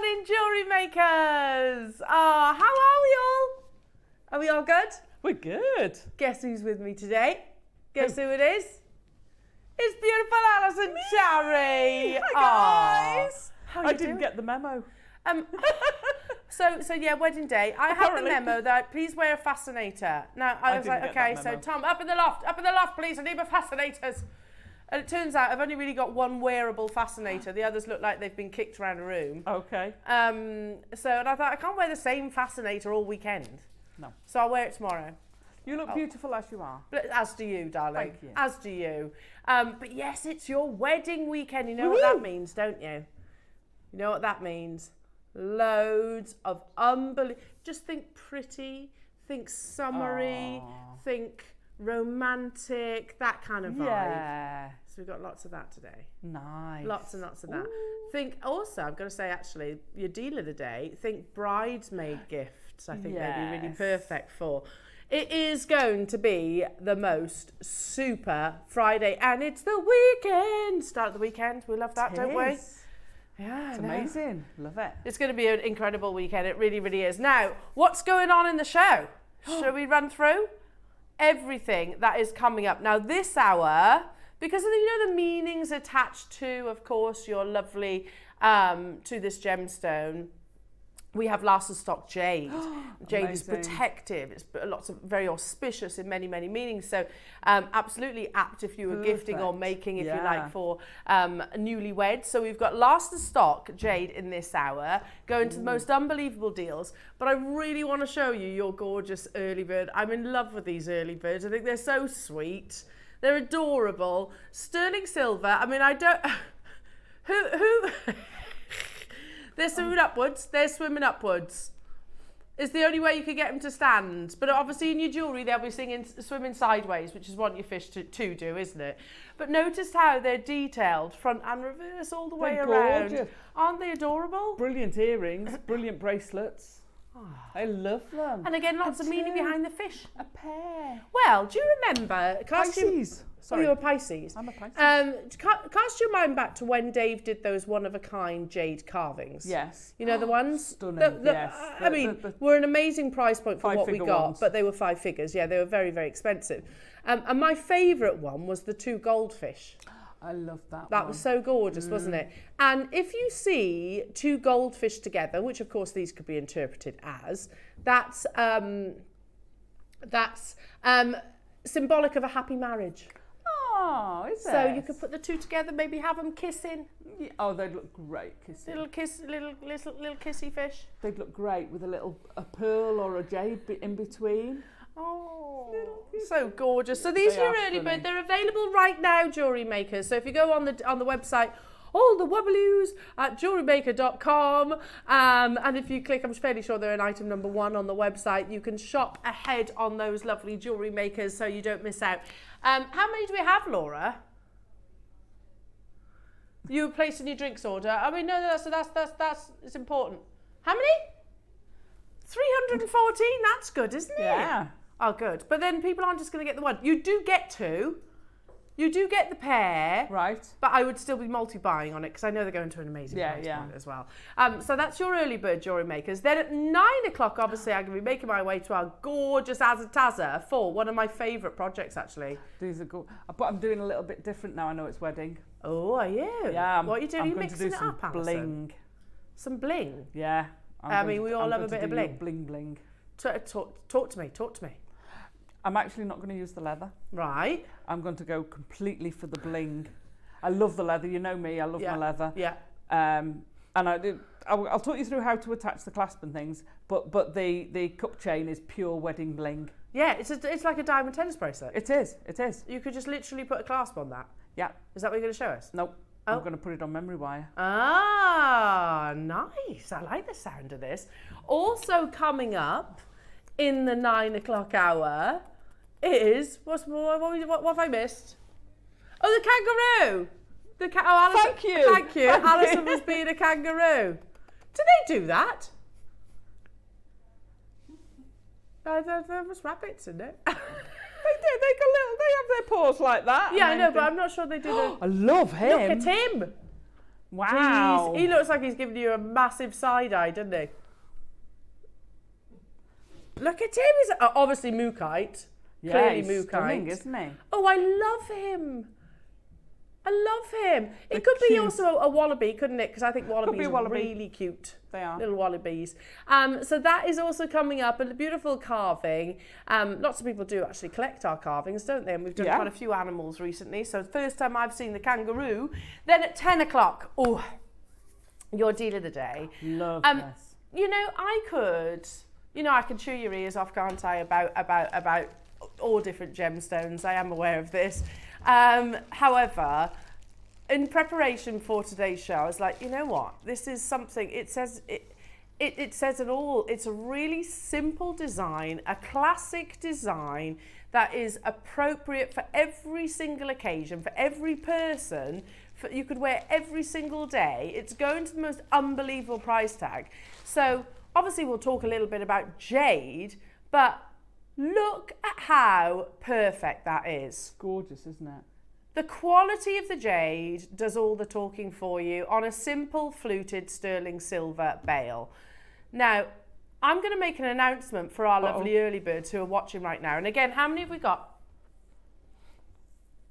morning, jewellery makers. How are we all? Are we all good? We're good. Guess who's with me today? Guess who it is? It's beautiful Alison Tarry. Hi guys. I didn't get the memo. So yeah, wedding day. I had the memo that please wear a fascinator. Now I was like, okay, so Tom, up in the loft, please. I need my fascinators. And it turns out I've only really got one wearable fascinator. The others look like they've been kicked around a room. Okay. And I thought I can't wear the same fascinator all weekend. No. So I'll wear it tomorrow. You look beautiful as you are. But as do you, darling. Thank you. As do you. But yes, it's your wedding weekend. You know what that means, don't you? You know what that means? Loads of unbelievable. Just think pretty, think summery, think romantic, that kind of vibe. Yeah. So we've got lots of that today. Nice. Lots and lots of that. Ooh. Think also, I'm going to say actually, your deal of the day, think bridesmaid gifts. I think they'd be really perfect for. It is going to be the most super Friday, and it's the weekend. Start of the weekend. We love that, don't we? Yeah, it's amazing. Love it. It's going to be an incredible weekend. It really, really is. Now, what's going on in the show? Shall we run through everything that is coming up? Now, this hour, because of the meanings attached to, of course, your lovely, to this gemstone, we have last of stock jade. Jade is protective. It's lots of very auspicious in many, many meanings. So absolutely apt if you were gifting or making, if you like, for newlyweds. So we've got last of stock jade in this hour, going to the most unbelievable deals. But I really want to show you your gorgeous early bird. I'm in love with these early birds. I think they're so sweet. They're adorable. Sterling silver. I mean, I don't... who... They're swimming upwards. They're swimming upwards. It's the only way you can get them to stand. But obviously in your jewellery, they'll be swimming sideways, which is what your fish to do, isn't it? But notice how they're detailed front and reverse all the way around. Gorgeous. Aren't they adorable? Brilliant earrings, brilliant bracelets. I love them. And again, lots of meaning behind the fish. A pair. Well, do you remember... Pisces. Sorry. Oh, you're a Pisces. I'm a Pisces. Cast your mind back to when Dave did those one-of-a-kind jade carvings. Yes. You know the ones? Stunning, yes. I mean, we're an amazing price point for what we got, ones. but they were 5 figures. Yeah, they were very, very expensive. And my favourite one was the 2 goldfish. I love that. That was so gorgeous, wasn't it? And if you see 2 goldfish together, which of course these could be interpreted as, that's symbolic of a happy marriage. Oh, is it? So you could put the 2 together, maybe have them kissing. Yeah. Oh, they'd look great kissing. Little kissy fish. They'd look great with a pearl or a jade in between. Oh, so gorgeous. So these are your early bird. They're available right now, jewellery makers. So if you go on the website, all the wobblies at JewelleryMaker.com, and if you click, I'm fairly sure they're in item number 1 on the website. You can shop ahead on those lovely jewellery makers so you don't miss out. How many do we have, Laura? You were placing your drinks order. I mean, no, that's it's important. How many? 314. That's good, isn't it? Yeah. Oh, good. But then people aren't just going to get the one. You do get 2. You do get the pair, right? But I would still be multi-buying on it because I know they're going to an amazing price point as well. So that's your early bird jewellery makers. Then at 9 o'clock, obviously, I'm going to be making my way to our gorgeous Azataza for one of my favourite projects, actually. These are good, but I'm doing a little bit different now. I know it's wedding. Oh, are you? Yeah. What are you doing? Are you mixing it up, Alison? Bling. Some bling. Yeah. I mean, we all love a bit of bling. Bling bling. Talk to me. Talk to me. I'm actually not going to use the leather. Right. I'm going to go completely for the bling. I love the leather. You know me. I love my leather. Yeah. And I'll talk you through how to attach the clasp and things. But the cup chain is pure wedding bling. Yeah. It's like a diamond tennis bracelet. It is. It is. You could just literally put a clasp on that. Yeah. Is that what you're going to show us? Nope. Oh. I'm going to put it on memory wire. Ah, nice. I like the sound of this. Also coming up in the 9 o'clock hour is what have I missed? Oh, the kangaroo. Alison, Thank you. Thank you. Alison was being a kangaroo. Do they do that? There was rabbits in it. They do. They have their paws like that. Yeah, I know, but I'm not sure they do. I love him. Look at him. Wow. Jeez. He looks like he's giving you a massive side eye, doesn't he? Look at him. He's obviously Mookite. Yeah, Clearly he's Mookite. stunning, isn't he? Oh, I love him. I love him. They're It could be cute. also a wallaby, couldn't it? Because I think wallabies be a are wallaby. really cute. They are. Little wallabies. So that is also coming up, and a beautiful carving. Lots of people do actually collect our carvings, don't they? And we've done Yeah. quite a few animals recently. So the first time I've seen the kangaroo. Then at 10 o'clock, oh, your deal of the day. Love this. You know, I can chew your ears off, can't I, about all different gemstones. I am aware of this. However, in preparation for today's show, I was like, you know what? This is something, it says it all. It's a really simple design, a classic design that is appropriate for every single occasion, for every person. You could wear every single day. It's going to the most unbelievable price tag. So obviously we'll talk a little bit about jade, but look at how perfect that is. Gorgeous, isn't it? The quality of the jade does all the talking for you on a simple fluted sterling silver bail. Now, I'm going to make an announcement for our lovely early birds who are watching right now. And again, how many have we got?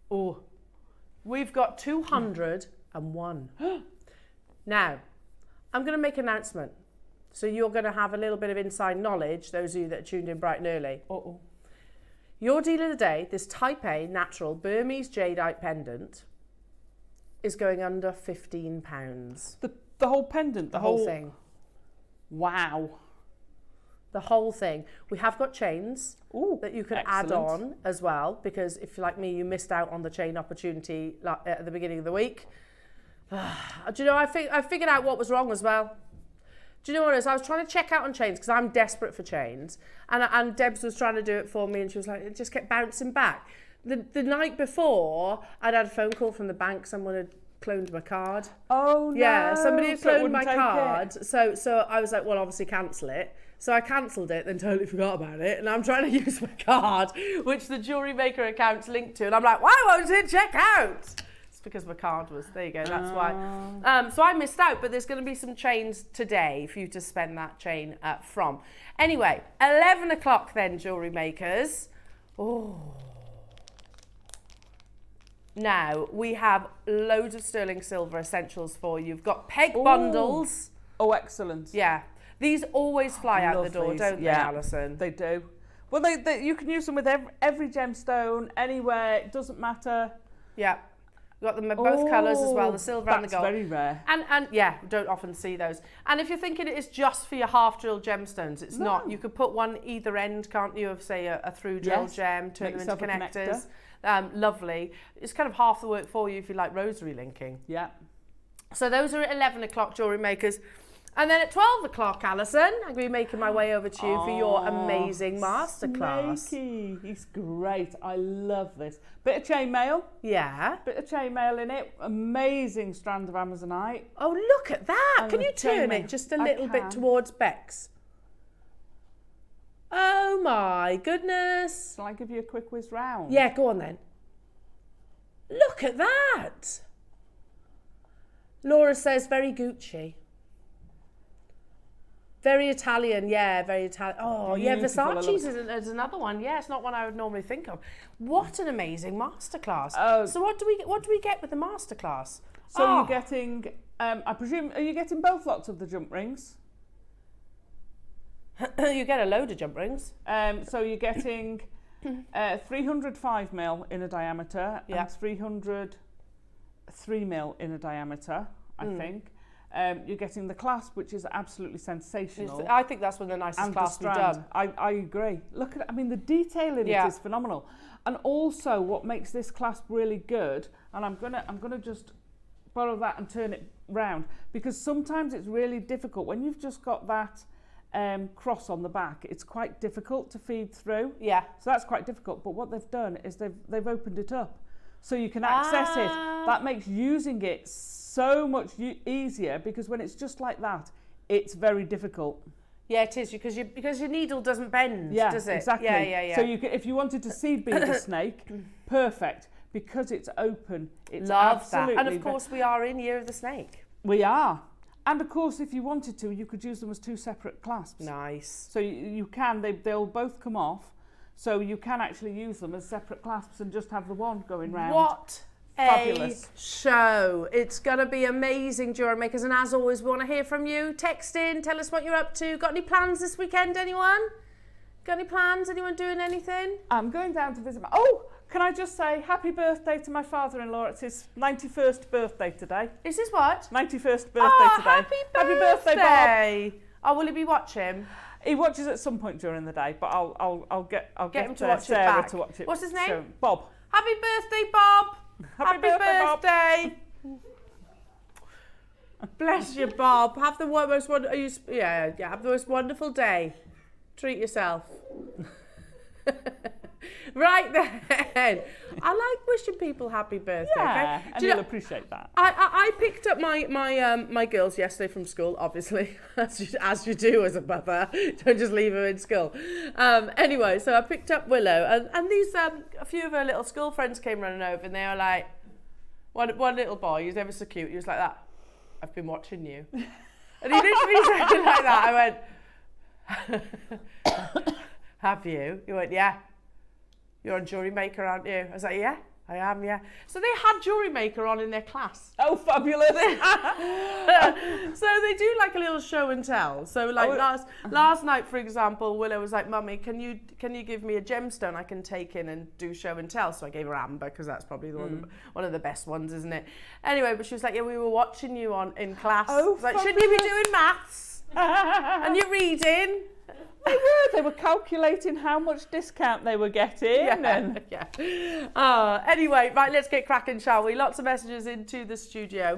Oh, we've got 201. Now, I'm going to make an announcement. So you're going to have a little bit of inside knowledge, those of you that are tuned in bright and early. Your deal of the day, this Type A natural Burmese jadeite pendant, is going under £15. The whole pendant? The whole thing. Wow. The whole thing. We have got chains that you can add on as well, because if you're like me, you missed out on the chain opportunity at the beginning of the week. Do you know, I figured out what was wrong as well. Do you know what it is? I was trying to check out on chains because I'm desperate for chains. And Debs was trying to do it for me and she was like, it just kept bouncing back. The night before, I'd had a phone call from the bank. Someone had cloned my card. Oh, no. Yeah, somebody had So it cloned my wouldn't take card. it. So I was like, well, obviously cancel it. So I cancelled it, then totally forgot about it. And I'm trying to use my card, which the JewelleryMaker account's linked to. And I'm like, why won't it check out? Because my card was, there you go, that's why. So I missed out, but there's going to be some chains today for you to spend that chain from. Anyway, 11 o'clock then, jewellery makers. Oh. Now, we have loads of sterling silver essentials for you. You've got peg bundles. Oh, excellent. Yeah. These always fly out the door, these. don't they, Alison? They do. Well, you can use them with every gemstone, anywhere, it doesn't matter. Yeah. We've got them in both colours as well, the silver and the gold. That's very rare. And yeah, we don't often see those. And if you're thinking it is just for your half-drilled gemstones, it's not. You could put one either end, can't you, of, say, a through-drilled gem, turn them into connectors. Lovely. It's kind of half the work for you if you like rosary linking. Yeah. So those are at 11 o'clock, jewellery makers. And then at 12 o'clock, Alison, I'm going to be making my way over to you for your amazing masterclass. Snakey. He's great. I love this. Bit of chainmail. Yeah. Bit of chainmail in it. Amazing strand of Amazonite. Oh, look at that. And Can you turn it just a little bit towards Bex? Oh, my goodness. Shall I give you a quick whiz round? Yeah, go on then. Look at that. Laura says very Gucci. Very Italian, yeah, very Italian. Oh, Beautiful. yeah, Versace's is another one. Yeah, it's not one I would normally think of. What an amazing masterclass. So what do we get with the masterclass? So you're getting, I presume, are you getting both lots of the jump rings? You get a load of jump rings. So you're getting 305 mil in a diameter and 303 mil in a diameter, I think. You're getting the clasp, which is absolutely sensational. I think that's one of the nicest clasps we've done. I agree. Look at, I mean, the detail in it is phenomenal. And also, what makes this clasp really good, and I'm gonna just borrow that and turn it round, because sometimes it's really difficult when you've just got that cross on the back. It's quite difficult to feed through. Yeah. So that's quite difficult. But what they've done is they've opened it up, so you can access it. That makes using it so much easier, because when it's just like that, it's very difficult. Yeah, it is, because your needle doesn't bend, does it? Exactly. Yeah. So you can, if you wanted to seed bead a snake, perfect, because it's open. It's Love that. And of course we are in Year of the Snake. We are. And of course, if you wanted to, you could use them as 2 separate clasps. Nice. So you can, they'll both come off. So you can actually use them as separate clasps and just have the one going round. What Fabulous. a show. It's going to be amazing, Jewellery Makers. And as always, we want to hear from you. Text in, tell us what you're up to. Got any plans this weekend, anyone? Got any plans? Anyone doing anything? I'm going down to visit Oh, can I just say happy birthday to my father-in-law. It's his 91st birthday today. Is this what? 91st birthday today. Happy birthday, Bob. Oh, will he be watching? He watches at some point during the day, but I'll get him to watch Sarah it back. to watch it. What's his name? So, Bob. Happy birthday, Bob. Happy birthday, Bob. Bless you, Bob. Have the most have the most wonderful day. Treat yourself. Right then. I like wishing people happy birthday. Yeah, okay? and you'll appreciate that. I picked up my girls yesterday from school, obviously, as you do as a mother. Don't just leave her in school. Anyway, so I picked up Willow, and these a few of her little school friends came running over, and they were like, one little boy, he was ever so cute, he was like that. I've been watching you, and he literally said it like that. I went, have you? He went, yeah. You're on JewelleryMaker, aren't you? I was like, yeah, I am, yeah. So they had JewelleryMaker on in their class. Oh, fabulous. So they do like a little show and tell. So like last night, for example, Willow was like, Mummy, can you give me a gemstone I can take in and do show and tell? So I gave her amber, because that's probably one of the best ones, isn't it? Anyway, but she was like, yeah, we were watching you in class. Oh, like, shouldn't you be doing maths? And you're reading? They were calculating how much discount they were getting. Anyway, right, let's get cracking, shall we? Lots of messages into the studio.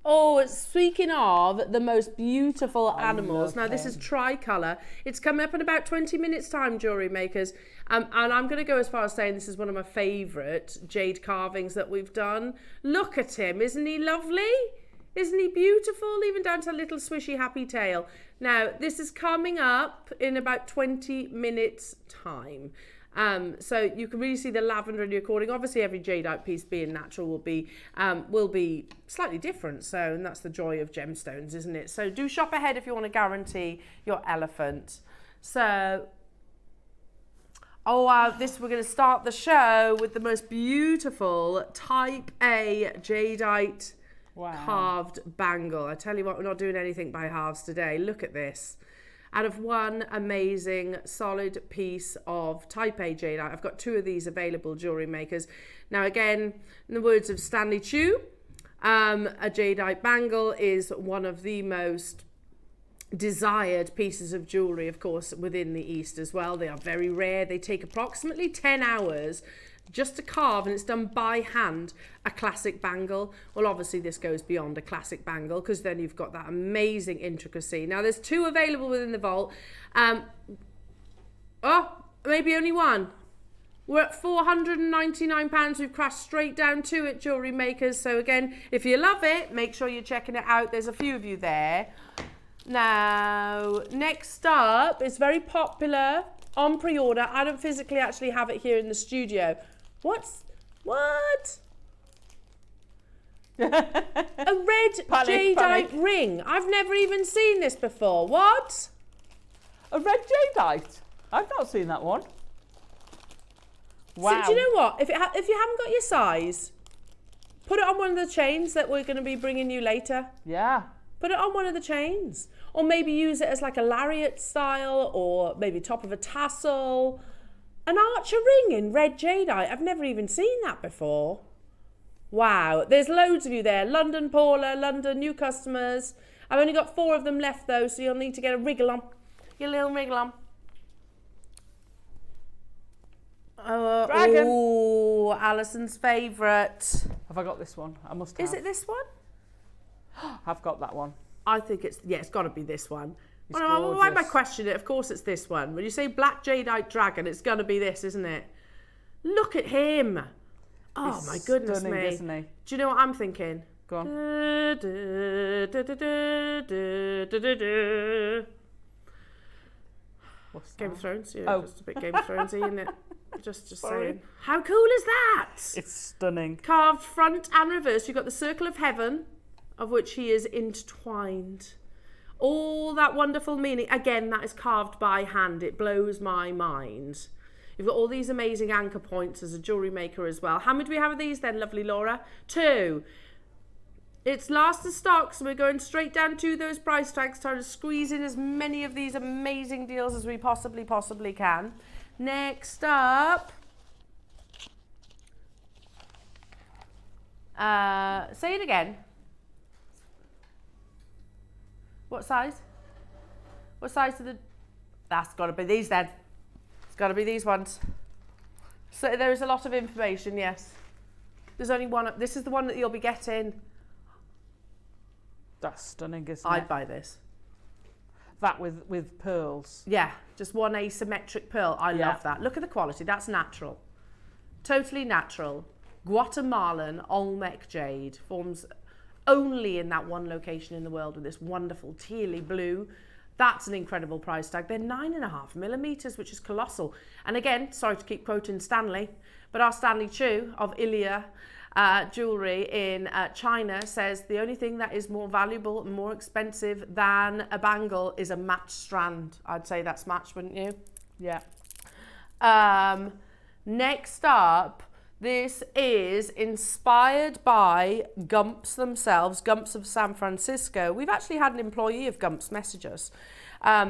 Oh, speaking of the most beautiful animals. Now, this is tricolour. It's coming up in about 20 minutes' time, Jewellery Makers. And I'm going to go as far as saying this is one of my favourite jade carvings that we've done. Look at him. Isn't he lovely? Isn't he beautiful? Even down to a little swishy happy tail. Now, this is coming up in about 20 minutes' time. So you can really see the lavender in the recording. Obviously, every jadeite piece being natural will be slightly different. So, and that's the joy of gemstones, isn't it? So do shop ahead if you want to guarantee your elephant. So, we're going to start the show with the most beautiful Type A jadeite carved bangle. I tell you what, we're not doing anything by halves today. Look at this. Out of one amazing solid piece of Type A jadeite. I've got 2 of these available, Jewellery Makers. Now again, in the words of Stanley Chew, a jadeite bangle is one of the most desired pieces of jewellery, of course, within the East as well. They are very rare. They take approximately 10 hours just to carve, and it's done by hand, a classic bangle. Well, obviously this goes beyond a classic bangle, because then you've got that amazing intricacy. Now there's 2 available within the vault. Maybe only one. We're at £499. We've crashed straight down to it, Jewellery Makers. So again, if you love it, make sure you're checking it out. There's a few of you there. Now, next up, it's very popular on pre-order. I don't physically actually have it here in the studio. What? A red jadeite ring. I've never even seen this before. What? A red jadeite? I've not seen that one. Wow. So, do you know what? If you haven't got your size, put it on one of the chains that we're going to be bringing you later. Yeah. Put it on one of the chains. Or maybe use it as like a lariat style, or maybe top of a tassel. An archer ring in red jadeite. I've never even seen that before. Wow. There's loads of you there. London, Paula, London, new customers. I've only got 4 of them left though, so you'll need to get a wriggle on. Get a little wriggle on. Dragon. Oh, Alison's favourite. Have I got this one? I must have. Is it this one? I've got that one. I think it's got to be this one. It's why am I questioning it? Of course it's this one. When you say black jadeite dragon, it's going to be this, isn't it? Look at him. Oh, He's my goodness stunning, me. isn't he? Do you know what I'm thinking? Go on. What's Game of Thrones. Yeah, Oh. just a bit Game of Thronesy, isn't it? Just saying. How cool is that? It's stunning. Carved front and reverse. You've got the circle of heaven of which he is intertwined. All that wonderful meaning. Again, that is carved by hand. It blows my mind. You've got all these amazing anchor points as a jewellery maker as well. How many do we have of these then, lovely Laura? 2. It's last of stock, so we're going straight down to those price tags, trying to squeeze in as many of these amazing deals as we possibly can. Next up, say it again. What size? What size are the... That's got to be these then. It's got to be these ones. So there is a lot of information, yes. There's only one. This is the one that you'll be getting. That's stunning, isn't it? I'd buy this. That with pearls. Yeah, just one asymmetric pearl. I love that. Look at the quality. That's natural. Totally natural. Guatemalan Olmec jade forms only in that one location in the world with this wonderful tealy blue. That's an incredible price tag. They're 9.5 millimeters, which is colossal. And again, sorry to keep quoting Stanley, but our Stanley Chu of Ilia Jewellery in China says the only thing that is more valuable and more expensive than a bangle is a matched strand. I'd say that's matched, wouldn't you? Yeah. Next up, this is inspired by Gumps themselves, Gumps of San Francisco. We've actually had an employee of Gumps message us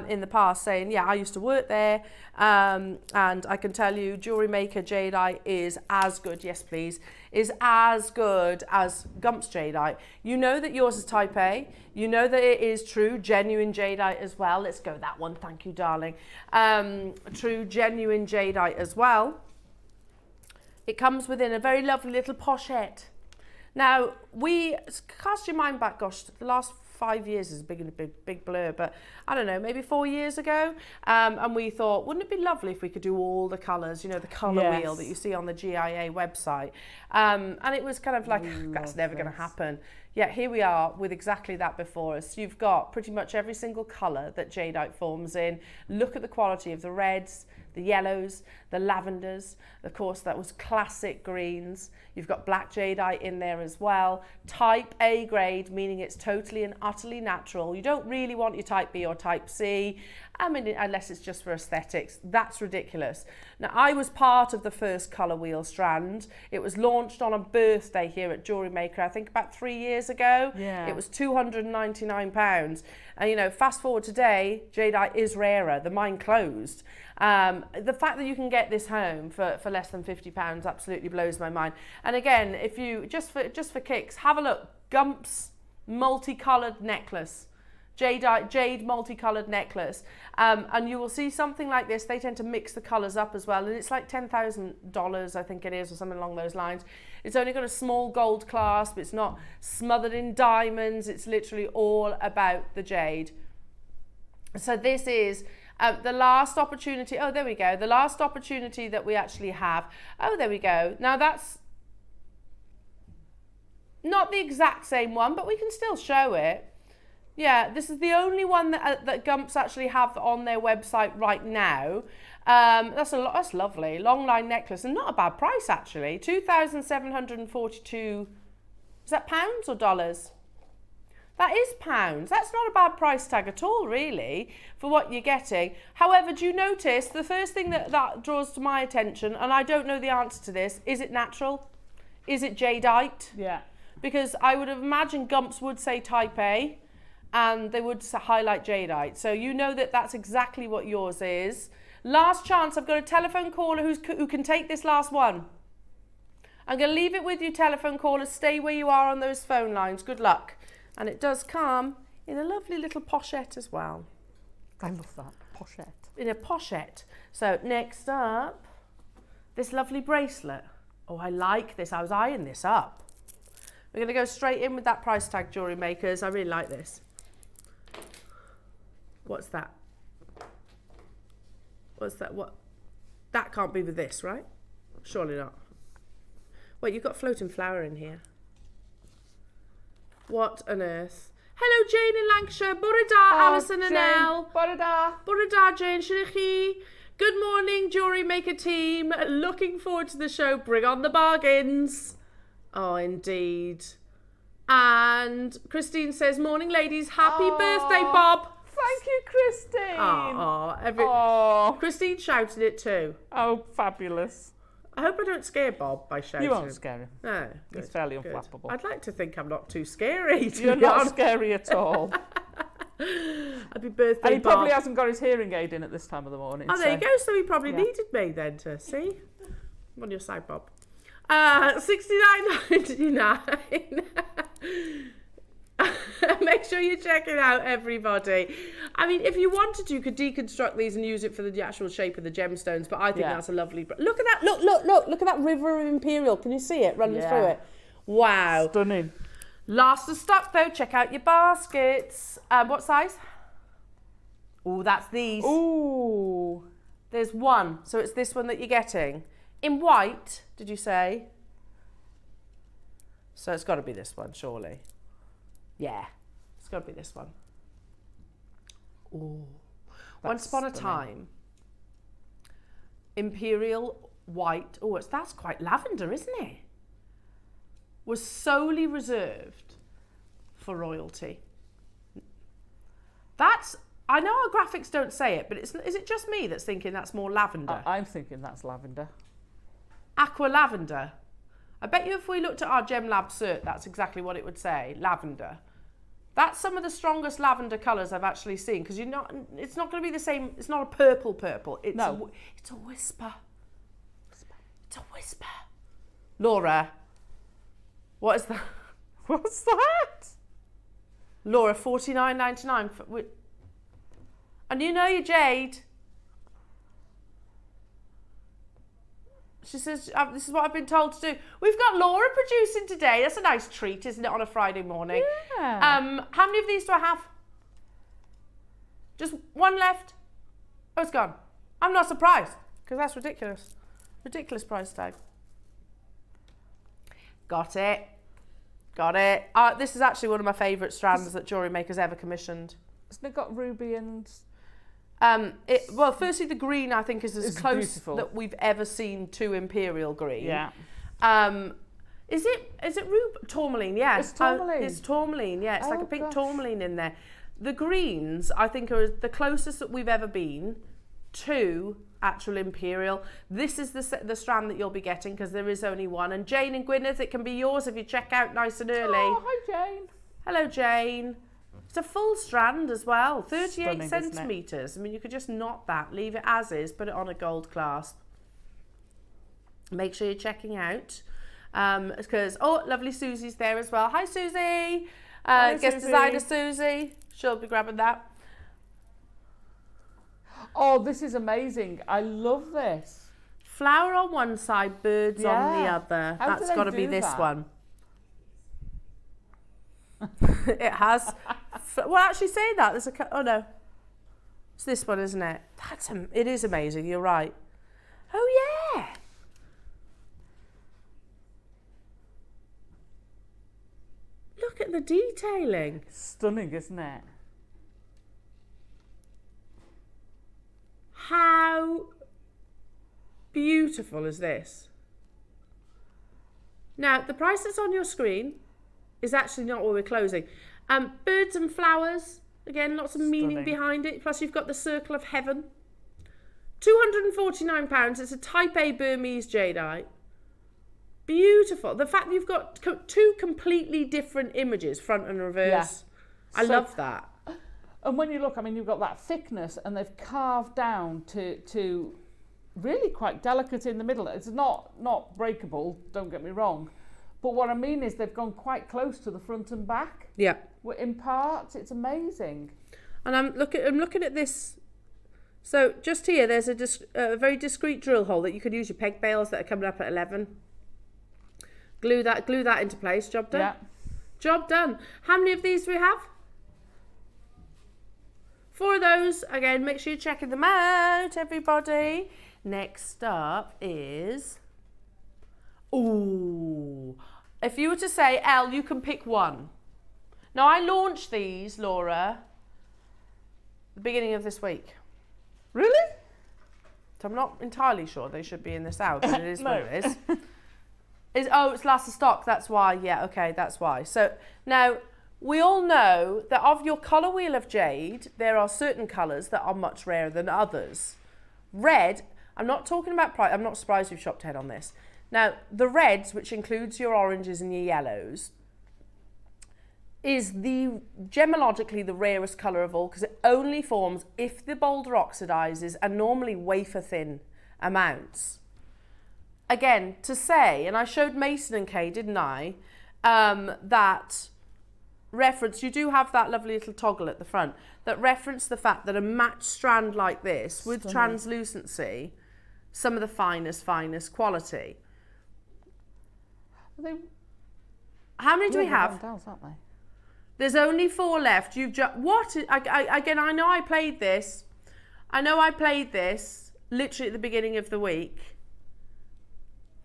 in the past saying, yeah, I used to work there, and I can tell you JewelleryMaker jadeite is as good, yes please, is as good as Gumps jadeite. You know that yours is type A, you know that it is true genuine jadeite as well. Let's go that one, thank you darling. True genuine jadeite as well. It comes within a very lovely little pochette. Now, cast your mind back, gosh, the last 5 years is a big blur, but I don't know, maybe 4 years ago, and we thought, wouldn't it be lovely if we could do all the colours, you know, the colour wheel that you see on the GIA website, and it was kind of like, that's never going to happen. Yet here we are with exactly that before us. You've got pretty much every single colour that jadeite forms in. Look at the quality of the reds, the yellows, the lavenders, of course that was classic greens. You've got black jadeite in there as well. Type A grade, meaning it's totally and utterly natural. You don't really want your type B or type C, I mean, unless it's just for aesthetics. That's ridiculous. Now, I was part of the first colour wheel strand. It was launched on a birthday here at JewelleryMaker, I think about 3 years ago. Yeah. It was £299. And, you know, fast forward today, jadeite is rarer. The mine closed. The fact that you can get this home for less than £50 absolutely blows my mind. And again, if you, just for kicks, have a look. Gumps multicoloured necklace. Jade multicoloured necklace, and you will see something like this. They tend to mix the colours up as well, and it's like $10,000, I think it is, or something along those lines. It's only got a small gold clasp. It's not smothered in diamonds. It's literally all about the jade. So this is the last opportunity. Oh, there we go. The last opportunity that we actually have. Oh, there we go. Now that's not the exact same one, but we can still show it. Yeah, this is the only one that Gumps actually have on their website right now. That's lovely. Long line necklace, and not a bad price actually. 2,742. Is that pounds or dollars? That is pounds. That's not a bad price tag at all, really, for what you're getting. However, do you notice the first thing that draws to my attention, and I don't know the answer to this, is it natural? Is it jadeite? Yeah. Because I would have imagined Gumps would say type A, and they would highlight jadeite. So you know that that's exactly what yours is. Last chance, I've got a telephone caller who can take this last one. I'm going to leave it with you, telephone caller. Stay where you are on those phone lines. Good luck. And it does come in a lovely little pochette as well. I love that, pochette. In a pochette. So next up, this lovely bracelet. Oh, I like this. I was eyeing this up. We're going to go straight in with that price tag, Jewellery Makers. I really like this. What's that? What's that? What? That can't be with this, right? Surely not. Wait, you've got floating flower in here. What on earth? Hello, Jane in Lancashire. Bore da, Alison and Elle. Bore da. Bore da, Jane. Shirichi. Good morning, Jewellery Maker team. Looking forward to the show. Bring on the bargains. Oh, indeed. And Christine says, morning ladies, happy birthday, Bob. Thank you, Christine. Christine shouted it too. Oh, fabulous. I hope I don't scare Bob by shouting. You won't scare him. No, he's fairly unflappable. I'd like to think I'm not too scary. You're not scary at all. Happy birthday, and he Bob. probably hasn't got his hearing aid in at this time of the morning. Oh, there you go. So he probably needed me then to see. I'm on your side, Bob. 69.99. Make sure you check it out, everybody. I mean, if you wanted to, you could deconstruct these and use it for the actual shape of the gemstones, but I think that's a lovely... Look at that. Look at that river of Imperial. Can you see it running through it? Wow. Stunning. Last of stock, though. Check out your baskets. What size? Oh, that's these. Ooh. There's one. So it's this one that you're getting. In white, did you say? So it's got to be this one, surely. Yeah, it's got to be this one. Ooh. Once upon a time, Imperial white, that's quite lavender, isn't it? Was solely reserved for royalty. I know our graphics don't say it, but is it just me that's thinking that's more lavender? I'm thinking that's lavender. Aqua lavender. I bet you if we looked at our Gem Lab cert, that's exactly what it would say, lavender. That's some of the strongest lavender colours I've actually seen, because it's not going to be the same, it's not a purple. It's a whisper. It's a whisper. Laura, what is that? What's that? Laura, $49.99. And you know your jade. She says, this is what I've been told to do. We've got Laura producing today. That's a nice treat, isn't it, on a Friday morning? Yeah. How many of these do I have? Just one left. Oh, it's gone. I'm not surprised, because that's ridiculous. Ridiculous price tag. Got it. This is actually one of my favourite strands that JewelleryMaker's ever commissioned. Hasn't it got ruby and... well, firstly, the green I think is as close beautiful that we've ever seen to Imperial green. Yeah. Is it tourmaline? Yeah. It's tourmaline. It's tourmaline. Yeah. It's like a pink tourmaline in there. The greens I think are the closest that we've ever been to actual Imperial. This is the strand that you'll be getting, because there is only one. And Jane and Gwyneth, it can be yours if you check out nice and early. Oh, hi Jane. Hello, Jane. It's a full strand as well, 38 Stunning, centimetres. I mean, you could just knot that, leave it as is, put it on a gold clasp. Make sure you're checking out, because, lovely Susie's there as well. Hi, Susie. Hi, guest Susie. designer Susie. She'll be grabbing that. Oh, this is amazing. I love this. Flower on one side, birds on the other. That's got to be this one. It has. Well, actually, say that. There's oh no, it's this one, isn't it? It is amazing. You're right. Oh yeah. Look at the detailing. Stunning, isn't it? How beautiful is this? Now, the price that's on your screen is actually not what we're closing. Birds and flowers, again, lots of meaning behind it. Plus, you've got the circle of heaven. £249. It's a Type A Burmese jadeite. Beautiful. The fact that you've got two completely different images, front and reverse. Yeah. I love that. And when you look, I mean, you've got that thickness, and they've carved down to really quite delicate in the middle. It's not breakable, don't get me wrong. But what I mean is they've gone quite close to the front and back. Yeah. In parts, it's amazing. And I'm looking at this. So just here, there's a very discreet drill hole that you could use your peg bales that are coming up at 11. Glue that into place. Job done. Yeah. Job done. How many of these do we have? 4 of those. Again, make sure you're checking them out, everybody. Next up is... Ooh. If you were to say, Elle, you can pick one. Now, I launched these, Laura, the beginning of this week. Really? So I'm not entirely sure they should be in this hour, but it is what it is. It's last of stock, that's why. Yeah, okay, that's why. So now we all know that of your colour wheel of jade, there are certain colours that are much rarer than others. Red, I'm not talking about price, I'm not surprised you've shopped ahead on this. Now, the reds, which includes your oranges and your yellows, is gemologically the rarest colour of all, because it only forms if the boulder oxidizes, and normally wafer thin amounts. Again, to say, and I showed Mason and Kay, didn't I, that reference, you do have that lovely little toggle at the front, that reference the fact that a matched strand like this, with translucency, some of the finest quality. How many do we have? Aren't they? There's only 4 left. You've just, what? Again, I know I played this literally at the beginning of the week.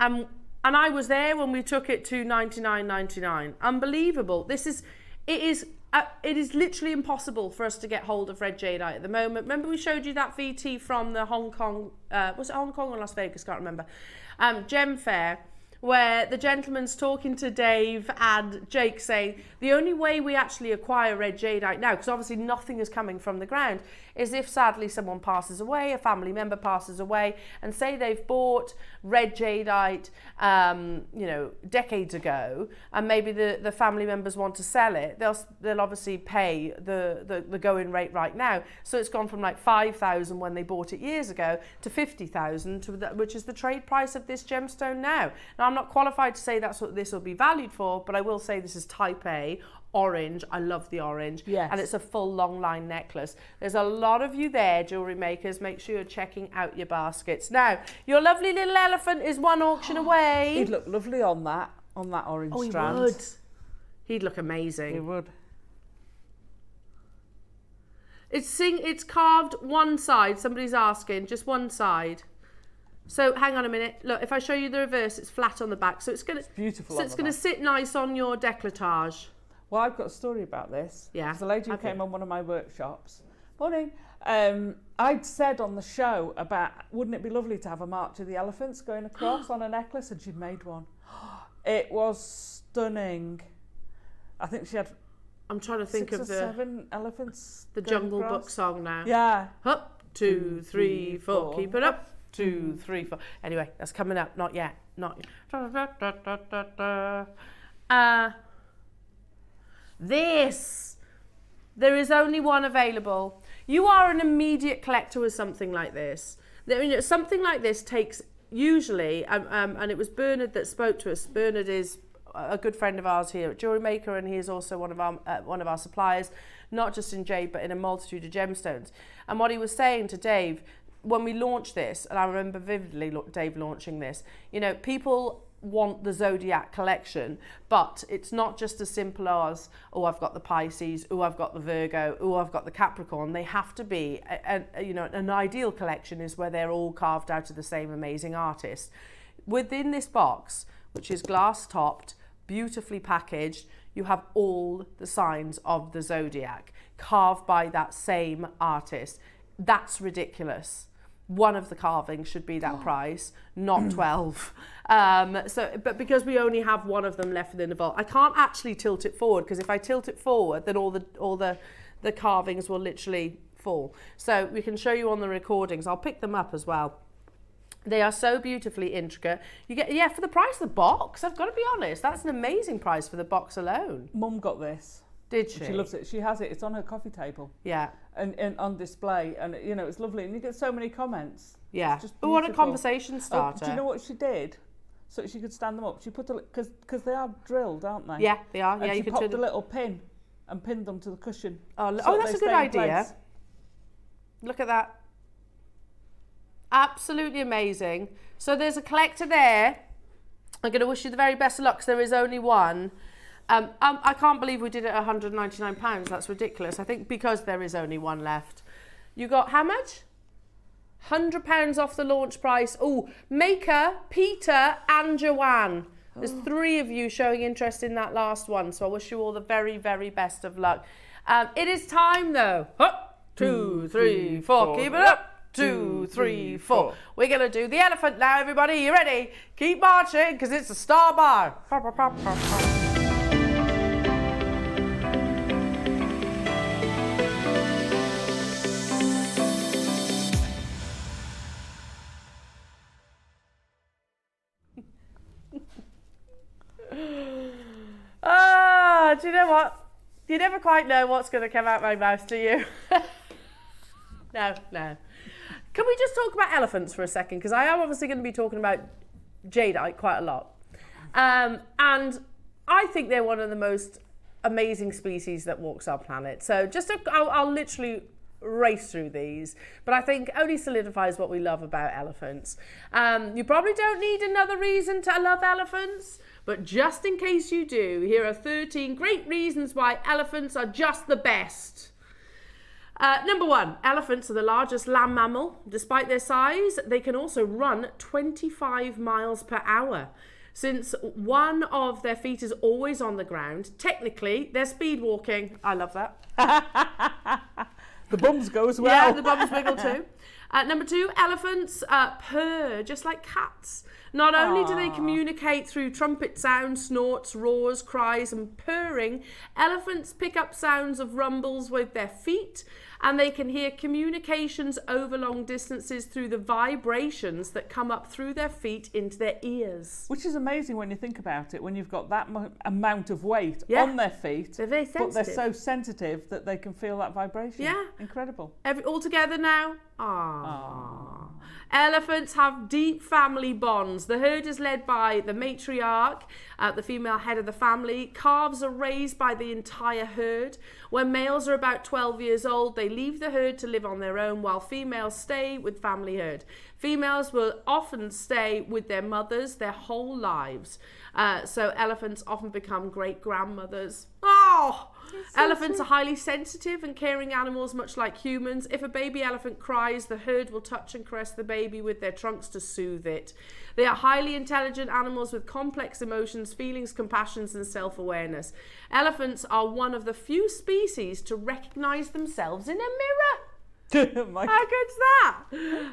And I was there when we took it to $99.99. Unbelievable. It is literally impossible for us to get hold of red jadeite at the moment. Remember we showed you that VT from the Hong Kong, was it Hong Kong or Las Vegas? Can't remember. Gem Fair, where the gentleman's talking to Dave and Jake saying the only way we actually acquire red jadeite now, because obviously nothing is coming from the ground, is if sadly someone passes away, a family member passes away, and say they've bought red jadeite, decades ago, and maybe the family members want to sell it, they'll obviously pay the going rate right now. So it's gone from like 5,000 when they bought it years ago to 50,000, which is the trade price of this gemstone now. Now I'm not qualified to say that's what this will be valued for, but I will say this is type A. Orange, I love the orange, yes. And it's a full long line necklace. There's a lot of you there, jewellery makers. Make sure you're checking out your baskets. Now, your lovely little elephant is one auction away. He'd look lovely on that orange strand. He would. He'd look amazing. He would. It's carved one side. Somebody's asking, just one side. So hang on a minute. Look, if I show you the reverse, it's flat on the back, so it's beautiful. So it's going to sit nice on your décolletage. Well, I've got a story about this. Yeah. There's a lady who came on one of my workshops. Morning. I'd said on the show about, wouldn't it be lovely to have a march of the elephants going across on a necklace, and she'd made one. It was stunning. I think she had. I'm trying to think of 7 elephants. The Jungle Book song now. Yeah. Up, 2, 3, 4. Keep it up. 2, 3, 4. Anyway, that's coming up. Not yet. Not yet. There is only one available. You are an immediate collector with something like this. Something like this takes usually, and it was Bernard that spoke to us. Bernard is a good friend of ours here at JewelleryMaker, and he is also one of our suppliers, not just in jade but in a multitude of gemstones. And what he was saying to Dave when we launched this, and I remember vividly Dave launching this, people want the Zodiac collection, but it's not just as simple as, oh, I've got the Pisces, oh, I've got the Virgo, oh, I've got the Capricorn. They have to be, an ideal collection is where they're all carved out of the same amazing artist. Within this box, which is glass topped, beautifully packaged, you have all the signs of the Zodiac carved by that same artist. That's ridiculous. One of the carvings should be that price, not 12. But because we only have one of them left within the vault, I can't actually tilt it forward, because if I tilt it forward, then all the carvings will literally fall. So we can show you on the recordings. I'll pick them up as well. They are so beautifully intricate. You get, for the price of the box, I've got to be honest, that's an amazing price for the box alone. Mum got this. Did she? She loves it. She has it. It's on her coffee table. Yeah. And on display. And, it's lovely. And you get so many comments. Yeah. But what a conversation starter. Do you know what she did? So she could stand them up. She put because they are drilled, aren't they? Yeah, they are. And she popped a little pin and pinned them to the cushion. Oh, that's a good idea. Look at that. Absolutely amazing. So there's a collector there. I'm going to wish you the very best of luck, because there is only one. I can't believe we did it at £199. That's ridiculous. I think because there is only one left. You got how much? £100 off the launch price. Oh, Maker, Peter and Joanne. There's 3 of you showing interest in that last one. So I wish you all the very, very best of luck. It is time though. Up, 2, 3, 4. Keep it up. 2, 3, 4. We're going to do the elephant now, everybody. You ready? Keep marching, because it's a star bar. Do you know what? You never quite know what's going to come out my mouth, do you? No. Can we just talk about elephants for a second? Because I am obviously going to be talking about jadeite quite a lot. And I think they're one of the most amazing species that walks our planet. So I'll literally race through these, but I think only solidifies what we love about elephants. You probably don't need another reason to love elephants, but just in case you do, here are 13 great reasons why elephants are just the best. Number 1, elephants are the largest land mammal. Despite their size, they can also run 25 miles per hour. Since one of their feet is always on the ground, technically, they're speed walking. I love that. The bums go as well. Yeah, the bums wiggle too. Number 2, elephants purr just like cats. Not only do they communicate through trumpet sounds, snorts, roars, cries and purring, elephants pick up sounds of rumbles with their feet, and they can hear communications over long distances through the vibrations that come up through their feet into their ears. Which is amazing when you think about it, when you've got that amount of weight on their feet. They're very sensitive. But they're so sensitive that they can feel that vibration. Yeah. Incredible. All together now? Elephants have deep family bonds. The herd is led by the matriarch, the female head of the family. Calves are raised by the entire herd. When males are about 12 years old, they leave the herd to live on their own, while females stay with family herd. Females will often stay with their mothers their whole lives. So elephants often become great grandmothers. Elephants are highly sensitive and caring animals, much like humans. If a baby elephant cries, the herd will touch and caress the baby with their trunks to soothe it. They are highly intelligent animals with complex emotions, feelings, compassions, and self-awareness. Elephants are one of the few species to recognize themselves in a mirror. How good's that?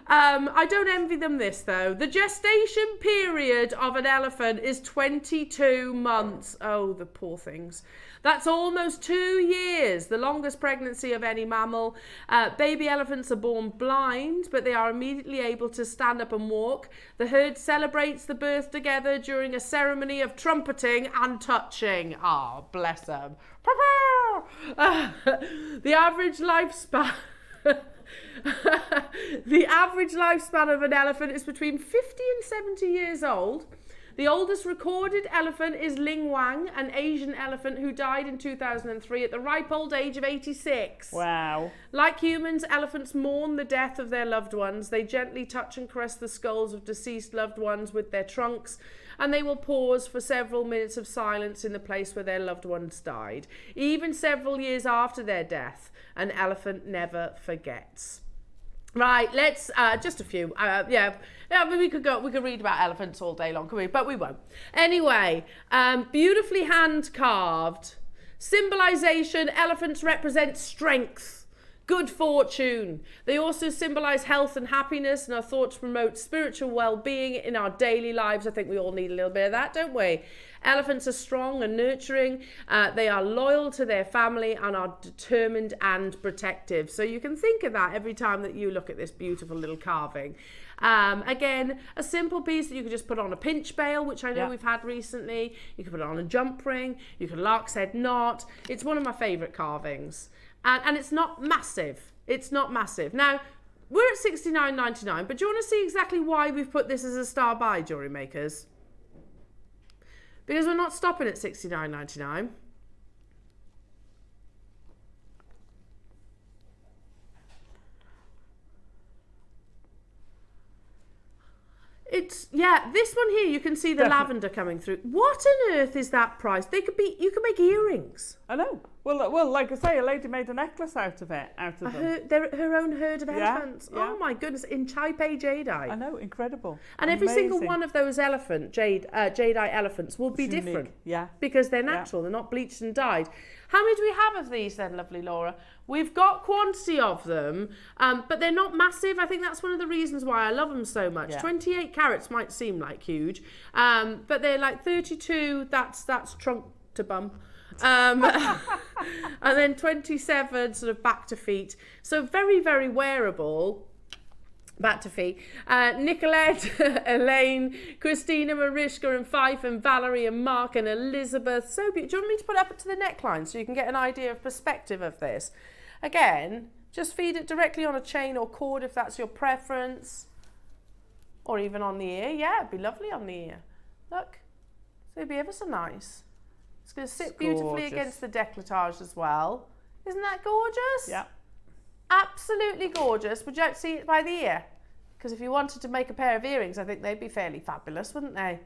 I don't envy them this though. The gestation period of an elephant is 22 months. Oh, the poor things. That's almost 2 years, the longest pregnancy of any mammal. Baby elephants are born blind, but they are immediately able to stand up and walk. The herd celebrates the birth together during a ceremony of trumpeting and touching. Bless them. The average lifespan... The average lifespan of an elephant is between 50 and 70 years old. The oldest recorded elephant is Ling Wang, an Asian elephant who died in 2003 at the ripe old age of 86. Wow. Like humans, elephants mourn the death of their loved ones. They gently touch and caress the skulls of deceased loved ones with their trunks, and they will pause for several minutes of silence in the place where their loved ones died. Even several years after their death, an elephant never forgets. Right, let's just a few. We could read about elephants all day long, could we? But we won't. Anyway, beautifully hand carved. Symbolization: elephants represent strength, good fortune. They also symbolize health and happiness and are thought to promote spiritual well-being in our daily lives. I think we all need a little bit of that, don't we? Elephants are strong and nurturing. They are loyal to their family and are determined and protective. So you can think of that every time that you look at this beautiful little carving. Again, a simple piece that you could just put on a pinch bail, which I know we've had recently. You can put it on a jump ring. You can lark's head knot. It's one of my favourite carvings. And it's not massive. It's not massive. Now, we're at $69.99, but do you want to see exactly why we've put this as a star buy, jewellery makers? Because we're not stopping at $69.99. It's, this one here, you can see the lavender coming through. What on earth is that price? You can make earrings. I know. Well, like I say, a lady made a necklace out of them. Her own herd of elephants. Yeah. Oh my goodness, in Taipei jadeite. I know, incredible. And amazing. Every single one of those jadeite elephants will be different. Yeah. Because they're natural, they're not bleached and dyed. How many do we have of these then, lovely Laura? We've got quantity of them, but they're not massive. I think that's one of the reasons why I love them so much. Yeah. 28 carats might seem like huge, but they're like 32, that's trunk to bum. And then 27 sort of back to feet. So very, very wearable. Back to feet. Nicolette, Elaine, Christina, Mariska and Fife and Valerie and Mark and Elizabeth. So beautiful. Do you want me to put it up to the neckline so you can get an idea of perspective of this? Again, just feed it directly on a chain or cord if that's your preference. Or even on the ear. Yeah, it'd be lovely on the ear. Look. So it'd be ever so nice. It's going to sit beautifully against the décolletage as well. Isn't that gorgeous? Yeah. Absolutely gorgeous. Would you like to see it by the ear? Because if you wanted to make a pair of earrings, I think they'd be fairly fabulous, wouldn't they?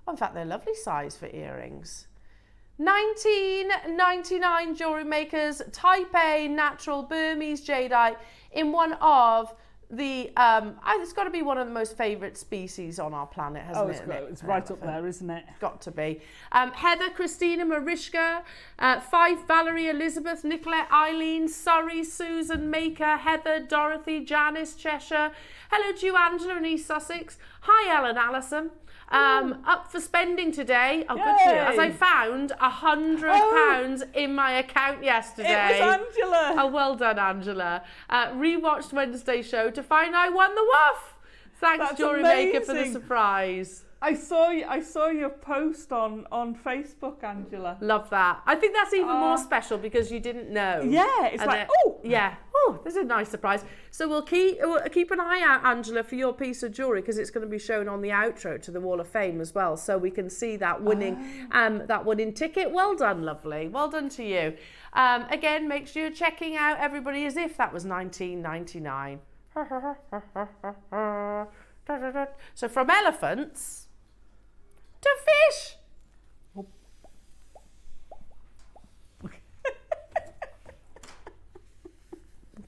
Oh, in fact, they're lovely size for earrings. 19.99 Jewellery Makers, Taipei Natural Burmese Jadeite in one of the, it's got to be one of the most favourite species on our planet, hasn't it? It's right up there, isn't it? Got to be. Heather, Christina, Mariska, Fife, Valerie, Elizabeth, Nicolette, Eileen, Surrey, Susan, Maker, Heather, Dorothy, Janice, Cheshire. Hello to you, Angela in East Sussex. Hi, Ellen Alison. Up for spending today. Oh, good for you. As I found £100 in my account yesterday. It was Angela. Oh, well done, Angela. Rewatched Wednesday's show to find I won the WAF. Thanks, JewelleryMaker, for the surprise. I saw your post on Facebook, Angela. Love that. I think that's even more special because you didn't know. Yeah, it's like, yeah. Oh, there's a nice surprise. So we'll keep an eye out, Angela, for your piece of jewellery because it's going to be shown on the outro to the Wall of Fame as well, so we can see that winning ticket. Well done, lovely. Well done to you. Again, make sure you're checking out everybody as if that was 1999. So from elephants to fish.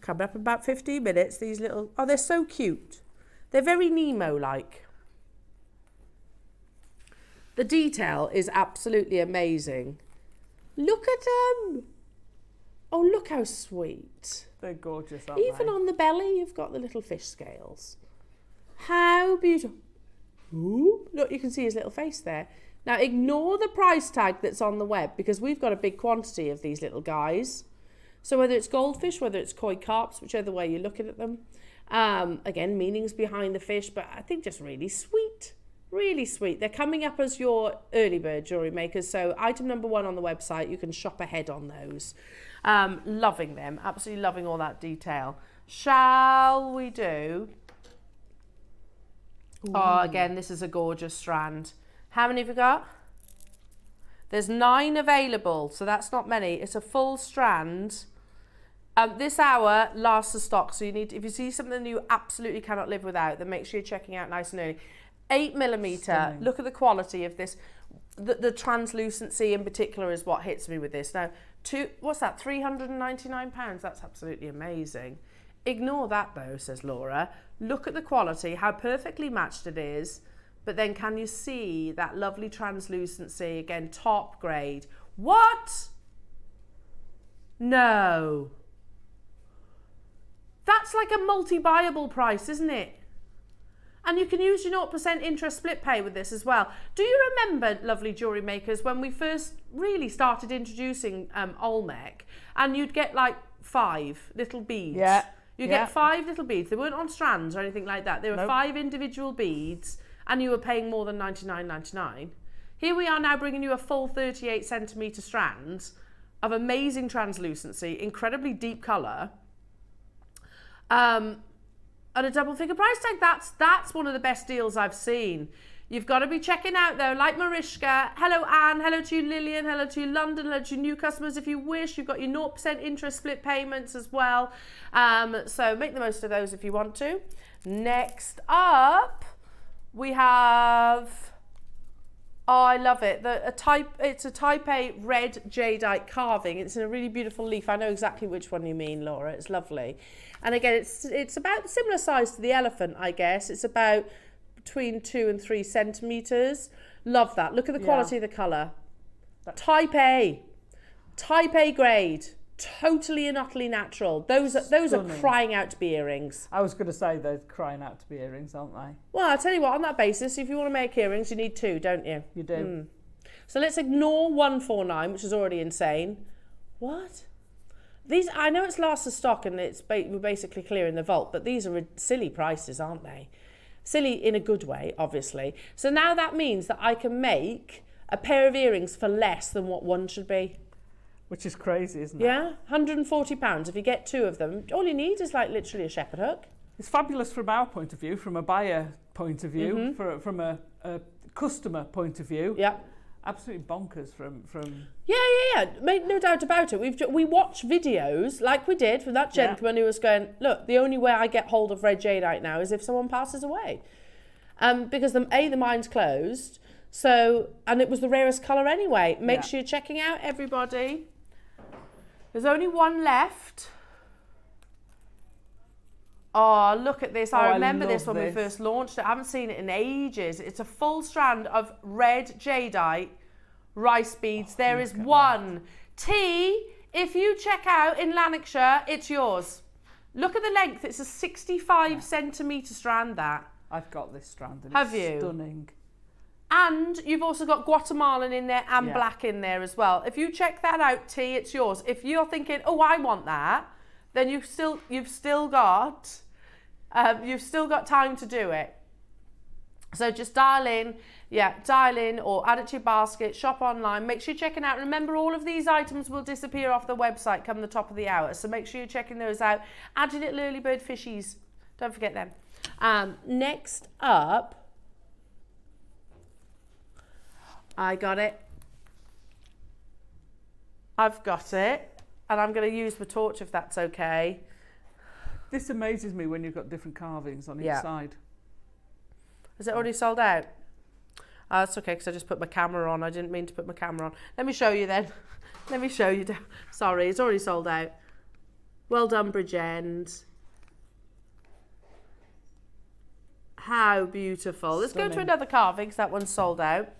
Coming up in about 15 minutes, these little... Oh, they're so cute. They're very Nemo-like. The detail is absolutely amazing. Look at them. Oh, look how sweet. They're gorgeous, aren't they? Even on the belly, you've got the little fish scales. How beautiful. Ooh, look, you can see his little face there. Now, ignore the price tag that's on the web because we've got a big quantity of these little guys. So whether it's goldfish, whether it's koi carps, whichever way you're looking at them. Again, meanings behind the fish, but I think just really sweet. Really sweet. They're coming up as your early bird jewellery makers. So item number 1 on the website, you can shop ahead on those. Loving them. Absolutely loving all that detail. Shall we do... Ooh. Oh, again, this is a gorgeous strand. How many have you got? There's 9 available, so that's not many. It's a full strand. This hour lasts the stock, so you need, if you see something you absolutely cannot live without, then make sure you're checking out nice and early. 8mm. Stunning. Look at the quality of this. The translucency in particular is what hits me with this. Now, what's that? £399. That's absolutely amazing. Ignore that though, says Laura. Look at the quality, how perfectly matched it is. But then can you see that lovely translucency? Again, top grade. What? No. That's like a multi-buyable price, isn't it? And you can use your 0% interest split pay with this as well. Do you remember, lovely jewellery makers, when we first really started introducing Olmec, and you'd get like 5 little beads? Yeah. You get 5 little beads. They weren't on strands or anything like that. They were 5 individual beads, and you were paying more than $99.99. Here we are now bringing you a full 38 centimetre strand of amazing translucency, incredibly deep colour, at a double figure price tag. That's one of the best deals I've seen. You've got to be checking out though, like Mariska. Hello Anne, hello to you Lillian, hello to you London, hello to you new customers if you wish. You've got your 0% interest split payments as well. So make the most of those if you want to. Next up, we have Oh, I love it. It's a type A red jadeite carving. It's in a really beautiful leaf. I know exactly which one you mean, Laura. It's lovely. And again, it's about similar size to the elephant, I guess. It's about between 2 and 3 centimetres. Love that. Look at the quality of the colour. Type A grade. Totally and utterly natural. Those are crying out to be earrings. I was going to say they're crying out to be earrings, aren't they? Well, I'll tell you what, on that basis, if you want to make earrings, you need 2, don't you? You do. So let's ignore 149, which is already insane. What? These, I know it's last of stock and we're basically clearing the vault, but these are silly prices, aren't they? Silly in a good way, obviously. So now that means that I can make a pair of earrings for less than what one should be. Which is crazy, isn't it? Yeah, £140. If you get 2 of them, all you need is like literally a shepherd hook. It's fabulous from our point of view, from a buyer point of view, from a customer point of view. Yeah. Absolutely bonkers from... Yeah. Make no doubt about it. We watch videos like we did from that gentleman who was going, look, the only way I get hold of red jadeite now is if someone passes away. Because the mine's closed. So, and it was the rarest colour anyway. Make sure you're checking out, everybody. There's only one left. Oh, look at this. I remember this when we first launched it. I haven't seen it in ages. It's a full strand of red jadeite rice beads. There is one. T, if you check out in Lanarkshire, it's yours. Look at the length. It's a 65 centimetre strand, that. I've got this strand. And Have it's you? Stunning. And you've also got Guatemalan in there and black in there as well. If you check that out, T, it's yours. If you're thinking, oh, I want that, then you've still got time to do it. So just dial in or add it to your basket, shop online, make sure you're checking out. Remember, all of these items will disappear off the website come the top of the hour. So make sure you're checking those out. Add your little early bird fishies. Don't forget them. Next up, I got it. I've got it. And I'm going to use the torch if that's okay. This amazes me when you've got different carvings on each side. Is it already sold out? That's okay, because I just put my camera on. I didn't mean to put my camera on. Let me show you then. Let me show you. Sorry, it's already sold out. Well done, Bridgend. How beautiful. Let's go to another carving, because that one's sold out.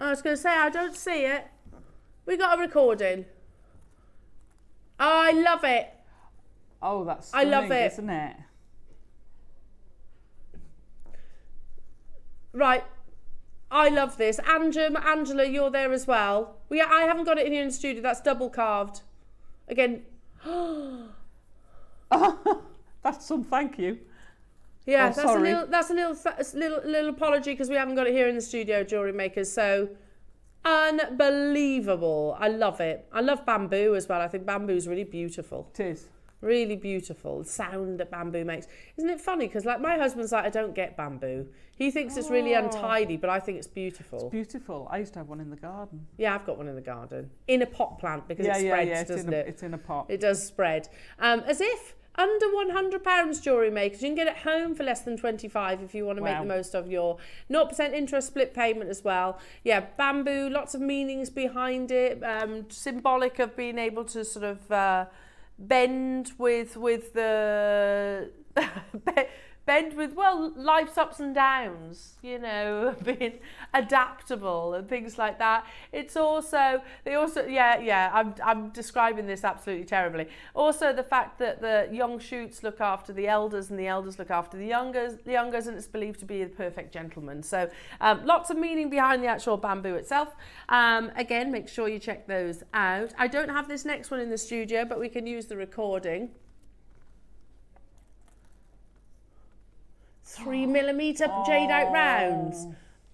I was going to say, I don't see it. We got a recording. Oh, I love it. Oh, that's stunning, I love it. Isn't it? Right. I love this. Angela, you're there as well. I haven't got it in here in the studio. That's double carved. Again. That's some thank you. Yeah, that's a little apology because we haven't got it here in the studio, Jewellery Makers. So unbelievable. I love it. I love bamboo as well. I think bamboo is really beautiful. It is. Really beautiful. The sound that bamboo makes. Isn't it funny? Because like my husband's like, I don't get bamboo. He thinks it's really untidy, but I think it's beautiful. It's beautiful. I used to have one in the garden. Yeah, I've got one in the garden. In a pot plant because it spreads, doesn't it? It's in a pot. It does spread. As if under £100 Jewellery Makers, you can get it home for less than 25 if you want to make the most of your 0% interest split payment as well. Yeah, bamboo, lots of meanings behind it, symbolic of being able to sort of bend with the bend with life's ups and downs, you know, being adaptable and things like that. It's also I'm describing this absolutely terribly. Also the fact that the young shoots look after the elders and the elders look after the youngers, and it's believed to be the perfect gentleman. So lots of meaning behind the actual bamboo itself. Again, make sure you check those out. I don't have this next one in the studio, but we can use the recording. 3mm jadeite rounds,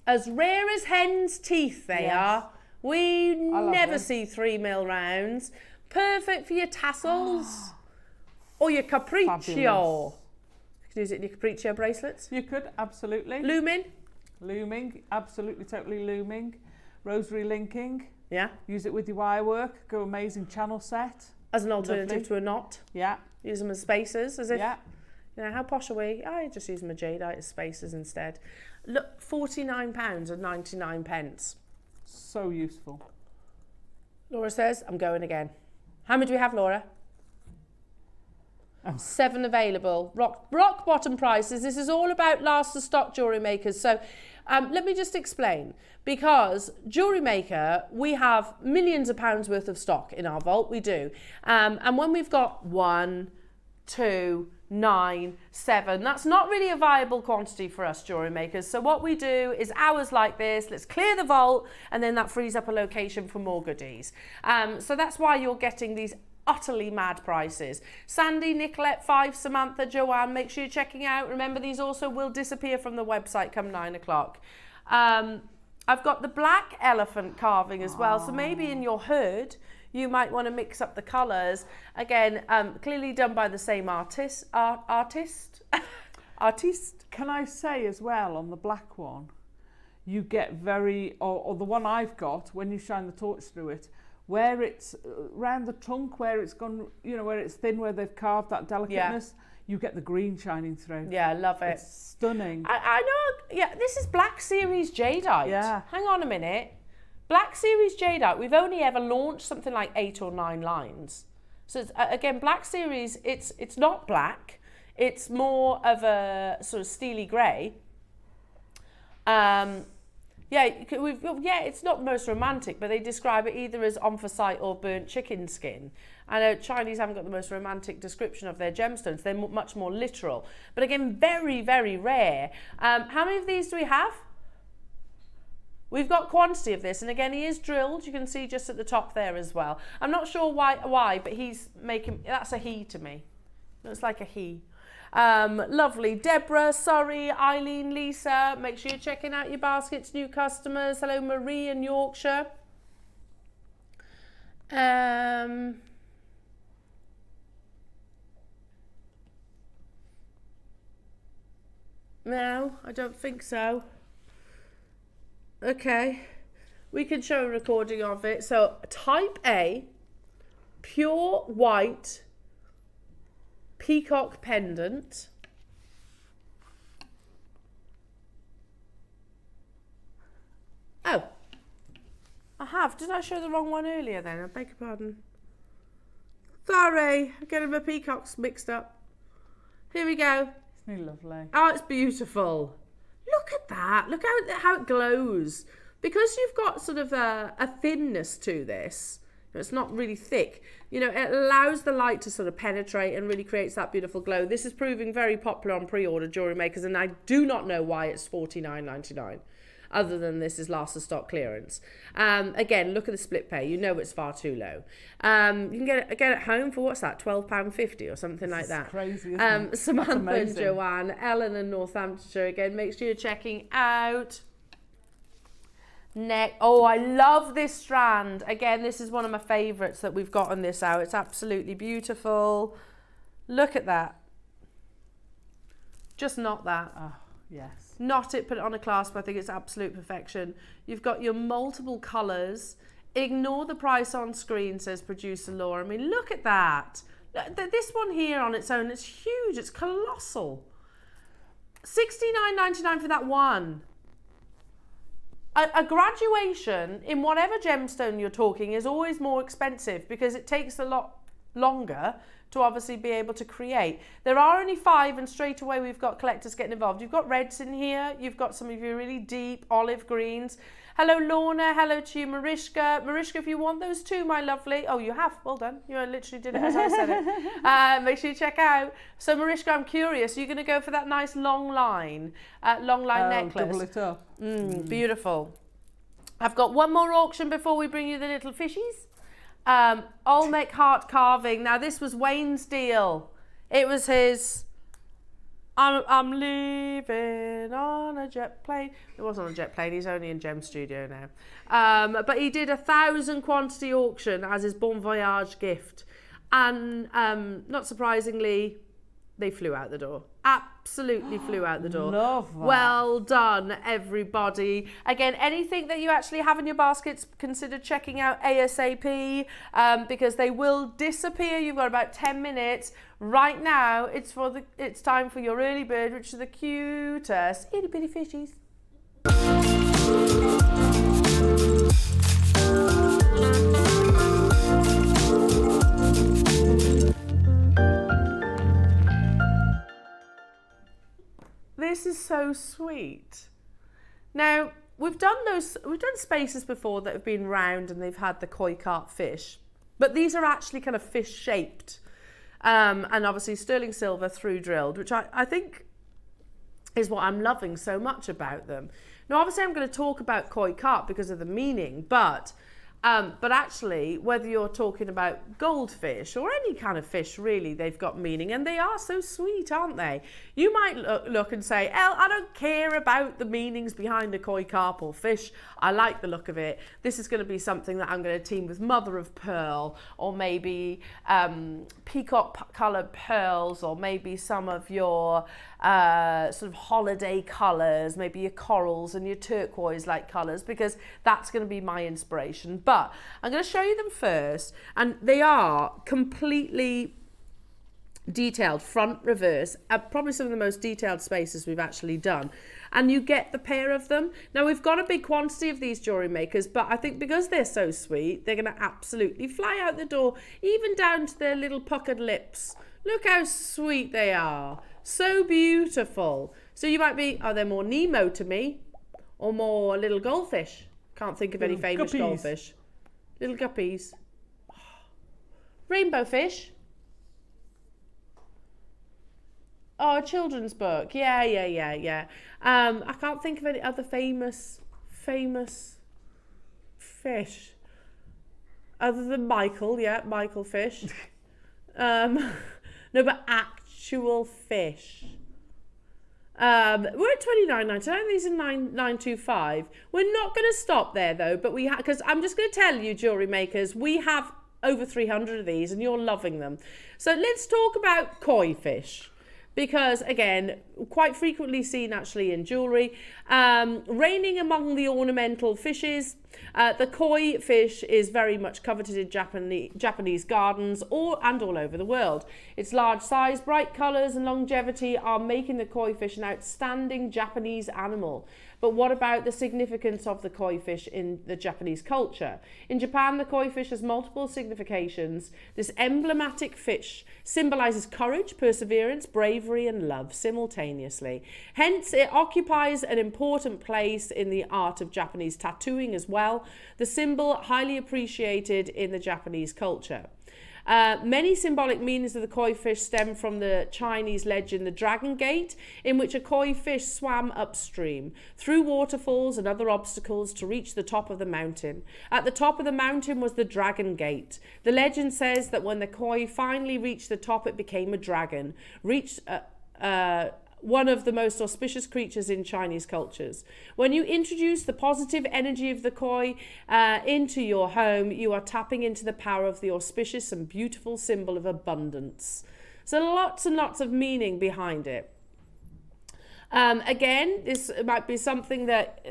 as rare as hen's teeth they are. We never see 3mm rounds. Perfect for your tassels or your capriccio. Use it in your capriccio bracelets. You could, absolutely. Looming, absolutely, totally looming. Rosary linking. Yeah. Use it with your wire work. Go amazing channel set. As an alternative Lovely. to a knot. Yeah. Use them as spacers, as if, Yeah. you know, how posh are we? I just use my jadeite as spacers instead. Look, £49.99. So useful. Laura says, I'm going again. How many do we have, Laura? 7 available. Rock bottom prices. This is all about last of stock jewellery makers. So let me just explain. Because Jewellery Maker, we have millions of pounds worth of stock in our vault. We do. And when we've got 1, 2, 9, 7, that's not really a viable quantity for us jewellery makers. So what we do is hours like this, let's clear the vault, and then that frees up a location for more goodies. So that's why you're getting these utterly mad prices. Sandy, Nicolette, 5, Samantha, Joanne, make sure you're checking out. Remember, these also will disappear from the website come 9 o'clock. I've got the black elephant carving as well. So maybe in your hood, you might want to mix up the colours. Again, clearly done by the same artist. Can I say as well, on the black one, you get very, or the one I've got, when you shine the torch through it, where it's round the trunk, where it's gone, you know, where it's thin, where they've carved that delicateness, you get the green shining through. Yeah, I love it. It's stunning. I know, yeah, this is Black Series Jadeite. Yeah. Hang on a minute. Black Series Jadeite, we've only ever launched something like 8 or 9 lines. So it's, again, Black Series, it's not black. It's more of a sort of steely grey. It's not the most romantic, but they describe it either as anthracite or burnt chicken skin. I know Chinese haven't got the most romantic description of their gemstones. They're much more literal. But again, very, very rare. How many of these do we have? We've got quantity of this, and again, he is drilled. You can see just at the top there as well. I'm not sure why, but he's making, that's a he to me. Looks like a he. Lovely. Deborah, sorry, Eileen, Lisa, make sure you're checking out your baskets, new customers. Hello, Marie in Yorkshire. No, I don't think so. Okay, we can show a recording of it. So type A, pure white peacock pendant. Oh, I have. Did I show the wrong one earlier then? I beg your pardon. Sorry, I'm getting my peacocks mixed up. Here we go. Isn't he lovely? Oh, it's beautiful. Look at that. Look how it glows. Because you've got sort of a thinness to this, it's not really thick, you know, it allows the light to sort of penetrate and really creates that beautiful glow. This is proving very popular on pre-order jewellery makers, and I do not know why it's $49.99. Other than this is last of stock clearance. Again, look at the split pay. You know it's far too low. You can get it home for, what's that, £12.50 or something like that. Crazy, isn't it? Samantha and Joanne, Elena, Northamptonshire. Again, make sure you're checking out. Oh, I love this strand. Again, this is one of my favourites that we've got on this out. It's absolutely beautiful. Look at that. Just not that. Oh, yes. Not it, put it on a clasp. I think it's absolute perfection. You've got your multiple colours. Ignore the price on screen, says producer Laura. I mean, look at that. This one here on its own, it's huge. It's colossal. $69.99 for that one. A graduation in whatever gemstone you're talking is always more expensive because it takes a lot longer to obviously be able to create. There are only 5 and straight away we've got collectors getting involved. You've got reds in here, you've got some of your really deep olive greens. Hello Lorna, hello to you Mariska. Mariska, if you want those too, my lovely. Oh, you have, well done. You literally did it as I said it. Make sure you check out. So Mariska, I'm curious, you're going to go for that nice long line necklace? Double it up. Beautiful. I've got one more auction before we bring you the little fishies. Olmec heart carving. Now this was Wayne's deal. It was his. I'm leaving on a jet plane. It wasn't on a jet plane. He's only in Gem Studio now. But he did 1,000 quantity auction as his Bon Voyage gift, and not surprisingly, they flew out the door. Absolutely flew out the door. Love that. Well done, everybody. Again, anything that you actually have in your baskets, consider checking out ASAP because they will disappear. You've got about 10 minutes. Right now, it's time for your early bird, which are the cutest itty bitty fishies. This is so sweet. Now, we've done spaces before that have been round and they've had the koi carp fish, but these are actually kind of fish shaped, and obviously sterling silver through drilled, which I think is what I'm loving so much about them. Now, obviously I'm going to talk about koi carp because of the meaning, but actually, whether you're talking about goldfish or any kind of fish, really, they've got meaning, and they are so sweet, aren't they? You might look and say, I don't care about the meanings behind a koi carp or fish. I like the look of it. This is going to be something that I'm going to team with mother of pearl, or maybe peacock coloured pearls, or maybe some of your sort of holiday colours, maybe your corals and your turquoise like colours, because that's going to be my inspiration. But I'm going to show you them first, and they are completely detailed, front, reverse, probably some of the most detailed spaces we've actually done, and you get the pair of them. Now, we've got a big quantity of these jewellery makers, but I think because they're so sweet, they're going to absolutely fly out the door, even down to their little puckered lips. Look how sweet they are. So beautiful. So you might be, are they more Nemo to me, or more little goldfish? Can't think of any famous goldfish. Little guppies. Rainbow fish. Oh, a children's book. Yeah. I can't think of any other famous fish. Other than Michael, Michael fish. No, but actual fish. We're at $29.99. These are $9.25. We're not going to stop there though, but we have, because I'm just going to tell you, jewellery makers, we have over 300 of these, and you're loving them. So let's talk about koi fish, because again, quite frequently seen actually in jewellery, reigning among the ornamental fishes. The koi fish is very much coveted in Japanese gardens and all over the world. Its large size, bright colours and longevity are making the koi fish an outstanding Japanese animal. But what about the significance of the koi fish in the Japanese culture? In Japan, the koi fish has multiple significations. This emblematic fish symbolises courage, perseverance, bravery and love simultaneously. Hence, it occupies an important place in the art of Japanese tattooing as well. The symbol highly appreciated in the Japanese culture. Many symbolic meanings of the koi fish stem from the Chinese legend, the Dragon Gate, in which a koi fish swam upstream through waterfalls and other obstacles to reach the top of the mountain. At the top of the mountain was the Dragon Gate. The legend says that when the koi finally reached the top, it became a dragon, one of the most auspicious creatures in Chinese cultures. When you introduce the positive energy of the koi into your home, you are tapping into the power of the auspicious and beautiful symbol of abundance. So lots and lots of meaning behind it. Again, this might be something that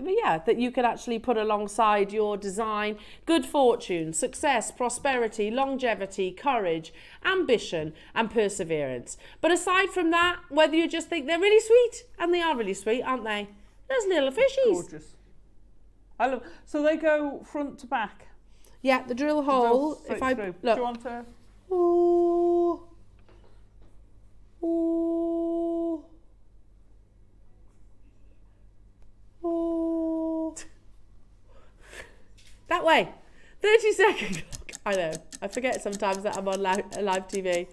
you can actually put alongside your design. Good fortune, success, prosperity, longevity, courage, ambition and perseverance. But aside from that, whether you just think they're really sweet, and they are really sweet, aren't they? Those little fishies. Gorgeous. I love. So they go front to back. Yeah, the drill hole. If I look. Do you want to? Ooh. Ooh. Oh. That way. 30 seconds. I know. I forget sometimes that I'm on live TV.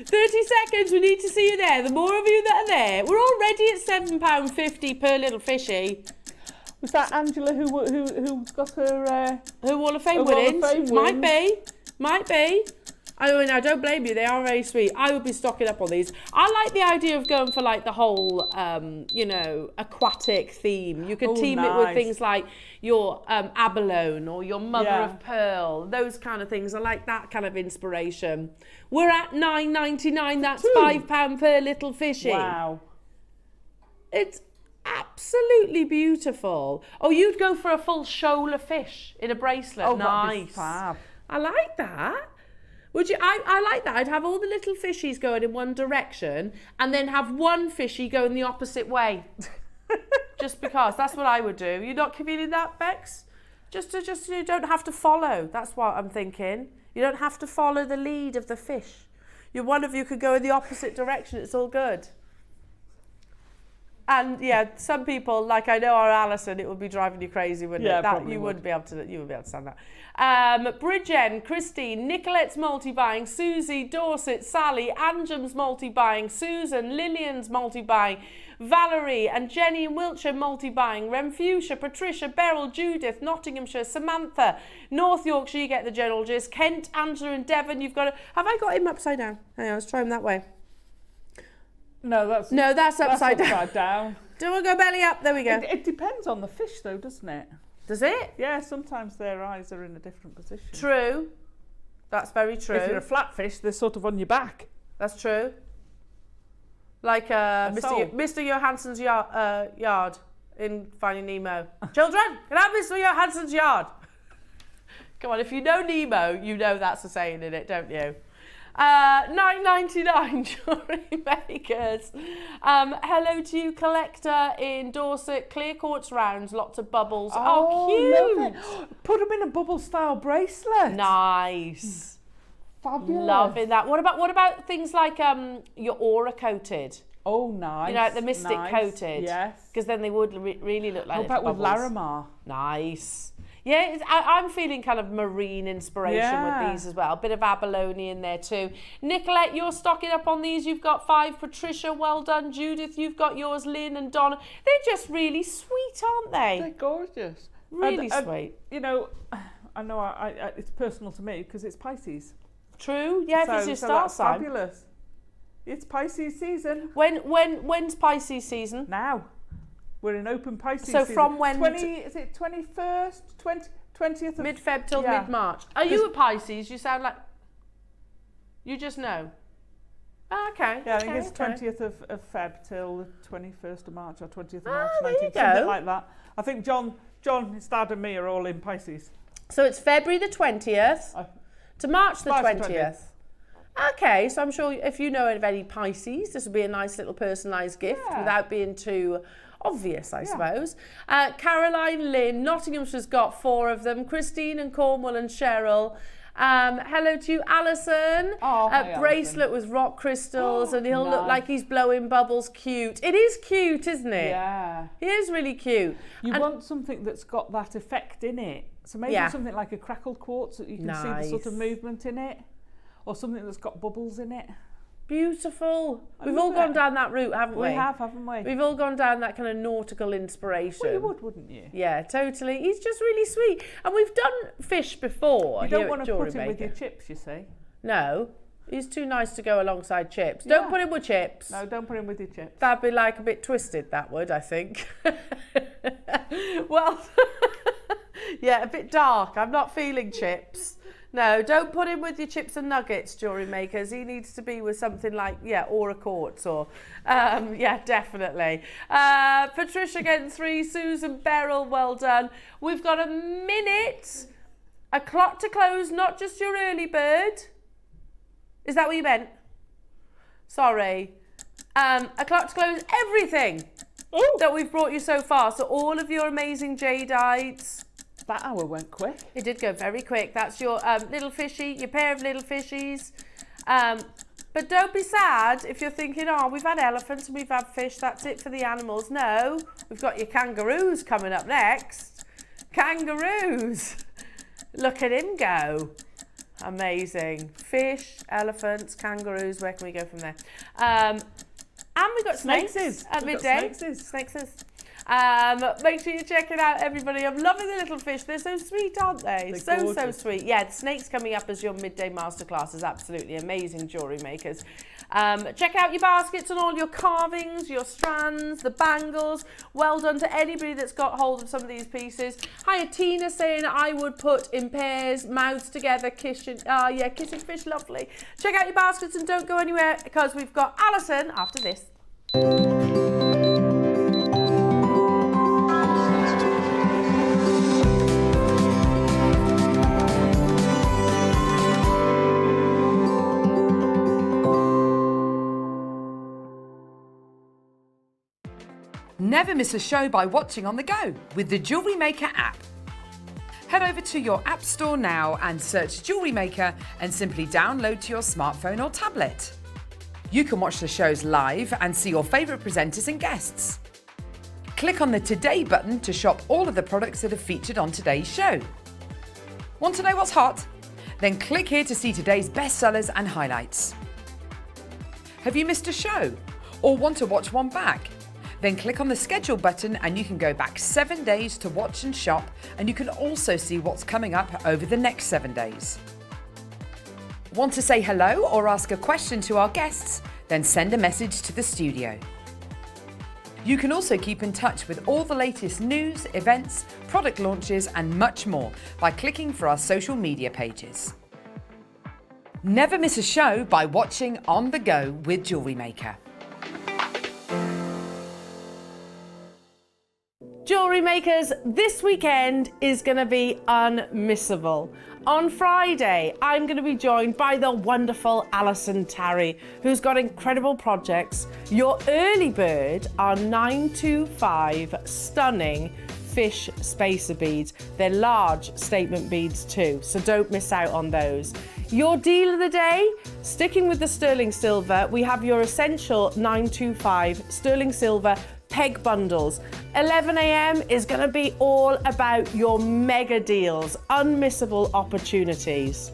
£30. We need to see you there. The more of you that are there. We're already at £7.50 per little fishy. Was that Angela who got her Wall of Fame winning? Might be. I mean, I don't blame you. They are very sweet. I would be stocking up on these. I like the idea of going for like the whole, you know, aquatic theme. You could team it with things like your abalone or your mother of pearl. Those kind of things. I like that kind of inspiration. We're at £9.99. That's £5 per little fishy. Wow. It's absolutely beautiful. Oh, you'd go for a full shoal of fish in a bracelet. Oh, nice. that'd be fab. I like that. Would you? I like that. I'd have all the little fishies going in one direction and then have one fishy going the opposite way. Just because. That's what I would do. You're not feeling that, Bex? Just you don't have to follow. That's what I'm thinking. You don't have to follow the lead of the fish. One of you could go in the opposite direction. It's all good. And yeah, some people, like I know our Alison, it would be driving you crazy, wouldn't it? That you wouldn't be able to stand that. Bridgen, Christine, Nicolette's multi-buying, Susie, Dorset, Sally, Anjum's multi-buying, Susan, Lillian's multi-buying, Valerie and Jenny in Wiltshire multi-buying, Renfusia, Patricia, Beryl, Judith, Nottinghamshire, Samantha, North Yorkshire, you get the general gist, Kent, Angela and Devon, you've got to, have I got him upside down? Hang on, let's try him that way. No, that's upside down. Do we go belly up? There we go. It depends on the fish though, doesn't it? Does it? Yeah, sometimes their eyes are in a different position. True. That's very true. If you're a flat fish, they're sort of on your back. That's true. Like Mr. Johansson's yard in Finding Nemo. Children, can I have Mr. Johansson's yard? Come on, if you know Nemo, you know that's a saying in it, don't you? £9.99 Jewellery Makers. Hello to you, collector in Dorset. Clear quartz rounds, lots of bubbles. Oh, cute. Put them in a bubble style bracelet. Nice. Fabulous. Loving that. What about things like your aura coated? Oh, nice. You know, like the mystic coated. Yes. Because then they would really look like How about with Larimar? Nice. Yeah, I'm feeling kind of marine inspiration with these as well. A bit of abalone in there too. Nicolette, you're stocking up on these. You've got 5. Patricia, well done. Judith, you've got yours. Lynn and Donna. They're just really sweet, aren't they? They're gorgeous. Really sweet. You know, I know it's personal to me because it's Pisces. True. Yeah, if it's your star sign. Fabulous. It's Pisces season. When's Pisces season? Now. We're in open Pisces so season. From when? Is it 21st, 20th of... Mid-Feb till mid-March. Are you a Pisces? You sound like... You just know. Oh, okay. Yeah, I think it's 20th of Feb till the 21st of March or 20th of March, 19th, there you go. Something like that. I think John, his dad and me are all in Pisces. So it's February the 20th to March the 20th. Okay, so I'm sure if you know of any Pisces, this would be a nice little personalised gift without being too... obvious, I suppose. Caroline, Lynn, Nottinghamshire's got 4 of them. Christine and Cornwall and Cheryl. Hello to you, Alison. Bracelet with rock crystals, and he'll look like he's blowing bubbles. Cute. It is cute, isn't it? Yeah. He is really cute. You want something that's got that effect in it. So maybe something like a crackled quartz that you can see the sort of movement in it, or something that's got bubbles in it. Beautiful. We've all gone down that route, haven't we? We have, haven't we? We've all gone down that kind of nautical inspiration. Well, you would, wouldn't you? Yeah, totally. He's just really sweet. And we've done fish before. You don't want to put him with your chips, you see. No. He's too nice to go alongside chips. Yeah. Don't put him with chips. No, don't put him with your chips. That'd be like a bit twisted, that would, I think. Well, yeah, a bit dark. I'm not feeling chips. No, don't put him with your chips and nuggets, Jewellery Makers. He needs to be with something like, aura quartz or, definitely. Patricia getting 3, Susan, Beryl, well done. We've got a minute, a clock to close, not just your early bird. Is that what you meant? Sorry. A clock to close everything that we've brought you so far. So all of your amazing jadeites. That hour went quick. It did go very quick. That's your little fishy, your pair of little fishies. But don't be sad if you're thinking, we've had elephants and we've had fish, that's it for the animals. No, we've got your kangaroos coming up next. Kangaroos. Look at him go. Amazing. Fish, elephants, kangaroos, where can we go from there? And we've got snakes at midday. Snakeses. Make sure you check it out, everybody. I'm loving the little fish. They're so sweet, aren't they? They're so sweet. Yeah, the snakes coming up as your midday masterclass is absolutely amazing, jewellery makers. Check out your baskets and all your carvings, your strands, the bangles. Well done to anybody that's got hold of some of these pieces. Hi, Tina saying I would put in pairs, mouths together, kissing fish, lovely. Check out your baskets and don't go anywhere because we've got Alison after this. Never miss a show by watching on the go with the JewelleryMaker app. Head over to your app store now and search JewelleryMaker and simply download to your smartphone or tablet. You can watch the shows live and see your favourite presenters and guests. Click on the Today button to shop all of the products that are featured on today's show. Want to know what's hot? Then click here to see today's bestsellers and highlights. Have you missed a show or want to watch one back? Then click on the schedule button and you can go back 7 days to watch and shop, and you can also see what's coming up over the next 7 days. Want to say hello or ask a question to our guests? Then send a message to the studio. You can also keep in touch with all the latest news, events, product launches and much more by clicking for our social media pages. Never miss a show by watching on the go with JewelleryMaker. Jewellery makers, this weekend is going to be unmissable. On Friday, I'm going to be joined by the wonderful Alison Tarry, who's got incredible projects. Your early bird are 925 stunning fish spacer beads. They're large statement beads too, so don't miss out on those. Your deal of the day, sticking with the sterling silver, we have your essential 925 sterling silver peg bundles. 11 a.m. is going to be all about your mega deals, unmissable opportunities.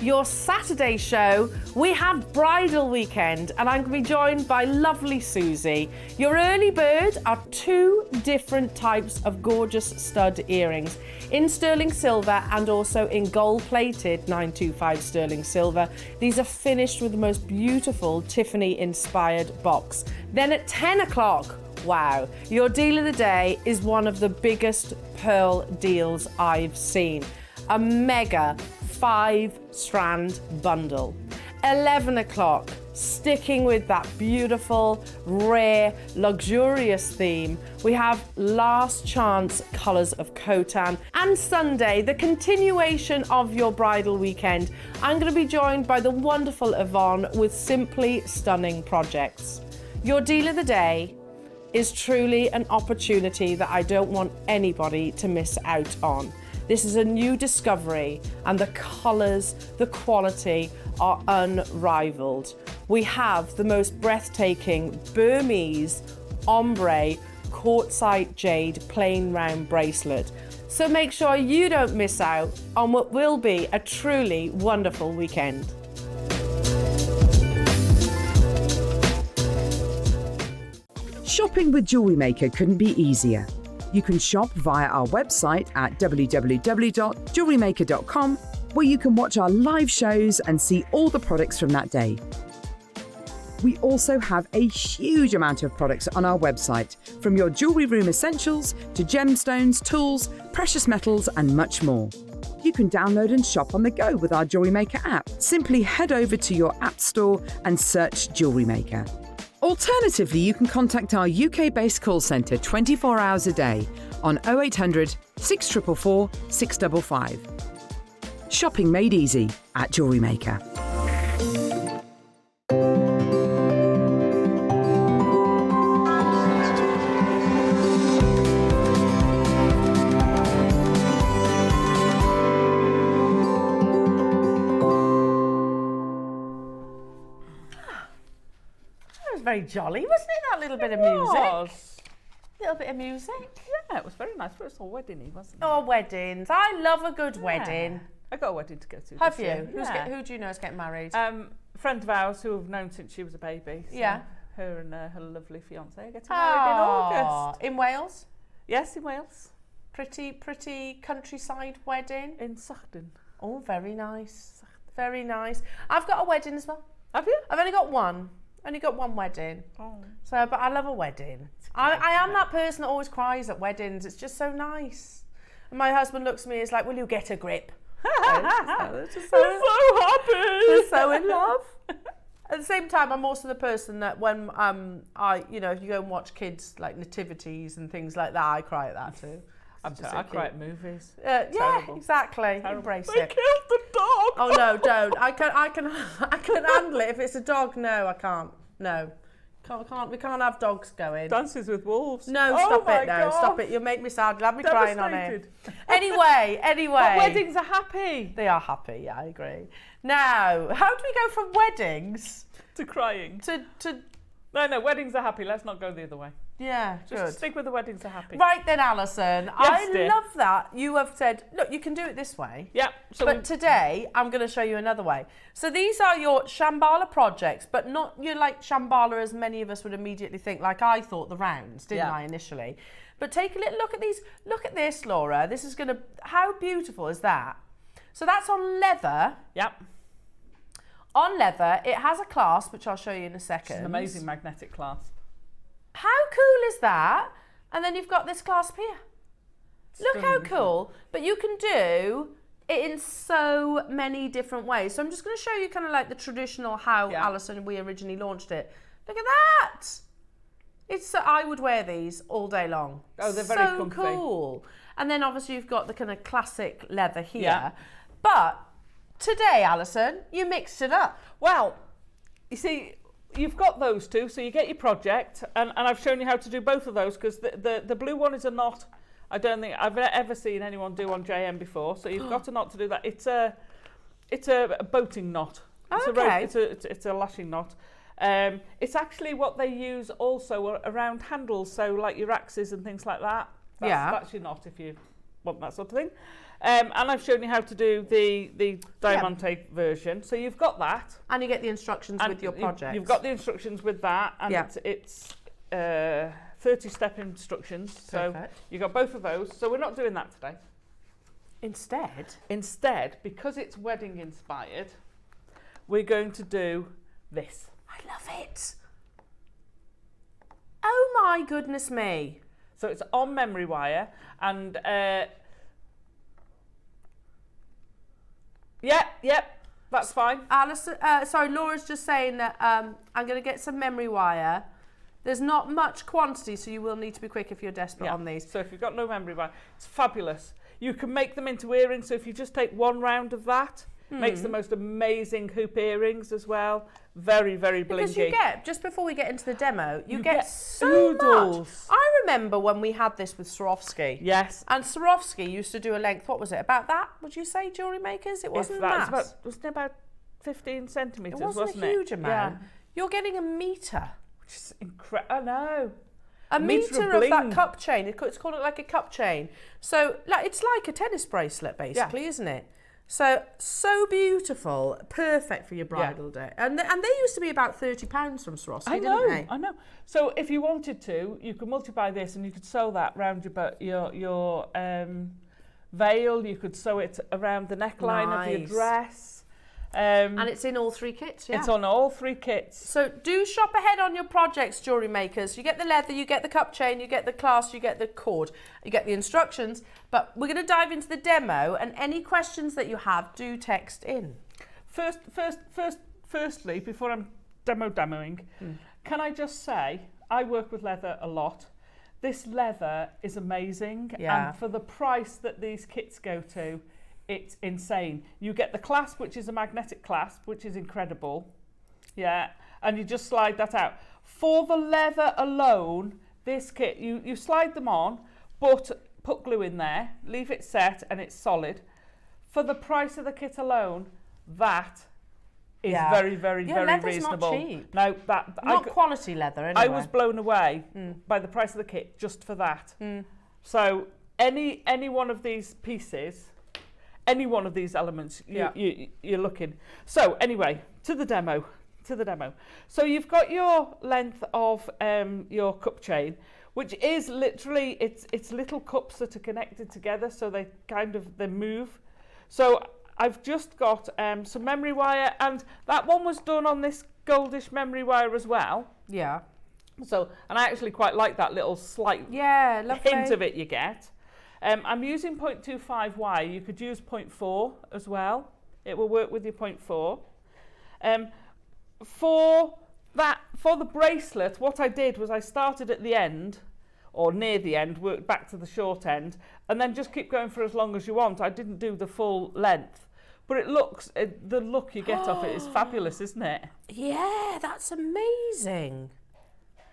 Your Saturday show, we have bridal weekend and I'm going to be joined by lovely Susie. Your early bird are 2 different types of gorgeous stud earrings in sterling silver and also in gold plated 925 sterling silver. These are finished with the most beautiful Tiffany inspired box. Then at 10 o'clock, wow, your deal of the day is one of the biggest pearl deals I've seen. A mega 5-strand bundle. 11 o'clock, sticking with that beautiful, rare, luxurious theme, we have Last Chance Colours of Khotan. And Sunday, the continuation of your bridal weekend, I'm going to be joined by the wonderful Yvonne with Simply Stunning Projects. Your deal of the day is truly an opportunity that I don't want anybody to miss out on. This is a new discovery and the colours, the quality are unrivaled. We have the most breathtaking Burmese ombre quartzite jade plain round bracelet. So make sure you don't miss out on what will be a truly wonderful weekend. Shopping with JewelleryMaker couldn't be easier. You can shop via our website at www.jewellerymaker.com, where you can watch our live shows and see all the products from that day. We also have a huge amount of products on our website, from your jewellery room essentials to gemstones, tools, precious metals and much more. You can download and shop on the go with our JewelleryMaker app. Simply head over to your app store and search JewelleryMaker. Alternatively, you can contact our UK-based call centre 24 hours a day on 0800 644 655. Shopping made easy at JewelleryMaker. Very jolly, wasn't it? That little bit of music. Little bit of music. Yeah, it was very nice. But it's all wedding-y, wasn't it? Oh, weddings. I love a good wedding. I got a wedding to go to. Have you? Who do you know is getting married? A friend of ours who I've known since she was a baby. So, yeah. her and her lovely fiance are getting married in August. In Wales? Yes, in Wales. Pretty countryside wedding. In Sachden. Oh, very nice. Very nice. I've got a wedding as well. Have you? I've only got one. Only got one wedding. Oh. So, but I love a wedding. I am that person that always cries at weddings. It's just so nice. And my husband looks at me and is like, will you get a grip? They're so happy. They're so in love. At the same time, I'm also the person that when if you go and watch kids like nativities and things like that, I cry at that too. I cry at movies. Yeah, exactly. Embrace They it. killed the dog. Oh no, don't. I can handle it. If it's a dog, no, I can't. No. We can't have dogs going. Dances with Wolves. No, stop it. No, stop it. You'll make me sad. You'll have me crying on it. Anyway. But weddings are happy. They are happy. Yeah, I agree. Now, how do we go from weddings to crying? To No, weddings are happy. Let's not go the other way. Yeah, Just good. stick with the weddings are happy. Right then, Alison. Yes, I dear. love that you have said, look, you can do it this way. Yeah. So But today, I'm going to show you another way. So these are your Shamballa projects, but not your like Shamballa as many of us would immediately think, like I thought the rounds, didn't I, initially? But take a little look at these. Look at this, Laura. This is going to, how beautiful is that? So that's on leather. Yep. On leather, it has a clasp, which I'll show you in a second. It's an amazing magnetic clasp. How cool is that? And then you've got this clasp here. Look how cool. But you can do it in so many different ways. So I'm just going to show you kind of like the traditional how Alison we originally launched it. Look at that. It's I would wear these all day long. Oh, they're very comfy. So cool. And then obviously you've got the kind of classic leather here. Yeah. But today, Alison, you mixed it up. Well, you see, you've got those two, so you get your project, and I've shown you how to do both of those, because the blue one is a knot I don't think I've ever seen anyone do on JM before, so you've got a knot to do that. It's a boating knot. It's a lashing knot. It's actually what they use also around handles, so like your axes and things like that. That's your knot if you want that sort of thing. And I've shown you how to do the diamante version. So you've got that. And you get the instructions with your project. You've got the instructions with that, and it's 30-step instructions. Perfect. So you've got both of those. So we're not doing that today. Instead, because it's wedding inspired, we're going to do this. I love it. Oh my goodness me. So it's on memory wire, and that's fine. Alison, Laura's just saying that I'm going to get some memory wire. There's not much quantity, so you will need to be quick if you're desperate on these. So if you've got no memory wire, it's fabulous. You can make them into earrings, so if you just take one round of that, makes the most amazing hoop earrings as well. Very, very blingy. Because you get, just before we get into the demo, you get so oodles. much. I remember when we had this with Swarovski. Yes. And Swarovski used to do a length, what was it, about that, would you say, Jewellery Makers? It wasn't that. Wasn't it about 15 centimetres, wasn't a huge amount. Yeah. You're getting a metre. Which is incredible. I know. A metre of that cup chain. It's called like a cup chain. So it's like a tennis bracelet, basically, isn't it? So beautiful, perfect for your bridal day. And they used to be about £30 from Swarovski, didn't they? I know. So if you wanted to, you could multiply this and you could sew that around your veil. You could sew it around the neckline of your dress. And it's in all three kits, It's on all three kits. So do shop ahead on your projects, Jewellery Makers. You get the leather, you get the cup chain, you get the clasp, you get the cord, you get the instructions. But we're going to dive into the demo, and any questions that you have, do text in. Firstly, before I'm demoing, can I just say, I work with leather a lot. This leather is amazing, and for the price that these kits go to, it's insane. You get the clasp, which is a magnetic clasp, which is incredible. And you just slide that out. For the leather alone, this kit, you slide them on, but put glue in there, leave it set, and it's solid. For the price of the kit alone, that is very, very, very reasonable. Not cheap. No, not quality leather, anyway. I was blown away by the price of the kit just for that. So any one of these pieces, any one of these elements, you're looking. So anyway, to the demo. to the demo. So you've got your length of your cup chain, which is literally, it's little cups that are connected together, so they move. So I've just got some memory wire, and that one was done on this goldish memory wire as well. Yeah. So, and I actually quite like that little slight hint of it you get. I'm using 0.25 wire. You could use 0.4 as well. It will work with your 0.4. For the bracelet, what I did was I started at the end, or near the end, worked back to the short end, and then just keep going for as long as you want. I didn't do the full length, but it looks, the look you get off it is fabulous, isn't it? Yeah, that's amazing.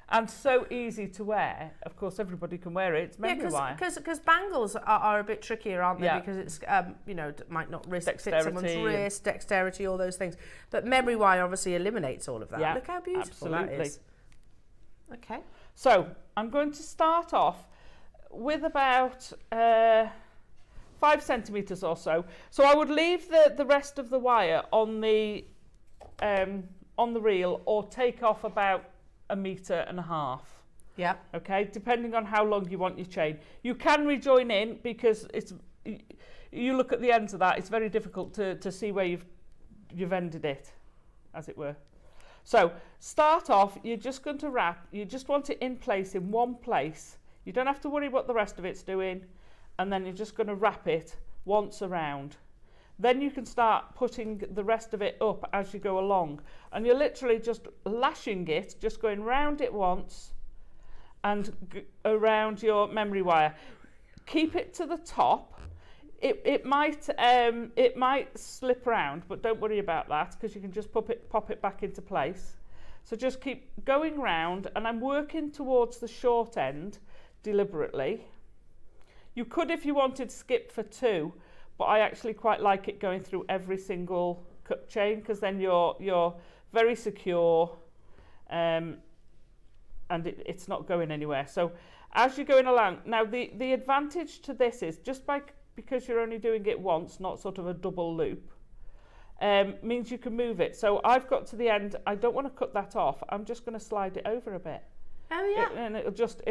And so easy to wear. Of course, everybody can wear it. It's memory wire. Because bangles are a bit trickier, aren't they? Yeah. Because it's, might not fit someone's Dexterity wrist, dexterity, all those things. But memory wire obviously eliminates all of that. Yeah, Look how beautiful that is. Okay. So I'm going to start off with about 5 centimetres or so. So I would leave the rest of the wire on the reel, or take off about 1.5 meters. Yeah. Okay, depending on how long you want your chain. You can rejoin in, because you look at the ends of that, it's very difficult to see where you've ended it, as it were. So start off, you're just going to wrap, you just want it in place in one place. You don't have to worry what the rest of it's doing, and then you're just going to wrap it once around. Then you can start putting the rest of it up as you go along, and you're literally just lashing it, just going round it once and around your memory wire. Keep it to the top. It might slip around, but don't worry about that, because you can just pop it back into place. So just keep going round, and I'm working towards the short end deliberately. You could, if you wanted, skip for 2. But I actually quite like it going through every single cup chain, because then you're very secure, and it's not going anywhere. So as you're going along, now the advantage to this is because you're only doing it once, not sort of a double loop, means you can move it. So I've got to the end. I don't want to cut that off. I'm just going to slide it over a bit. Oh yeah. And it'll just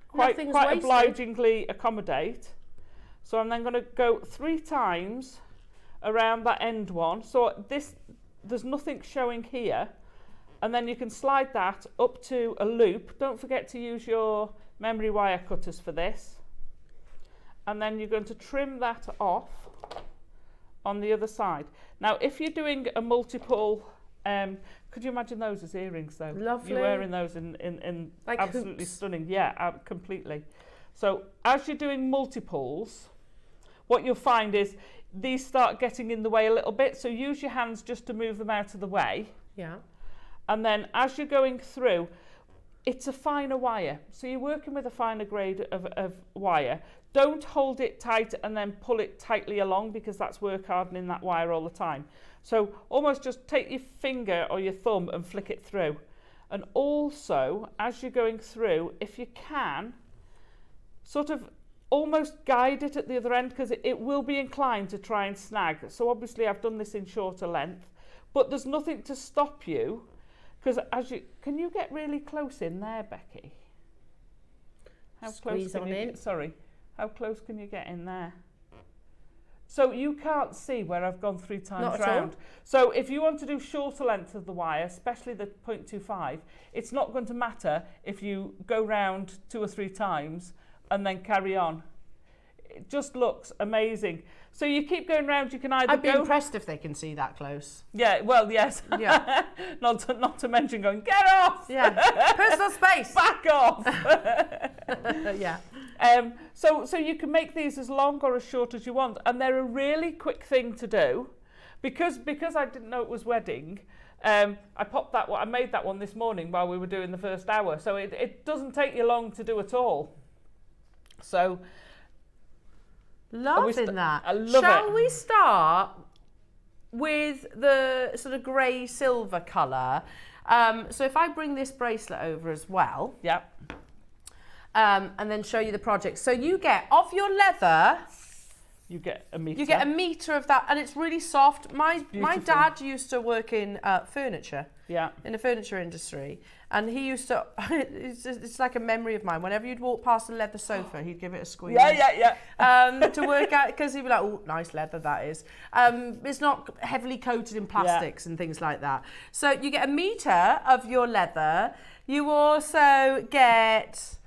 quite obligingly accommodate. So I'm then going to go 3 times around that end one. So there's nothing showing here. And then you can slide that up to a loop. Don't forget to use your memory wire cutters for this. And then you're going to trim that off on the other side. Now, if you're doing a multiple, could you imagine those as earrings though? Lovely. You're wearing those in like absolutely hoops. Stunning. Yeah, completely. So as you're doing multiples, what you'll find is these start getting in the way a little bit. So use your hands just to move them out of the way. Yeah. And then as you're going through, it's a finer wire. So you're working with a finer grade of wire. Don't hold it tight and then pull it tightly along, because that's work hardening that wire all the time. So almost just take your finger or your thumb and flick it through. And also, as you're going through, if you can, sort of almost guide it at the other end, because it will be inclined to try and snag. So obviously I've done this in shorter length, but there's nothing to stop you, because can you get really close in there, Becky? How Squeeze close can on you in. get, sorry, how close can you get in there? So you can't see where I've gone 3 times Not at round. all. So if you want to do shorter length of the wire, especially the 0.25, it's not going to matter if you go round 2 or 3 times and then carry on. It just looks amazing. So you keep going round, you can either I'd be impressed if they can see that close. Yeah, well, yes. Yeah. not to mention going, get off! Yeah. Personal space. Back off! Yeah. So you can make these as long or as short as you want, and they're a really quick thing to do. Because I didn't know it was wedding, I made that one this morning while we were doing the first hour. So it doesn't take you long to do at all. So Loving that. I love it. Shall we start with the sort of grey silver colour? So if I bring this bracelet over as well. Yeah. And then show you the project. So you get, of your leather, you get a metre. You get a metre of that, and it's really soft. My dad used to work in furniture. Yeah. In the furniture industry, and he used to. It's like a memory of mine. Whenever you'd walk past a leather sofa, he'd give it a squeeze. Yeah. To work out, because he'd be like, "Oh, nice leather that is." It's not heavily coated in plastics and things like that. So you get a metre of your leather. You also get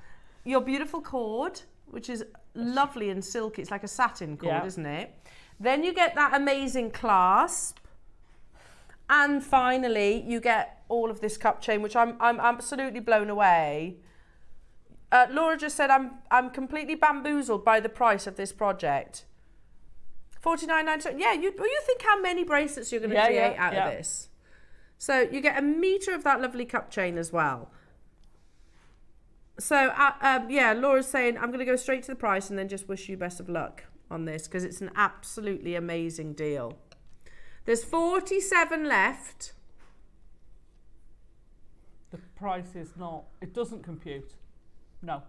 your beautiful cord, which is lovely and silky. It's like a satin cord, isn't it? Then you get that amazing clasp. And finally, you get all of this cup chain, which I'm absolutely blown away. Laura just said, I'm completely bamboozled by the price of this project. $49.97. Yeah, you think how many bracelets you're going to create out of this. So you get a metre of that lovely cup chain as well. So, Laura's saying, I'm going to go straight to the price and then just wish you best of luck on this, because it's an absolutely amazing deal. There's 47 left. The price is not, it doesn't compute. No.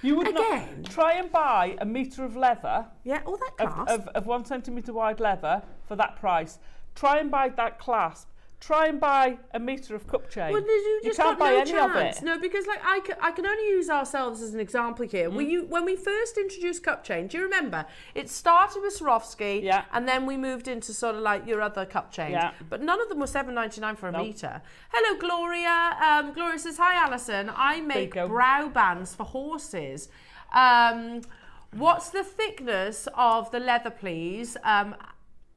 You would Again? not try and buy a metre of leather. Yeah, all that clasp. Of 1 centimetre wide leather for that price. Try and buy that clasp. Try and buy a metre of cup chain. Well, you just can't got buy no any chance. of it. No, because like I can only use ourselves as an example here. When we first introduced cup chain, do you remember? It started with Swarovski, and then we moved into sort of like your other cup chains. Yeah. But none of them were $7.99 for a metre. Hello, Gloria. Gloria says, "Hi, Alison. I make brow bands for horses. What's the thickness of the leather, please?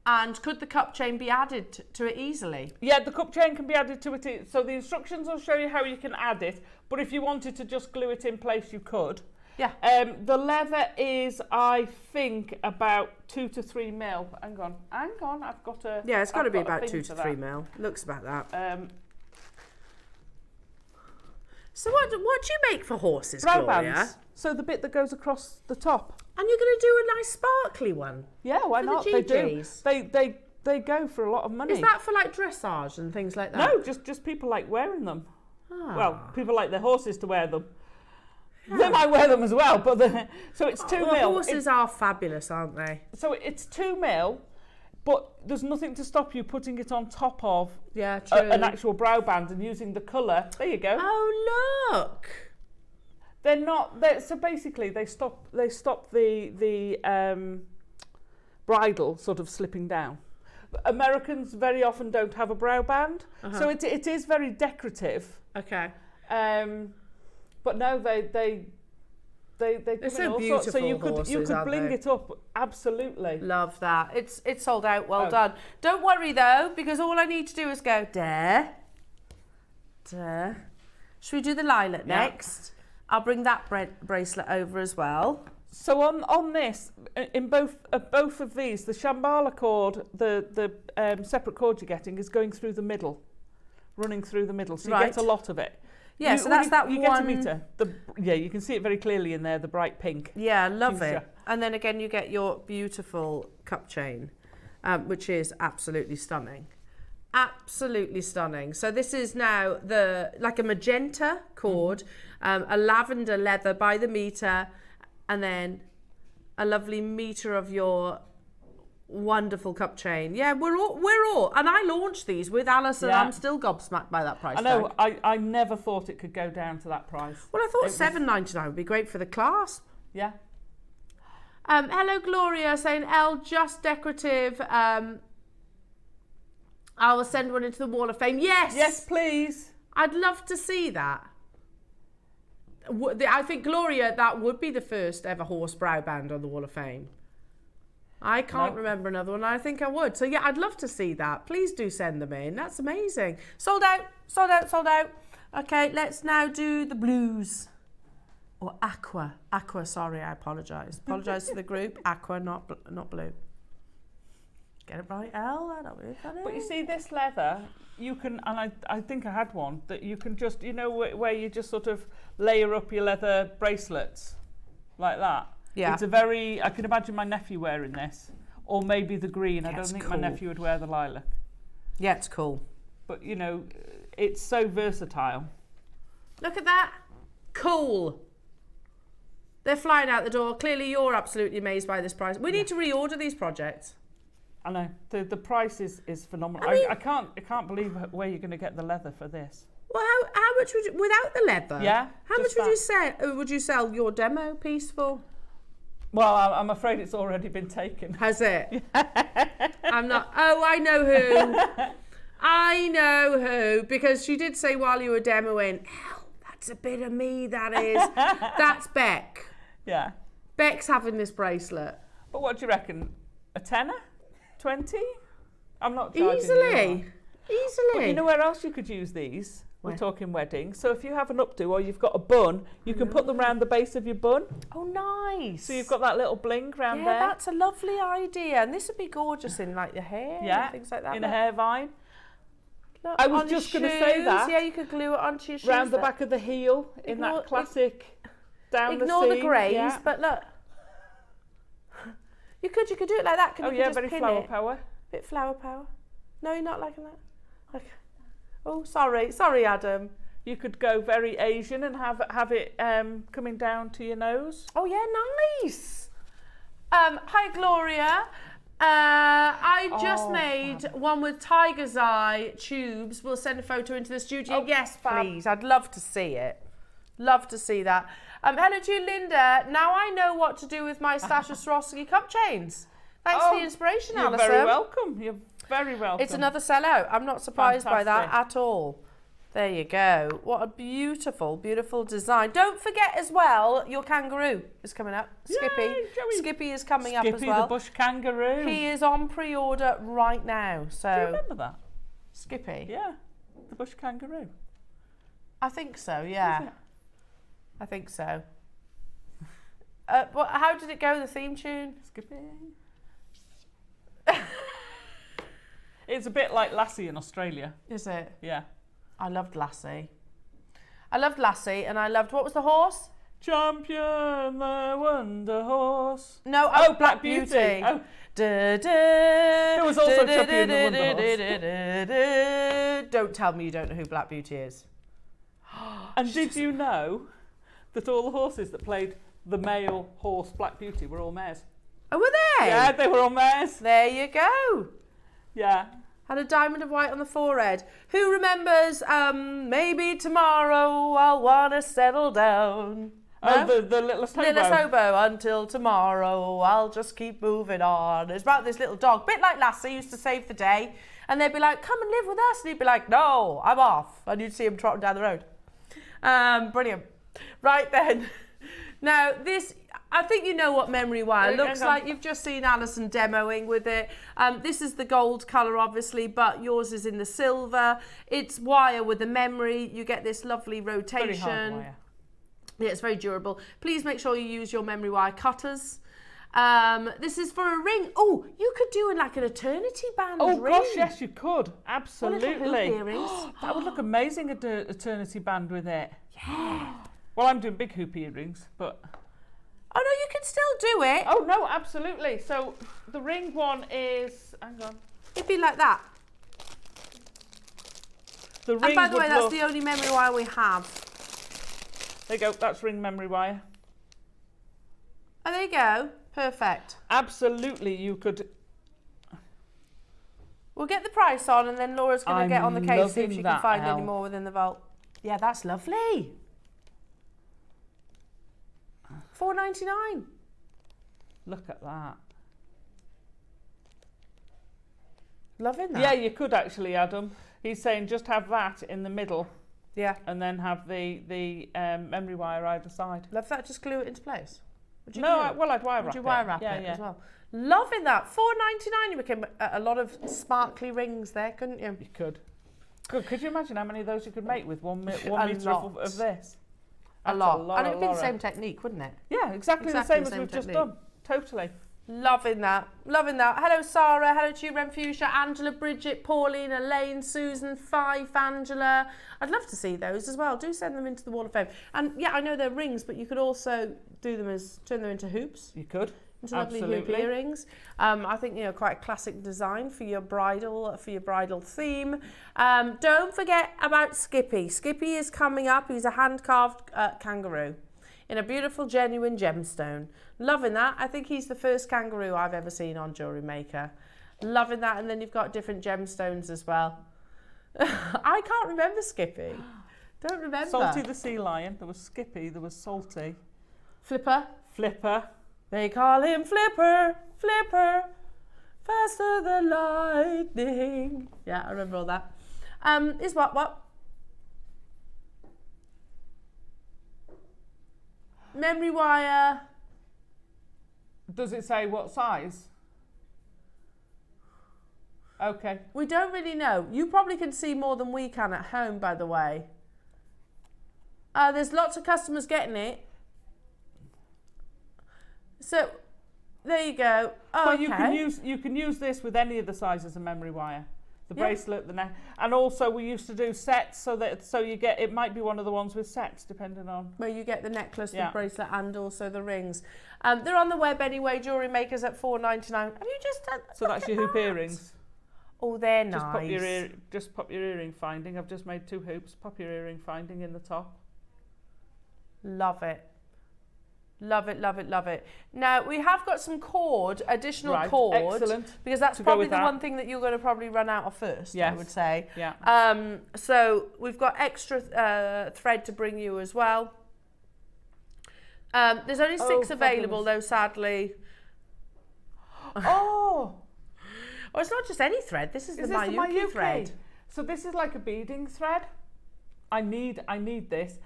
And could the cup chain be added to it easily?" Yeah, the cup chain can be added to it. So the instructions will show you how you can add it. But if you wanted to just glue it in place, you could. Yeah. The leather is, I think, about 2 to 3 mil. Hang on. I've got a. Yeah, it's got to be about 2 to 3 mil. Looks about that. So what do you make for horses, brow Gloria? bands. So the bit that goes across the top. And you're going to do a nice sparkly one? Yeah, why not? The They do. GGs? They go for a lot of money. Is that for like dressage and things like that? No, just people like wearing them. Ah. Well, people like their horses to wear them. Yeah. They might wear them as well, but so it's 2 mil. Horses are fabulous, aren't they? So it's 2 mil, but there's nothing to stop you putting it on top of true. An actual brow band and using the colour. There you go. Oh, look. They're not. So basically, they stop the bridle sort of slipping down. Americans very often don't have a brow band, so it is very decorative. Okay. But no, they They're so beautiful. So you horses, could bling it up. Absolutely. Love that. It's sold out. Well done. Don't worry though, because all I need to do is go there. Should we do the lilac next? I'll bring that bracelet over as well. So on this, in both of these, the Shamballa cord, the separate cord you're getting is going through the middle, running through the middle. So you get a lot of it. Yeah, so that's that one. You get a metre. You can see it very clearly in there, the bright pink. Yeah, love it. And then again, you get your beautiful cup chain, which is absolutely stunning. Absolutely stunning. So this is now like a magenta cord, a lavender leather by the metre, and then a lovely metre of your wonderful cup chain. Yeah, we're all, and I launched these with Alison. Yeah. I'm still gobsmacked by that price. I know. I never thought it could go down to that price. Well, I thought $7.99 would be great for the clasp. Yeah. Hello, Gloria, saying L just decorative. I will send one into the Wall of Fame. Yes. Yes, please. I'd love to see that. I think, Gloria, that would be the first ever horse brow band on the Wall of Fame. I can't remember another one. I think I would. So, yeah, I'd love to see that. Please do send them in. That's amazing. Sold out, sold out, sold out. Okay, let's now do the blues. Or aqua. Aqua, sorry, I apologise. Apologise to the group. Aqua, not blue. Get it right, Elle? I don't really funny. But you see, this leather, you can, and I think I had one, that you can just, you know, where you just sort of layer up your leather bracelets, like that. Yeah. It's a very, I can imagine my nephew wearing this, or maybe the green. I don't think my nephew would wear the lilac. Yeah, it's cool. But, you know, it's so versatile. Look at that. Cool. They're flying out the door. Clearly, you're absolutely amazed by this price. We need to reorder these projects. I know. The price is phenomenal. I mean, I can't believe where you're going to get the leather for this. Well, how much would you, without the leather? Yeah. How much would you sell your demo piece for? Well, I'm afraid it's already been taken. Has it? I'm not. Oh, I know who. I know who, because she did say while you were demoing, "Hell, that's a bit of me. That is." That's Beck. Yeah. Beck's having this bracelet. But what do you reckon? A tenner? 20? I'm not charging Easily. But you know where else you could use these? Where? We're talking weddings. So if you have an updo or you've got a bun, you can put them around the base of your bun. Oh, nice. So you've got that little bling round there. Yeah, that's a lovely idea. And this would be gorgeous in like your hair and things like that. In a hair vine. Look, I was just going to say that. Yeah, you could glue it onto your shoes. Round the back of the heel in that classic down the seam. Ignore the greys, but look. You could do it like that. Oh yeah, very flower power. Bit flower power. No, you're not liking that. Okay. Oh, sorry, Adam. You could go very Asian and have it coming down to your nose. Oh yeah, nice. Hi Gloria. I just made one with tiger's eye tubes. We'll send a photo into the studio. Oh, yes, fab. please. I'd love to see it. Love to see that. Hello to you, Linda. Now I know what to do with my stash of Swarovski cup chains. Thanks for the inspiration, You're Alison. very welcome. You're very welcome. It's another sellout. I'm not surprised by that at all. There you go. What a beautiful, beautiful design. Don't forget as well, your kangaroo is coming up. Skippy. Yay, Joey. Skippy is coming up as Skippy, well. the bush kangaroo. He is on pre-order right now. So Do you remember that? Skippy? Yeah, the bush kangaroo. I think so, yeah. Is it? I think so. But how did it go, the theme tune? Skippy. It's a bit like Lassie in Australia. Is it? Yeah. I loved Lassie. And I loved, what was the horse? Champion, the Wonder Horse. No, Black Beauty. Oh. There was also Champion the Wonder Horse. Don't tell me you don't know who Black Beauty is. And did you know that all the horses that played the male horse Black Beauty were all mares? Oh, were they? Yeah, they were all mares. There you go. Yeah. Had a diamond of white on the forehead. Who remembers, maybe tomorrow I'll want to settle down. Oh, No? the littlest hobo. Littlest hobo, until tomorrow I'll just keep moving on. It's about this little dog, bit like Lassie, used to save the day. And they'd be like, come and live with us. And he'd be like, no, I'm off. And you'd see him trotting down the road. Brilliant. Right then. Now, this, I think you know what memory wire looks like. You've just seen Alison demoing with it. This is the gold colour, obviously, but yours is in the silver. It's wire with a memory. You get this lovely rotation. Very hard wire. Yeah, it's very durable. Please make sure you use your memory wire cutters. This is for a ring. Oh, you could do like an eternity band ring. Oh gosh, yes, you could. Absolutely. Little hoop earrings. That would look amazing, a eternity band with it. Yeah. Well, I'm doing big hoop earrings, but... Oh, no, you can still do it. Oh, no, absolutely. So the ring one is... Hang on. It'd be like that. The ring And by the way, that's look... the only memory wire we have. There you go. That's ring memory wire. Oh, there you go. Perfect. Absolutely, you could... We'll get the price on, and then Laura's going to get on the case, see if she can loving find that, any more within the vault. Yeah, that's lovely. $4.99. Look at that. Loving that. Yeah, you could actually, Adam. He's saying just have that in the middle. Yeah. And then have the memory wire either side. Love that. Just glue it into place. Would you No, glue it? well, I'd wire wrap Would you it. wire wrap Yeah, it yeah. as well? Loving that. $4.99. You became a lot of sparkly rings there, couldn't you? You could. Good. Could you imagine how many of those you could make with one metre lot. of this? A That's lot. And a it'd be the lot. same technique, wouldn't it? Yeah, exactly the same as we've just done. Totally. Loving that. Loving that. Hello, Sarah. Hello to you, Renfusia, Angela, Bridget, Pauline, Elaine, Susan, Fife, Angela. I'd love to see those as well. Do send them into the Wall of Fame. And yeah, I know they're rings, but you could also do them as, turn them into hoops. You could. Into lovely hoop earrings. I think, you know, quite a classic design for your bridal theme. Don't forget about Skippy. Skippy is coming up. He's a hand-carved kangaroo. in a beautiful, genuine gemstone. Loving that. I think he's the first kangaroo I've ever seen on JewelleryMaker. Loving that. And then you've got different gemstones as well. I can't remember Skippy. Don't remember. Salty the sea lion. There was Skippy. There was Salty. Flipper. Flipper. They call him Flipper. Flipper. Faster than lightning. Yeah, I remember all that. Is what? Memory wire. Does it say what size? Okay. We don't really know. You probably can see more than we can at home, by the way. There's lots of customers getting it. So, there you go. Oh, But okay. you can use this with any of the sizes of memory wire. The bracelet, the neck, and also we used to do sets so you get, it might be one of the ones with sets depending on where you get the necklace, the bracelet, and also the rings. They're on the web anyway. JewelleryMaker's at $4.99. Have you just done? So that's your hoop earrings. Oh, they're Just nice. pop your earring finding. I've just made 2 hoops. Pop your earring finding in the top. Love it. Love it, love it, love it. Now, we have got some cord, additional cord. Excellent. Because that's probably the one thing that you're going to probably run out of first, I would say. Yeah. So we've got extra thread to bring you as well. There's only 6 available though, sadly. Oh! Oh, it's not just any thread. This is the Mayuki thread. So this is like a beading thread. I need this.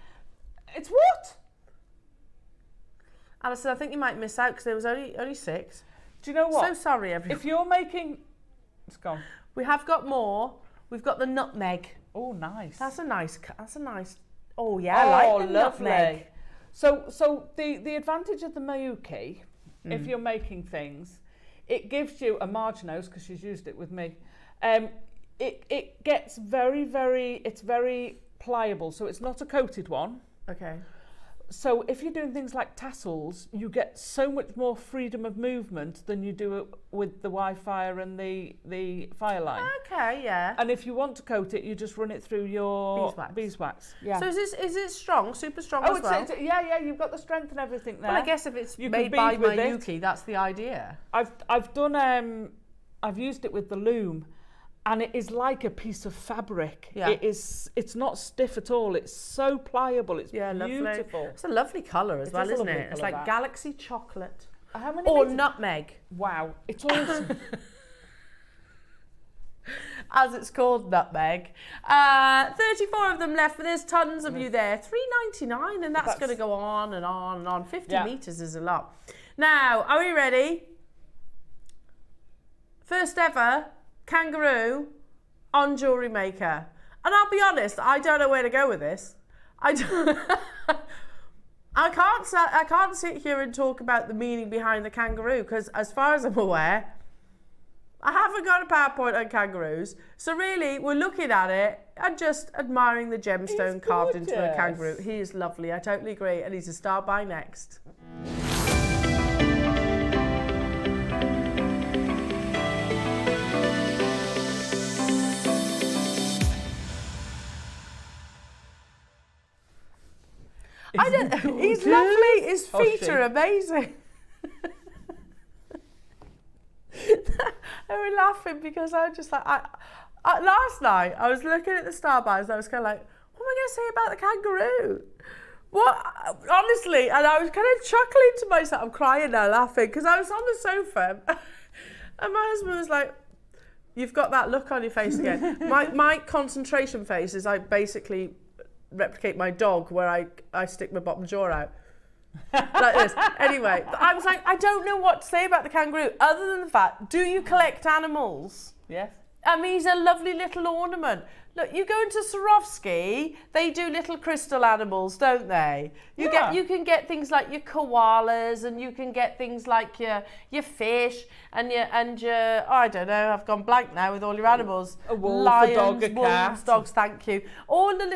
It's what? Alison, I think you might miss out because there was only 6. Do you know what? So sorry, everyone. If you're making... It's gone. We have got more. We've got the nutmeg. Oh, nice. That's a nice... Oh, yeah, I like the nutmeg. So the advantage of the Mayuki, if you're making things, it gives you a marginose, because she's used it with me. It gets it's very pliable, so it's not a coated one. Okay. So if you're doing things like tassels, you get so much more freedom of movement than you do with the Wi-Fi and the Fireline. Okay, yeah. And if you want to coat it, you just run it through your beeswax. Yeah. So is it strong, super strong as well? Yeah, you've got the strength and everything there. Well, I guess if it's made by Mayuki, that's the idea. I've done I've used it with the loom, and it is like a piece of fabric. Yeah. It's not stiff at all. It's so pliable. It's beautiful. Lovely. It's a lovely colour as well, isn't it? It's like galaxy chocolate. How many or nutmeg. Wow, it's awesome. As it's called, nutmeg. 34 of them left, but there's tons of you there. $3.99, and that's going to go on and on and on. 50 metres is a lot. Now, are we ready? First ever kangaroo on JewelleryMaker. And I'll be honest, I don't know where to go with this. I can't sit here and talk about the meaning behind the kangaroo, because as far as I'm aware, I haven't got a PowerPoint on kangaroos. So really, we're looking at it and just admiring the gemstone carved into a kangaroo. He is lovely, I totally agree. And he's a star by next. He's lovely. His feet are amazing. And we're laughing because I just like last night I was looking at the star bars and I was kind of like, what am I going to say about the kangaroo? What, honestly, and I was kind of chuckling to myself. I'm crying now, laughing, because I was on the sofa and my husband was like, you've got that look on your face again. My concentration face is I basically replicate my dog, where I stick my bottom jaw out like this. Anyway, I was like, I don't know what to say about the kangaroo other than the fact, do you collect animals? Yes. I mean, he's a lovely little ornament. Look, you go into Swarovski, they do little crystal animals, don't they? You can get things like your koalas, and you can get things like your fish and your oh, I don't know, I've gone blank now with all your animals. A wolf, lions, a dog, a cat. Dogs, thank you.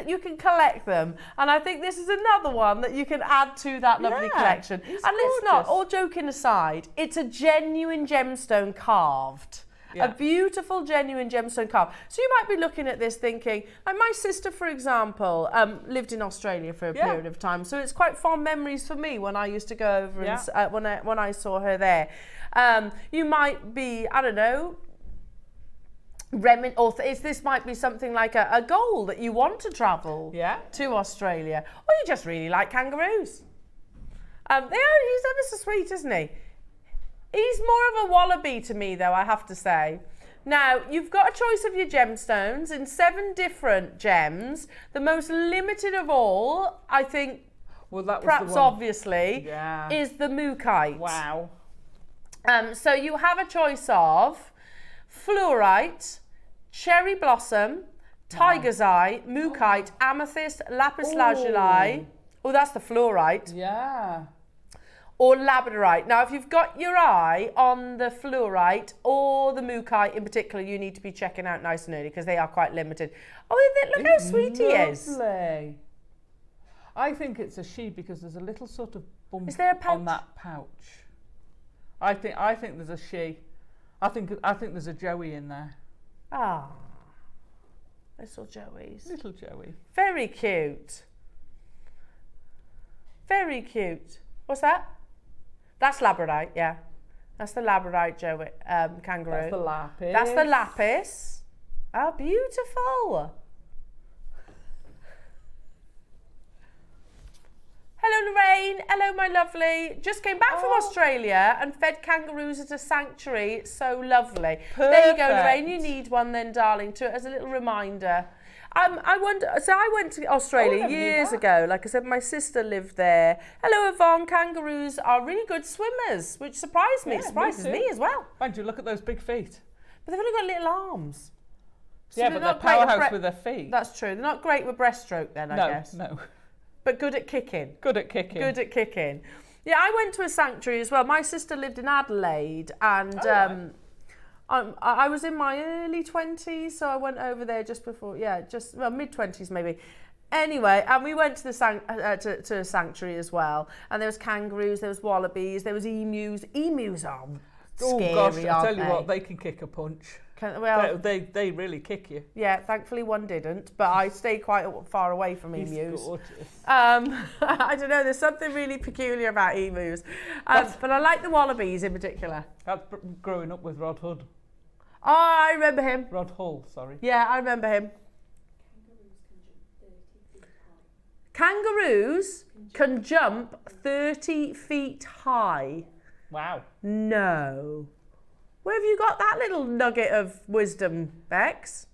You can collect them, and I think this is another one that you can add to that lovely collection. And it's not, all joking aside, it's a genuine gemstone carved. A beautiful, genuine gemstone carve. So you might be looking at this thinking, like my sister, for example, lived in Australia for a period of time. So it's quite fond memories for me when I used to go over and when I saw her there. You might be, I don't know, this might be something like a goal that you want to travel to Australia, or you just really like kangaroos. He's ever so sweet, isn't he? He's more of a wallaby to me, though, I have to say. Now, you've got a choice of your gemstones in 7 different gems. The most limited of all, I think, perhaps obviously, is the mookaite. Wow. So you have a choice of fluorite, cherry blossom, tiger's eye, mookaite, amethyst, lapis lazuli. Oh, that's the fluorite. Yeah. Or labradorite. Now, if you've got your eye on the fluorite or the mookaite in particular, you need to be checking out nice and early because they are quite limited. Oh, look how sweet he is. Lovely. I think it's a she because there's a little sort of bump on that pouch. I think there's a she. I think there's a Joey in there. Ah, little Joeys. Little Joey. Very cute. Very cute. What's that? That's labradorite, yeah. That's the labradorite kangaroo. That's the lapis. That's the lapis. Oh, beautiful. Hello, Lorraine. Hello, my lovely. Just came back from Australia and fed kangaroos at a sanctuary. It's so lovely. Perfect. There you go, Lorraine. You need one then, darling, as a little reminder. I went to Australia years ago. Like I said, my sister lived there. Hello, Yvonne. Kangaroos are really good swimmers, which surprised me. It surprises me as well. Mind you, look at those big feet. But they've only got little arms. So but they're powerhouse with their feet. That's true. They're not great with breaststroke then, I guess. No. But good at kicking. Good at kicking. Yeah, I went to a sanctuary as well. My sister lived in Adelaide, and I was in my early 20s, so I went over there just before, mid-20s maybe. Anyway, and we went to the to a sanctuary as well, and there was kangaroos, there was wallabies, there was emus. Emus are scary, gosh, I tell you they? what, they can kick a punch. They really kick you. Yeah, thankfully one didn't, but I stayed quite far away from emus. He's gorgeous. I don't know, there's something really peculiar about emus. But I like the wallabies in particular. That's growing up with Rod Hood. Oh, I remember him. Rod Hull, sorry. Yeah, I remember him. Kangaroos can jump 30 feet high. Wow. No. Where have you got that little nugget of wisdom, Bex?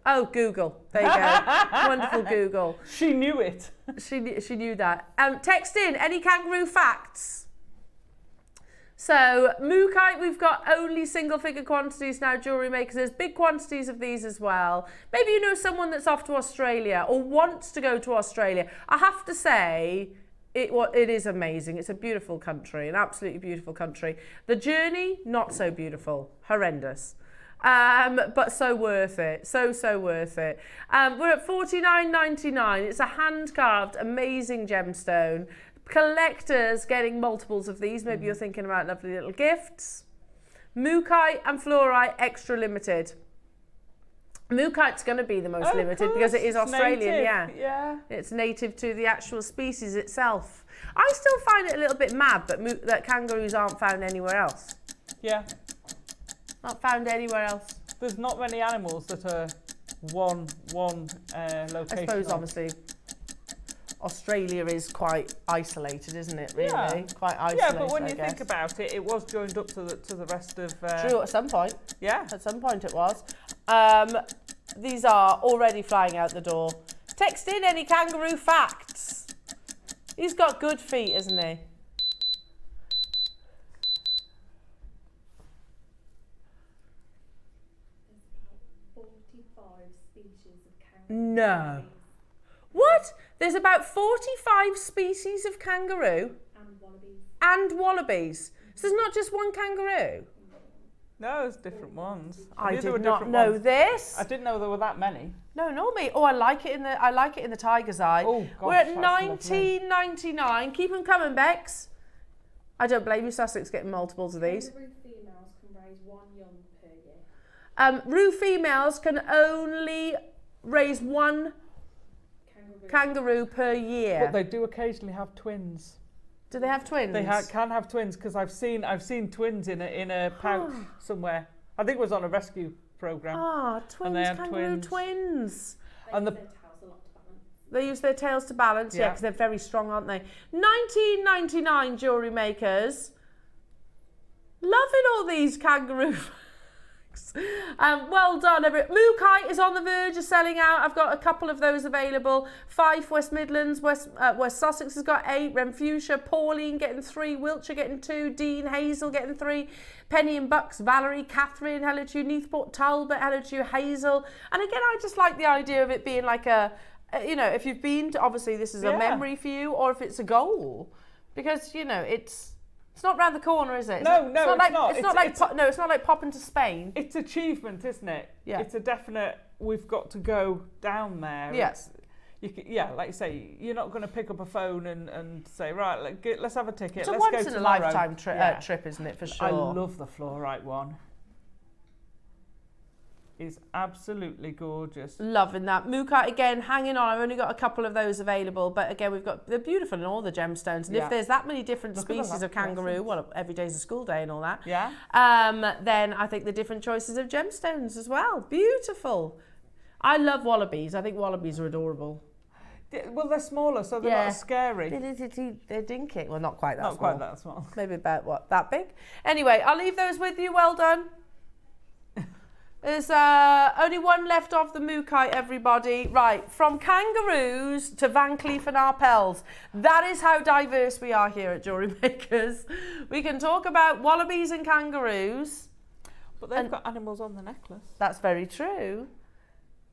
Oh, Google. There you go. Wonderful Google. She knew it. She knew that. Text in any kangaroo facts. So, mookaite, we've got only single-figure quantities now, Jewellery Makers. There's big quantities of these as well. Maybe you know someone that's off to Australia or wants to go to Australia. I have to say, it is amazing. It's a beautiful country, an absolutely beautiful country. The journey, not so beautiful, horrendous. But so worth it, so worth it. We're at $49.99. It's a hand-carved, amazing gemstone. Collectors getting multiples of these. Maybe you're thinking about lovely little gifts. Mookaite and fluorite extra limited. Mookaite's going to be the most limited because it is Australian, yeah. It's native to the actual species itself. I still find it a little bit mad that kangaroos aren't found anywhere else. Yeah. Not found anywhere else. There's not many animals that are one location. I suppose, obviously, Australia is quite isolated, isn't it, really? Yeah. Quite isolated, yeah, but when you think about it, it was joined up to the rest of... True, at some point. Yeah. At some point it was. These are already flying out the door. Text in any kangaroo facts. He's got good feet, isn't he? No. What? There's about 45 species of kangaroo? And wallabies. So there's not just one kangaroo? No, there's different ones. I did not know this. I didn't know there were that many. No, nor me. Oh, I like it in the tiger's eye. Oh, gosh, we're at $19.99. Keep them coming, Bex. I don't blame you, Sussex, getting multiples of these. Kangaroo females can raise one young per year. Roo females can only raise one kangaroo per year. But they do occasionally have twins. Do they have twins? They can have twins, because I've seen twins in a pouch somewhere. I think it was on a rescue program. Ah, twins, and they had kangaroo twins. And They use their tails to balance, yeah, because they're very strong, aren't they? 1999 jewellery makers. Loving all these kangaroo. Well done, everyone. Mookai is on the verge of selling out. I've got a couple of those available. Fife, West Midlands, West Sussex has got 8. Renfusia, Pauline getting 3. Wiltshire getting 2. Dean, Hazel getting 3. Penny and Bucks, Valerie, Catherine, hello to you. Neathport, Talbot, hello to you. Hazel. And again, I just like the idea of it being like a, you know, if you've been to, obviously this is a memory for you, or if it's a goal, because, you know, it's not round the corner, is it? No, it's not like popping to Spain. It's achievement, isn't it? Yeah. It's a definite, we've got to go down there. Yes. Like you say, you're not going to pick up a phone and say, right, let's have a ticket. It's a let's once go in a tomorrow. lifetime trip, isn't it, for sure? I love the fluorite one. Is absolutely gorgeous. Loving that. Mookai, again, hanging on. I've only got a couple of those available, but again, they're beautiful in all the gemstones. And if there's that many different species of kangaroo, well, every day's a school day and all that. Yeah. Then I think the different choices of gemstones as well. Beautiful. I love wallabies. I think wallabies are adorable. Well, they're smaller, so they're not as scary. They're dinky. Well, not quite that small. Not quite that small. Maybe about, what, that big? Anyway, I'll leave those with you. Well done. There's only one left of the Mookai, everybody. Right, from kangaroos to Van Cleef and Arpels. That is how diverse we are here at Jewellery Makers. We can talk about wallabies and kangaroos. But they've got animals on the necklace. That's very true.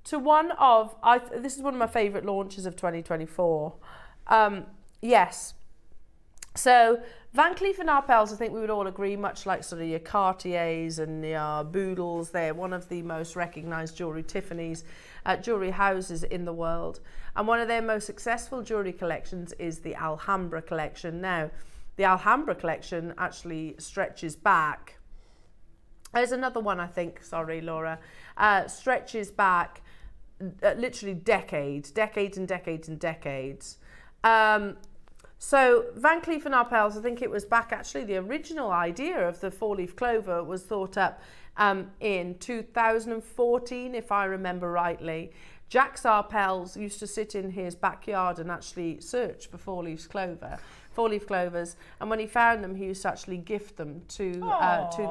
To one of, this is one of my favourite launches of 2024. Yes. So Van Cleef and Arpels, I think we would all agree, much like sort of your Cartiers and your Boodles, they're one of the most recognised jewellery Tiffany's jewellery houses in the world. And one of their most successful jewellery collections is the Alhambra collection. Now, the Alhambra collection actually stretches back. There's another one, I think, sorry, Laura, stretches back literally decades and decades and decades. So Van Cleef and Arpels, I think it was back, actually the original idea of the 4-leaf clover was thought up in 2014, if I remember rightly. Jacques Arpels used to sit in his backyard and actually search for 4-leaf clovers, and when he found them, he used to actually gift them to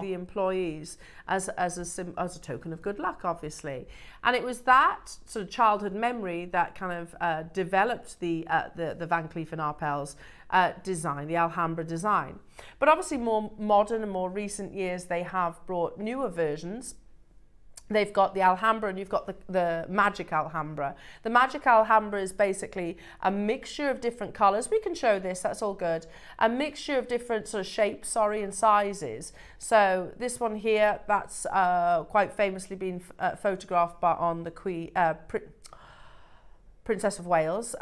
the employees as a token of good luck, obviously. And it was that sort of childhood memory that kind of developed the Van Cleef and Arpels design, the Alhambra design. But obviously, more modern and more recent years, they have brought newer versions. They've got the Alhambra and you've got the Magic Alhambra. The Magic Alhambra is basically a mixture of different colours. We can show this, that's all good. A mixture of different sort of shapes, and sizes. So this one here, that's quite famously been photographed on the Princess of Wales.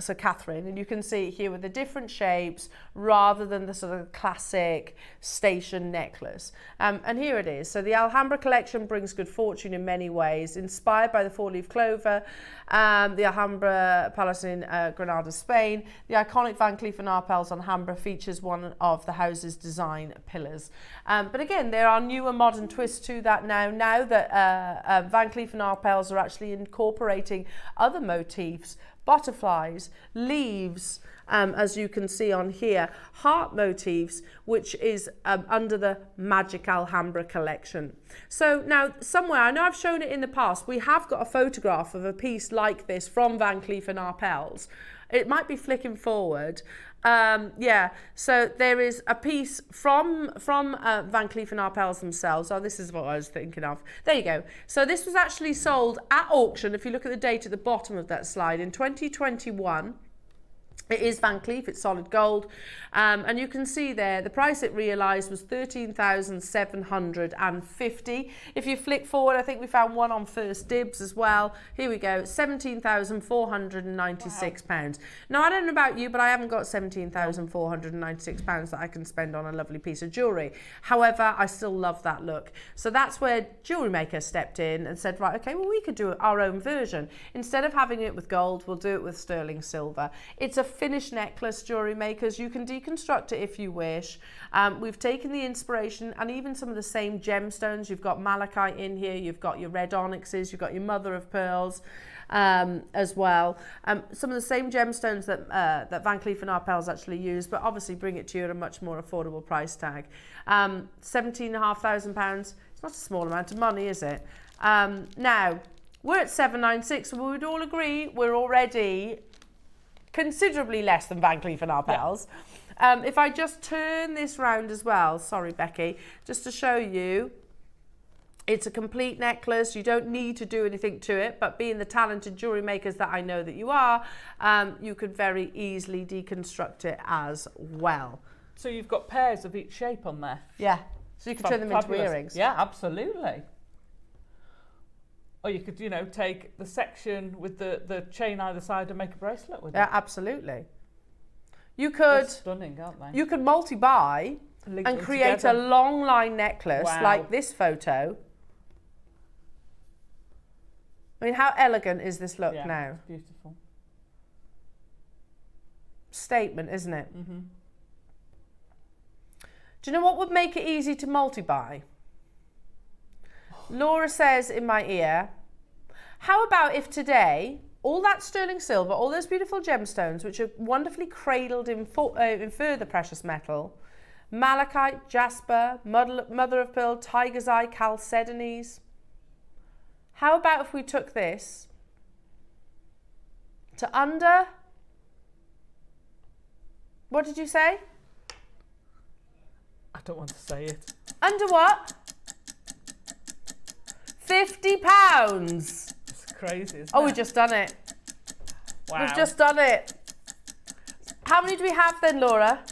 So Catherine, and you can see here with the different shapes rather than the sort of classic station necklace. And here it is. So the Alhambra collection brings good fortune in many ways, inspired by the 4-leaf clover, the Alhambra Palace in Granada, Spain. The iconic Van Cleef & Arpels Alhambra features one of the house's design pillars. But again, there are newer modern twists to that now that Van Cleef & Arpels are actually incorporating other motifs, butterflies, leaves, as you can see on here, heart motifs, which is under the Magic Alhambra collection. So now somewhere, I know I've shown it in the past, we have got a photograph of a piece like this from Van Cleef & Arpels. It might be flicking forward. So there is a piece from Van Cleef & Arpels themselves. Oh, this is what I was thinking of. There you go. So this was actually sold at auction, if you look at the date at the bottom of that slide, in 2021. It is Van Cleef, it's solid gold. And you can see there, the price it realised was $13,750. If you flick forward, I think we found one on First Dibs as well. Here we go, £17,496. Wow. Now, I don't know about you, but I haven't got £17,496 that I can spend on a lovely piece of jewellery. However, I still love that look. So that's where JewelleryMaker stepped in and said, right, okay, well, we could do our own version. Instead of having it with gold, we'll do it with sterling silver. It's a finished necklace, JewelleryMakers. You can deconstruct it if you wish. We've taken the inspiration and even some of the same gemstones. You've got malachite in here, you've got your red onyxes, you've got your mother of pearls as well. Some of the same gemstones that that Van Cleef & Arpels actually use, but obviously bring it to you at a much more affordable price tag. £17,500. It's not a small amount of money, is it? Now, we're at 796, so we would all agree we're already considerably less than Van Cleef & Arpels. Yeah. If I just turn this round as well, sorry Becky, just to show you, it's a complete necklace. You don't need to do anything to it, but being the talented jewellery makers that I know that you are, you could very easily deconstruct it as well. So you've got pairs of each shape on there? Yeah, so you could turn them into earrings. Yeah, absolutely. Or you could, you know, take the section with the chain either side and make a bracelet with it. Yeah, absolutely. You could... They're stunning, aren't they? You could multi-buy and create together a long line necklace like this photo. I mean, how elegant is this look now? It's beautiful. Statement, isn't it? Mm-hmm. Do you know what would make it easy to multi-buy? Laura says in my ear, how about if today, all that sterling silver, all those beautiful gemstones, which are wonderfully cradled in further precious metal, malachite, jasper, mother of pearl, tiger's eye, chalcedonies. How about if we took this to under, what did you say? I don't want to say it. Under what? £50. It's crazy, isn't it? Oh, we've just done it. Wow. We've just done it. How many do we have then, Laura?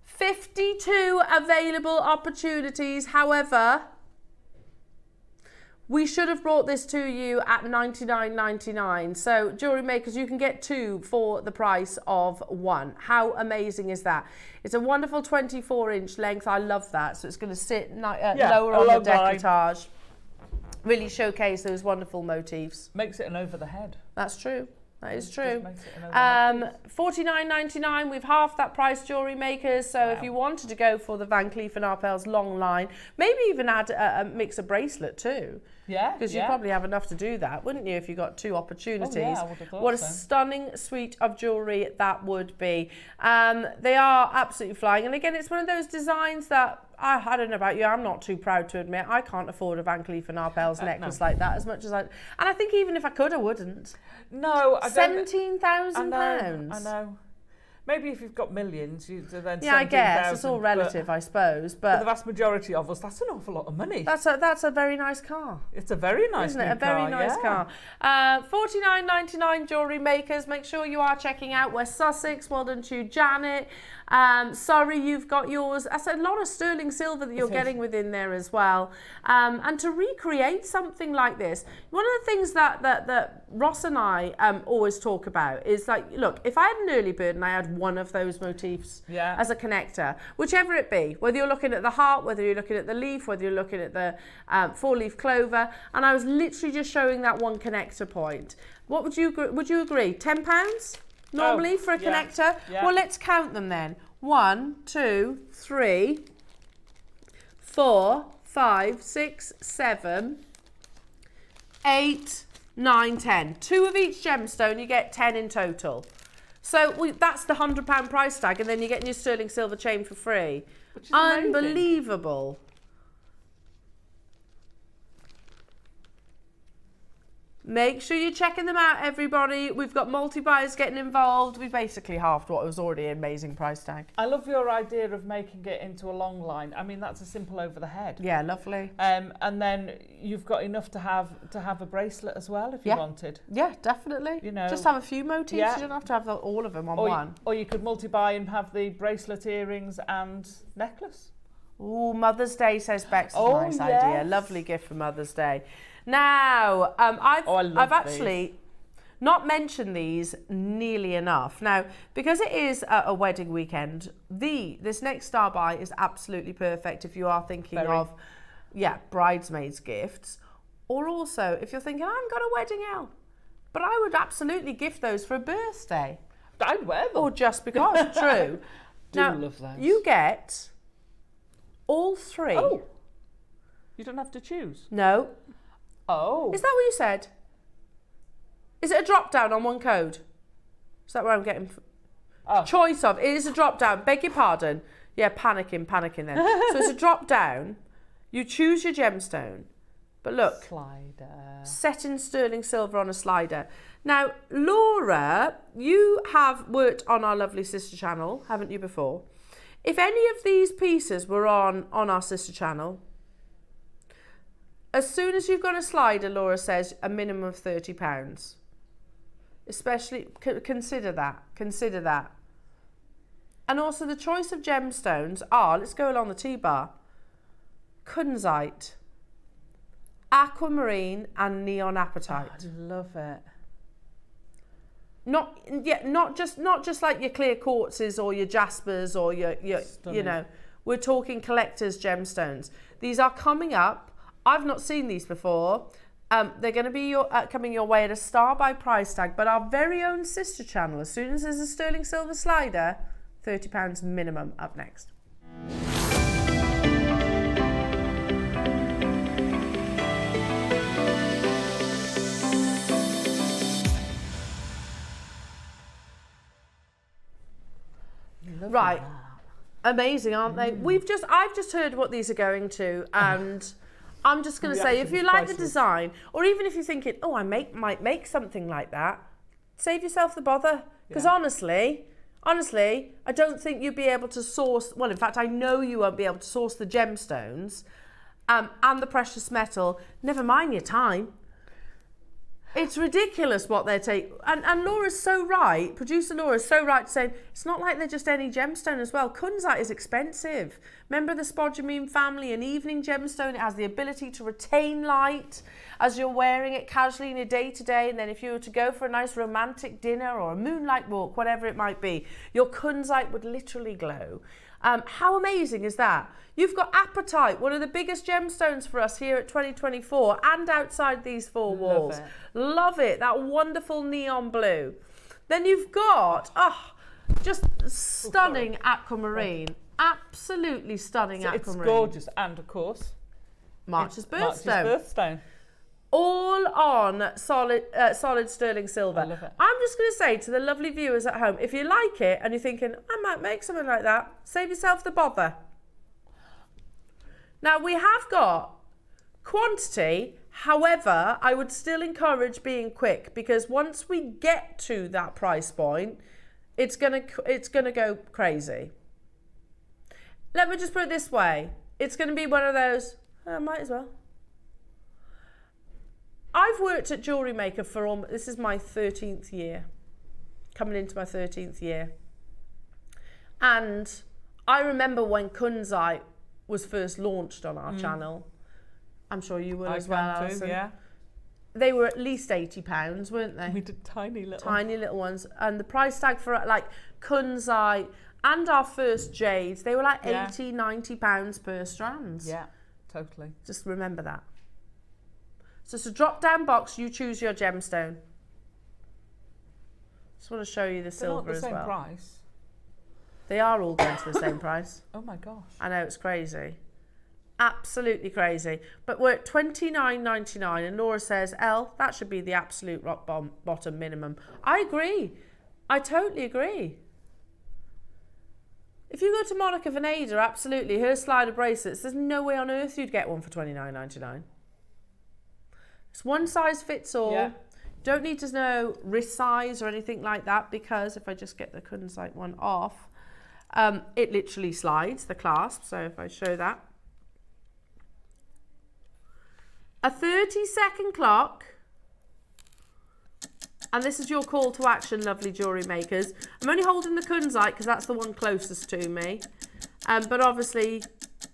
52 available opportunities. However, we should have brought this to you at $99.99. So, jewellery makers, you can get two for the price of one. How amazing is that? It's a wonderful 24-inch length. I love that. So it's going to sit lower on the decolletage. Really showcase those wonderful motifs. Makes it an over the head. That's true. That is true. $49.99. We've halved that price, jewellery makers. So if you wanted to go for the Van Cleef & Arpels long line, maybe even add a mix of bracelet too. Yeah. Because you'd probably have enough to do that, wouldn't you, if you got two opportunities? Oh, yeah, I would have thought what a stunning suite of jewellery that would be. They are absolutely flying. And again, it's one of those designs that I don't know about you, I'm not too proud to admit I can't afford a Van Cleef & Arpels necklace like that as much as and I think even if I could, I wouldn't. No, I don't. £17,000. I know. Maybe if you've got millions, you then. Yeah, I guess it's all relative, I suppose. But for the vast majority of us, that's an awful lot of money. That's a very nice car. It's a very nice, isn't it? A very nice car. $49.99 jewellery makers. Make sure you are checking out West Sussex. Well done to you, Janet. Sorry, you've got yours. That's a lot of sterling silver that you're getting within there as well. And to recreate something like this, one of the things that Ross and I always talk about is like, look, if I had an early bird and I had one of those motifs as a connector, whichever it be, whether you're looking at the heart, whether you're looking at the leaf, whether you're looking at the four-leaf clover, and I was literally just showing that one connector point, what would you agree? £10? Normally for a connector? Yeah. Well, let's count them then. 1, 2, 3, 4, 5, 6, 7, 8, 9, 10. 2 of each gemstone, you get 10 in total. So that's the £100 price tag, and then you're getting your sterling silver chain for free. Which is unbelievable. Make sure you're checking them out, everybody. We've got multi-buyers getting involved. We've basically halved what was already an amazing price tag. I love your idea of making it into a long line. I mean, that's a simple over the head. Yeah, lovely. And then you've got enough to have a bracelet as well if you wanted. Yeah, definitely. You know, just have a few motifs. Yeah. You don't have to have all of them on or one. Or you could multi-buy and have the bracelet, earrings and necklace. Oh, Mother's Day, says Bex. Is Oh, nice yes. idea. Lovely gift for Mother's Day. Now, I've actually not mentioned these nearly enough. Now, because it is a wedding weekend, this next star buy is absolutely perfect if you are thinking of, bridesmaids gifts, or also if you're thinking, I haven't got a wedding out, but I would absolutely gift those for a birthday. I'd wear them. Or just because. True. Now, love those. you get all three. Oh, you don't have to choose. No. Oh. Is that what you said? Is it a drop down on one code? Is that where I'm getting choice of? It is a drop down. Beg your pardon. Yeah, panicking then. So it's a drop down. You choose your gemstone. But look. Slider. Set in sterling silver on a slider. Now, Laura, you have worked on our lovely sister channel, haven't you, before? If any of these pieces were on our sister channel, as soon as you've got a slider, Laura says, a minimum of £30. Especially, consider that. And also the choice of gemstones are, let's go along the T-bar, kunzite, aquamarine and neon apatite. I love it. Not just like your clear quartzes or your jaspers or your you know, we're talking collector's gemstones. These are coming up. I've not seen these before. They're going to be coming your way at a star by price tag, but our very own sister channel, as soon as there's a sterling silver slider, £30 minimum up next. Right. Amazing, aren't they? I've just heard what these are going to, and I'm just going to say, if you like the design, or even if you're thinking, oh, I might make something like that, save yourself the bother. Because honestly, I don't think you'd be able to source, well, in fact, I know you won't be able to source the gemstones and the precious metal, never mind your time. It's ridiculous what they're taking. And Laura's so right, producer Laura's so right saying, it's not like they're just any gemstone as well. Kunzite is expensive. Remember the spodumene family, an evening gemstone. It has the ability to retain light as you're wearing it casually in your day-to-day. And then if you were to go for a nice romantic dinner or a moonlight walk, whatever it might be, your kunzite would literally glow. How amazing is that? You've got apatite, one of the biggest gemstones for us here at 2024 and outside these four walls. Love it, that wonderful neon blue. Then you've got, just stunning aquamarine. Absolutely stunning aquamarine. It's gorgeous. And of course, March's birthstone. All on solid sterling silver. I love it. I'm just going to say to the lovely viewers at home, if you like it and you're thinking, I might make something like that, save yourself the bother. Now, we have got quantity. However, I would still encourage being quick, because once we get to that price point, it's gonna go crazy. Let me just put it this way. It's going to be one of those, might as well. I've worked at JewelleryMaker for this is my 13th year, coming into my 13th year. And I remember when kunzite was first launched on our channel. I'm sure you will as well, Alison. Yeah. They were at least £80, weren't they? We did tiny little ones. And the price tag for like kunzite and our first jades, they were like £80, £90 per strand. Yeah, totally. Just remember that. So it's a drop-down box. You choose your gemstone. Just want to show you the silver as well. They're not the same price. They are all going to the same price. Oh my gosh. I know, it's crazy. Absolutely crazy. But we're at $29.99, and Laura says, that should be the absolute rock bottom minimum. I agree. I totally agree. If you go to Monica Veneda, absolutely, her slider bracelets, there's no way on earth you'd get one for $29.99. It's one size fits all. Yeah. Don't need to know wrist size or anything like that, because if I just get the kunzite one off, it literally slides, the clasp. So if I show that. A 30-second clock. And this is your call to action, lovely jewellery makers. I'm only holding the kunzite because that's the one closest to me. But obviously,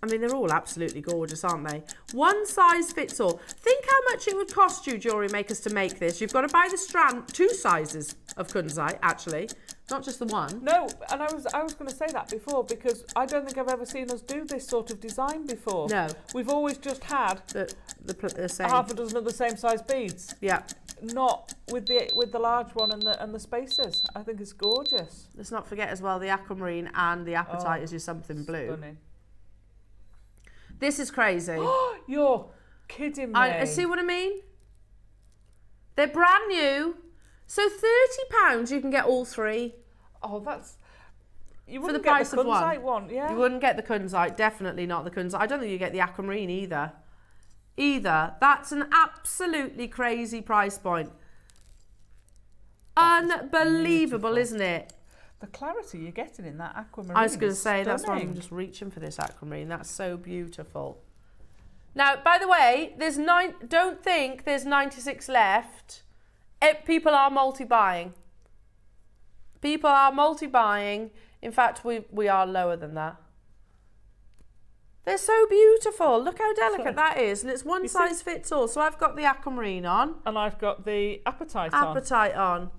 I mean, they're all absolutely gorgeous, aren't they? One size fits all. Think how much it would cost you, jewellery makers, to make this. You've got to buy the strand, 2 sizes of kunzite, actually, not just the one. No, and I was going to say that before, because I don't think I've ever seen us do this sort of design before. No. We've always just had the same. half a dozen of the same size beads. Yeah. Not with the large one and the spaces. I think it's gorgeous. Let's not forget as well the aquamarine and the apatite is your something blue. Stunning. This is crazy. You're kidding me. I see what I mean? They're brand new. So £30 you can get all 3. Oh, that's... You for wouldn't the price get the of kunzite one. one, yeah. You wouldn't get the kunzite, definitely not the kunzite. I don't think you get the aquamarine either. That's an absolutely crazy price point. Unbelievable, isn't it? The clarity you're getting in that aquamarine. I was going to say, stunning. that's why I'm just reaching for this aquamarine. That's so beautiful. Now, by the way, don't think there's 96 left. People are multi-buying. People are multi-buying. In fact, we are lower than that. They're so beautiful. Look how delicate that is. And it's one size fits all. So I've got the aquamarine on. And I've got the apatite on.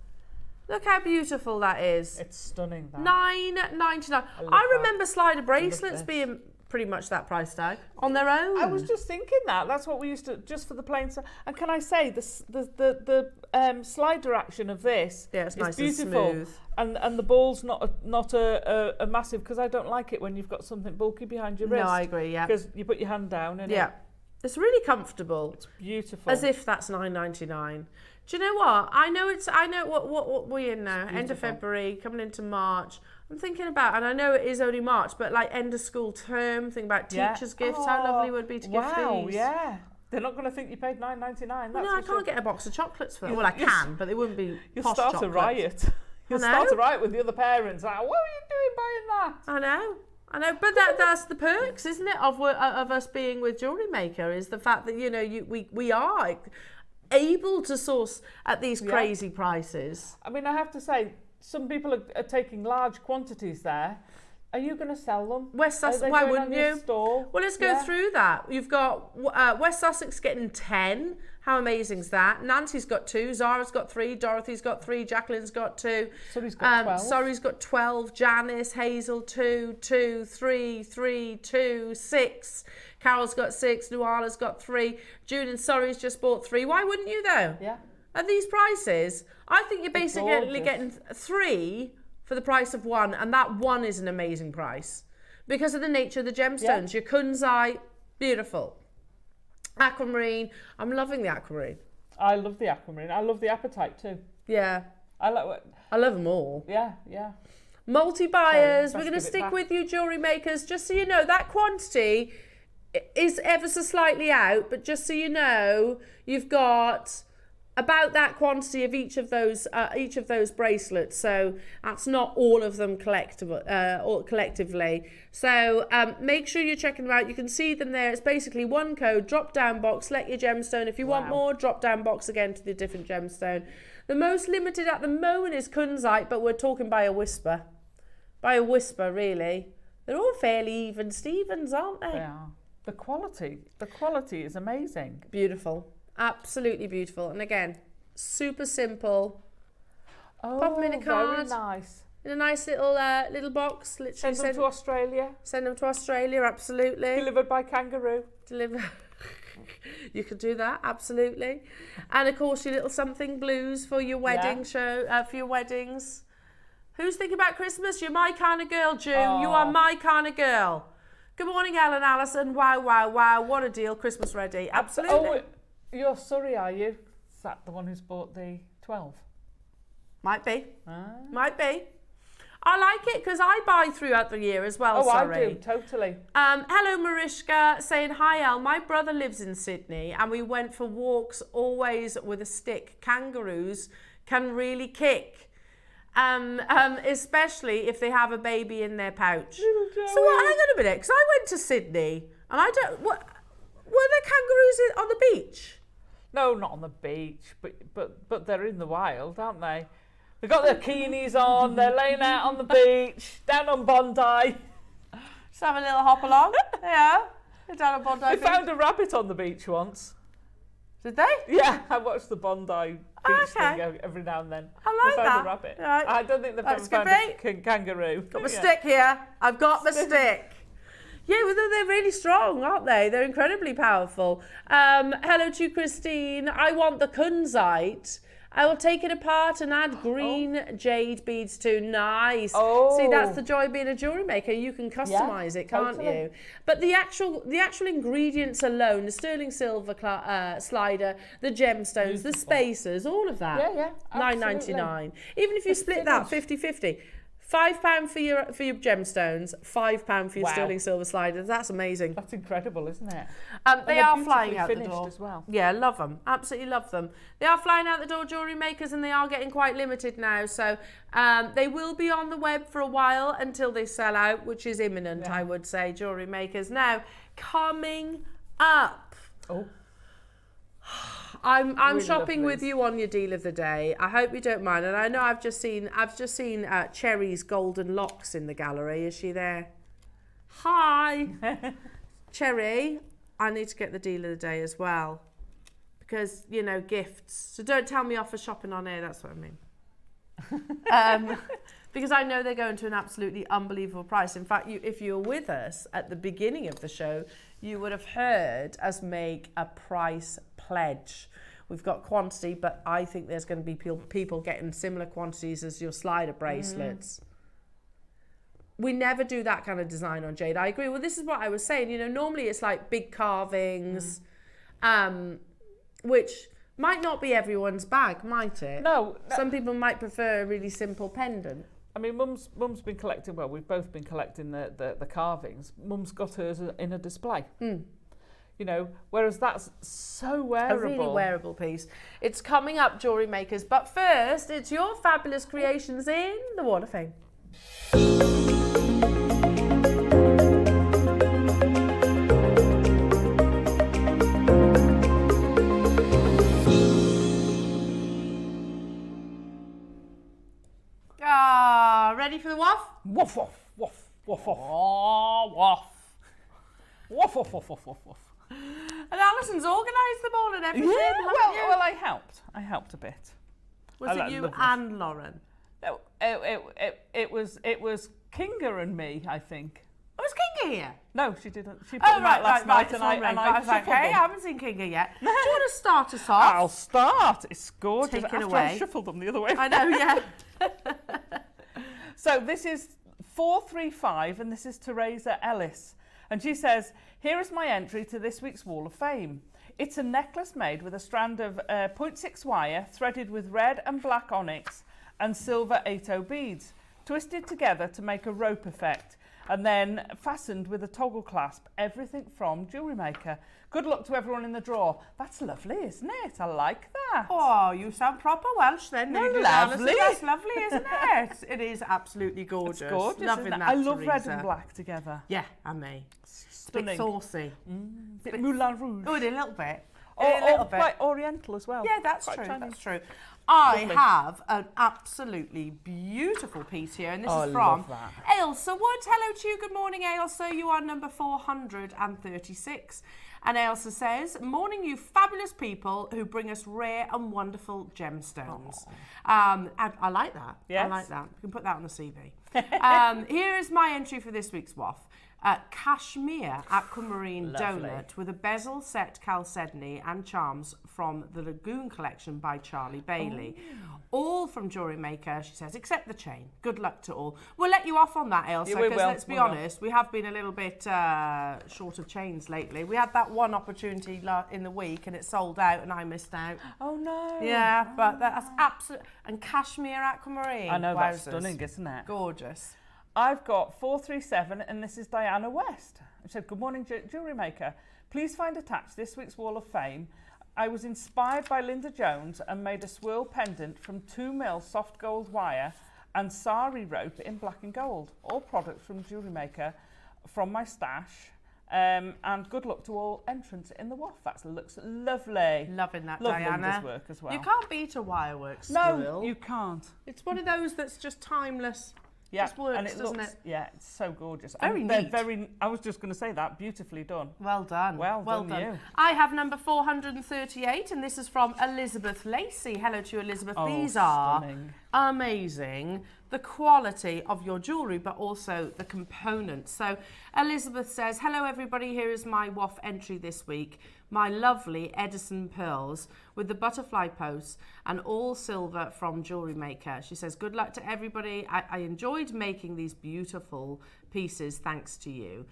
Look how beautiful that is. It's stunning. That. $9.99. I remember slider bracelets being pretty much that price tag on their own. I was just thinking that. That's what we used to, just for the plain. And can I say, the slider action of this it's nice beautiful. And smooth. And the ball's not a massive, because I don't like it when you've got something bulky behind your wrist. No, I agree, yeah. Because you put your hand down and it's really comfortable. It's beautiful. As if that's $9.99. Do you know what? I know what we're in now. End of February, coming into March. I'm thinking about, and I know it is only March, but like end of school term, think about teachers' gifts. How lovely would it be to gift these? Wow, yeah. They're not going to think you paid $9.99. Well, no, I can't get a box of chocolates for that. Well, I can, but they wouldn't be You'll posh start chocolates. a riot. You'll start a riot with the other parents. Like, what are you doing buying that? I know, but that's the perks, isn't it, of us being with JewelleryMaker, is the fact that, you know, we are able to source at these crazy prices. I mean, I have to say, some people are taking large quantities there. Are you going to sell them? West Sussex, why wouldn't you? Store? Well, let's go through that. You've got West Sussex getting 10. How amazing is that? Nancy's got 2, Zara's got 3, Dorothy's got 3, Jacqueline's got 2. Surrey's got 12. Surrey's got 12, Janice, Hazel 2, 2, 3, 3, 2, 6. Carol's got 6, Luala's got 3. June in Surrey's just bought 3. Why wouldn't you though? Yeah. At these prices, I think you're basically getting 3 for the price of 1, and that 1 is an amazing price because of the nature of the gemstones. Your kunzite, beautiful. Aquamarine, I'm loving the aquamarine. I love the aquamarine. I love the apatite too. Yeah. I love them all. Yeah. Multi-buyers, we're going to stick with you, jewellery makers. Just so you know, that quantity is ever so slightly out, but just so you know, you've got about that quantity of each of those bracelets. So that's not all of them collectively. So make sure you're checking them out. You can see them there. It's basically one code, drop down box, select your gemstone. If you want more, drop down box again to the different gemstone. The most limited at the moment is kunzite, but we're talking by a whisper. By a whisper, really. They're all fairly even Stevens, aren't they? They are. The quality is amazing. Beautiful. Absolutely beautiful. And again, super simple. Oh, pop them in a card. Very nice. In a nice little box. Literally Send them to Australia. Send them to Australia, absolutely. Delivered by kangaroo. You could do that, absolutely. And of course, your little something blues for your wedding show, for your weddings. Who's thinking about Christmas? You're my kind of girl, June. You are my kind of girl. Good morning, Ellen Alison. Wow. What a deal. Christmas ready. Absolutely. Oh, you're Surrey, are you? Is that the one who's bought the 12? Might be. Might be. I like it because I buy throughout the year as well. Oh, sorry. I do, totally. Hello, Mariska, saying, hi, El. My brother lives in Sydney and we went for walks always with a stick. Kangaroos can really kick, especially if they have a baby in their pouch. So hang on a minute, because I went to Sydney and I don't... were there kangaroos on the beach? No, not on the beach, but they're in the wild, aren't they? They've got their bikinis on, they're laying out on the beach, down on Bondi. Just have a little hop along. Yeah, down on Bondi They Beach. found a rabbit on the beach once. Did they? Yeah, I watched the Bondi beach thing every now and then. I like they found that. a rabbit. Right. I don't think they've ever found a kangaroo. Got my stick here. I've got my stick. Yeah, well, they're really strong, aren't they? They're incredibly powerful. Hello to Christine. I want the kunzite. I will take it apart and add green jade beads too. Nice. Oh. See, that's the joy of being a jewellery maker. You can customise it, can't totally. you? But the actual ingredients alone, the sterling silver slider, the gemstones, the spacers, all of that. Yeah, $9.99. Even if you split that 50-50. £5 for your gemstones, £5 for your sterling silver sliders. That's amazing. That's incredible, isn't it? They are flying out the finished door as well. Yeah, love them. Absolutely love them. They are flying out the door, jewellery makers, and they are getting quite limited now. So they will be on the web for a while until they sell out, which is imminent, I would say, jewellery makers. Now, coming up. Oh. I'm Really shopping lovely. with you on your deal of the day. I hope you don't mind. And I know I've just seen Cherry's golden locks in the gallery. Is she there? Hi, Cherry. I need to get the deal of the day as well, because you know, gifts. So don't tell me off for shopping on air. That's what I mean. Because I know they're going to an absolutely unbelievable price. In fact, if you were with us at the beginning of the show, you would have heard us make a price pledge. We've got quantity, but I think there's going to be people getting similar quantities as your slider bracelets. We never do that kind of design on jade. I agree. Well, this is what I was saying. You know, normally it's like big carvings, which might not be everyone's bag, might it? No. Some people might prefer a really simple pendant. I mean, Mum's been collecting, well, we've both been collecting the carvings. Mum's got hers in a display. You know, whereas that's so wearable. A really wearable piece. It's coming up, jewellery makers. But first, it's your fabulous creations in the Wall of Fame. Ready for the waff? Woof, woof, woof, woof, woof. Oh, waff. Woof, woof, woof, woof, woof, woof. And Alison's organised them all and everything, haven't you? Well, I helped. I helped a bit. Was it you and Lauren? No, it was Kinga and me, I think. Oh, was Kinga here? No, she didn't. She put them out last night, and I was like, shuffled hey, I them. haven't seen Kinga yet. Do you want to start us off? I'll start. It's gorgeous. Take it After away. I shuffled them the other way. I know, yeah. So this is 435, and this is Teresa Ellis. And she says, here is my entry to this week's Wall of Fame. It's a necklace made with a strand of 0.6 wire threaded with red and black onyx and silver 8/0 beads, twisted together to make a rope effect, and then fastened with a toggle clasp. Everything from JewelleryMaker. Good luck to everyone in the draw. That's lovely, isn't it? I like that. Oh, you sound proper Welsh then. No, Lady lovely. Alison. That's lovely, isn't it? It is absolutely gorgeous. It's gorgeous, Loving isn't it? that, I love Teresa. red and black together. Yeah, and me. It's a Stunning. bit saucy. Bit Moulin Rouge. Oh, a little bit. Or a little bit. quite oriental as well. Yeah, that's Quite true. Chinese. That's true. I Lovely. have an absolutely beautiful piece here, and this Oh, is I from love that. Ailsa Wood. Hello to you. Good morning, Ailsa. You are number 436. And Ailsa says, morning, you fabulous people who bring us rare and wonderful gemstones. And I like that. Yes. I like that. You can put that on the CV. Here is my entry for this week's WAF. cashmere aquamarine Lovely. donut with a bezel set chalcedony and charms from the Lagoon collection by Charlie Bailey. All from Jewellery Maker, she says, except the chain. Good luck to all. We'll let you off on that, Ailsa, we because will, let's be honest, we have been a little bit short of chains lately. We had that one opportunity in the week and it sold out and I missed out. Oh no. Yeah, but that's absolute. And cashmere aquamarine. I know, that's Wowzers. stunning, isn't it? Gorgeous. I've got 437 and this is Diana West. She said, good morning, Jewellery Maker. Please find attached this week's Wall of Fame. I was inspired by Linda Jones and made a swirl pendant from 2mm soft gold wire and sari rope in black and gold. All products from Jewellery Maker from my stash. And good luck to all entrants in the WAF. That looks lovely. Loving that, Love Diana. Linda's work as well. You can't beat a wireworks No, swirl. you can't. It's one of those that's just timeless. Yeah, Just works, and it doesn't looks, it? yeah, it's so gorgeous. Very and they're neat. very, I was just going to say that, beautifully done. Well done. Well done, you. I have number 438, and this is from Elizabeth Lacey. Hello to you, Elizabeth. Oh, These are stunning. amazing. The quality of your jewellery, but also the components. So Elizabeth says, hello everybody, here is my WAF entry this week. My lovely Edison pearls with the butterfly posts and all silver from Jewellery Maker. She says, good luck to everybody. I enjoyed making these beautiful pieces thanks to you.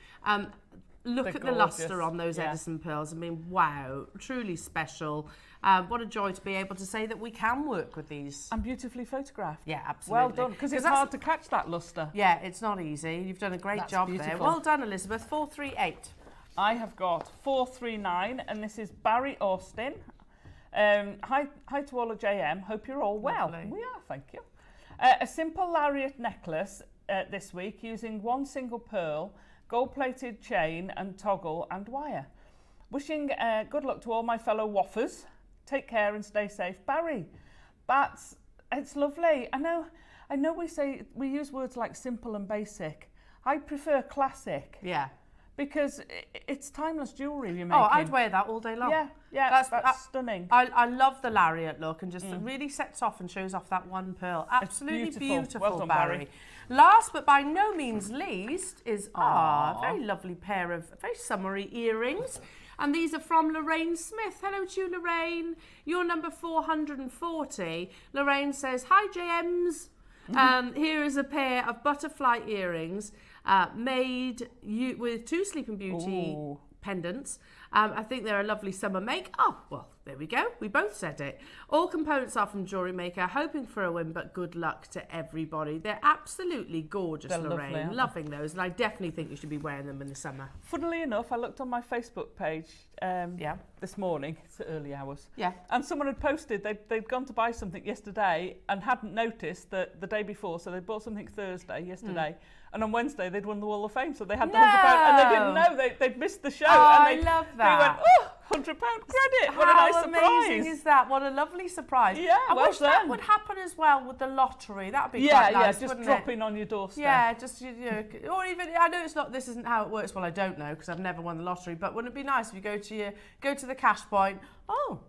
Look They're at the gorgeous. lustre on those Yeah. Edison pearls. I mean, wow, truly special. What a joy to be able to say that we can work with these. And beautifully photographed. Yeah, absolutely. Well done, because it's that's- hard to catch that lustre. Yeah, it's not easy. You've done a great That's job there. beautiful. Well done, Elizabeth. 438. I have got 439, and this is Barry Austin. Hi to all of JM. Hope you're all well. Lovely. We are, thank you. A simple lariat necklace this week using one single pearl, gold-plated chain and toggle and wire. Wishing good luck to all my fellow waffers. Take care and stay safe, Barry. It's lovely. I know we use words like simple and basic. I prefer classic. Yeah. Because it's timeless jewellery you're making. Oh, I'd wear that all day long. Yeah, that's stunning. I love the lariat look and just it really sets off and shows off that one pearl. Absolutely beautiful. Well done, Barry. Barry. Last but by no means least is a very lovely pair of very summery earrings. And these are from Lorraine Smith. Hello to you, Lorraine. You're number 440. Lorraine says, hi, JMs. Here is a pair of butterfly earrings made with two Sleeping Beauty pendants. I think they're a lovely summer make. Oh, well, there we go. We both said it. All components are from Jewellery Maker, hoping for a win, but good luck to everybody. They're absolutely gorgeous, They're Lorraine. lovely, aren't they? Loving those, and I definitely think you should be wearing them in the summer. Funnily enough, I looked on my Facebook page this morning. It's early hours. Yeah. And someone had posted they'd gone to buy something yesterday and hadn't noticed that the day before, so they bought something Thursday yesterday. And on Wednesday, they'd won the Wall of Fame, so they had the £100, and they didn't know they'd missed the show. Oh, and I love that. They went, £100 credit. What a nice How surprise. amazing is that? What a lovely surprise. Yeah, I well wish that done. would happen as well with the lottery. That would be quite nice, just wouldn't drop it? in on your doorstep. Yeah, just, you know, or even, I know it's not, this isn't how it works. Well, I don't know because I've never won the lottery, but wouldn't it be nice if you go to the cash point? Oh.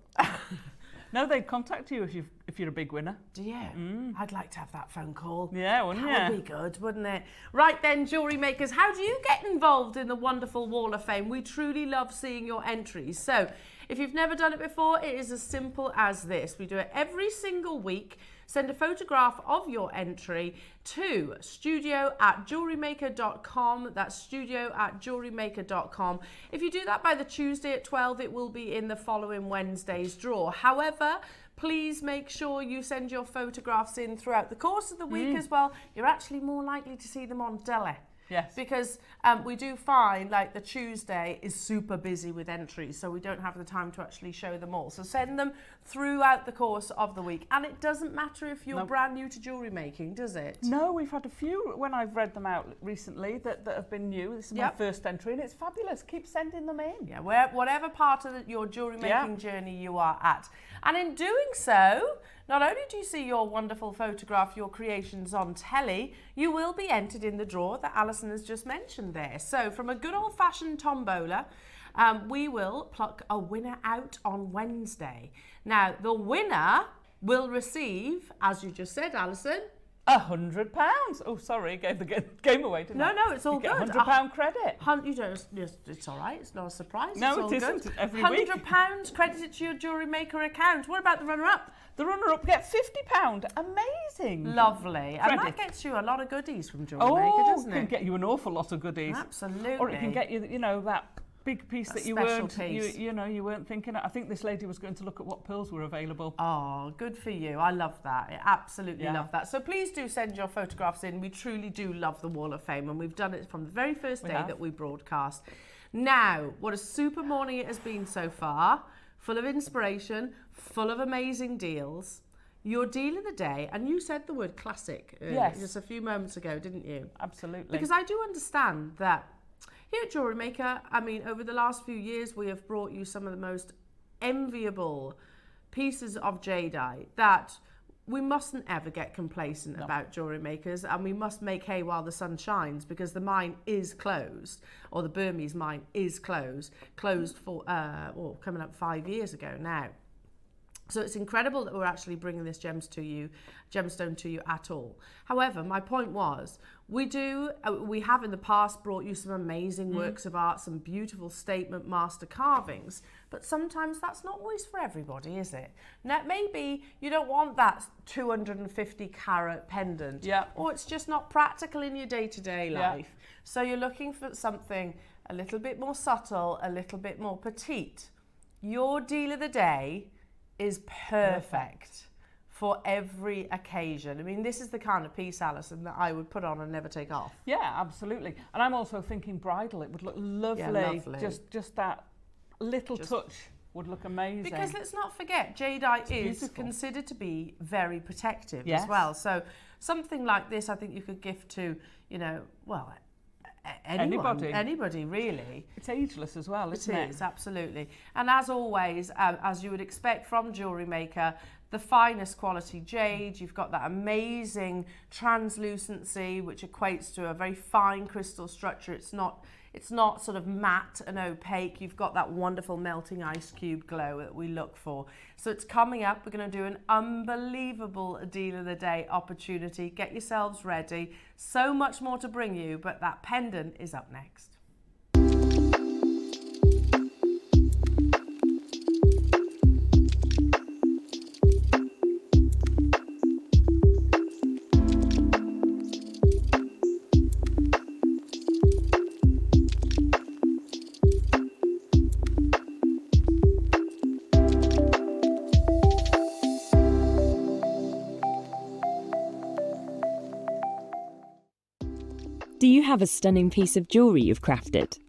No, they'd contact you if you're a big winner. Do you? I'd like to have that phone call. Yeah, wouldn't you? That would be good, wouldn't it? Right then, Jewellery Makers, how do you get involved in the wonderful Wall of Fame? We truly love seeing your entries. So, if you've never done it before, it is as simple as this. We do it every single week. Send a photograph of your entry to studio@jewellerymaker.com. That's studio@jewellerymaker.com. If you do that by the Tuesday at 12, it will be in the following Wednesday's draw. However, please make sure you send your photographs in throughout the course of the week as well. You're actually more likely to see them on telly. Yes. Because we do find like the Tuesday is super busy with entries, so we don't have the time to actually show them all. So send them throughout the course of the week. And it doesn't matter if you're brand new to jewellery making, does it? No, we've had a few when I've read them out recently that have been new. This is my first entry and it's fabulous. Keep sending them in. Yeah, whatever part of your jewellery making journey you are at. And in doing so, not only do you see your wonderful photograph, your creations on telly, you will be entered in the draw that Alison has just mentioned there. So from a good old-fashioned tombola, we will pluck a winner out on Wednesday. Now, the winner will receive, as you just said, Alison, £100. Oh, sorry, gave the game away, didn't I? No, it's all you good. Get £100 credit. You don't. It's all right. It's not a surprise. No, it's all it isn't. Good. Every week. £100 credited to your JewelleryMaker account. What about the runner-up? The runner-up get £50. Amazing. Lovely. And that gets you a lot of goodies from JewelleryMaker, doesn't it? It can get you an awful lot of goodies. Absolutely. Or it can get you, that big piece that you weren't, piece. you weren't thinking. I think this lady was going to look at what pearls were available. Oh, good for you. I love that. I absolutely love that. So please do send your photographs in. We truly do love the Wall of Fame, and we've done it from the very first day that we broadcast. Now, what a super morning it has been so far. Full of inspiration, full of amazing deals. Your deal of the day, and you said the word classic just a few moments ago, didn't you? Absolutely. Because I do understand that here at JewelleryMaker, I mean, over the last few years, we have brought you some of the most enviable pieces of jadeite that we mustn't ever get complacent about, jewellery makers, and we must make hay while the sun shines, because the mine is closed, or the Burmese mine is closed for, coming up 5 years ago now. So it's incredible that we're actually bringing this gemstone to you at all. However, my point was, we have in the past brought you some amazing works of art, some beautiful statement master carvings, but sometimes that's not always for everybody, is it? Now, maybe you don't want that 250 carat pendant, or it's just not practical in your day-to-day life. So you're looking for something a little bit more subtle, a little bit more petite. Your deal of the day is perfect for every occasion. I mean, this is the kind of piece, Alison, that I would put on and never take off. Yeah, absolutely. And I'm also thinking bridal. It would look lovely. Yeah, lovely. Just that little touch would look amazing. Because let's not forget, jadeite is considered to be very protective as well. So something like this, I think you could gift to, anybody really. It's ageless as well, isn't it? It is, absolutely. And as always, as you would expect from JewelleryMaker, the finest quality jade. You've got that amazing translucency, which equates to a very fine crystal structure. It's not sort of matte and opaque. You've got that wonderful melting ice cube glow that we look for. So it's coming up. We're going to do an unbelievable deal of the day opportunity. Get yourselves ready. So much more to bring you, but that pendant is up next. Do you have a stunning piece of jewellery you've crafted?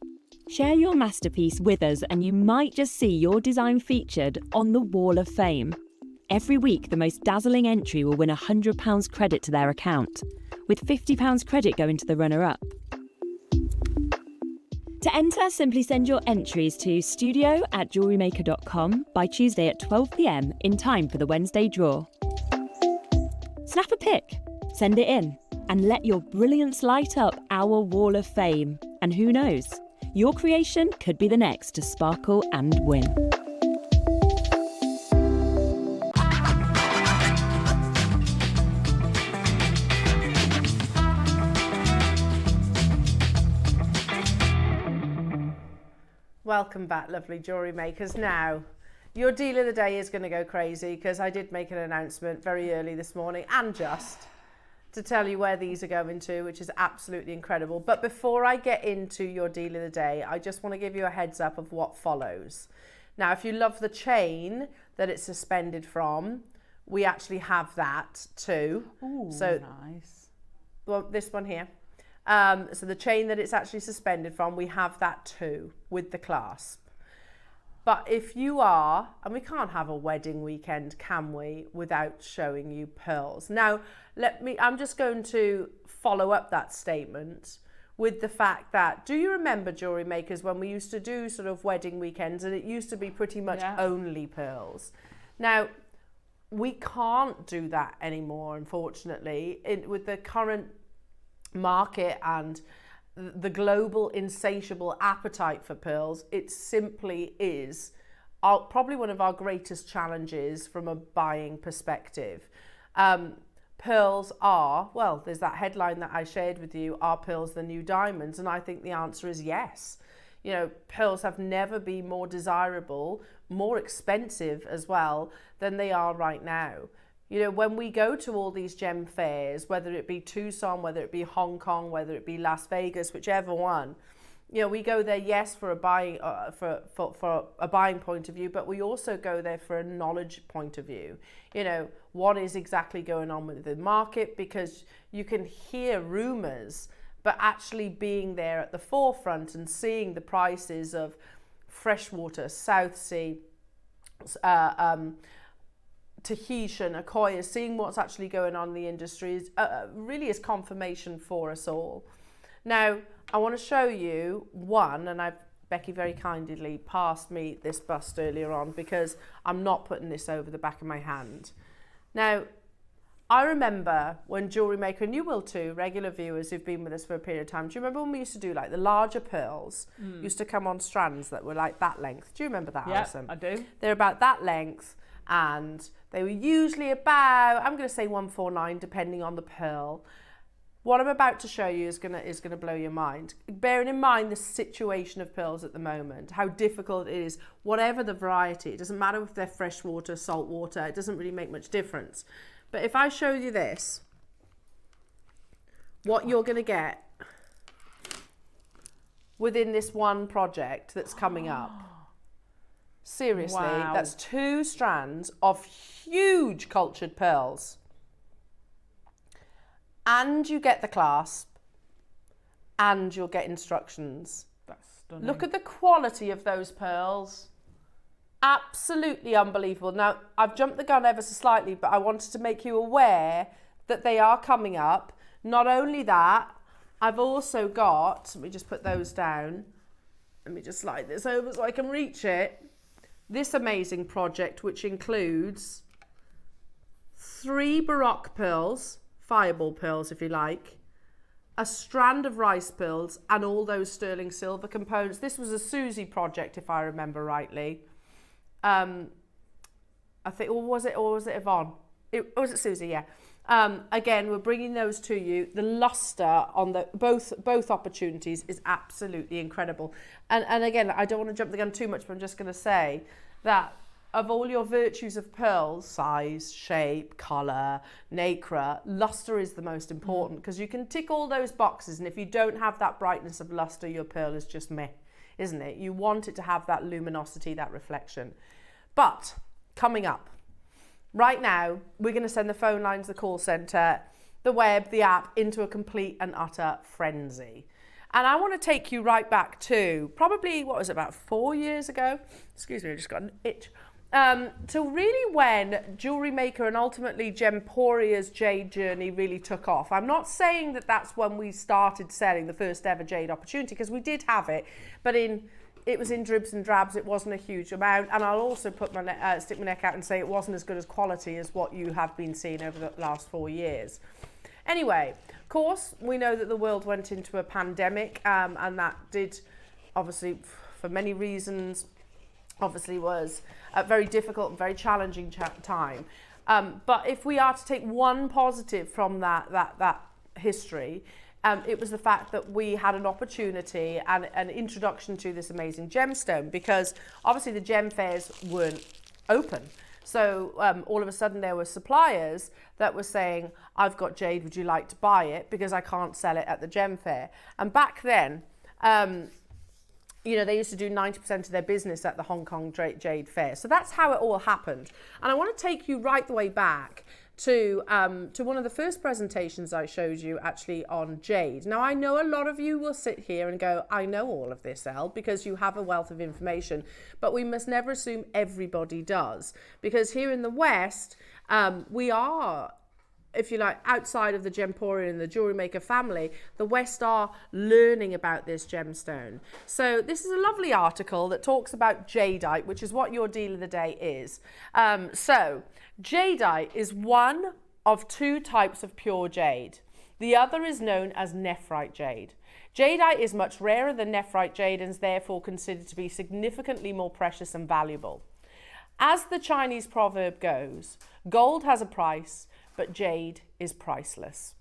Share your masterpiece with us and you might just see your design featured on the Wall of Fame. Every week, the most dazzling entry will win £100 credit to their account, with £50 credit going to the runner-up. To enter, simply send your entries to studio@jewellerymaker.com by Tuesday at 12 p.m. in time for the Wednesday draw. Snap a pic, send it in, and let your brilliance light up our Wall of Fame. And who knows, your creation could be the next to sparkle and win. Welcome back, lovely jewellery makers. Now, your deal of the day is going to go crazy because I did make an announcement very early this morning and just to tell you where these are going to, which is absolutely incredible. But before I get into your deal of the day, I just want to give you a heads up of what follows. Now, if you love the chain that it's suspended from, we actually have that too. Ooh, so nice. Well, this one here. So the chain that it's actually suspended from, we have that too with the clasp. But if you are, and we can't have a wedding weekend, can we, without showing you pearls? Now, I'm just going to follow up that statement with the fact that, do you remember, jewellery makers, when we used to do sort of wedding weekends and it used to be pretty much only pearls? Now, we can't do that anymore, unfortunately, with the current market and the global insatiable appetite for pearls. It simply is probably one of our greatest challenges from a buying perspective. pearls are, well, there's that headline that I shared with you, are pearls the new diamonds? And I think the answer is yes. You know, pearls have never been more desirable, more expensive as well than they are right now. You know, when we go to all these gem fairs, whether it be Tucson, whether it be Hong Kong, whether it be Las Vegas, whichever one, you know, we go there, yes, for a buying for a buying point of view, but we also go there for a knowledge point of view. You know, what is exactly going on with the market, because you can hear rumors, but actually being there at the forefront and seeing the prices of freshwater, South Sea, Tahitian, Akoya, seeing what's actually going on in the industry is, really is confirmation for us all. Now, I want to show you one, and Becky very kindly passed me this bust earlier on because I'm not putting this over the back of my hand. Now, I remember when JewelleryMaker, and you will too, regular viewers who've been with us for a period of time, do you remember when we used to do like the larger pearls used to come on strands that were like that length? Do you remember that, Alison? Yeah, I do. They're about that length, and they were usually about, I'm going to say 149 depending on the pearl. What I'm about to show you is gonna blow your mind. Bearing in mind the situation of pearls at the moment, how difficult it is, whatever the variety, it doesn't matter if they're freshwater, saltwater, it doesn't really make much difference. But if I show you this, what you're gonna get within this one project that's coming up. Seriously, wow. That's 2 strands of huge cultured pearls. And you get the clasp, and you'll get instructions. That's stunning. Look at the quality of those pearls. Absolutely unbelievable. Now, I've jumped the gun ever so slightly, but I wanted to make you aware that they are coming up. Not only that, I've also got, let me just put those down. Let me just slide this over so I can reach it. This amazing project, which includes 3 Baroque pearls, fireball pearls if you like, a strand of rice pearls, and all those sterling silver components. This was a Susie project if I remember rightly. I think, or was it Yvonne? Was it Susie? Yeah. Again, we're bringing those to you. The luster on the both opportunities is absolutely incredible. And again, I don't want to jump the gun too much, but I'm just going to say that of all your virtues of pearls, size, shape, colour, nacre, luster is the most important, because you can tick all those boxes, and if you don't have that brightness of luster, your pearl is just meh, isn't it? You want it to have that luminosity, that reflection. But coming up, right now, we're going to send the phone lines, the call centre, the web, the app into a complete and utter frenzy. And I want to take you right back to probably, what was it, about 4 years ago? Excuse me, I just got an itch. To really when JewelleryMaker and ultimately Gemporia's jade journey really took off. I'm not saying that that's when we started selling the first ever jade opportunity, because we did have it, but it was in dribs and drabs. It wasn't a huge amount, and I'll also put stick my neck out and say it wasn't as good as quality as what you have been seeing over the last 4 years. Anyway, of course, we know that the world went into a pandemic, and that did, obviously, for many reasons, obviously was a very difficult and very challenging time. But if we are to take one positive from that history, it was the fact that we had an opportunity and an introduction to this amazing gemstone, because obviously the gem fairs weren't open. So all of a sudden there were suppliers that were saying, I've got jade, would you like to buy it? Because I can't sell it at the gem fair. And back then, you know, they used to do 90% of their business at the Hong Kong Jade Fair. So that's how it all happened. And I want to take you right the way back to one of the first presentations I showed you actually on jade. Now, I know a lot of you will sit here and go, I know all of this, Elle, because you have a wealth of information, but we must never assume everybody does, because here in the West, we are, if you like, outside of the Gemporia and the JewelleryMaker family, the West are learning about this gemstone. So this is a lovely article that talks about jadeite, which is what your deal of the day is. So jadeite is one of 2 types of pure jade. The other is known as nephrite jade. Jadeite is much rarer than nephrite jade and is therefore considered to be significantly more precious and valuable. As the Chinese proverb goes, gold has a price, but jade is priceless.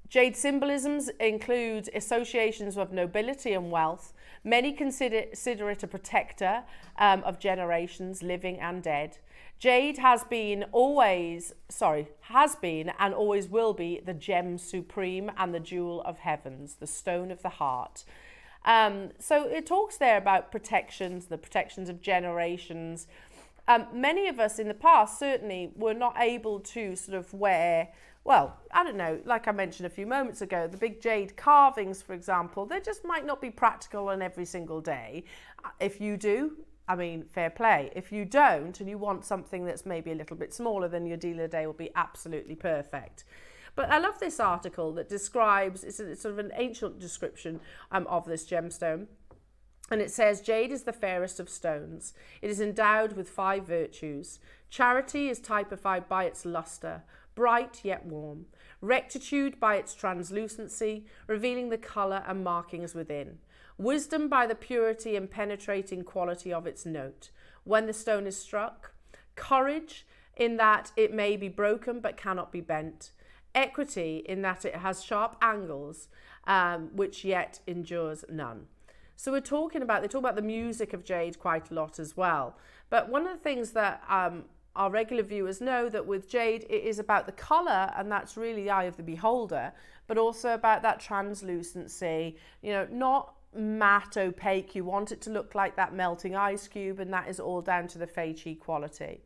Jade symbolisms include associations of nobility and wealth. Many consider it a protector of generations, living and dead. Jade has been and always will be the gem supreme and the jewel of heavens, the stone of the heart. So it talks there about protections, the protections of generations. Many of us in the past certainly were not able to sort of wear, well, I don't know, like I mentioned a few moments ago, the big jade carvings, for example, they just might not be practical on every single day. If you do, I mean, fair play. If you don't, and you want something that's maybe a little bit smaller, then your dealer day will be absolutely perfect. But I love this article that describes, it's sort of an ancient description of this gemstone. And it says, jade is the fairest of stones. It is endowed with 5 virtues. Charity is typified by its luster, bright yet warm. Rectitude by its translucency, revealing the colour and markings within. Wisdom by the purity and penetrating quality of its note when the stone is struck. Courage in that it may be broken but cannot be bent. Equity in that it has sharp angles which yet endures none. So they talk about the music of jade quite a lot as well. But one of the things that our regular viewers know, that with jade, it is about the colour, and that's really the eye of the beholder, but also about that translucency, you know, not matte opaque. You want it to look like that melting ice cube, and that is all down to the fei qi quality.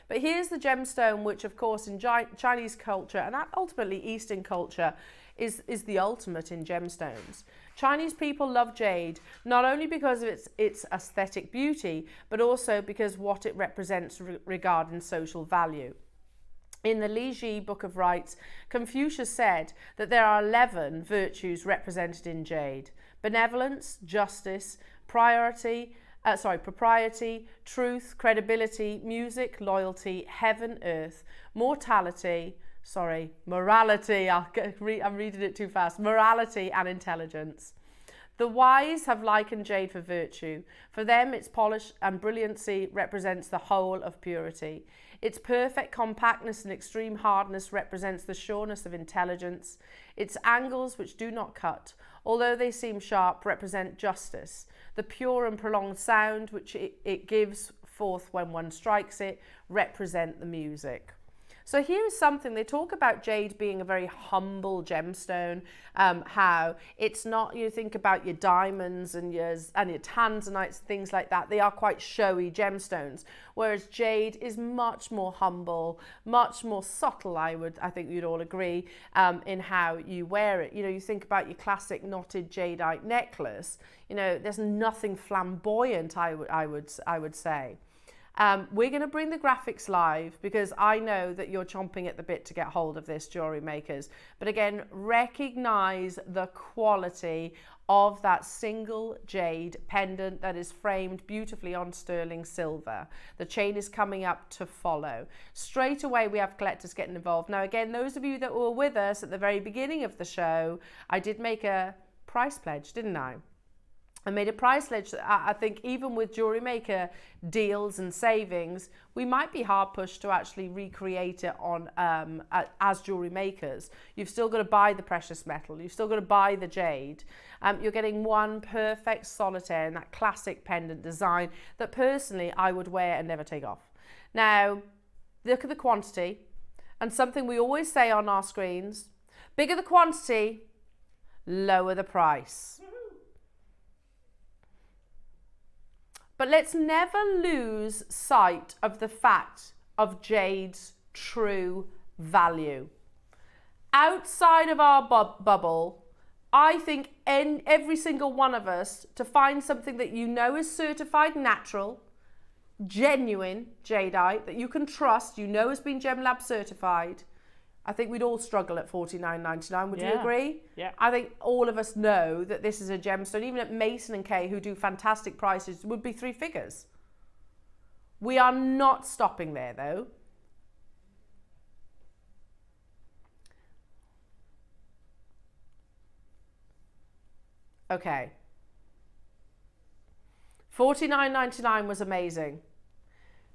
But here's the gemstone, which of course in Chinese culture and ultimately Eastern culture is the ultimate in gemstones. Chinese people love jade, not only because of its aesthetic beauty, but also because what it represents regarding social value. In the Li Ji Book of Rites, Confucius said that there are 11 virtues represented in jade: benevolence, justice, propriety, truth, credibility, music, loyalty, heaven, earth, morality, I'm reading it too fast, morality and intelligence. The wise have likened jade for virtue. For them, its polish and brilliancy represents the whole of purity. Its perfect compactness and extreme hardness represents the sureness of intelligence. Its angles, which do not cut, although they seem sharp, represent justice. The pure and prolonged sound which it gives forth when one strikes it represent the music. So here's something, they talk about jade being a very humble gemstone, how it's not, you think about your diamonds and your tanzanites, things like that, they are quite showy gemstones, whereas jade is much more humble, much more subtle, I think you'd all agree, in how you wear it. You know, you think about your classic knotted jadeite necklace, you know, there's nothing flamboyant, I would say. We're going to bring the graphics live because I know that you're chomping at the bit to get hold of this, jewellery makers. But again, recognise the quality of that single jade pendant that is framed beautifully on sterling silver. The chain is coming up to follow. Straight away, we have collectors getting involved. Now, again, those of you that were with us at the very beginning of the show, I did make a price pledge, didn't I? I made a price pledge. I think even with JewelleryMaker deals and savings, we might be hard pushed to actually recreate it on as jewellery makers. You've still got to buy the precious metal. You've still got to buy the jade. You're getting one perfect solitaire in that classic pendant design that personally I would wear and never take off. Now, look at the quantity, and something we always say on our screens: bigger the quantity, lower the price. But let's never lose sight of the fact of jade's true value. Outside of our bubble, I think every single one of us, to find something that you know is certified natural, genuine jadeite, that you can trust, you know has been GemLab certified, I think we'd all struggle at $49.99. Would you agree? Yeah. I think all of us know that this is a gemstone. Even at Mason & Kay, who do fantastic prices, would be 3 figures. We are not stopping there, though. Okay. $49.99 was amazing.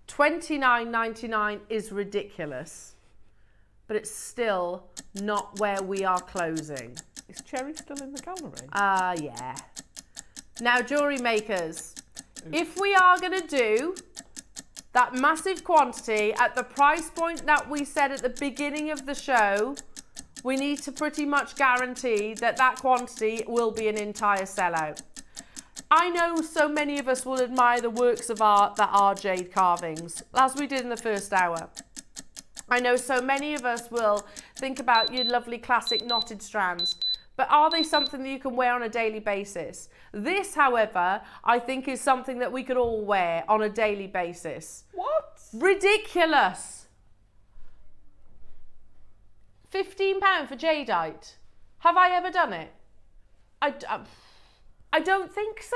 $29.99 is ridiculous, but it's still not where we are closing. Is Cherry still in the gallery? Yeah. Now, jewellery makers, if we are going to do that massive quantity at the price point that we said at the beginning of the show, we need to pretty much guarantee that that quantity will be an entire sellout. I know so many of us will admire the works of art that are jade carvings, as we did in the first hour. I know so many of us will think about your lovely classic knotted strands, but are they something that you can wear on a daily basis? This, however, I think is something that we could all wear on a daily basis. What? Ridiculous. £15 for jadeite. Have I ever done it? I don't think so.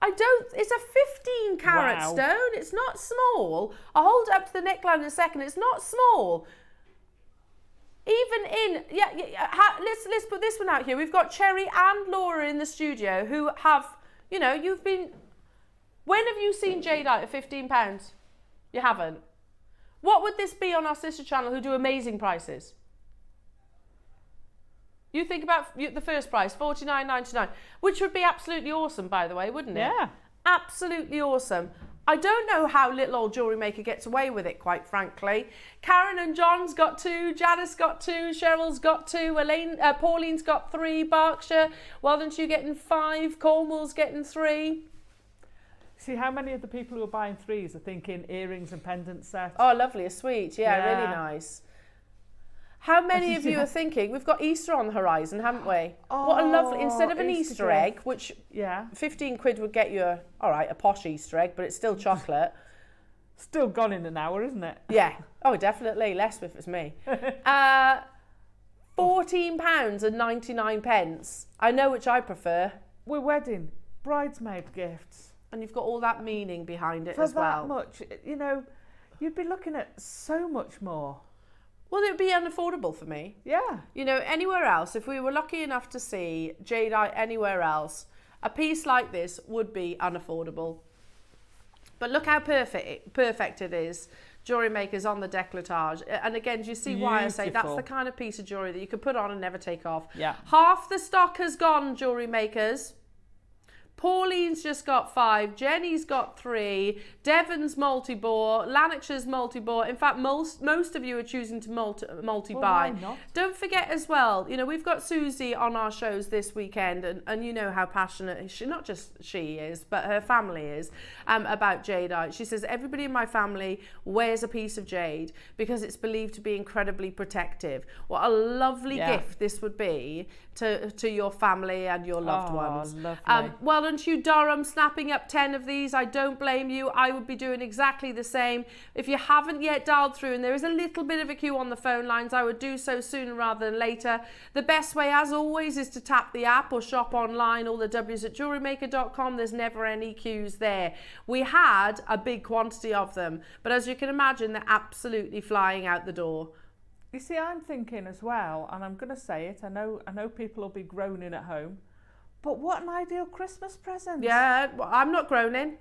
It's a 15 carat stone. It's not small. I'll hold it up to the neckline in a second. It's not small. Even in, let's put this one out here. We've got Cherry and Laura in the studio who have, when have you seen jadeite at £15? You haven't. What would this be on our sister channel who do amazing prices? You think about the first price, $49.99, which would be absolutely awesome, by the way, wouldn't it? Yeah. Absolutely awesome. I don't know how little old Jewellery Maker gets away with it, quite frankly. Karen and John's got 2, Janice got 2, Cheryl's got 2, Pauline's got 3, Berkshire, well done to you getting 5, Cornwall's getting 3. See, how many of the people who are buying 3s are thinking earrings and pendant sets? Oh, lovely, a sweet, yeah, really nice. How many of you are thinking, we've got Easter on the horizon, haven't we? Oh, what a lovely, instead of an Easter egg, gift. which 15 quid would get you a posh Easter egg, but it's still chocolate. Still gone in an hour, isn't it? Yeah, oh definitely, less if it's me. £14.99. I know which I prefer. We're wedding, bridesmaid gifts. And you've got all that meaning behind it For as well. that much, you'd be looking at so much more. Well, it would be unaffordable for me. Yeah. Anywhere else, if we were lucky enough to see jadeite anywhere else, a piece like this would be unaffordable. But look how perfect it is. Jewellery Maker's on the décolletage. And again, do you see why I say that's the kind of piece of jewellery that you could put on and never take off? Yeah. Half the stock has gone, Jewellery Makers. Pauline's just got 5, Jenny's got 3, Devon's multi-bore, Lanarkshire's multi-bore. In fact, most of you are choosing to multi-buy. Well, why not? Don't forget as well, we've got Susie on our shows this weekend, and you know how passionate she, not just she is, but her family is, about jadeite. She says, everybody in my family wears a piece of jade because it's believed to be incredibly protective. What a lovely gift this would be to your family and your loved ones. Lovely. Well done to you, Durham, snapping up 10 of these. I don't blame you. I would be doing exactly the same. If you haven't yet dialed through, and there is a little bit of a queue on the phone lines, I would do so sooner rather than later. The best way, as always, is to tap the app or shop online, all the W's at JewelleryMaker.com. There's never any queues there. We had a big quantity of them, but as you can imagine, they're absolutely flying out the door. You see, I'm thinking as well, and I'm going to say it, I know people will be groaning at home, but what an ideal Christmas present. Yeah, well, I'm not groaning.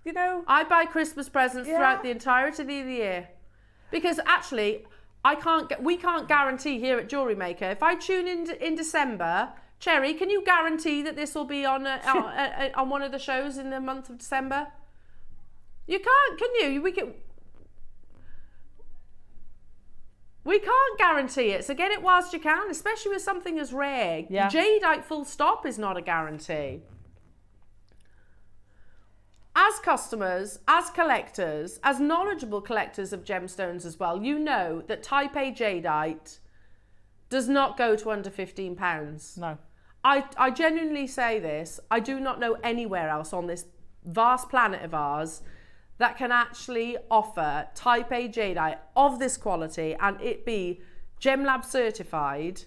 I buy Christmas presents throughout the entirety of the year. Because actually, we can't guarantee here at Jewellery Maker. If I tune in December, Cherry, can you guarantee that this will be on one of the shows in the month of December? You can't, can you? We can't guarantee it, so get it whilst you can, especially with something as rare. Yeah. Jadeite full stop is not a guarantee. As customers, as collectors, as knowledgeable collectors of gemstones as well, you know that Type A jadeite does not go to under £15. No. I genuinely say this, I do not know anywhere else on this vast planet of ours that can actually offer Type A jadeite of this quality and it be GemLab certified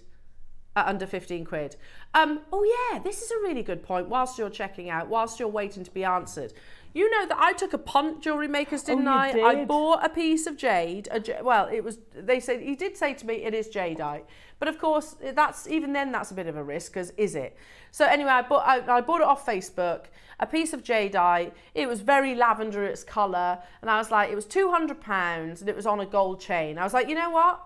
at under 15 quid. Oh yeah, this is a really good point whilst you're checking out, whilst you're waiting to be answered. You know that I took a punt, Jewellery Makers, didn't you I? did. I bought a piece of jade. Well, it was. He did say to me, it is jadeite, but of course, that's a bit of a risk, because is it? So anyway, I bought it off Facebook. A piece of jadeite. It was very lavender, its colour, and I was like, it was £200, and it was on a gold chain. I was like, you know what?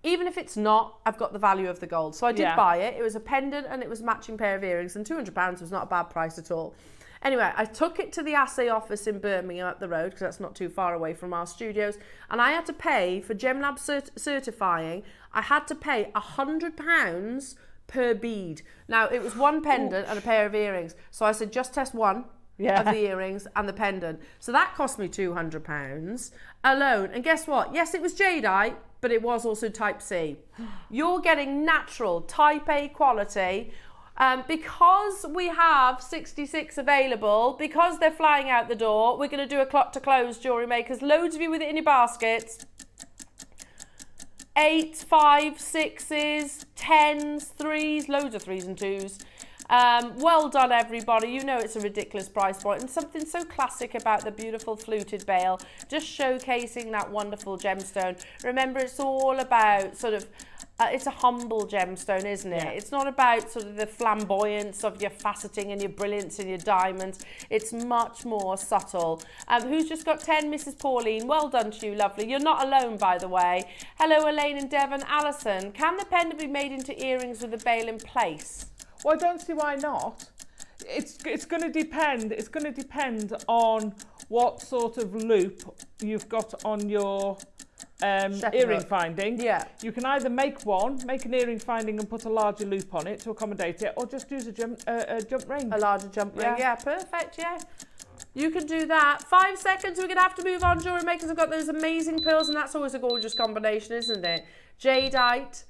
Even if it's not, I've got the value of the gold. So I did buy it. It was a pendant and it was a matching pair of earrings, and £200 was not a bad price at all. Anyway, I took it to the assay office in Birmingham up the road, because that's not too far away from our studios, and I had to pay for GemLab certifying. I had to pay £100 per bead. Now, it was one pendant and a pair of earrings. So I said, just test one of the earrings and the pendant. So that cost me £200 alone. And guess what? Yes, it was jadeite, but it was also type C. You're getting natural type A quality. Because we have 66 available, because they're flying out the door, we're going to do a clock to close, Jewellery Makers. Loads of you with it in your baskets. 8s, 5s, 6s, 10s, 3s, loads of 3s and 2s. Well done, everybody. You know it's a ridiculous price point, and something so classic about the beautiful fluted bail, just showcasing that wonderful gemstone. Remember, it's all about sort of it's a humble gemstone, isn't it? It's not about sort of the flamboyance of your faceting and your brilliance and your diamonds. It's much more subtle. Who's just got 10? Mrs. Pauline. Well done to you, lovely. You're not alone, by the way. Hello, Elena and Devon. Alison, can the pendant be made into earrings with the bail in place? Well, I don't see why not. It's going to depend. It's going to depend on what sort of loop you've got on your earring finding. Yeah. You can either make an earring finding and put a larger loop on it to accommodate it, or just use a jump ring. A larger jump ring. Yeah, perfect. Yeah. You can do that. 5 seconds. We're going to have to move on. Jewellery Makers have got those amazing pearls, and that's always a gorgeous combination, isn't it? Jadeite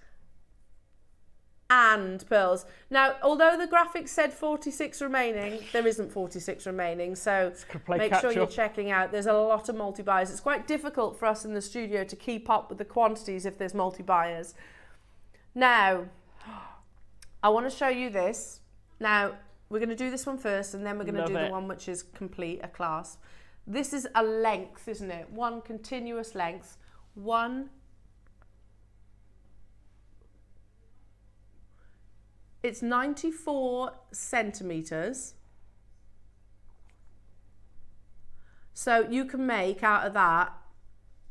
and pearls. Now, although the graphics said 46 remaining, there isn't 46 remaining, so make sure you're checking out. There's a lot of multi-buyers. It's quite difficult for us in the studio to keep up with the quantities if there's multi-buyers. Now, I want to show you this. Now, we're going to do this one first, and then we're going to do the one which is complete, a clasp. This is a length, isn't it? One continuous length. It's 94 centimetres. So you can make out of that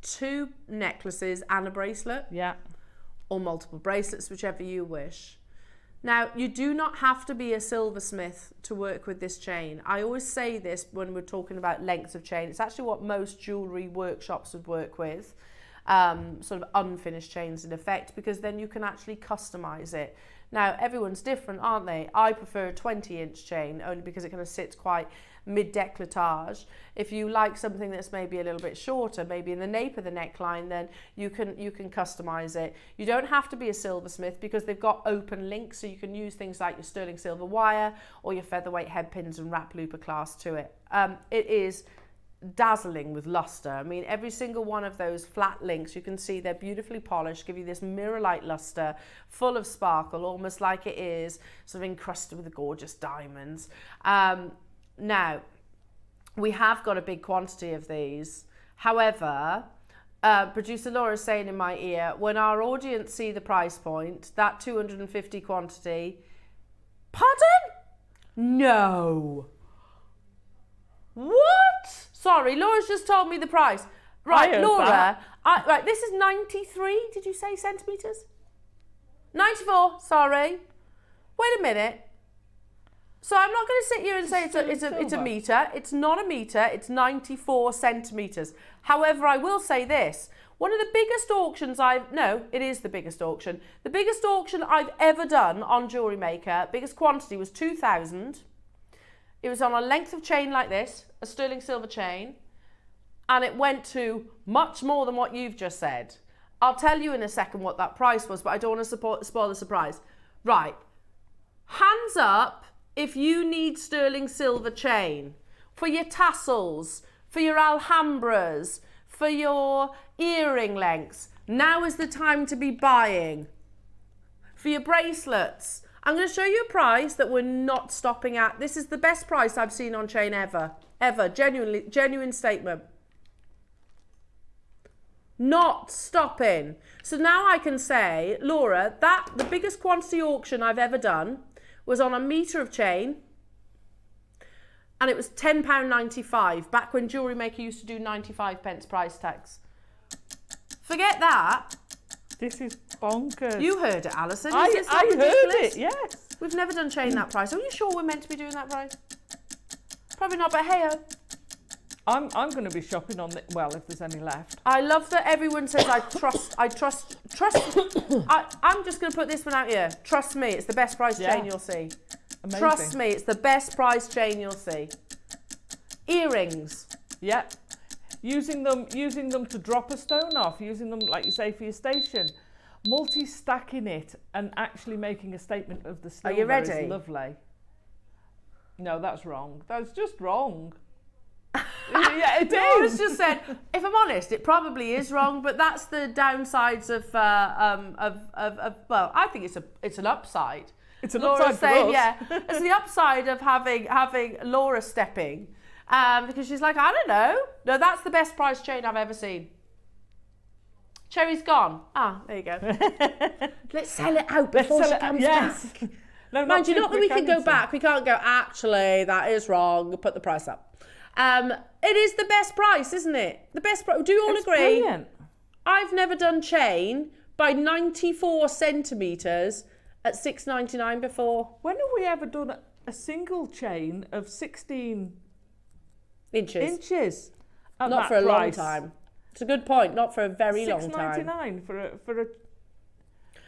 2 necklaces and a bracelet. Yeah. Or multiple bracelets, whichever you wish. Now, you do not have to be a silversmith to work with this chain. I always say this when we're talking about lengths of chain. It's actually what most jewellery workshops would work with. Sort of unfinished chains in effect, because then you can actually customise it. Now, everyone's different, aren't they? I prefer a 20-inch chain, only because it kind of sits quite mid-décolletage. If you like something that's maybe a little bit shorter, maybe in the nape of the neckline, then you can customise it. You don't have to be a silversmith, because they've got open links, so you can use things like your sterling silver wire or your featherweight head pins and wrap looper clasp to it. It is dazzling with luster. I mean, every single one of those flat links, you can see they're beautifully polished, give you this mirror-like luster, full of sparkle, almost like it is sort of encrusted with the gorgeous diamonds. Now, we have got a big quantity of these. However, producer Laura's saying in my ear, when our audience see the price point, that 250 quantity, pardon? No. What? Sorry, Laura's just told me the price. Right, Laura, right, this is 93, did you say centimetres? 94, sorry. Wait a minute. So I'm not going to sit here and say it's a metre. It's not a metre, it's 94 centimetres. However, I will say this. One of the biggest auctions it is the biggest auction. The biggest auction I've ever done on Jewellery Maker, biggest quantity was 2,000. It was on a length of chain like this, a sterling silver chain, and it went to much more than what you've just said. I'll tell you in a second what that price was, but I don't want to spoil the surprise. Right, hands up if you need sterling silver chain for your tassels, for your alhambras, for your earring lengths. Now is the time to be buying. For your bracelets. I'm going to show you a price that we're not stopping at. This is the best price I've seen on chain ever. ever. Genuine statement. Not stopping. So now I can say, Laura, that the biggest quantity auction I've ever done was on a metre of chain, and it was £10.95, back when JewelleryMaker used to do 95p price tags. Forget that. This is bonkers. You heard it, Alison. I heard it, yes. We've never done chain that price. Are you sure we're meant to be doing that price? Probably not, but hey-o. I'm going to be shopping on it, well, if there's any left. I love that everyone says I trust. I'm just going to put this one out here. Trust me, it's the best price chain you'll see. Amazing. Trust me, it's the best price chain you'll see. Earrings. Yeah. Using them to drop a stone off, using them, like you say, for your station. Multi-stacking it and actually making a statement of the silver. Are you ready? Is lovely. No, that's wrong. That's just wrong. Yeah, it is. Laura's just said, if I'm honest, it probably is wrong, but that's the downsides of well, I think it's an upside. It's an Laura's upside saying, for us. yeah, it's the upside of having Laura stepping, because she's like, I don't know. No, that's the best price chain I've ever seen. Cherry's gone. Ah, there you go. Let's sell it out before she comes back. No, Mind you, not that we can go back. We can't go, actually, that is wrong. Put the price up. It is the best price, isn't it? The best price. Do you all agree? Brilliant. I've never done chain by 94 centimetres at $6.99 before. When have we ever done a single chain of 16 inches? At Not that for a long price? time. It's a good point. Not for a very long time. $6.99 for a.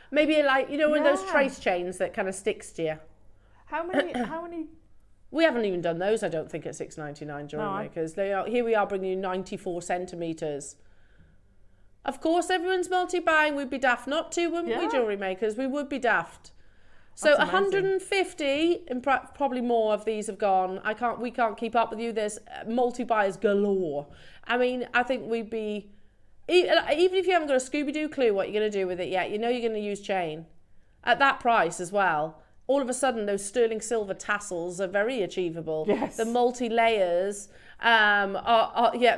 Maybe like, you know, one of those trace chains that kind of sticks to you. How many? We haven't even done those, I don't think, at $6.99 JewelleryMakers. Here we are bringing you 94 centimetres. Of course, everyone's multi-buying. We'd be daft not to, wouldn't we, JewelleryMakers? We would be daft. So 150 and probably more of these have gone. We can't keep up with you. There's multi-buyers galore. I mean, I think we'd be, even if you haven't got a Scooby-Doo clue what you're going to do with it yet, you know you're going to use chain. At that price as well. All of a sudden, those sterling silver tassels are very achievable. Yes. The multi-layers are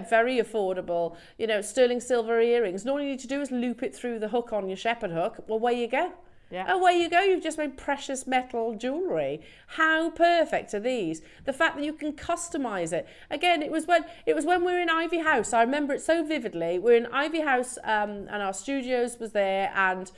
very affordable. You know, sterling silver earrings. And all you need to do is loop it through the hook on your shepherd hook. Well, away you go. Yeah. Away you go. You've just made precious metal jewellery. How perfect are these? The fact that you can customise it. Again, it was when we were in Ivy House. I remember it so vividly. We were in Ivy House and our studios was there, and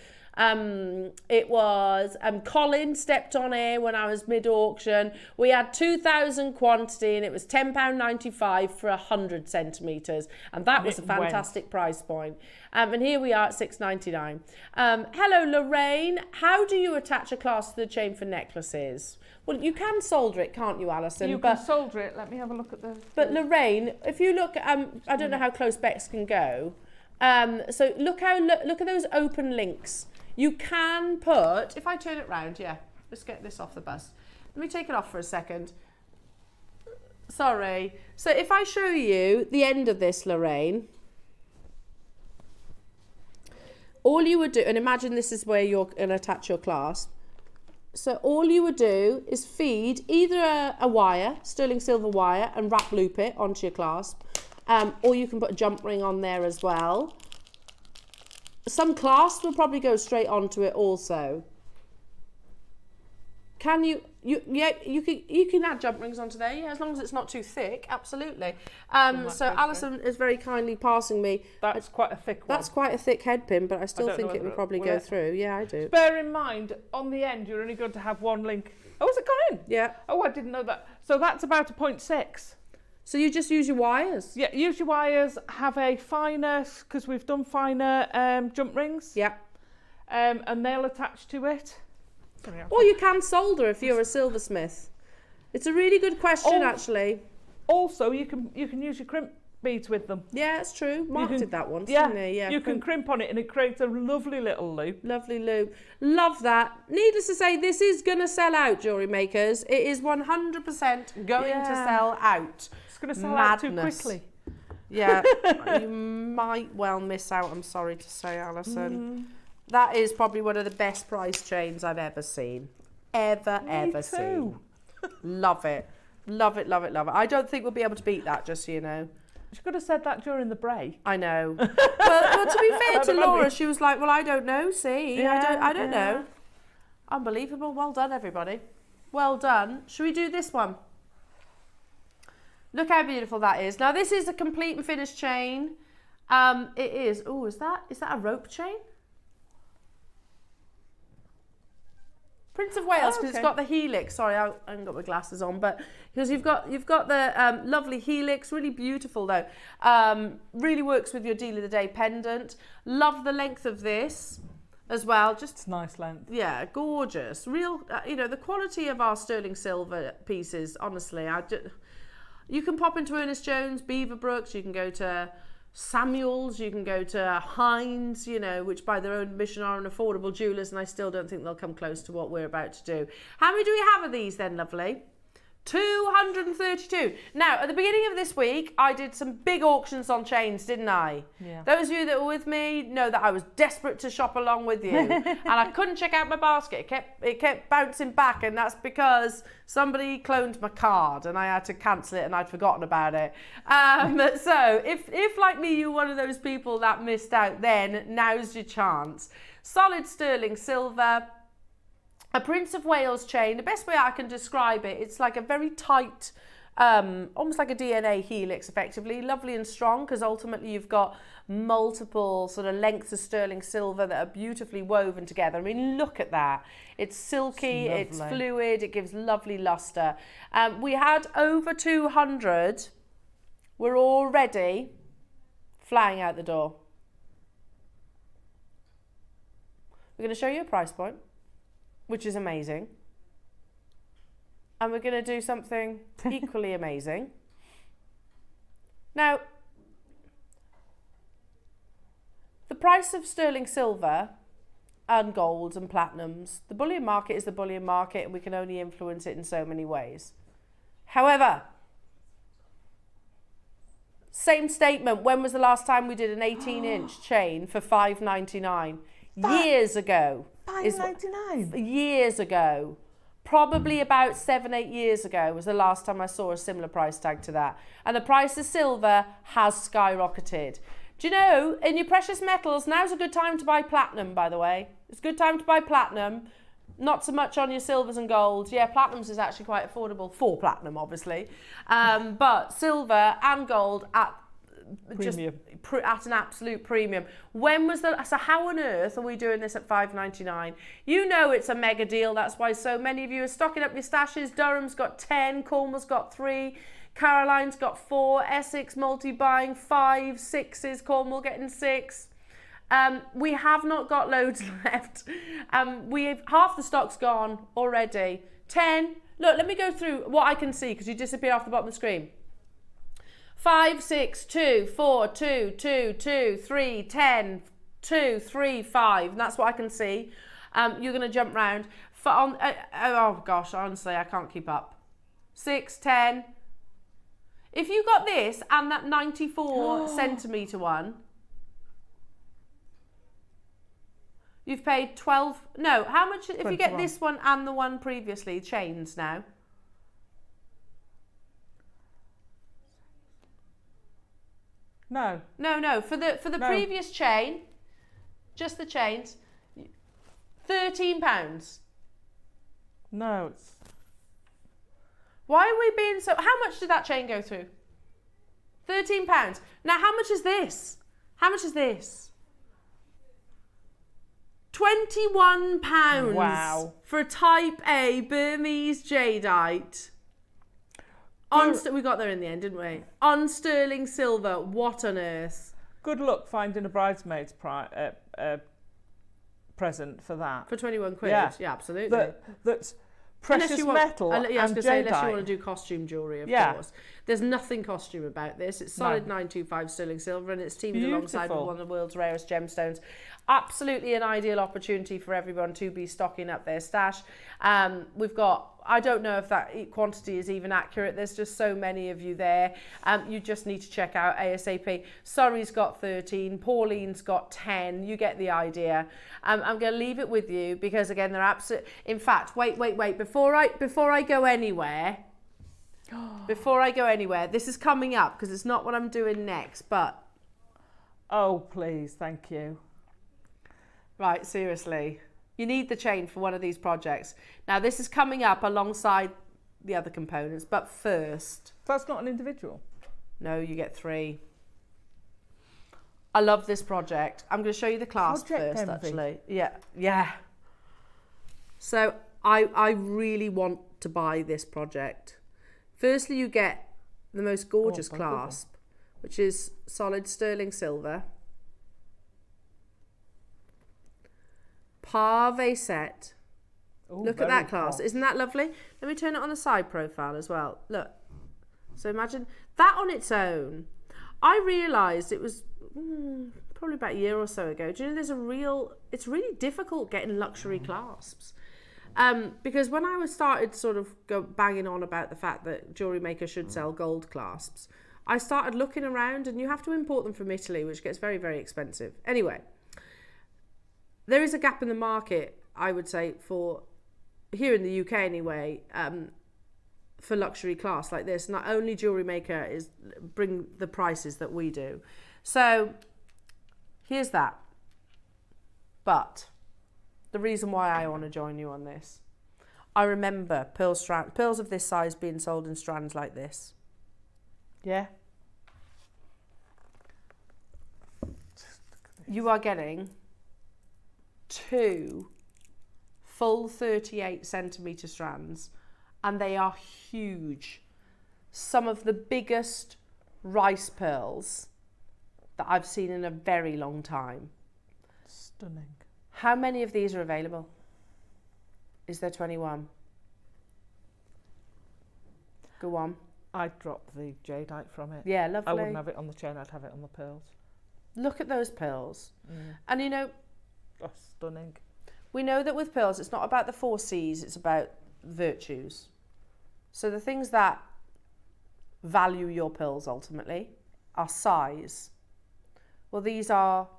it was Colin stepped on air when I was mid-auction. We had 2,000 quantity and it was £10.95 for 100 centimetres, and that was a fantastic price point. And here we are at $6.99. Hello Lorraine, how do you attach a clasp to the chain for necklaces? Well, you can solder it, can't you, Alison? You can solder it. Let me have a look at the... But Lorraine, if you look, I don't know how close Bex can go. So look at those open links. You can put, if I turn it round, let's get this off the bus. Let me take it off for a second. Sorry. So if I show you the end of this, Lorraine, all you would do, and imagine this is where you're going to attach your clasp. So all you would do is feed either a wire, sterling silver wire, and wrap loop it onto your clasp, or you can put a jump ring on there as well. Some clasps will probably go straight onto it also. Can you can add jump rings onto there, as long as it's not too thick, absolutely. So Alison is very kindly passing me. That's quite a thick one. That's quite a thick head pin, but I still think it will probably go through. Yeah, I do. Bear in mind, on the end, you're only going to have one link. Oh, has it gone in? Yeah. Oh, I didn't know that. So that's about a 0.6. So you just use your wires? Yeah, use your wires, have a finer, because we've done finer jump rings. Yeah. And they'll attach to it. Or you can solder if you're a silversmith. It's a really good question, actually. Also, you can use your crimp beads with them. Yeah, it's true. Mark did that once, didn't he? Yeah. You can crimp on it and it creates a lovely little loop. Lovely loop. Love that. Needless to say, this is going to sell out, JewelleryMakers. It is 100% going to sell out. It's going to sell out too quickly. Yeah, you might well miss out, I'm sorry to say, Alison. That is probably one of the best price chains I've ever seen. Ever seen. Love it. Love it, love it, love it. I don't think we'll be able to beat that, just so you know. She could have said that during the break. I know. well, to be fair to Laura, she was like, well, I don't know, see. Yeah, I don't know. Unbelievable. Well done, everybody. Well done. Should we do this one? Look how beautiful that is. Now, this is a complete and finished chain. It is. Oh, is that a rope chain? Prince of Wales, because it's got the helix. Sorry, I haven't got my glasses on, but because you've got the lovely helix, really beautiful though. Really works with your deal of the day pendant. Love the length of this as well. Just it's nice length. Yeah, gorgeous. Real, you know, the quality of our sterling silver pieces. Honestly, you can pop into Ernest Jones, Beaverbrooks. You can go to Samuel's, you can go to Hines, you know, which by their own admission are an affordable jewellers, and I still don't think they'll come close to what we're about to do. How many do we have of these then, lovely? 232. Now, at the beginning of this week, I did some big auctions on chains, didn't I? Yeah. Those of you that were with me know that I was desperate to shop along with you. And I couldn't check out my basket. It kept bouncing back, and that's because somebody cloned my card and I had to cancel it and I'd forgotten about it. So if like me, you're one of those people that missed out, then now's your chance. Solid sterling silver. A Prince of Wales chain, the best way I can describe it, it's like a very tight, almost like a DNA helix effectively, lovely and strong, because ultimately you've got multiple sort of lengths of sterling silver that are beautifully woven together. I mean, look at that. It's silky, it's fluid, it gives lovely luster. We had over 200. We're already flying out the door. We're going to show you a price point, which is amazing. And we're going to do something equally amazing. Now, the price of sterling silver and golds and platinums, the bullion market is the bullion market, and we can only influence it in so many ways. However, same statement, when was the last time we did an 18-inch chain for $5.99? Years ago. $5.99? Years ago. Probably about 7-8 years ago was the last time I saw a similar price tag to that. And the price of silver has skyrocketed. Do you know, in your precious metals, now's a good time to buy platinum, by the way. It's a good time to buy platinum. Not so much on your silvers and golds. Yeah, platinums is actually quite affordable for platinum, obviously. But silver and gold at premium. Just at an absolute premium. When was so how on earth are we doing this at $5.99? You know it's a mega deal. That's why so many of you are stocking up your stashes. Durham's got 10, Cornwall's got 3, Caroline's got 4, Essex multi-buying 5, 6s, Cornwall getting 6. We have not got loads left. We've half the stock's gone already. 10. Look, let me go through what I can see because you disappear off the bottom of the screen. 5, 6, 2, 4, 2, 2, 2, 3, 10, 2, 3, 5. And that's what I can see. You're going to jump round. Oh gosh, honestly, I can't keep up. 6, 10. If you got this and that 94 centimetre one, you've paid 12. No, how much 21. If you get this one and the one previously, chains now? No. For the previous chain, just the chains, £13. No, it's... Why are we being so... How much did that chain go through? £13. Now, how much is this? How much is this? £21. Wow. For a Type A Burmese jadeite. We got there in the end, didn't we? On sterling silver. What on earth? Good luck finding a bridesmaid's present for that. For 21 quid? Yeah, absolutely. That's precious metal and I was going to say, unless you want jadeite. to do costume jewellery, of Yeah. course. There's nothing costume about this. It's solid 925 sterling silver, and it's teamed alongside with one of the world's rarest gemstones. Absolutely an ideal opportunity for everyone to be stocking up their stash. We've got, I don't know if that quantity is even accurate. There's just so many of you there. You just need to check out ASAP. Surrey's got 13. Pauline's got 10. You get the idea. I'm going to leave it with you because, again, they're absolute. In fact, wait. Before I go anywhere, before I go anywhere, this is coming up because it's not what I'm doing next, but... Oh, please, thank you. Right, seriously. You need the chain for one of these projects. Now, this is coming up alongside the other components, but first... That's not an individual? No, you get 3. I love this project. I'm going to show you the clasp Project first, envy. actually. Yeah. So, I really want to buy this project. Firstly, you get the most gorgeous clasp, which is solid sterling silver. Pave set. Ooh, Look at that clasp. hot. Isn't that lovely? Let me turn it on the side profile as well. Look. So imagine that on its own. I realised it was probably about a year or so ago. Do you know it's really difficult getting luxury clasps. Because when I started sort of banging on about the fact that JewelleryMaker should sell gold clasps, I started looking around, and you have to import them from Italy, which gets very, very expensive. Anyway, there is a gap in the market, I would say, for here in the UK anyway, for luxury clasps like this. Not only JewelleryMaker is bring the prices that we do. So here's that. But the reason why I want to join you on this, I remember pearls of this size being sold in strands like this. Yeah. You are getting 2 full 38 centimetre strands, and they are huge. Some of the biggest rice pearls that I've seen in a very long time. Stunning. How many of these are available? Is there 21? Go on. I'd drop the jadeite from it. Yeah, lovely. I wouldn't have it on the chain, I'd have it on the pearls. Look at those pearls. And you know, That's stunning. we know that with pearls, it's not about the 4 C's, it's about virtues. So the things that value your pearls ultimately are size. Well, these are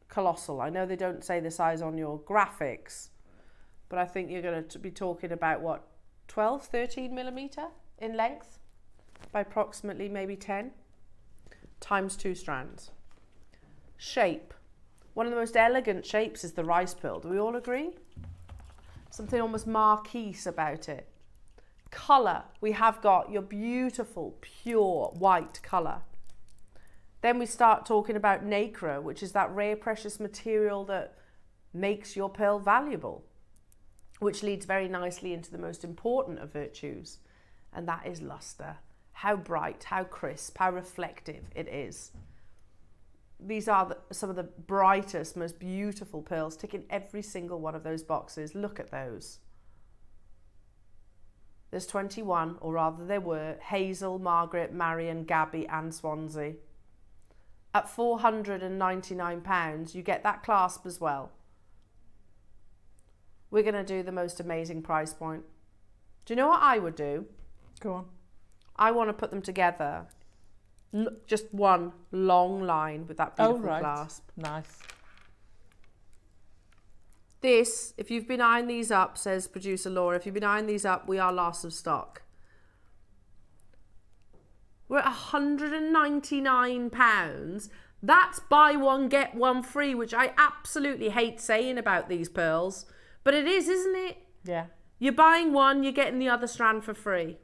colossal. I know they don't say the size on your graphics, but I think you're going to be talking about what, 12, 13 millimetre in length by approximately maybe 10 times 2 strands. Shape. One of the most elegant shapes is the rice pearl. Do we all agree? Something almost marquise about it. Colour. We have got your beautiful, pure white colour. Then we start talking about nacre, which is that rare precious material that makes your pearl valuable, which leads very nicely into the most important of virtues, and that is lustre. How bright, how crisp, how reflective it is. These are some of the brightest, most beautiful pearls, ticking every single one of those boxes. Look at those. There's 21, or rather there were, Hazel, Margaret, Marion, Gabby and Swansea. At £499, you get that clasp as well. We're going to do the most amazing price point. Do you know what I would do? Go on. I want to put them together. Just one long line with that beautiful clasp. Nice. This, if you've been eyeing these up, says producer Laura, if you've been eyeing these up, we are last of stock. We're at £199. That's buy one, get one free, which I absolutely hate saying about these pearls. But it is, isn't it? Yeah. You're buying one, you're getting the other strand for free.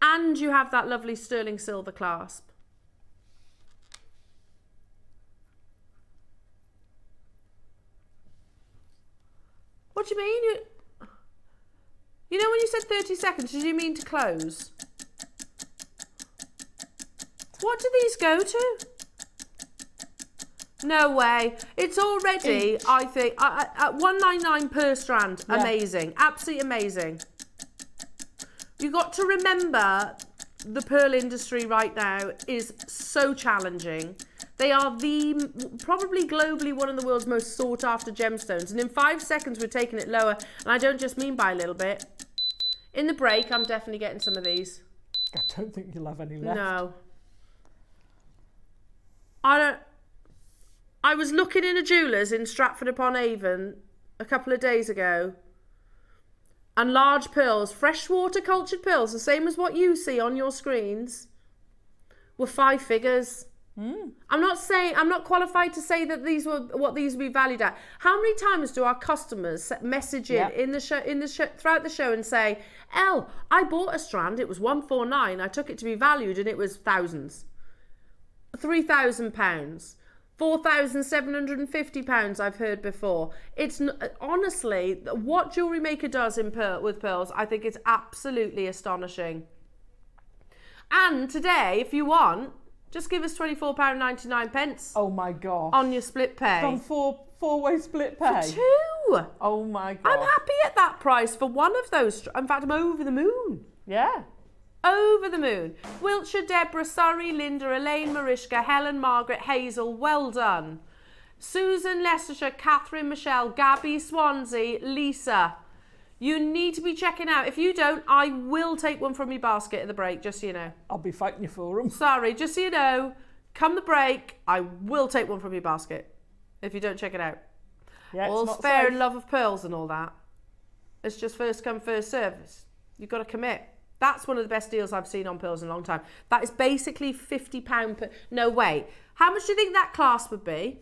And you have that lovely sterling silver clasp. What do you mean? You know when you said 30 seconds, did you mean to close? What do these go to? No way. It's already, I think, at $199 per strand. Yeah. Amazing. Absolutely amazing. You've got to remember the pearl industry right now is so challenging. They are probably globally one of the world's most sought after gemstones. And in 5 seconds, we're taking it lower. And I don't just mean by a little bit. In the break, I'm definitely getting some of these. I don't think you'll have any left. No. I was looking in a jeweller's in Stratford-upon-Avon a couple of days ago. And large pearls, freshwater cultured pearls, the same as what you see on your screens, were 5 figures. I'm not qualified to say that these were what these would be valued at. How many times do our customers message in the show throughout the show and say, "Elle, I bought a strand, it was 149, I took it to be valued and it was thousands. £3,000, £4,750 I've heard before." It's honestly what Jewellery Maker does with pearls. I think it's absolutely astonishing. And today, if you want, just give us £24.99. Oh my gosh. On your split pay. On four-way split pay. For 2. Oh my gosh. I'm happy at that price for one of those. In fact, I'm over the moon. Yeah. Over the moon. Wiltshire, Deborah, Surrey, Linda, Elaine, Mariska, Helen, Margaret, Hazel, well done. Susan, Leicestershire, Catherine, Michelle, Gabby, Swansea, Lisa. You need to be checking out. If you don't, I will take one from your basket at the break, just so you know. I'll be fighting you for them. Sorry, just so you know, come the break, I will take one from your basket if you don't check it out. Yeah, All's fair in love of pearls and all that. It's just first come, first service. You've got to commit. That's one of the best deals I've seen on pearls in a long time. That is basically £50 per... No, wait. How much do you think that clasp would be?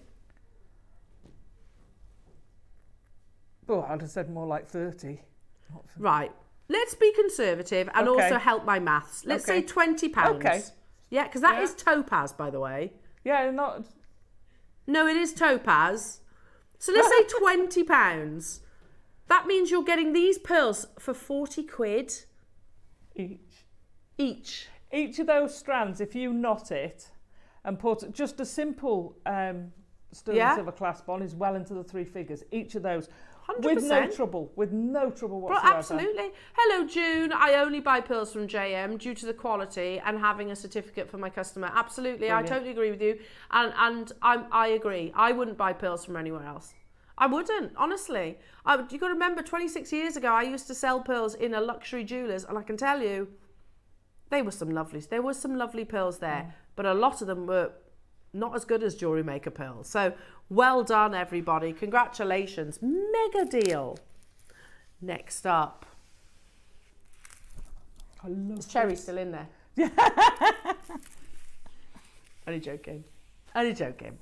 Oh, I'd have said more like 30. Right. Let's be conservative and also help my maths. Let's say £20. Okay. Yeah, because that is topaz, by the way. Yeah, not... No, it is topaz. So let's say £20. That means you're getting these pearls for 40 quid. Each. Each of those strands, if you knot it and put just a simple sterling silver clasp on, is well into the 3 figures. Each of those. 100%. With no trouble whatsoever. Absolutely. Hello, June. I only buy pearls from JM due to the quality and having a certificate for my customer. Absolutely. Brilliant. I totally agree with you. And I agree. I wouldn't buy pearls from anywhere else. I wouldn't, honestly. You've got to remember, 26 years ago, I used to sell pearls in a luxury jewellers, and I can tell you, there were some lovely pearls there, but a lot of them were not as good as Jewellery Maker pearls. So well done, everybody. Congratulations. Mega deal. Next up. I love Is Cherry still in there? Only joking. Only joking.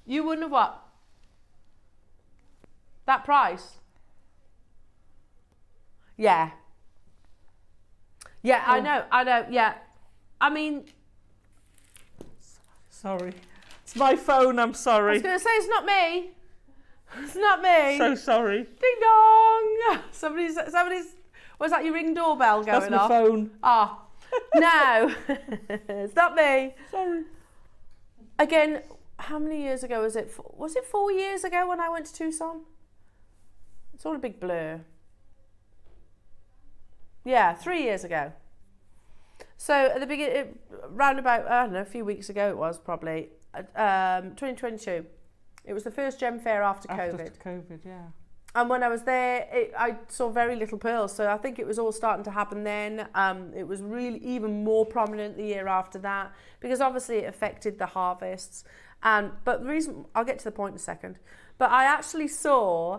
You wouldn't have what? That price? Yeah. Yeah, I know, yeah. I mean... Sorry. It's my phone, I'm sorry. I was going to say, it's not me. It's not me. So sorry. Ding dong. Somebody's, was that your ring doorbell going off? That's my phone. Ah, no. It's not me. Sorry. Again, how many years ago was it? Was it 4 years ago when I went to Tucson? It's all a big blur. Yeah, 3 years ago. So at the beginning, round about, I don't know, a few weeks ago it was probably, 2022. It was the first gem fair after COVID. After COVID, yeah. And when I was there, I saw very little pearls. So I think it was all starting to happen then. It was really even more prominent the year after that, because obviously it affected the harvests. But the reason, I'll get to the point in a second, but I actually saw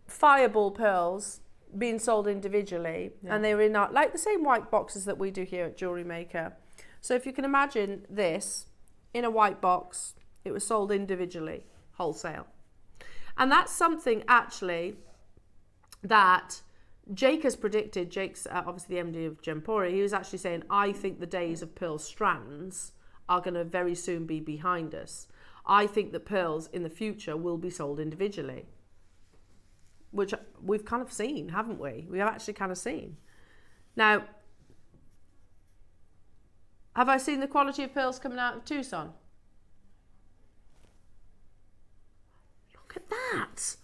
fireball pearls being sold individually, and they were in like the same white boxes that we do here at Jewellery Maker. So if you can imagine this in a white box, it was sold individually, wholesale. And that's something actually that Jake has predicted. Jake's obviously the MD of Gempori. He was actually saying, I think the days of pearl strands are going to very soon be behind us. I think that pearls in the future will be sold individually, which we've kind of seen, haven't we? We have actually kind of seen. Now, have I seen the quality of pearls coming out of Tucson? Look at that.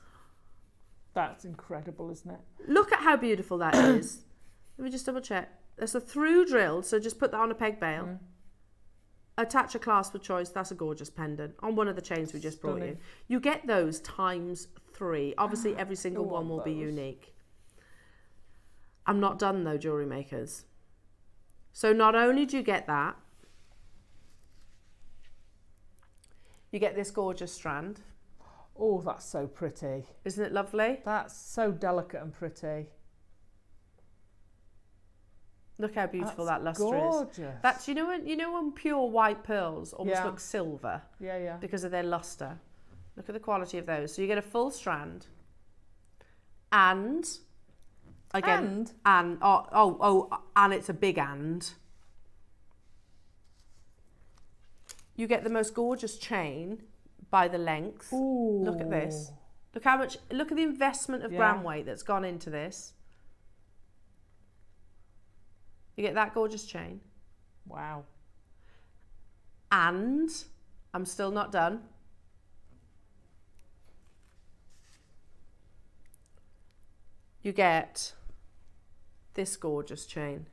That's incredible, isn't it? Look at how beautiful that is. Let me just double check. There's a through drilled, so just put that on a peg bail. Attach a clasp of choice. That's a gorgeous pendant on one of the chains we just brought you. You get those ×3. Obviously, every single one will be unique. I'm not done though, Jewellery Makers. So not only do you get that, you get this gorgeous strand. Oh, that's so pretty. Isn't it lovely? That's so delicate and pretty. Look how beautiful That's that luster gorgeous. is. That's, you know when pure white pearls almost look silver Yeah. because of their luster. Look at the quality of those. So you get a full strand, and again, and it's a big and. You get the most gorgeous chain by the length. Ooh. Look at this. Look how much. Look at the investment of gram weight that's gone into this. You get that gorgeous chain. Wow. And I'm still not done. You get this gorgeous chain.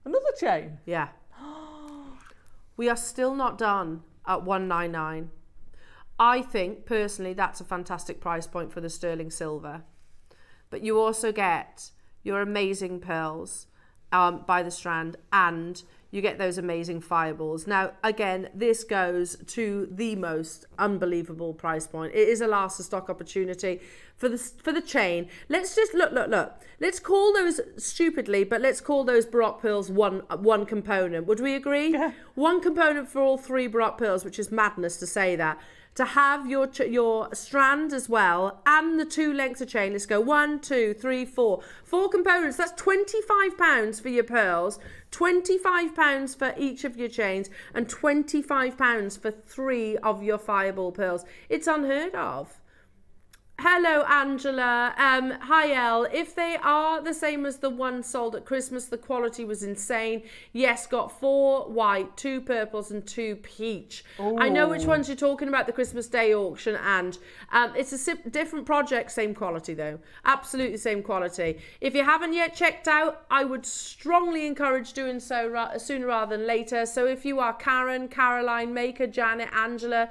Another chain? Yeah. We are still not done at $199. I think personally that's a fantastic price point for the sterling silver. But you also get your amazing pearls by the strand, and you get those amazing fireballs. Now, again, this goes to the most unbelievable price point. It is a last of stock opportunity for the chain. Let's just look. Let's call those, stupidly, but let's call those Baroque pearls one component. Would we agree? Yeah. One component for all three Baroque pearls, which is madness to say that. To have your strand as well and the two lengths of chain. Let's go 1, 2, 3, 4. 4 components. That's £25 for your pearls, £25 for each of your chains, and £25 for 3 of your fireball pearls. It's unheard of. Hello, Angela. Hi, Elle. If they are the same as the one sold at Christmas, the quality was insane. Yes, got 4 white, 2 purples, and 2 peach. Ooh. I know which ones you're talking about, the Christmas Day auction, and it's a different project, same quality though. Absolutely same quality. If you haven't yet checked out, I would strongly encourage doing so sooner rather than later. So if you are Karen, Caroline, Maker, Janet, Angela,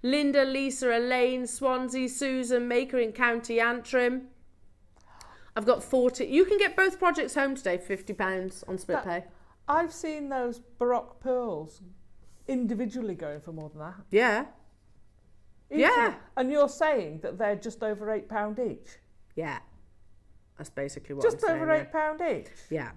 Linda, Lisa, Elaine, Swansea, Susan, Maker in County Antrim. I've got 40. You can get both projects home today for £50 on split pay. I've seen those Baroque pearls individually going for more than that. Yeah. Yeah. And you're saying that they're just over £8 each? Yeah. That's basically what just I'm saying. Just over £8 each? Yeah.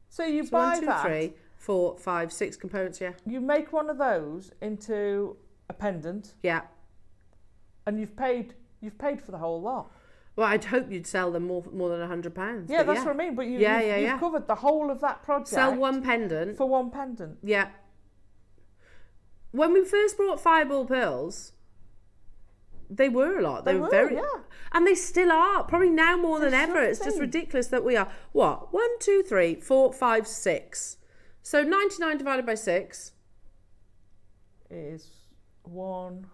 So you buy 1, 2, that. 3, 4, 5, 6 components, yeah. You make one of those into a pendant. Yeah. And you've paid for the whole lot. Well, I'd hope you'd sell them more than £100. Yeah, that's what I mean. But you've covered the whole of that project. Sell one pendant. For one pendant. Yeah. When we first brought Fireball pearls, they were a lot. They were very, and they still are. Probably now more than ever. It's just ridiculous that we are. What? 1, 2, 3, 4, 5, 6. So 99 divided by 6 is 1.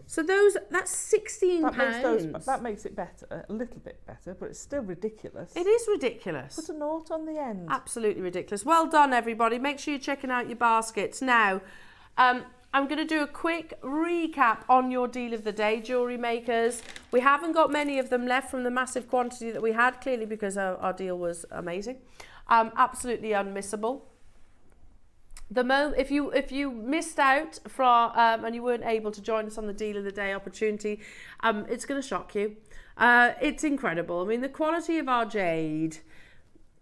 So that's £16. That makes it better, a little bit better, but it's still ridiculous. It is ridiculous. Put a nought on the end. Absolutely ridiculous. Well done, everybody. Make sure you're checking out your baskets. Now, I'm going to do a quick recap on your deal of the day, jewellery makers. We haven't got many of them left from the massive quantity that we had, clearly because our deal was amazing. Absolutely unmissable. If you missed out from and you weren't able to join us on the deal of the day opportunity, it's going to shock you. It's incredible. I mean, the quality of our jade.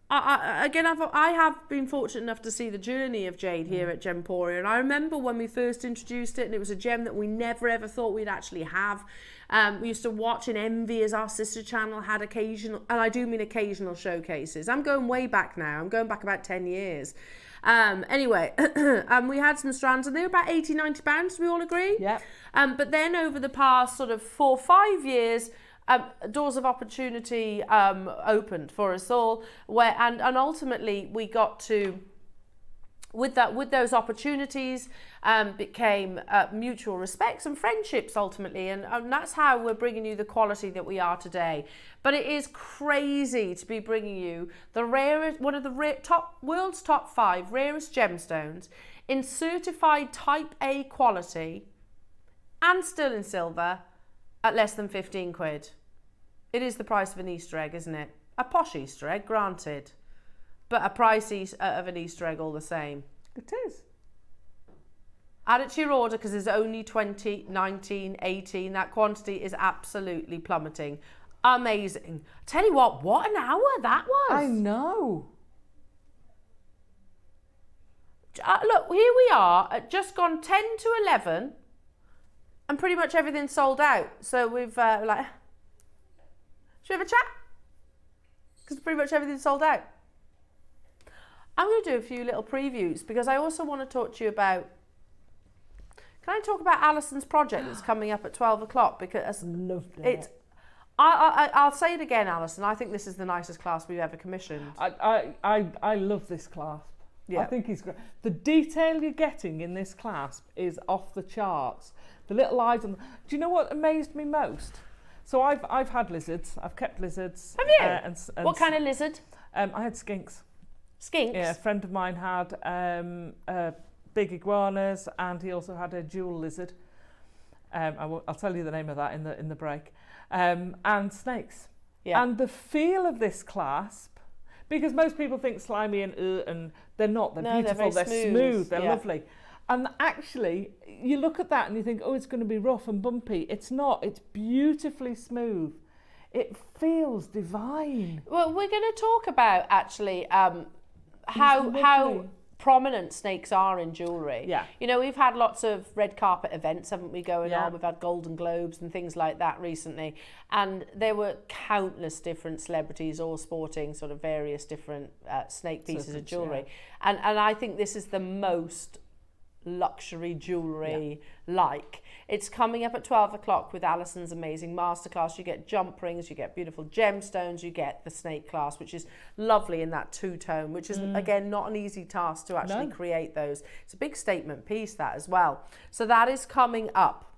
I have been fortunate enough to see the journey of jade here at Gemporia, and I remember when we first introduced it, and it was a gem that we never ever thought we'd actually have. We used to watch in envy as our sister channel had occasional, and I do mean occasional showcases. I'm going way back now. I'm going back about 10 years. Anyway, we had some strands and they were about £80-90, do we all agree? Yeah. But then over the past sort of 4 or 5 years, doors of opportunity opened for us all, and ultimately we got to, with those opportunities, became mutual respects and friendships ultimately, and that's how we're bringing you the quality that we are today. But it is crazy to be bringing you the rarest, one of the world's top 5 rarest gemstones in certified Type A quality and still in silver at less than 15 quid. It is the price of an Easter egg, isn't it? A posh Easter egg, granted, but a price of an Easter egg all the same. It is. Add it to your order because there's only 20, 19, 18. That quantity is absolutely plummeting. Amazing. Tell you what an hour that was. I know. Look, here we are at just gone 10 to 11 and pretty much everything's sold out. So we've should we have a chat? Because pretty much everything's sold out. I'm going to do a few little previews because I also want to talk to you about, can I talk about Alison's project that's coming up at 12 o'clock? Because Loved it. I'll say it again, Alison, I think this is the nicest clasp we've ever commissioned. I love this clasp. Yeah. I think it's great. The detail you're getting in this clasp is off the charts. The little eyes on. Do you know what amazed me most? So I've had lizards. I've kept lizards. Have you? And what kind of lizard? I had skinks. Skinks? Yeah, a friend of mine had big iguanas, and he also had a jewel lizard. I'll tell you the name of that in the break. And snakes. Yeah. And the feel of this clasp, because most people think slimy and they're not. They're beautiful. They're smooth. They're lovely. And actually, you look at that and you think, oh, it's going to be rough and bumpy. It's not. It's beautifully smooth. It feels divine. Well, we're going to talk about actually how prominent snakes are in jewellery. Yeah. You know, we've had lots of red carpet events, haven't we, going on? We've had Golden Globes and things like that recently. And there were countless different celebrities all sporting sort of various different snake pieces of jewellery. Yeah. And I think this is the most luxury jewellery like. It's coming up at 12 o'clock with Alison's amazing masterclass. You get jump rings, you get beautiful gemstones, you get the snake clasp, which is lovely in that two-tone, which is, again, not an easy task to actually create those. It's a big statement piece, that as well. So that is coming up.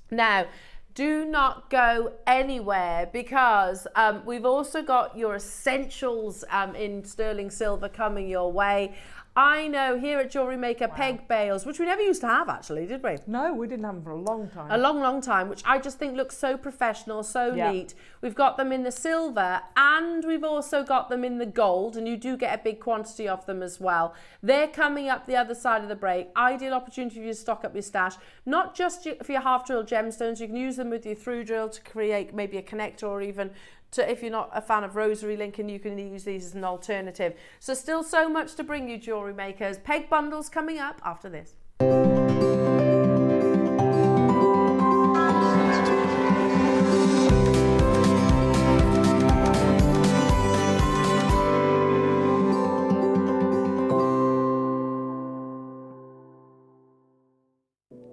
Now, do not go anywhere because we've also got your essentials in sterling silver coming your way. I know here at JewelleryMaker, peg bales, which we never used to have actually, did we? No, we didn't have them for a long time. A long, long time, which I just think looks so professional, so neat. We've got them in the silver and we've also got them in the gold, and you do get a big quantity of them as well. They're coming up the other side of the break. Ideal opportunity for you to stock up your stash, not just for your half drill gemstones. You can use them with your through drill to create maybe a connector, or even if you're not a fan of rosary linking, you can use these as an alternative. So still so much to bring you, jewellery makers. Peg bundles coming up after this.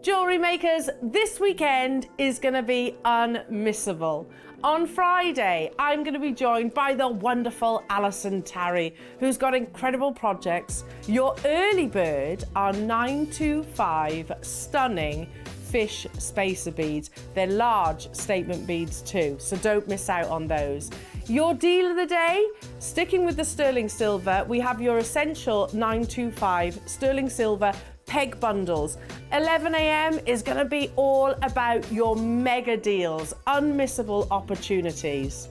Jewellery makers, this weekend is going to be unmissable. On Friday, I'm going to be joined by the wonderful Alison Tarry, who's got incredible projects. Your early bird are 925 stunning fish spacer beads. They're large statement beads too, so don't miss out on those. Your deal of the day, sticking with the sterling silver, we have your essential 925 sterling silver peg bundles. 11 a.m. is going to be all about your mega deals, unmissable opportunities.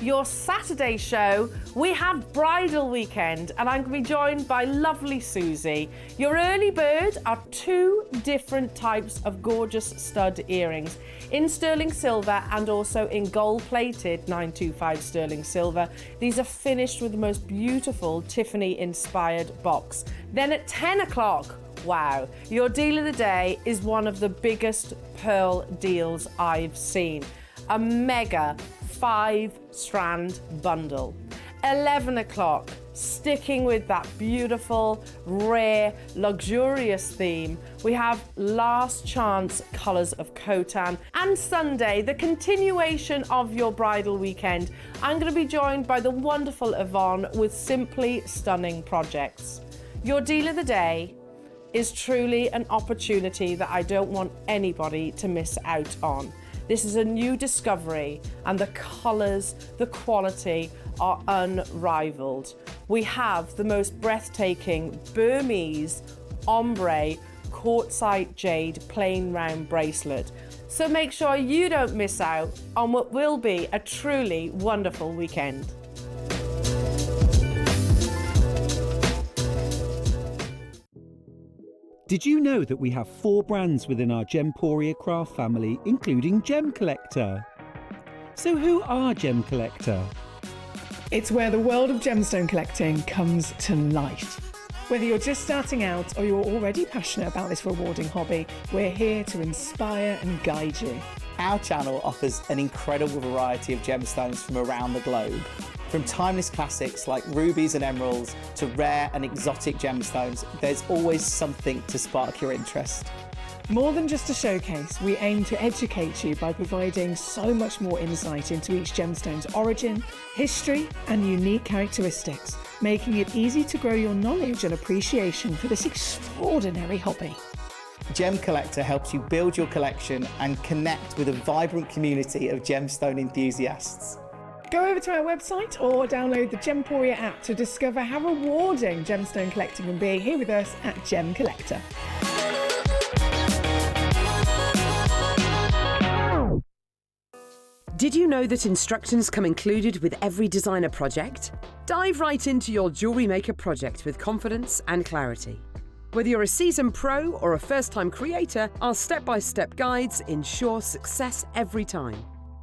Your Saturday show, we have bridal weekend, and I'm going to be joined by lovely Susie. Your early bird are 2 different types of gorgeous stud earrings in sterling silver and also in gold plated 925 sterling silver. These are finished with the most beautiful Tiffany inspired box. Then at 10 o'clock, wow, your deal of the day is one of the biggest pearl deals I've seen. A mega 5-strand bundle. 11 o'clock, sticking with that beautiful, rare, luxurious theme, we have Last Chance Colours of Khotan. And Sunday, the continuation of your bridal weekend, I'm going to be joined by the wonderful Yvonne with Simply Stunning Projects. Your deal of the day is truly an opportunity that I don't want anybody to miss out on. This is a new discovery, and the colours, the quality are unrivaled. We have the most breathtaking Burmese ombre quartzite jade plain round bracelet. So make sure you don't miss out on what will be a truly wonderful weekend. Did you know that we have 4 brands within our Gemporia craft family, including Gem Collector? So who are Gem Collector? It's where the world of gemstone collecting comes to life. Whether you're just starting out or you're already passionate about this rewarding hobby, we're here to inspire and guide you. Our channel offers an incredible variety of gemstones from around the globe. From timeless classics like rubies and emeralds to rare and exotic gemstones, there's always something to spark your interest. More than just a showcase, we aim to educate you by providing so much more insight into each gemstone's origin, history, and unique characteristics, making it easy to grow your knowledge and appreciation for this extraordinary hobby. Gem Collector helps you build your collection and connect with a vibrant community of gemstone enthusiasts. Go over to our website or download the Gemporia app to discover how rewarding gemstone collecting can be here with us at Gem Collector. Did you know that instructions come included with every designer project? Dive right into your Jewellery Maker project with confidence and clarity. Whether you're a seasoned pro or a first-time creator, our step-by-step guides ensure success every time.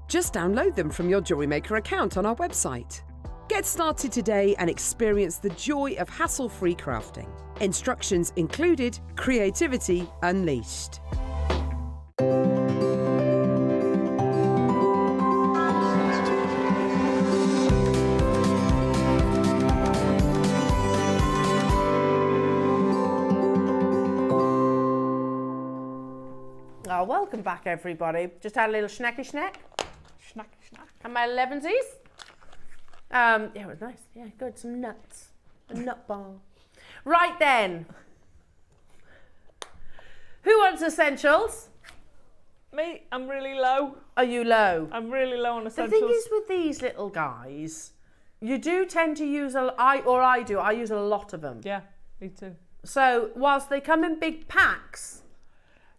Just download them from your Jewellery Maker account on our website. Get started today and experience the joy of hassle-free crafting. Instructions included, creativity unleashed. Oh, welcome back, everybody. Just had a little snacky snack. Snacky snack. And my 11sies. Yeah, it was nice. Yeah, good. Some nuts. A nut bar. Right then. Who wants essentials? Me, I'm really low. Are you low? I'm really low on The essentials. thing is with these little guys, you do tend to use I use a lot of them. Yeah, me too. So whilst they come in big packs,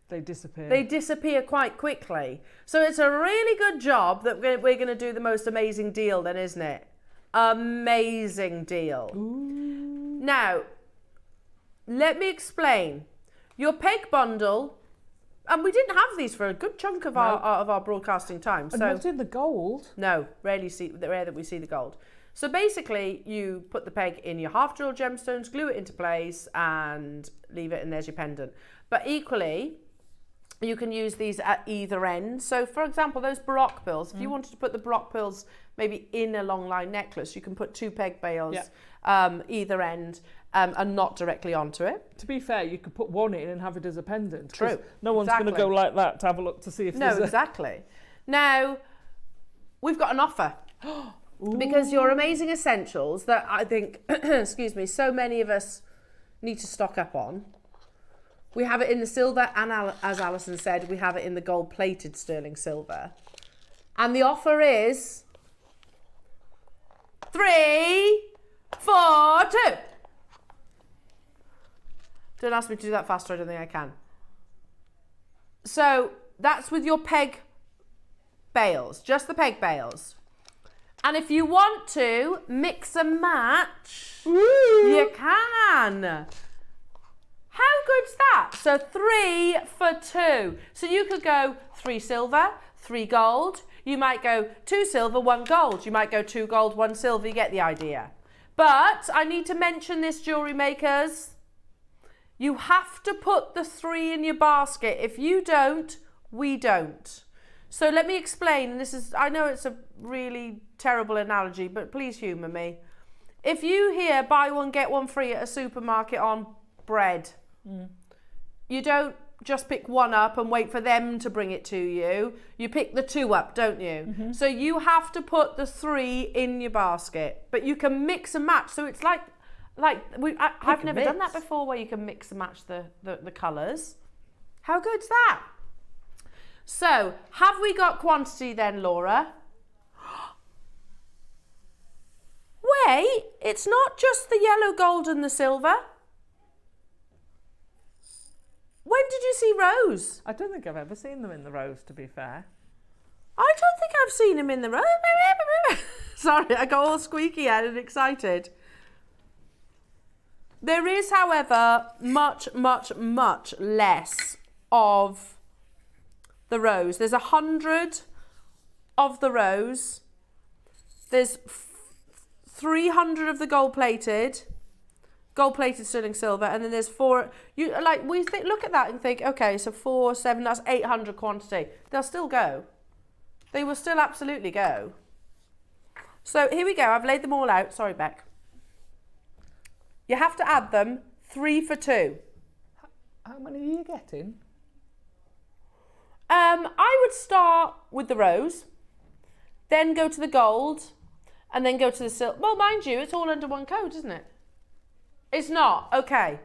They disappear. they disappear quite quickly. So it's a really good job that we're going to do the most amazing deal then, isn't it? Amazing deal. Ooh. Now, let me explain. Your peg bundle, and we didn't have these for a good chunk of our broadcasting time. And So what's in the gold? no, rare that we see the gold. So basically, you put the peg in your half drill gemstones, glue it into place, and leave it, and there's your pendant. But equally, you can use these at either end. So for example, those Baroque pearls, if you wanted to put the Baroque pearls maybe in a long line necklace, you can put 2 peg bales either end and not directly onto it. To be fair, you could put one in and have it as a pendant. True. No one's going to Exactly. go like that to have a look to see if No, there's exactly. Now, we've got an offer. Because your amazing essentials that I think, excuse me, so many of us need to stock up on. We have it in the silver, and as Alison said, we have it in the gold-plated sterling silver. And the offer is 3, 4, 2. Don't ask me to do that faster, I don't think I can. So that's with your peg bales, just the peg bales. And if you want to mix and match, you can. How good's that? So 3 for 2. So you could go 3 silver, 3 gold. You might go 2 silver, 1 gold. You might go 2 gold, 1 silver. You get the idea. But I need to mention this, jewellery makers. You have to put the 3 in your basket. If you don't, we don't. So let me explain. This is, I know it's a really terrible analogy, but please humour me. If you hear buy one, get one free at a supermarket on bread, you don't just pick one up and wait for them to bring it to you. You pick the 2 up, don't you? So you have to put the 3 in your basket, but you can mix and match. So it's like I've never done that before, where you can mix and match the colours. How good's that? So have we got quantity then, Laura? Wait, it's not just the yellow, gold and the silver. When did you see Rose? I don't think I've ever seen them in the rose, to be fair. I don't think I've seen him in the Rose. Sorry, I got all squeaky eyed and excited. There is, however, much, much, much less of the rose. There's 100 of the rose. There's 300 of the gold-plated sterling silver, and then there's 4. Look at that and think, okay, so 4, 7, that's 800 quantity. They'll still go. They will still absolutely go. So here we go. I've laid them all out. Sorry, Beck. You have to add them 3 for 2. How many are you getting? I would start with the rose, then go to the gold, and then go to the silver. Well, mind you, it's all under one code, isn't it? It's not? Okay.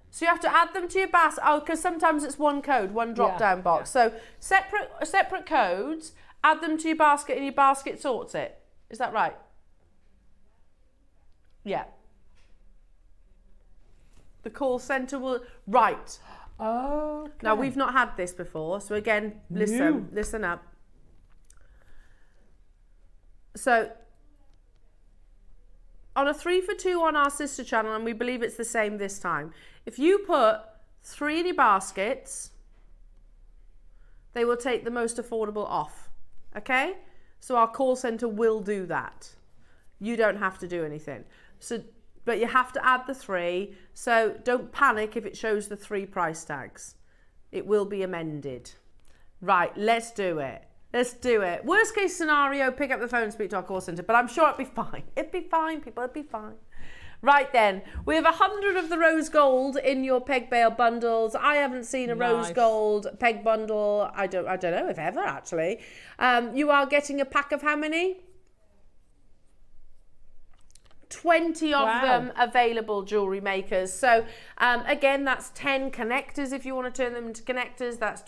So you have to add them to your basket. Oh, because sometimes it's one code, one drop-down box. So separate codes, add them to your basket, and your basket sorts it. Is that right? Yeah. The call centre will... Right. Oh. Okay. Now, we've not had this before, so again, listen up. So, on a 3 for 2 on our sister channel, and we believe it's the same this time, if you put 3 in your baskets, they will take the most affordable off, okay? So our call centre will do that. You don't have to do anything. So, but you have to add the 3, so don't panic if it shows the 3 price tags. It will be amended. Right, let's do it. Let's do it. Worst case scenario, pick up the phone and speak to our call centre, but I'm sure it'll be fine. It'll be fine, people, it'll be fine. Right then, we have 100 of the rose gold in your peg bale bundles. I haven't seen a rose gold peg bundle. I don't know if ever, actually. You are getting a pack of how many? 20 of them available, jewellery makers. So again, that's 10 connectors if you want to turn them into connectors. That's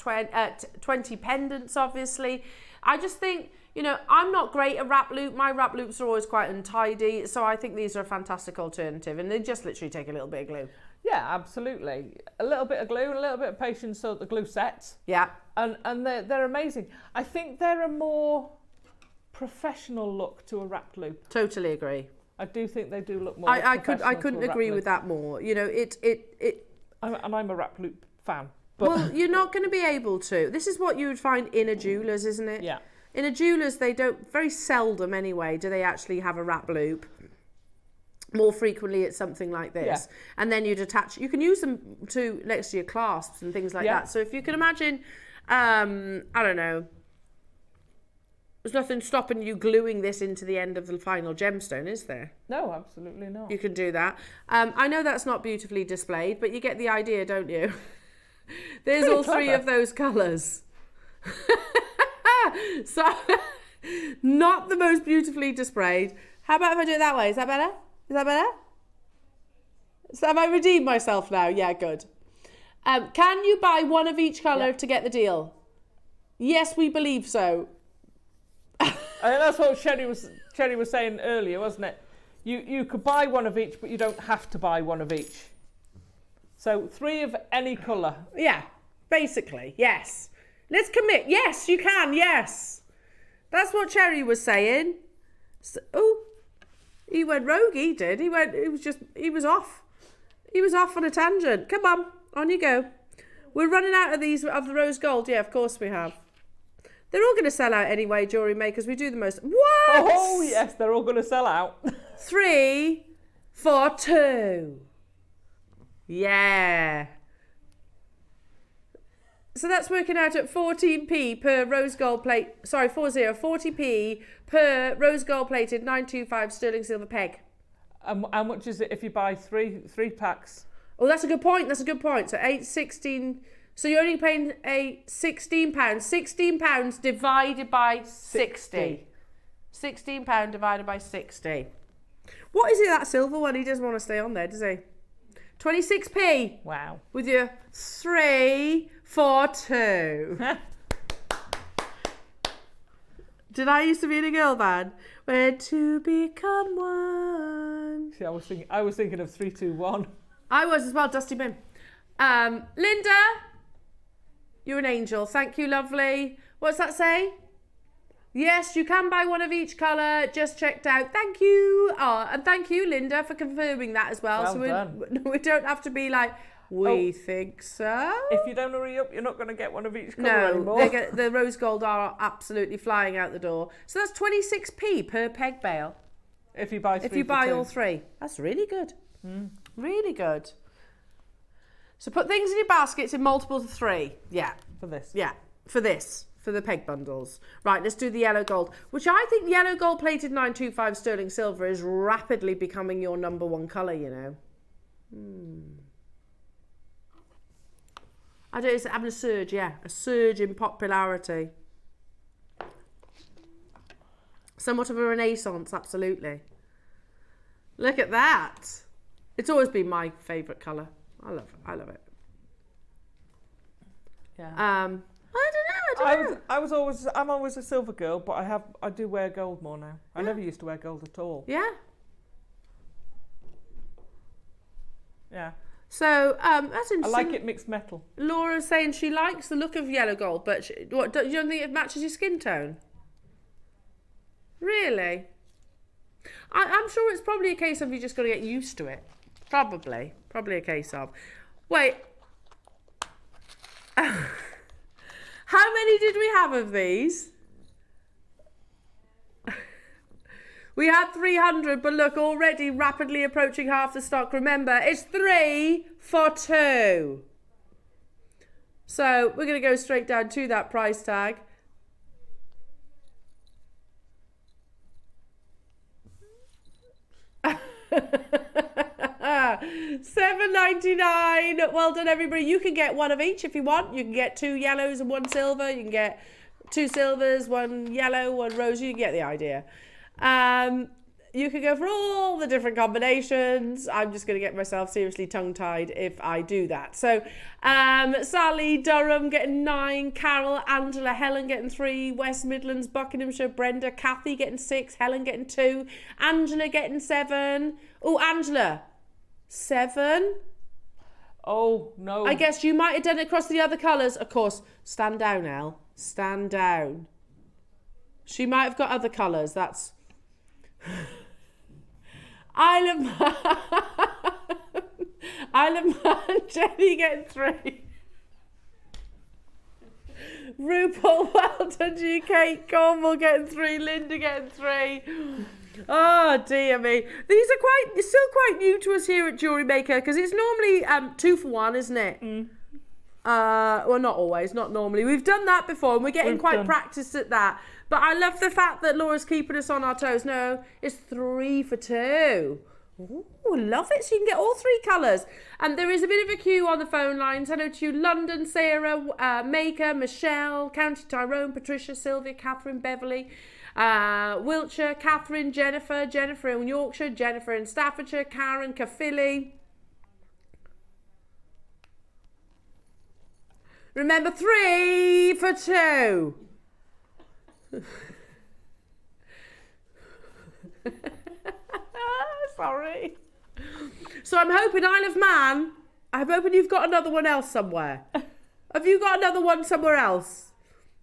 20 pendants, obviously. I just think, you know, I'm not great at wrap loop. My wrap loops are always quite untidy. So I think these are a fantastic alternative, and they just literally take a little bit of glue. Yeah, absolutely. A little bit of glue and a little bit of patience so that the glue sets. Yeah. And they're amazing. I think they're a more professional look to a wrap loop. Totally agree. I do think they do look more I couldn't agree with that more. You know, I'm a wrap loop fan. But well, you're not going to be able to. This is what you would find in a jeweller's, isn't it? Yeah. In a jeweller's, they don't, very seldom anyway, do they actually have a wrap loop. More frequently, it's something like this. Yeah. And then you'd attach, you can use them to next to your clasps and things like that. So if you can imagine, I don't know, there's nothing stopping you gluing this into the end of the final gemstone, is there? No, absolutely not. You can do that. I know that's not beautifully displayed, but you get the idea, don't you? There's all 3 of those colours. So, not the most beautifully displayed. How about if I do it that way? Is that better? Is that better? So have I redeemed myself now? Yeah, good. Can you buy one of each colour to get the deal? Yes, we believe so. I think that's what Sherry was saying earlier, wasn't it? You could buy one of each, but you don't have to buy one of each. So 3 of any colour. Yeah, basically, yes. Let's commit. Yes, you can, yes. That's what Cherry was saying. So, oh, he went rogue, he did. He was off. He was off on a tangent. Come on you go. We're running out of these, of the rose gold. Yeah, of course we have. They're all going to sell out anyway, jewellery makers. We do the most. What? Oh, yes, they're all going to sell out. 3 for 2. Yeah. So that's working out at 14p per rose gold plate. Sorry, 40p per rose gold plated 925 sterling silver peg. How much is it if you buy three packs? Oh, that's a good point. That's a good point. So 16. So you're only paying £16. £16 divided by 60. £16 divided by 60. What is it, that silver one? He doesn't want to stay on there, does he? 26p. Wow. With your 3 for 2. Did I used to be in a girl band? Where to become one. See, I was thinking of 3, 2, 1. I was as well, Dusty Bin. Linda, you're an angel. Thank you, lovely. What's that say? Yes, you can buy one of each colour. Just checked out. Thank you. Oh, and thank you, Linda, for confirming that as well. Well done. We don't have to be like, we think so. If you don't hurry up, you're not going to get one of each colour anymore. No, the rose gold are absolutely flying out the door. So that's 26p per peg bale. If you buy all three. That's really good. Really good. So put things in your baskets in multiples of 3. Yeah. For this. Yeah. For the peg bundles. Right, let's do the yellow gold, which I think yellow gold plated 925 sterling silver is rapidly becoming your number 1 colour, you know. I don't know, it's having a surge, a surge in popularity. Somewhat of a renaissance, absolutely. Look at that. It's always been my favourite colour. I love it. Yeah. I don't know. I'm always a silver girl, but I do wear gold more now. I never used to wear gold at all. Yeah. Yeah. So that's interesting. I like it mixed metal. Laura's saying she likes the look of yellow gold, but you don't think it matches your skin tone? Really? I'm sure it's probably a case of you just got to get used to it. Probably a case of. Wait. How many did we have of these? We had 300, but look, already rapidly approaching half the stock. Remember, it's 3 for 2. So we're going to go straight down to that price tag. $7.99. Well done, everybody. You can get one of each if you want. You can get 2 yellows and 1 silver. You can get 2 silvers, 1 yellow, 1 rose. You get the idea. You can go for all the different combinations. I'm just going to get myself seriously tongue-tied if I do that. So, Sally, Durham getting 9, Carol, Angela, Helen getting 3, West Midlands, Buckinghamshire, Brenda, Kathy getting 6, Helen getting 2, Angela getting 7. Oh, Angela, 7. Oh, no. I guess you might have done it across the other colours. Of course, stand down, Elle. Stand down. She might have got other colours. That's... Isle of Man, Jenny getting 3. RuPaul, well done to you, Kate. Cornwall getting 3. Linda getting 3. Oh dear me. These are still quite new to us here at JewelleryMaker because it's normally 2 for 1, isn't it? Well, not always, not normally. We've done that before and we're getting quite practiced at that. But I love the fact that Laura's keeping us on our toes. No, it's 3 for 2. Ooh, love it. So you can get all 3 colours. And there is a bit of a queue on the phone lines. Hello to you, London, Sarah, Maker, Michelle, County Tyrone, Patricia, Sylvia, Catherine, Beverley, Wiltshire, Catherine, Jennifer in Yorkshire, Jennifer in Staffordshire, Karen, Caerphilly. Remember, 3 for 2. Sorry. So I'm hoping Isle of Man, I'm hoping you've got another one else somewhere. Have you got another one somewhere else?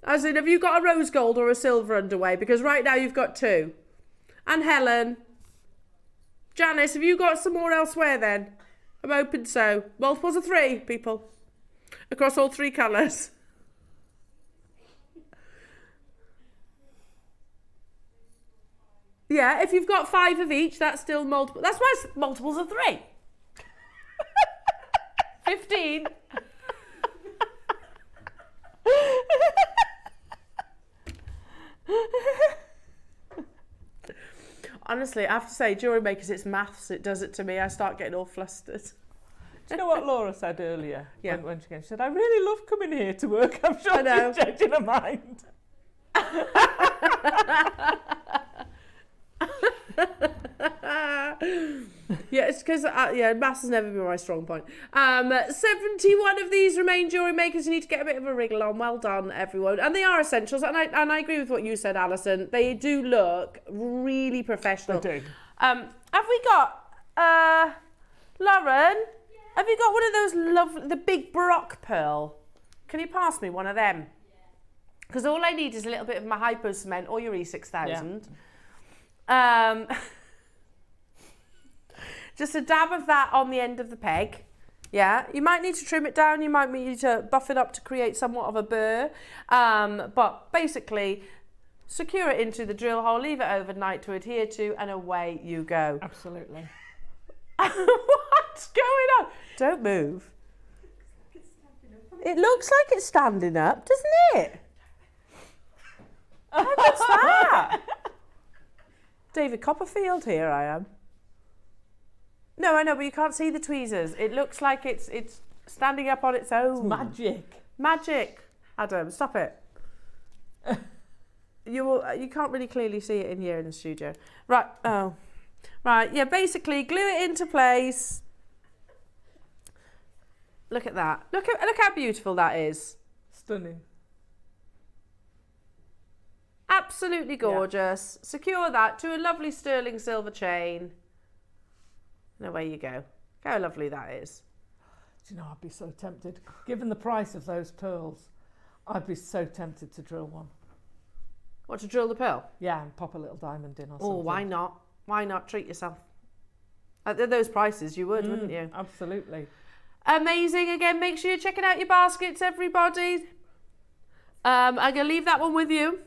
As in, have you got a rose gold or a silver underway? Because right now you've got 2. And Helen. Janice, have you got some more elsewhere then? I'm hoping so. Multiples of 3, people. Across all 3 colours. Yeah, if you've got 5 of each, that's still multiple. That's why it's multiples of 3. 15. Honestly, I have to say, JewelleryMakers, it's maths. It does it to me. I start getting all flustered. Do you know what Laura said earlier? Yeah. When she came, she said, I really love coming here to work. I'm sure she's changing her mind. Yeah, it's because maths has never been my strong point. 71 of these remain JewelleryMakers. You need to get a bit of a wriggle on. Well done, everyone. And they are essentials. And I agree with what you said, Alison. They do look really professional. They do. Have we got Lauren? Have you got one of those the big Baroque pearl? Can you pass me one of them? Because all I need is a little bit of my hypo cement or your E6000. Just a dab of that on the end of the peg. Yeah, you might need to trim it down, you might need to buff it up to create somewhat of a burr, but basically secure it into the drill hole, leave it overnight to adhere to, and away you go. Absolutely. What's going on? Don't move. It looks like it's standing up, doesn't it? How good's that? David Copperfield, here I am. No, I know, but you can't see the tweezers. It looks like it's standing up on its own. It's magic. Magic. Adam, stop it. You can't really clearly see it in here in the studio. Right, oh. Right, yeah, basically glue it into place. Look at that. Look how beautiful that is. Stunning. Absolutely gorgeous. Yeah. Secure that to a lovely sterling silver chain. And away you go. How lovely that is. Do you know, I'd be so tempted. Given the price of those pearls, I'd be so tempted to drill one. What, to drill the pearl? Yeah, and pop a little diamond in or something. Oh, why not? Why not? Treat yourself. At those prices, you would, wouldn't you? Absolutely. Amazing. Again, make sure you're checking out your baskets, everybody. I'm going to leave that one with you,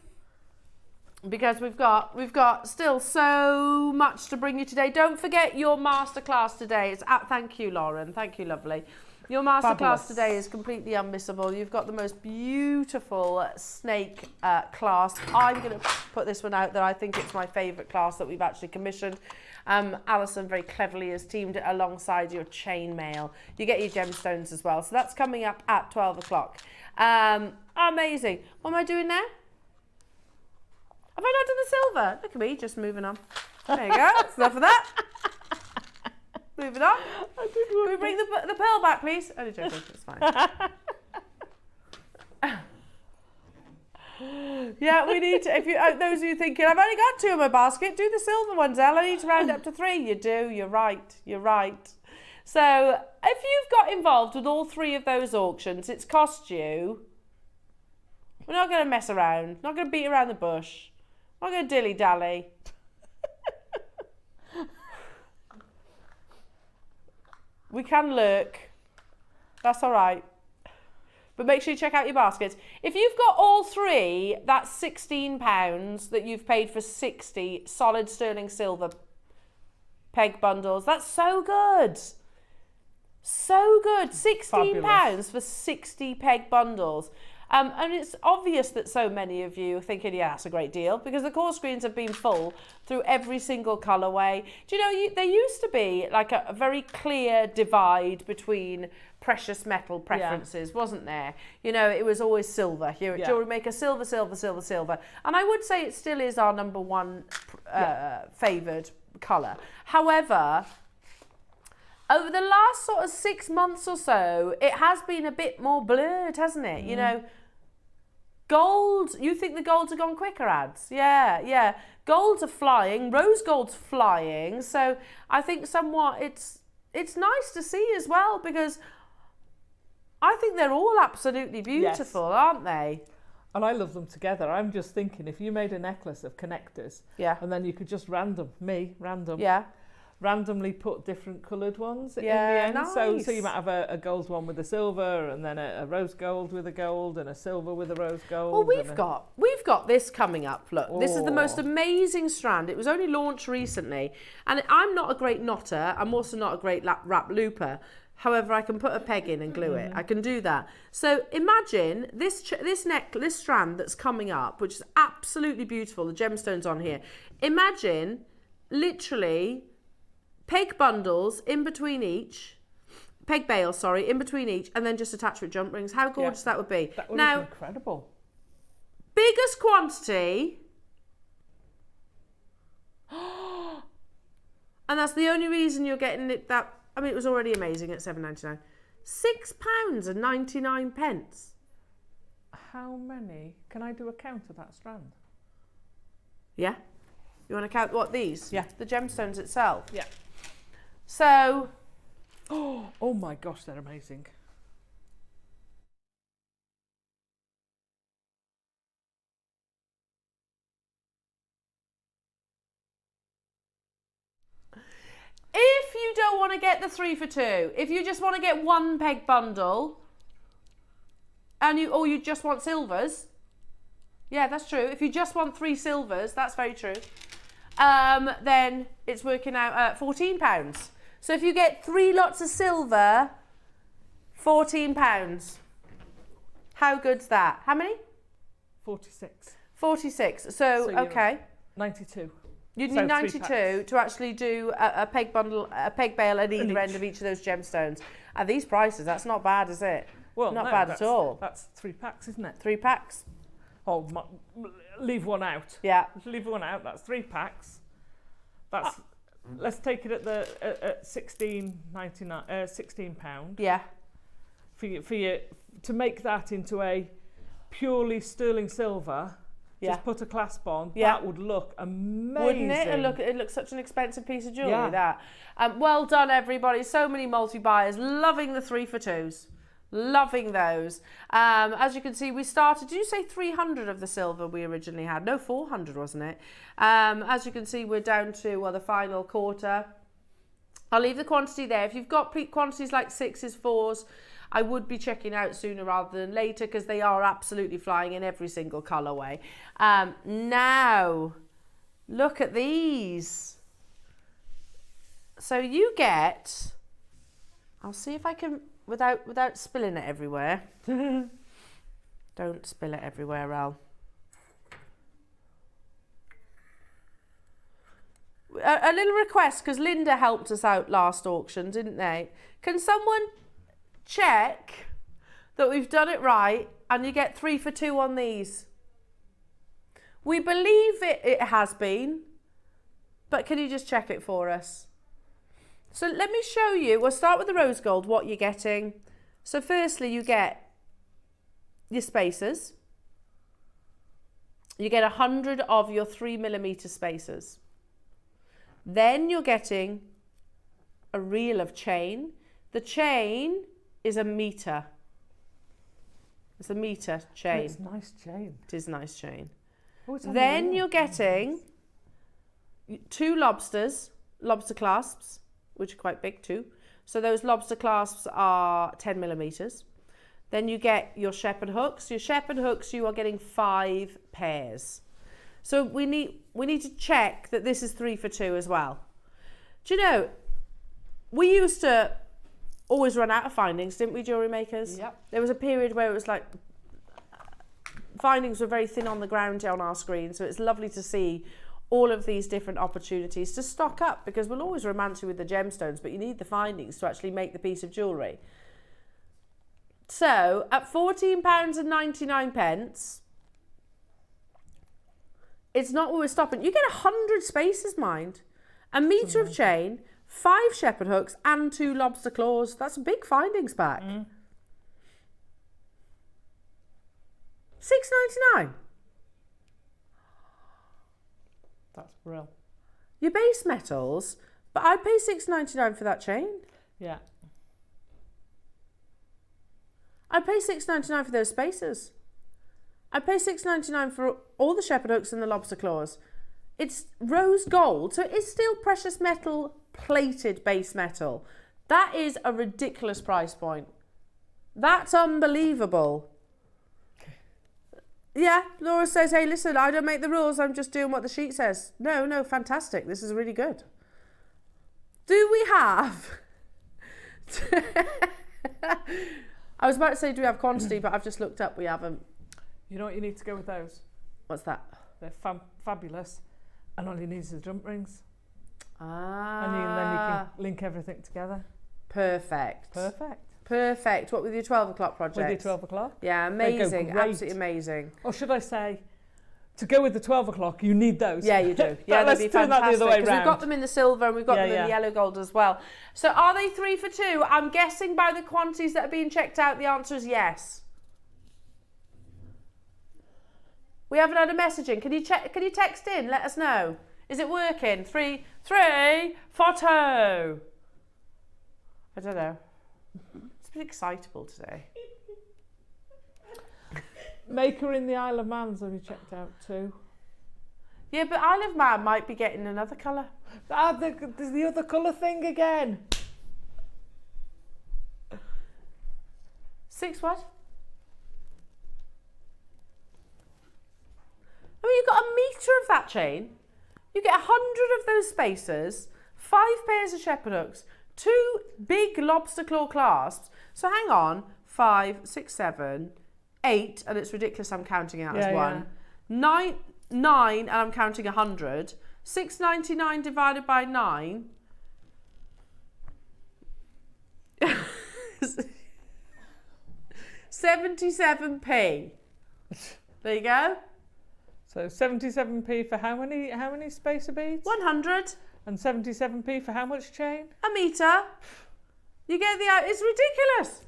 because we've got still so much to bring you today. Don't forget your masterclass today. It's thank you, Lauren. Thank you, lovely. Your masterclass today is completely unmissable. You've got the most beautiful snake class. I'm going to put this one out there. I think it's my favourite class that we've actually commissioned. Alison very cleverly has teamed it alongside your chainmail. You get your gemstones as well. So that's coming up at 12 o'clock. Amazing. What am I doing now? Have I not done the silver? Look at me, just moving on. There you go. That's enough of that. Moving on. Can we bring the pearl back, please? Only joking. It's fine. Yeah, we need to. If you those of you thinking, I've only got 2 in my basket, do the silver ones, Elle. I need to round up to 3. You do. You're right. You're right. So if you've got involved with all 3 of those auctions, it's cost you. We're not going to mess around. Not going to beat around the bush. Not going to dilly-dally. We can lurk. That's all right. But make sure you check out your baskets. If you've got all 3, that's £16 that you've paid for 60 solid sterling silver peg bundles. That's so good. So good. £16 for 60 peg bundles. And it's obvious that so many of you are thinking, yeah, that's a great deal, because the core screens have been full through every single colourway. Do you know, there used to be like a very clear divide between precious metal preferences, wasn't there? You know, it was always silver. Here at JewelleryMaker, silver, silver, silver, silver. And I would say it still is our number one favoured colour. However, over the last sort of 6 months or so, it has been a bit more blurred, hasn't it? You know, gold, you think the golds have gone quicker, ads? Yeah, yeah. Golds are flying, rose gold's flying. So I think somewhat it's nice to see as well, because I think they're all absolutely beautiful, aren't they? And I love them together. I'm just thinking, if you made a necklace of connectors, and then you could just randomly put different coloured ones in the end. Nice. So you might have a gold one with a silver, and then a rose gold with a gold, and a silver with a rose gold. Well, we've got this coming up. Look, this is the most amazing strand. It was only launched recently, and I'm not a great knotter. I'm also not a great wrap looper. However, I can put a peg in and glue it. I can do that. So imagine this strand that's coming up, which is absolutely beautiful. The gemstones on here. Imagine, literally, peg bundles in between each, peg bales, sorry, in between each, and then just attach with jump rings. How gorgeous that would be. That would be incredible. Biggest quantity, and that's the only reason you're getting it. That, I mean, it was already amazing at £7.99. £6.99. How many? Can I do a count of that strand? Yeah. You want to count what these? Yeah. The gemstones itself. Yeah. So. Oh my gosh, they're amazing. to get the 3 for 2, if you just want to get one peg bundle, and you just want silvers, yeah, that's true. If you just want 3 silvers, that's very true. Then it's working out at £14. So if you get 3 lots of silver, £14. How good's that? How many? 46. 46. So okay. 92. You'd need 92 to actually do a peg bundle, a peg bale at either end of each of those gemstones. At these prices, that's not bad, is it? Well, not bad at all. That's 3 packs, isn't it? 3 packs. Oh, leave one out. Yeah. Leave one out. That's 3 packs. That's let's take it at £16.99. £16. Yeah. For you to make that into a purely sterling silver. Yeah. Just put a clasp on. Yeah. That would look amazing. Wouldn't it? It looks such an expensive piece of jewellery, that. Well done, everybody. So many multi-buyers. Loving the 3 for 2s. Loving those. As you can see, we started, did you say 300 of the silver we originally had? No, 400, wasn't it? As you can see, we're down to, well, the final quarter. I'll leave the quantity there. If you've got quantities like 6s, 4s, I would be checking out sooner rather than later, because they are absolutely flying in every single colourway. Now, look at these. So you get, I'll see if I can, without spilling it everywhere. Don't spill it everywhere, Al. A little request, because Linda helped us out last auction, didn't they? Can someone check that we've done it right and you get 3 for 2 on these? We believe it has been, but can you just check it for us? So let me show you. We'll start with the rose gold, what you're getting. So firstly, you get your spacers. You get 100 of your 3mm spacers. Then you're getting a reel of chain. The chain is a metre. It's a metre chain. It's a nice chain. It is a nice chain. Oh, then you're getting 2 lobster clasps, which are quite big too. So those lobster clasps are 10mm. Then you get your shepherd hooks. Your shepherd hooks, you are getting 5 pairs. So we need to check that this is 3 for 2 as well. Do you know, we used to always run out of findings, didn't we, jewellery makers? Yep. There was a period where it was like, findings were very thin on the ground on our screen, so it's lovely to see all of these different opportunities to stock up, because we'll always romance you with the gemstones, but you need the findings to actually make the piece of jewellery. So at £14.99, it's not where we're stopping. You get 100 spacers, mind, a metre of chain, 5 shepherd hooks and 2 lobster claws. That's a big findings pack. £6.99. That's brilliant. Your base metals, but I'd pay £6.99 for that chain. Yeah. I'd pay £6.99 for those spacers. I'd pay £6.99 for all the shepherd hooks and the lobster claws. It's rose gold, so it's still precious metal plated base metal. That is a ridiculous price point. That's unbelievable. Yeah, Laura says, hey, listen, I don't make the rules, I'm just doing what the sheet says. No, fantastic. This is really good. Do we have... I was about to say, do we have quantity, but I've just looked up, we haven't. You know what you need to go with those? What's that? They're fabulous. And all you need is the jump rings. Ah. And then you can link everything together. Perfect. Perfect. What, with your 12 o'clock project? With your 12 o'clock. Yeah, amazing. Absolutely amazing. Or should I say, to go with the 12 o'clock, you need those. Yeah, you do. Yeah, let's they'd be turn fantastic. that the other way Because round. we've got them in the silver and we've got them in the yellow gold as well. So are they 3 for 2? I'm guessing by the quantities that are being checked out, the answer is yes. We haven't had a messaging. Can you text in? Let us know. Is it working? 3 for 2. I don't know. It's a bit excitable today. Maker in the Isle of Man's have you checked out too? Yeah, but Isle of Man might be getting another colour. There's the other colour thing again. 6 what? I mean, you've got a metre of that chain. You get 100 of those spacers, 5 pairs of shepherd hooks, 2 big lobster claw clasps. So hang on, 5, 6, 7, 8, and it's ridiculous I'm counting out as one. 9, and I'm counting 100. 6.99 divided by 9. 77p. There you go. So 77p for how many spacer beads? 100. And 77p for how much chain? A metre. You get the... It's ridiculous.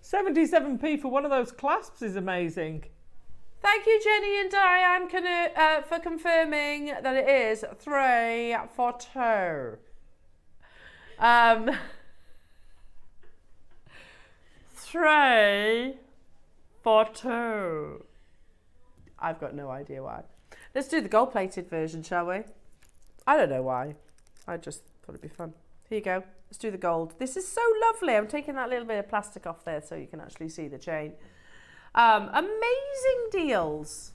77p for one of those clasps is amazing. Thank you, Jenny and Diane, for confirming that it is 3 for 2. 3 for 2. I've got no idea why. Let's do the gold-plated version, shall we? I don't know why. I just thought it'd be fun. Here you go. Let's do the gold. This is so lovely. I'm taking that little bit of plastic off there so you can actually see the chain. Amazing deals.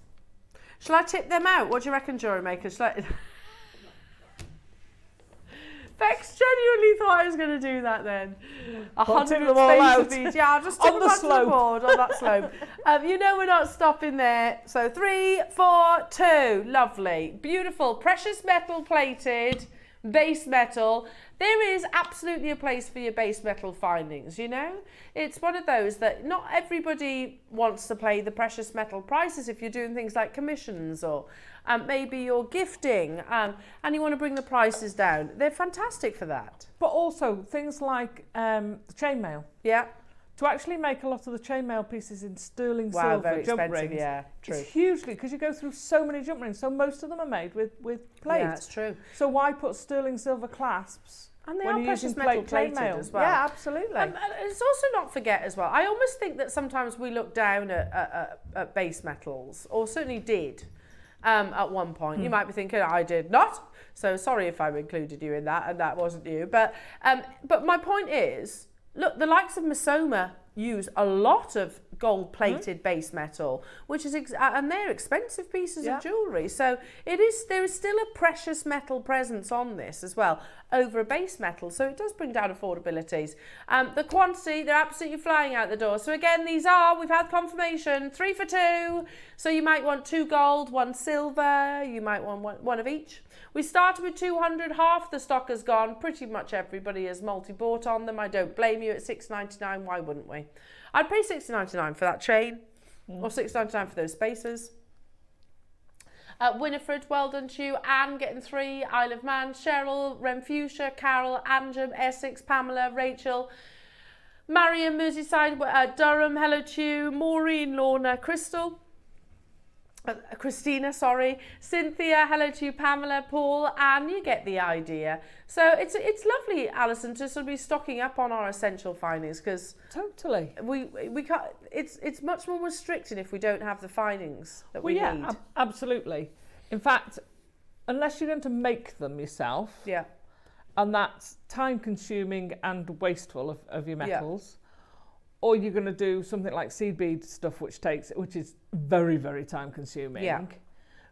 Shall I tip them out? What do you reckon, JewelleryMaker? Shall I... Bex genuinely thought I was going to do that then. 100 spacer beads. Yeah, I'll just tip them onto the board on that slope. You know we're not stopping there. So 3, 4, 2. Lovely. Beautiful. Precious metal plated. Base metal. There is absolutely a place for your base metal findings, you know? It's one of those that not everybody wants to pay the precious metal prices if you're doing things like commissions or maybe you're gifting and you want to bring the prices down. They're fantastic for that. But also things like chainmail. Yeah. To actually make a lot of the chainmail pieces in sterling silver very jump expensive, rings, yeah, true. It's hugely, because you go through so many jump rings, so most of them are made with plate. Yeah, that's true. So why put sterling silver clasps and they when are you're precious using metal plate plated chainmail? as well. Yeah, absolutely. And it's also not forget as well, I almost think that sometimes we look down at base metals, or certainly did at one point. You might be thinking, I did not. So sorry if I've included you in that and that wasn't you. But my point is, look, the likes of Misoma use a lot of gold-plated base metal, which is and they're expensive pieces of jewellery. So there is still a precious metal presence on this as well over a base metal. So it does bring down affordabilities. The quantity, they're absolutely flying out the door. So again, we've had confirmation, 3 for 2. So you might want 2 gold, 1 silver. You might want one of each. We started with 200, half the stock has gone. Pretty much everybody has multi-bought on them. I don't blame you at $6.99. Why wouldn't we? I'd pay $6.99 for that chain or $6.99 for those spacers. Winifred, well done to you. Anne getting 3, Isle of Man, Cheryl, Renfusia, Carol, Anjum, Essex, Pamela, Rachel, Mariam, Merseyside, Durham, hello to you, Maureen, Lorna, Crystal. Christina, sorry, Cynthia, hello to you, Pamela, Paul, and you get the idea. So it's lovely, Alison, to sort of be stocking up on our essential findings because totally we can't. It's much more restricted if we don't have the findings that we need. Absolutely. In fact, unless you're going to make them yourself, and that's time consuming and wasteful of your metals. Or you're going to do something like seed bead stuff, which is very, very time consuming. Yeah.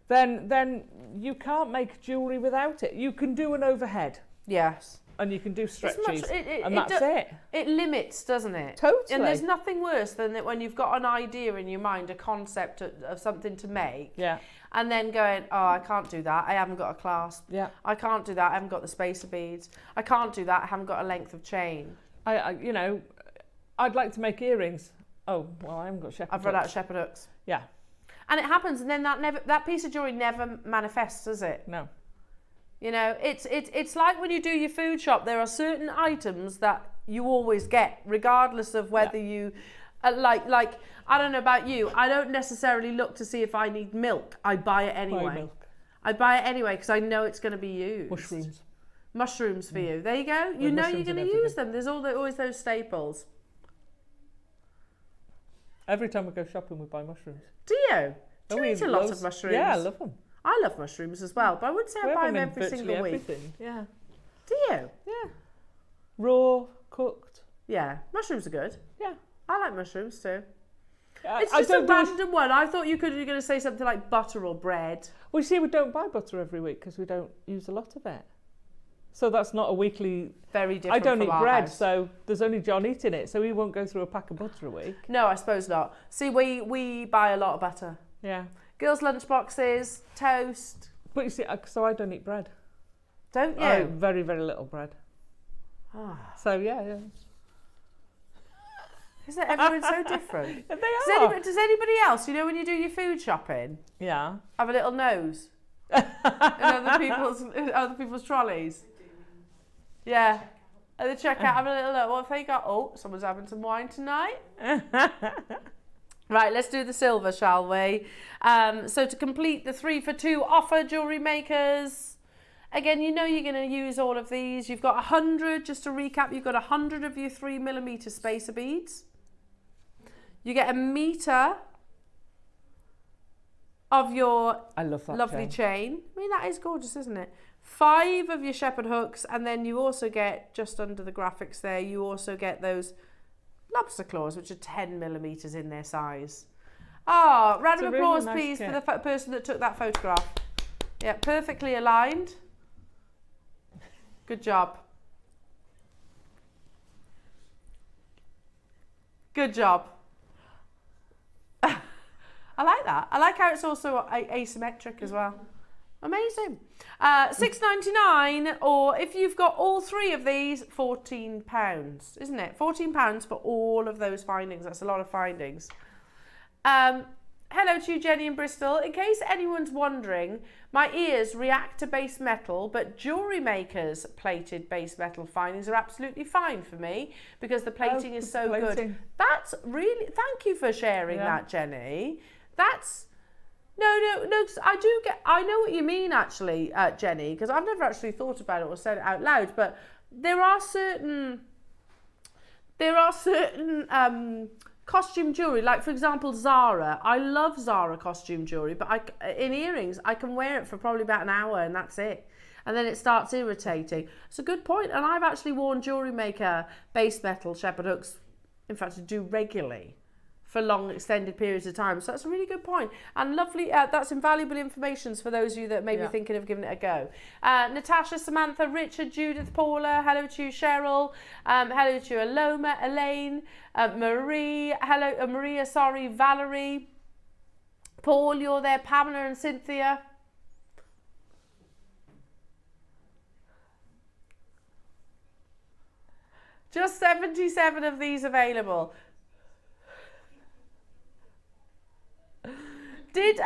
Then you can't make jewellery without it. You can do an overhead. Yes. And you can do stretches, and that's it. It limits, doesn't it? Totally. And there's nothing worse than that when you've got an idea in your mind, a concept of something to make. Yeah. And then going, oh, I can't do that. I haven't got a clasp. Yeah. I can't do that. I haven't got the spacer beads. I can't do that. I haven't got a length of chain. I'd like to make earrings. Oh, well, I haven't got shepherd hooks. I've run out of shepherd hooks. Yeah. And it happens, and then that piece of jewellery never manifests, does it? No. You know, it's like when you do your food shop, there are certain items that you always get, regardless of whether you... like, I don't know about you, I don't necessarily look to see if I need milk. I buy it anyway. I buy it anyway because I know it's going to be used. Mushrooms for you. There you go. You know you're going to use them. There's always those staples. Every time we go shopping, we buy mushrooms. Do you? Do you eat a lot of mushrooms? Yeah, I love them. I love mushrooms as well, but I wouldn't say I buy them every single week. Yeah. Do you? Yeah. Raw, cooked. Yeah. Mushrooms are good. Yeah. I like mushrooms too. I It's just a don't do it- random one. I thought you were going to say something like butter or bread. Well, you see, we don't buy butter every week because we don't use a lot of it. So that's not a weekly... Very different I don't from eat our bread, house. so there's only John eating it, so he won't go through a pack of butter a week. No, I suppose not. See, we buy a lot of butter. Yeah. Girls' lunch boxes, toast. But you see, so I don't eat bread. Don't you? I eat very, very little bread. Ah. So, yeah. Isn't it? Everyone's so different. They are. Does anybody else, you know, when you do your food shopping, Yeah. have a little nose in other people's trolleys? Yeah. At the checkout, have a little look. What have they got? Oh, someone's having some wine tonight. Right, let's do the silver, shall we? So to complete the 3 for 2 offer, jewellery makers, again, you know you're going to use all of these. You've got 100, just to recap, you've got 100 of your 3mm spacer beads. You get 1 metre of your I love that lovely chain. I mean, that is gorgeous, isn't it? 5 of your shepherd hooks, and then you also get, just under the graphics there, you also get those lobster claws, which are 10mm in their size. Oh, round of applause, really nice please, kit. for the person that took that photograph. Yeah, perfectly aligned. Good job. Good job. I like that. I like how it's also asymmetric as well. Amazing. $6.99, or if you've got all 3 of these, £14, isn't it? £14 for all of those findings. That's a lot of findings. Hello to you, Jenny in Bristol. In case anyone's wondering, my ears react to base metal, but Jewellery Maker's plated base metal findings are absolutely fine for me because the plating is so good. That's really, thank you for sharing that, Jenny. That's, no, I know what you mean actually, Jenny, because I've never actually thought about it or said it out loud, but there are certain costume jewellery, like for example Zara. I love Zara costume jewellery, but in earrings I can wear it for probably about an hour and that's it, and then it starts irritating. It's a good point, and I've actually worn Jewellery Maker base metal shepherd hooks, in fact I do regularly, for long extended periods of time. So that's a really good point, and lovely. That's invaluable information for those of you that may be thinking of giving it a go. Natasha, Samantha, Richard, Judith, Paula, hello to you, Cheryl, hello to you, Elena, Elaine, Marie, hello, Maria, sorry, Valerie, Paul, you're there, Pamela and Cynthia. Just 77 of these available. Did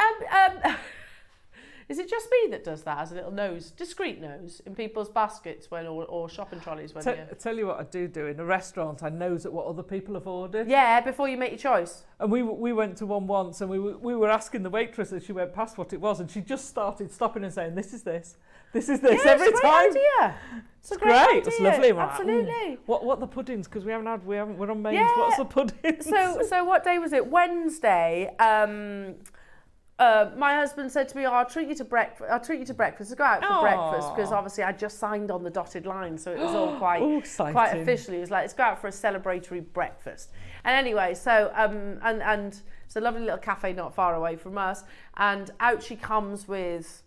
is it just me that does that as a little nose, discreet nose in people's baskets when or shopping trolleys when you... Tell you what I do in a restaurant, I nose at what other people have ordered. Yeah, before you make your choice. And we went to one once, and we were asking the waitress as she went past what it was, and she just started stopping and saying, "This is this. This is this," every it's a time. great idea. It's a great great. idea. It's lovely. We're Absolutely. Like, what the puddings? Because we're on mains. Yeah. What's the puddings? So what day was it? Wednesday. My husband said to me, I'll treat you to breakfast. Let's go out for breakfast, because obviously I just signed on the dotted line, so it was all quite officially. It was like, let's go out for a celebratory breakfast. And anyway, so and it's a lovely little cafe not far away from us, and out she comes with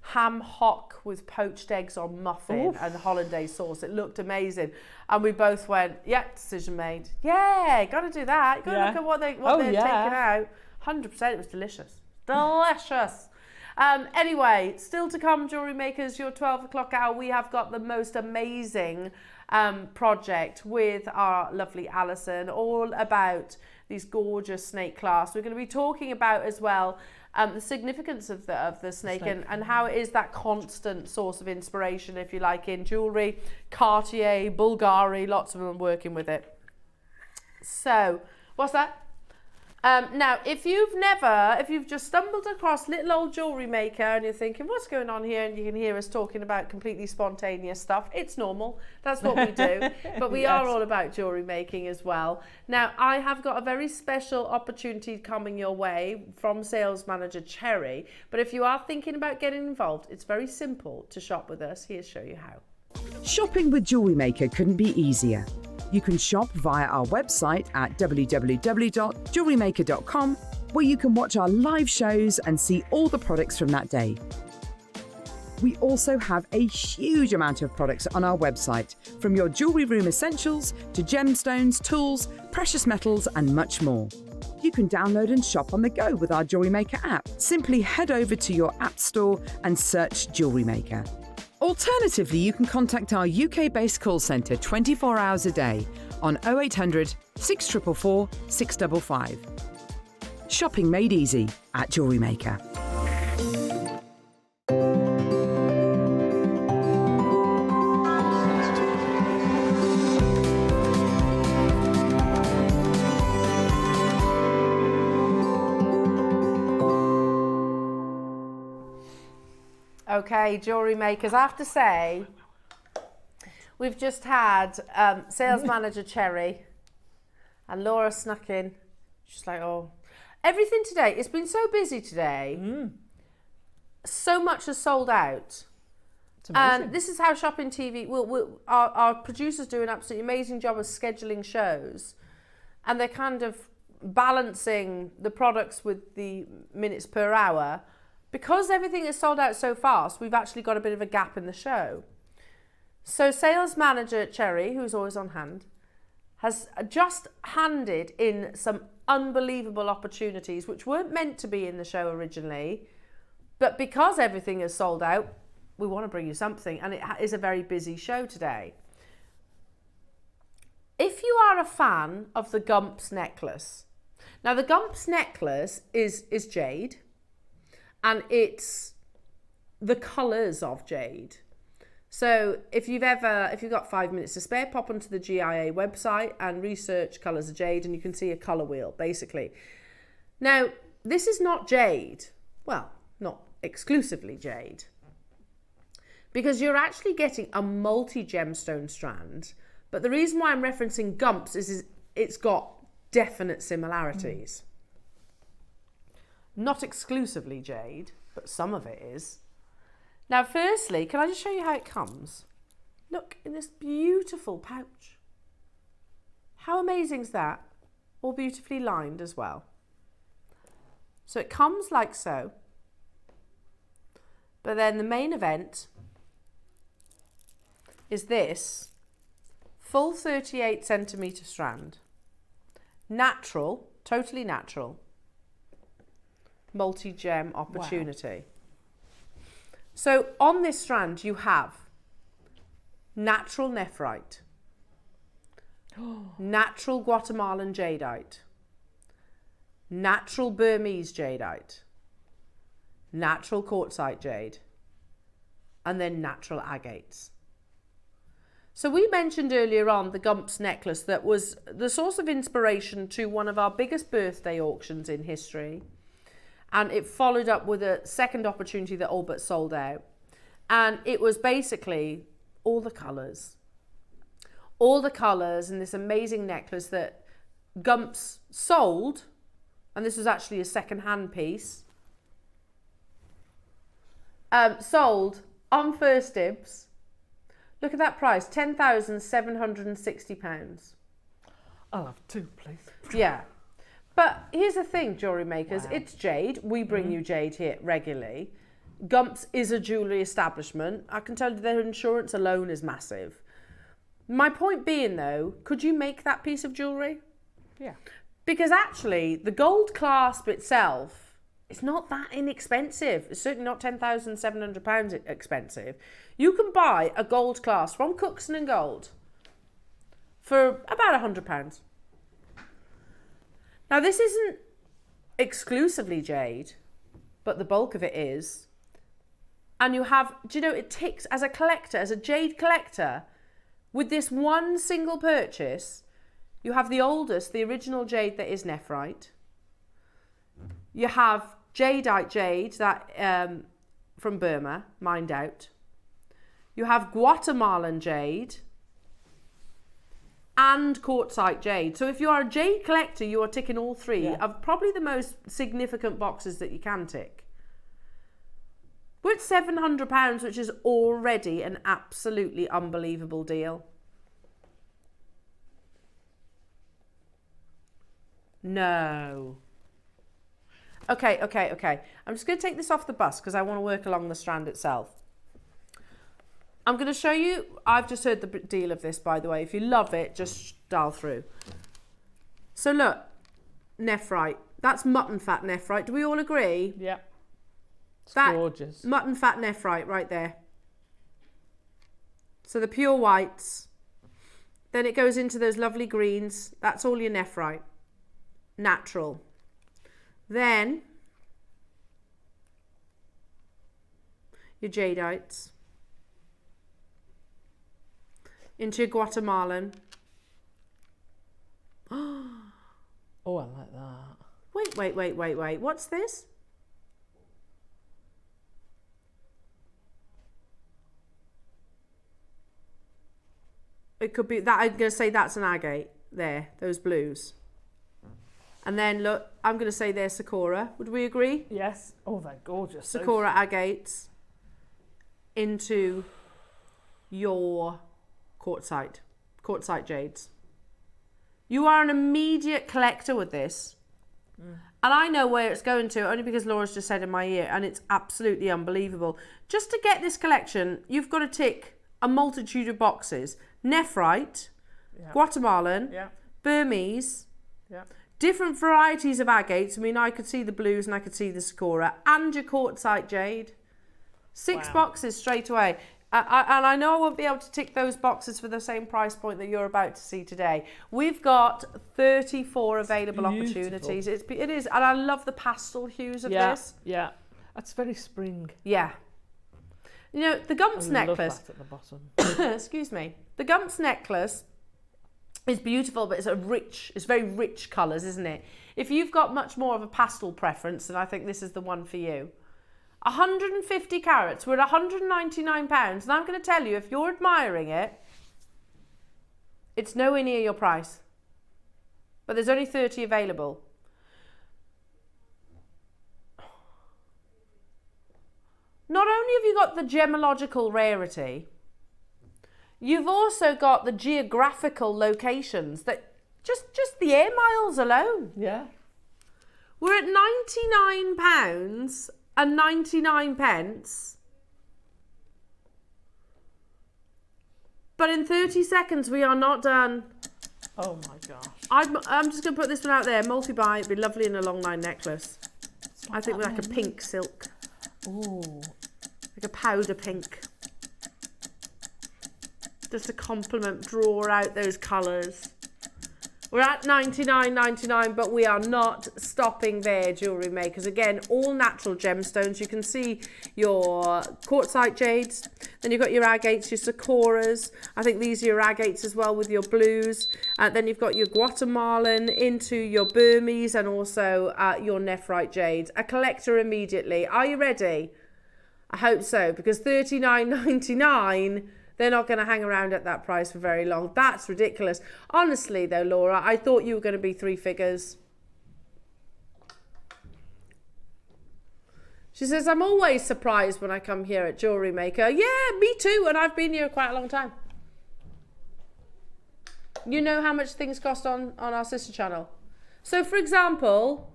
ham hock with poached eggs on muffin and hollandaise sauce. It looked amazing, and we both went, yeah, decision made. Yeah, got to do that. Got to look at what they're taking out. 100%, it was delicious. Delicious. Anyway, still to come, Jewellery Makers, your 12 o'clock hour. We have got the most amazing project with our lovely Alison, all about these gorgeous snake clasps. We're going to be talking about as well the significance of the snake. And how it is that constant source of inspiration, if you like, in jewellery. Cartier, Bulgari, lots of them working with it. So, what's that? Now, if you've just stumbled across little old Jewellery Maker and you're thinking, what's going on here? And you can hear us talking about completely spontaneous stuff. It's normal. That's what we do. But we are all about jewellery making as well. Now, I have got a very special opportunity coming your way from sales manager Cherry. But if you are thinking about getting involved, it's very simple to shop with us. Here's show you how. Shopping with Jewellery Maker couldn't be easier. You can shop via our website at www.jewellerymaker.com, where you can watch our live shows and see all the products from that day. We also have a huge amount of products on our website, from your jewellery room essentials to gemstones, tools, precious metals, and much more. You can download and shop on the go with our JewelleryMaker app. Simply head over to your app store and search JewelleryMaker. Alternatively, you can contact our UK-based call centre 24 hours a day on 0800 644 655. Shopping made easy at JewelleryMaker. Okay, jewellery makers, I have to say, we've just had sales manager Cherry and Laura snuck in. She's like, oh, everything today, it's been so busy today. So much has sold out. And this is how Shopping TV, our producers do an absolutely amazing job of scheduling shows, and they're kind of balancing the products with the minutes per hour. Because everything is sold out so fast, we've actually got a bit of a gap in the show. So sales manager Cherry, who's always on hand, has just handed in some unbelievable opportunities which weren't meant to be in the show originally, but because everything is sold out, we want to bring you something, and it is a very busy show today. If you are a fan of the Gumps necklace, now the Gumps necklace is jade, and it's the colours of jade. So if you've got 5 minutes to spare, pop onto the GIA website and research colours of jade, and you can see a colour wheel, basically. Now, this is not jade. Well, not exclusively jade. Because you're actually getting a multi-gemstone strand. But the reason why I'm referencing Gumps is it's got definite similarities. Not exclusively jade, but some of it is. Now, firstly, can I just show you how it comes? Look, in this beautiful pouch. How amazing is that? All beautifully lined as well. So it comes like so. But then the main event is this full 38 centimetre strand. Natural, totally natural. Multi-gem opportunity. Wow. So on this strand you have natural nephrite, natural Guatemalan jadeite, natural Burmese jadeite, natural quartzite jade, and then natural agates. So we mentioned earlier on the Gumps necklace that was the source of inspiration to one of our biggest birthday auctions in history. And it followed up with a second opportunity that all but sold out. And it was basically all the colours in this amazing necklace that Gumps sold. And this was actually a second-hand piece. Sold on first dibs. Look at that price, £10,760. I'll have two, please. Yeah. But here's the thing, jewellery makers, it's jade. We bring you jade here regularly. Gumps is a jewellery establishment. I can tell you their insurance alone is massive. My point being though, could you make that piece of jewellery? Yeah. Because actually, the gold clasp itself, it's not that inexpensive. It's certainly not £10,700 expensive. You can buy a gold clasp from Cookson & Gold for about £100. Now, this isn't exclusively jade, but the bulk of it is. And you have, do you know, it ticks as a collector, as a jade collector, with this one single purchase, you have the oldest, the original jade that is nephrite. You have jadeite jade that from Burma, mined out. You have Guatemalan jade and quartzite jade. So if you are a jade collector, you are ticking all three of probably the most significant boxes that you can tick. We're at £700, which is already an absolutely unbelievable deal. No. Okay. I'm just going to take this off the bust because I want to work along the strand itself. I'm going to show you, I've just heard the deal of this, by the way. If you love it, just dial through. So look, nephrite. That's mutton fat nephrite. Do we all agree? Yeah. It's that gorgeous. Mutton fat nephrite right there. So the pure whites. Then it goes into those lovely greens. That's all your nephrite. Natural. Then your jadeites. Into your Guatemalan. Oh, I like that. Wait. What's this? It could be that. I'm going to say that's an agate there, those blues. And then look, I'm going to say they're Sakura. Would we agree? Yes. Oh, they're gorgeous. Sakura agates into your quartzite jades. You are an immediate collector with this. And I know where it's going to, only because Laura's just said in my ear, and it's absolutely unbelievable. Just to get this collection, you've got to tick a multitude of boxes. Nephrite, Guatemalan, Burmese, different varieties of agates. I mean, I could see the blues and I could see the Sakura, and your quartzite jade. 6 boxes straight away. And I know I won't be able to tick those boxes for the same price point that you're about to see today. We've got 34 available opportunities. It is, and I love the pastel hues of this. Yeah, that's very spring. Yeah. You know, the Gumps necklace. That at the bottom. Excuse me. The Gumps necklace is beautiful, but it's very rich colours, isn't it? If you've got much more of a pastel preference, then I think this is the one for you. 150 carats, we're at £199, and I'm going to tell you, if you're admiring it, it's nowhere near your price. But there's only 30 available. Not only have you got the gemological rarity, you've also got the geographical locations that just the air miles alone. Yeah. We're at £99 and 99 pence. But in 30 seconds, we are not done. Oh my gosh. I'm just going to put this one out there. Multi-buy, it'd be lovely in a long line necklace. I think with like a pink silk. Ooh. Like a powder pink. Just to complement, draw out those colours. We're at $99.99, but we are not stopping there, jewellery makers. Again, all natural gemstones. You can see your quartzite jades. Then you've got your agates, your Sakuras. I think these are your agates as well with your blues. Then you've got your Guatemalan into your Burmese and also your nephrite jades. A collector immediately. Are you ready? I hope so, because $39.99... they're not going to hang around at that price for very long. That's ridiculous. Honestly, though, Laura, I thought you were going to be 3 figures. She says, I'm always surprised when I come here at Jewellery Maker. Yeah, me too, and I've been here quite a long time. You know how much things cost on our sister channel. So, for example,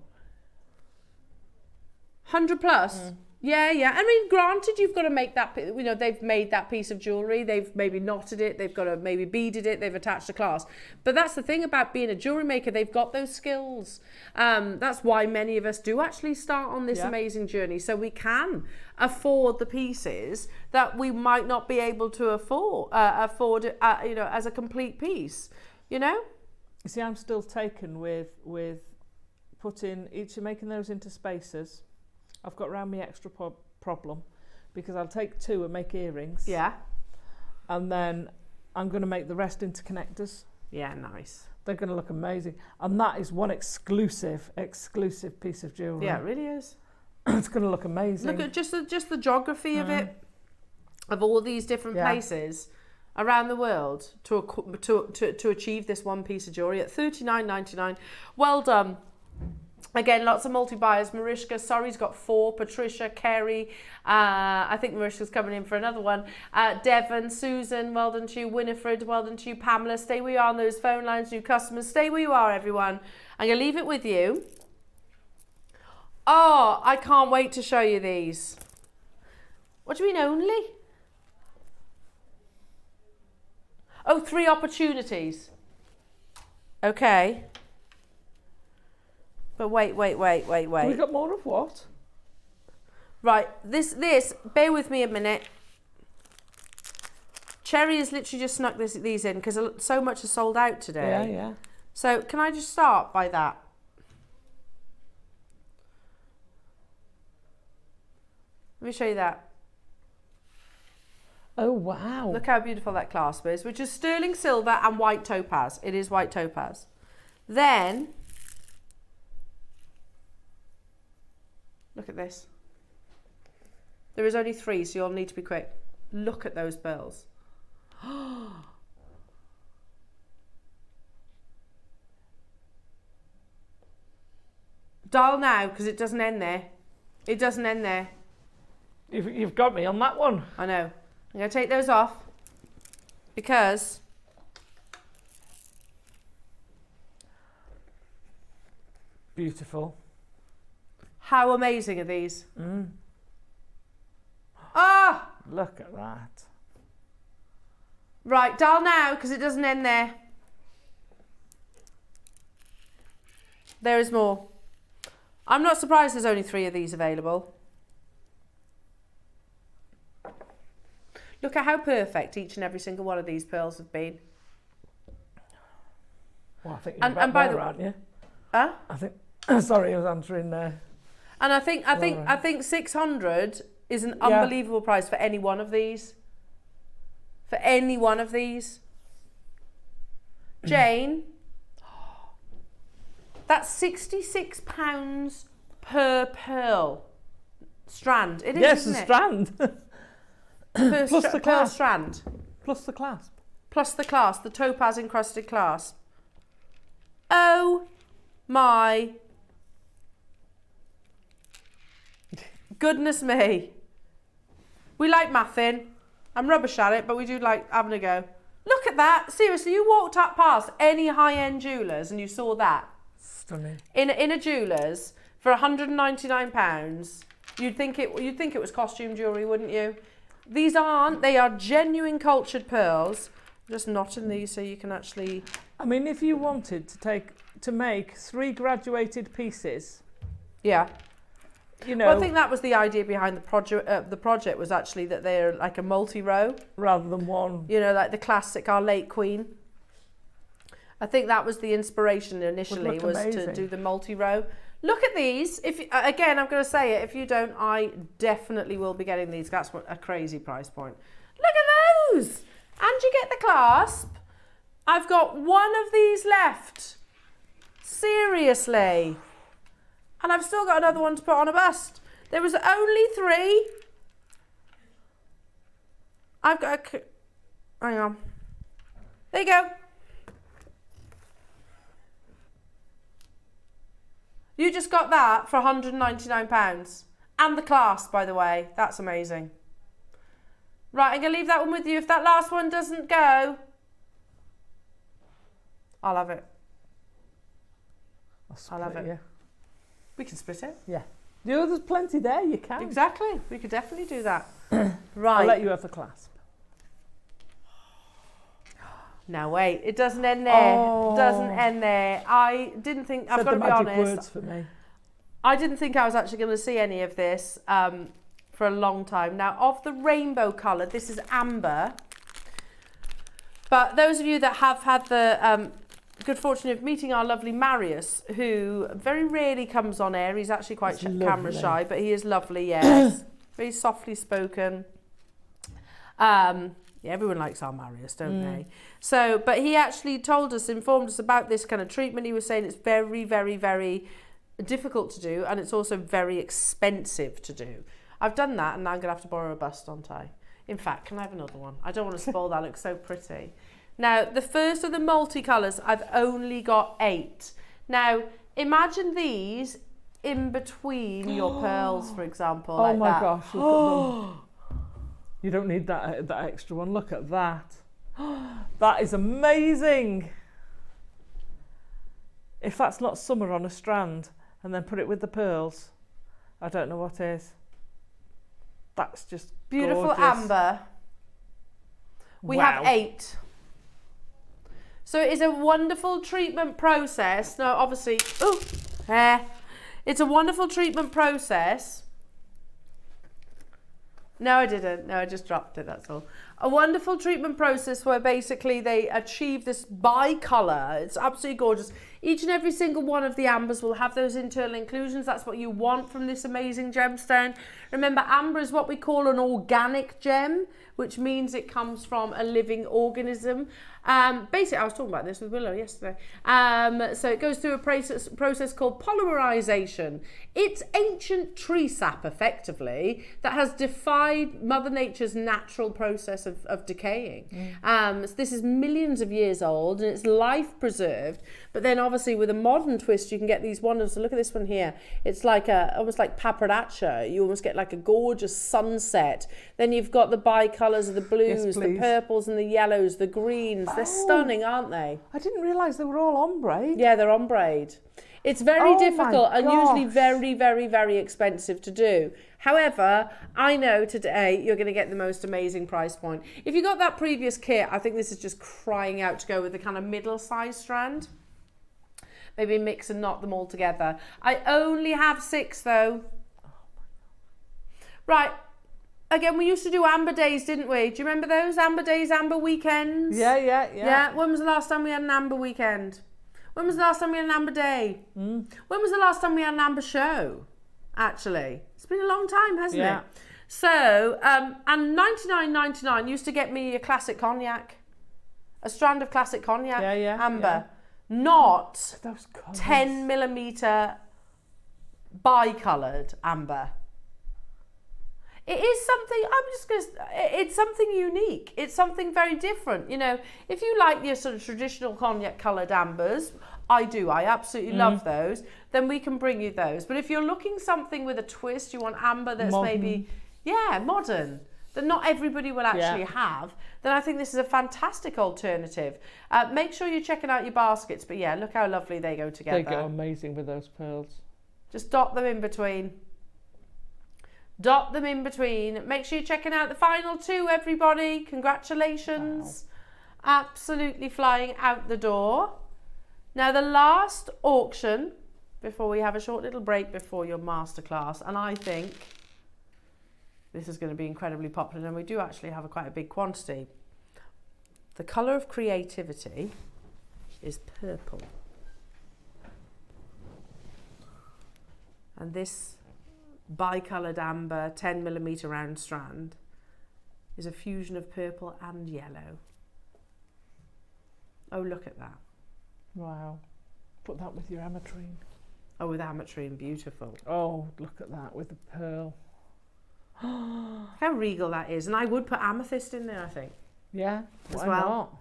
100 plus. Yeah. I mean, granted, you've got to make that, you know, they've made that piece of jewellery, they've maybe knotted it, they've got to maybe beaded it, they've attached a clasp. But that's the thing about being a jewellery maker, they've got those skills. That's why many of us do actually start on this amazing journey, so we can afford the pieces that we might not be able to afford, you know, as a complete piece, you know? You see, I'm still taken with making those into spaces. I've got around me extra problem because I'll take 2 and make earrings. Yeah. And then I'm going to make the rest into connectors. Yeah, nice. They're going to look amazing. And that is one exclusive piece of jewellery. Yeah, it really is. It's going to look amazing. Look at just the geography of it, of all these different places around the world to achieve this one piece of jewellery at $39.99. Well done. Again, lots of multi-buyers. Mariska, sorry's got 4. Patricia, Kerry, I think Mariska's coming in for another one. Devon, Susan, well done to you. Winifred, well done to you. Pamela, stay where you are on those phone lines. New customers, stay where you are, everyone. I'm going to leave it with you. Oh, I can't wait to show you these. What do you mean only? Oh, 3 opportunities. Okay. But wait. We got more of what? Right, this, bear with me a minute. Cherry has literally just snuck these in because so much is sold out today. Yeah. So can I just start by that? Let me show you that. Oh, wow. Look how beautiful that clasp is, which is sterling silver and white topaz. It is white topaz. Then, look at this. There is only 3, so you'll need to be quick. Look at those pearls. Dial now, because it doesn't end there. It doesn't end there. You've got me on that one. I know. I'm going to take those off because Beautiful. How amazing are these? Ah! Look at that. Right, dial now because it doesn't end there. There is more. I'm not surprised there's only 3 of these available. Look at how perfect each and every single one of these pearls have been. Well, I think you're about by there, the aren't you? Huh? I think. Sorry, I was answering there. And I think 600 is an unbelievable price for any one of these. For any one of these. Jane, that's £66 per pearl strand. It is, yes, isn't a it? strand. Plus the pearl clasp. strand. Plus the clasp. Plus the clasp, the topaz encrusted clasp. Oh my goodness me. We like mathing. I'm rubbish at it, but we do like having a go. Look at that. Seriously, you walked up past any high-end jewellers and you saw that. Stunning. In a jeweller's for £199, you'd think it was costume jewellery, wouldn't you? These aren't. They are genuine cultured pearls. I'm just knotting these so you can actually... I mean, if you wanted to make 3 graduated pieces... Yeah. You know... Well, I think that was the idea behind the project. The project was actually that they're like a multi-row. Rather than one. You know, like the classic Our Late Queen. I think that was the inspiration initially, was to do the multi-row. Look at these. If again, I'm going to say it. If you don't, I definitely will be getting these. That's a crazy price point. Look at those. And you get the clasp. I've got one of these left. Seriously. And I've still got another one to put on a bust. There was only 3. I've got a... Hang on. There you go. You just got that for £199. And the clasp, by the way. That's amazing. Right, I'm going to leave that one with you. If that last one doesn't go, I'll have it. I'll have it. Yeah. We can split it. Yeah. Yeah, there's plenty there, you can. Exactly. We could definitely do that. Right. I'll let you have the clasp. Now wait, it doesn't end there. Oh. It doesn't end there. I didn't think, I've got to be honest. Words for me. I didn't think I was actually going to see any of this for a long time. Now, of the rainbow colour, this is amber. But those of you that have had the good fortune of meeting our lovely Marius, who very rarely comes on air. He's actually quite camera shy, but he is lovely, yes. Very softly spoken. Yeah, everyone likes our Marius, don't they? So, but he actually informed us about this kind of treatment. He was saying it's very, very, very difficult to do, and it's also very expensive to do. I've done that, and now I'm going to have to borrow a bust, aren't I? In fact, can I have another one? I don't want to spoil that. It looks so pretty. Now, the first of the multicolours, I've only got 8. Now, imagine these in between your pearls, for example. Oh like my that. gosh, look at them. You don't need that extra one. Look at that. That is amazing. If that's not summer on a strand and then put it with the pearls, I don't know what is. That's just Beautiful gorgeous. amber. We have 8. So it is a wonderful treatment process. Now, obviously, it's a wonderful treatment process. No, I didn't. No, I just dropped it, that's all. A wonderful treatment process where basically they achieve this bi-colour. It's absolutely gorgeous. Each and every single one of the ambers will have those internal inclusions. That's what you want from this amazing gemstone. Remember, amber is what we call an organic gem, which means it comes from a living organism. Basically, I was talking about this with Willow yesterday. So it goes through a process called polymerization. It's ancient tree sap, effectively, that has defied Mother Nature's natural process of decaying. So this is millions of years old, and it's life preserved. But then, obviously, with a modern twist, you can get these wonders. So look at this one here. It's like almost like paparazzi. You almost get like a gorgeous sunset. Then you've got the bi-colours of the blues, the purples and the yellows, the greens. They're stunning, aren't they? I didn't realise they were all ombre. Yeah, they're ombre. It's very difficult and usually very, very, very expensive to do. However, I know today you're going to get the most amazing price point. If you got that previous kit, I think this is just crying out to go with the kind of middle-sized strand. Maybe mix and knot them all together. I only have 6 though. Right. Again, we used to do amber days, didn't we? Do you remember those? Amber days, amber weekends? Yeah. When was the last time we had an amber weekend? When was the last time we had an amber day? When was the last time we had an amber show? Actually, it's been a long time, hasn't it? So, and $99.99 used to get me a classic cognac, a strand of classic cognac, amber, not 10mm bi-coloured amber. It is something, it's something unique. It's something very different. You know, if you like your sort of traditional cognac coloured ambers, I do, I absolutely love those, then we can bring you those. But if you're looking something with a twist, you want amber that's modern. Modern, that not everybody will actually have, then I think this is a fantastic alternative. Make sure you're checking out your baskets, but yeah, look how lovely they go together. They go amazing with those pearls. Just dot them in between. Dot them in between. Make sure you're checking out the final 2, everybody. Congratulations. Wow. Absolutely flying out the door. Now, the last auction, before we have a short little break before your masterclass, and I think this is going to be incredibly popular, and we do actually have quite a big quantity. The colour of creativity is purple. And this bi-coloured amber 10mm round strand is a fusion of purple and yellow. Oh, look at that. Wow. Put that with your ametrine. Oh, with ametrine, beautiful. Oh, look at that with the pearl. How regal that is. And I would put amethyst in there, I think. Yeah, as well.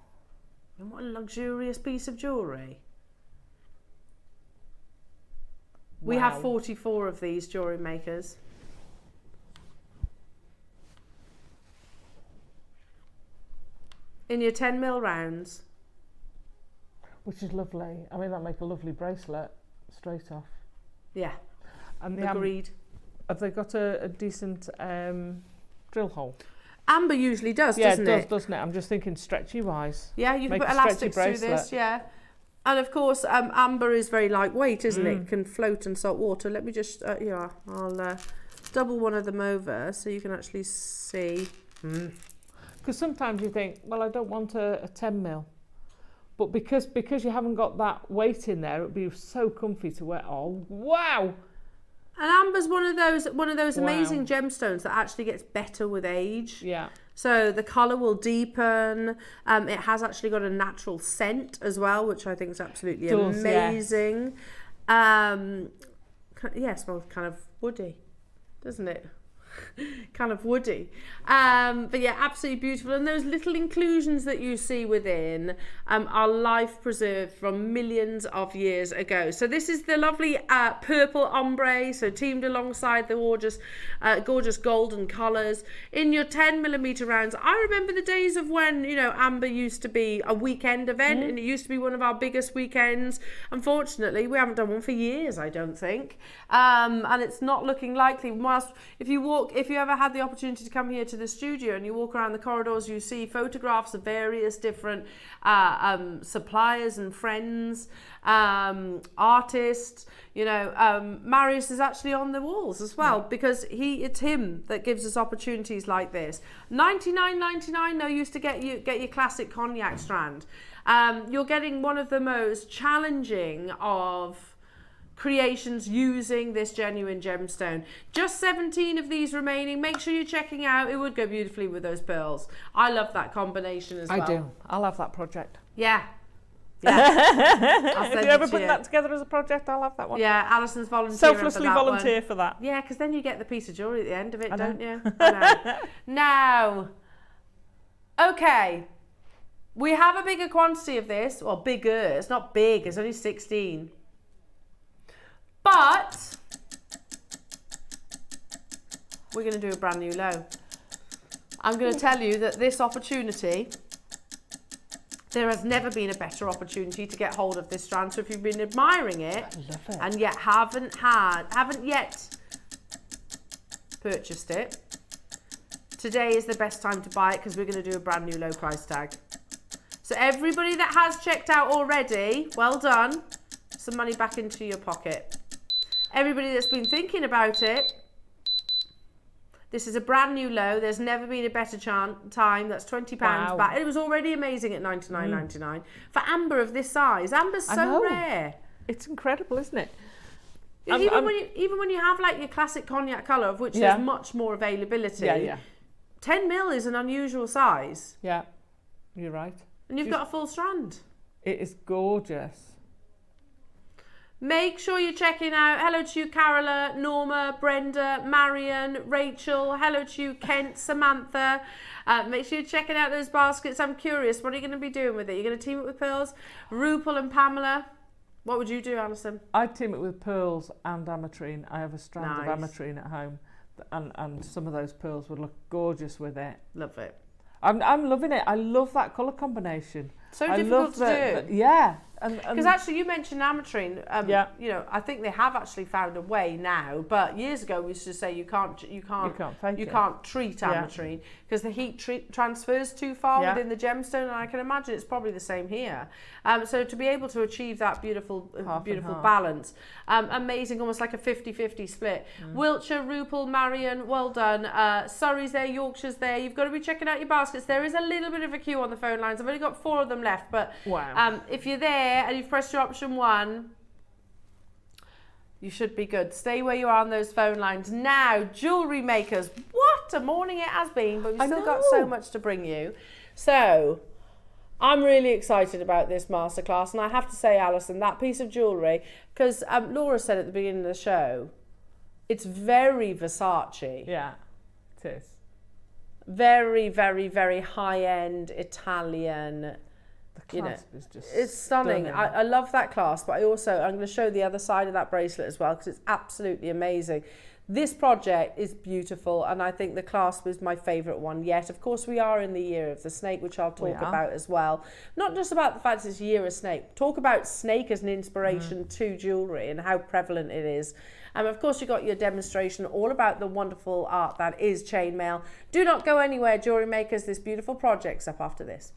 And what a luxurious piece of jewellery. We have 44 of these jewellery makers. In your 10mm rounds. Which is lovely. I mean, that make a lovely bracelet straight off. Yeah, and the agreed. Have they got a decent drill hole? Amber usually does, doesn't it? Yeah, it does, doesn't it? I'm just thinking stretchy wise. Yeah, you can put elastics through this, yeah. And of course, amber is very lightweight, isn't it? It can float in salt water. Let me just, I'll double one of them over so you can actually see. Because sometimes you think, well, I don't want a 10mm. But because you haven't got that weight in there, it would be so comfy to wear. Oh, wow! And amber's one of those amazing gemstones that actually gets better with age. Yeah. So the colour will deepen. It has actually got a natural scent as well, which I think is absolutely amazing. Yes. Smells kind of woody, doesn't it? kind of woody. But yeah, absolutely beautiful. And those little inclusions that you see within are life preserved from millions of years ago. So this is the lovely purple ombre, so teamed alongside the gorgeous golden colours. In your 10mm rounds, I remember the days of when, you know, amber used to be a weekend event, and it used to be one of our biggest weekends. Unfortunately, we haven't done one for years, I don't think. And it's not looking likely. Whilst if you ever had the opportunity to come here to the studio and you walk around the corridors, you see photographs of various different suppliers and friends, artists. You know, Marius is actually on the walls as well, because it's him that gives us opportunities like this. $99.99. No use to get your classic cognac strand. You're getting one of the most challenging of creations using this genuine gemstone. Just 17 of these remaining. Make sure you're checking out. It would go beautifully with those pearls. I love that combination as well. I do. I'll have that project. Yeah. If you ever put that together as a project, I'll have that one. Yeah, Alison's volunteering selflessly for that volunteer one. for that. Yeah, because then you get the piece of jewellery at the end of it, don't you? I know. Now, okay. We have a bigger quantity of this. Well, bigger. It's not big. It's only 16. But we're going to do a brand new low. I'm going to tell you that this opportunity, there has never been a better opportunity to get hold of this strand. So if you've been admiring it, and yet haven't yet purchased it, today is the best time to buy it, because we're going to do a brand new low price tag. So everybody that has checked out already, well done. Some money back into your pocket. Everybody that's been thinking about it, this is a brand new low. There's never been a better time. That's £20 back. It was already amazing at $99.99 for amber of this size. Amber's so rare. It's incredible, isn't it? Even when you have like your classic cognac colour, of which there's much more availability. 10mm is an unusual size. Yeah, you're right. And you've got a full strand. It is gorgeous. Make sure you're checking out. Hello to you, Carola, Norma, Brenda, Marion, Rachel. Hello to you, Kent, Samantha. Make sure you're checking out those baskets. I'm curious, what are you going to be doing with it? You're going to team it with pearls? Rupal and Pamela. What would you do, Alison? I'd team it with pearls and ametrine. I have a strand of ametrine at home, and some of those pearls would look gorgeous with it. Love it. I'm loving it. I love that colour combination. So difficult to do. Yeah. Because actually you mentioned ametrine. You know, I think they have actually found a way now, but years ago we used to say you can't treat ametrine because the heat transfers too far within the gemstone, and I can imagine it's probably the same here. So to be able to achieve that beautiful balance, amazing, almost like a 50-50 split. Wiltshire, Rupal, Marion, well done. Surrey's there, Yorkshire's there. You've got to be checking out your baskets. There is a little bit of a queue on the phone lines. I've only got 4 of them left, but if you're there and you've pressed your option 1, you should be good. Stay where you are on those phone lines. Now, jewellery makers, what a morning it has been, but we've still got so much to bring you. So I'm really excited about this masterclass, and I have to say, Alison, that piece of jewellery, because Laura said at the beginning of the show, it's very Versace. Yeah, it is. Very, very, very high-end Italian. The clasp is just it's stunning. I love that clasp, but I'm going to show the other side of that bracelet as well, because it's absolutely amazing. This project is beautiful, and I think the clasp is my favourite one yet. Of course, we are in the year of the snake, which I'll talk about as well. Not just about the fact it's year of snake. Talk about snake as an inspiration to jewellery and how prevalent it is. Of course, you've got your demonstration all about the wonderful art that is chainmail. Do not go anywhere, jewellery makers. This beautiful project's up after this.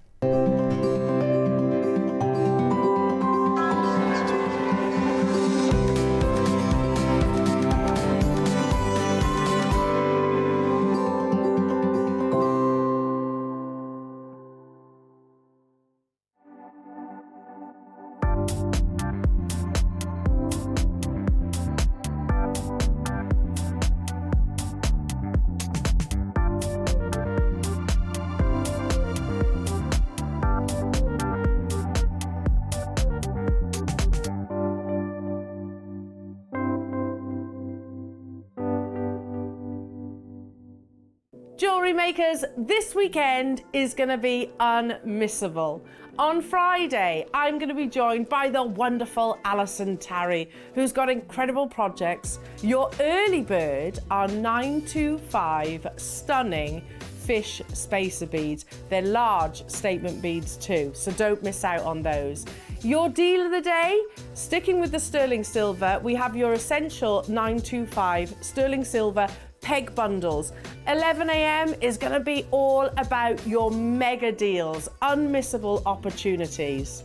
Jewellery makers, this weekend is going to be unmissable. On Friday, I'm going to be joined by the wonderful Alison Tarry, who's got incredible projects. Your early bird are 925 stunning fish spacer beads. They're large statement beads too, so don't miss out on those. Your deal of the day, sticking with the sterling silver, we have your essential 925 sterling silver peg bundles. 11 a.m. is going to be all about your mega deals, unmissable opportunities.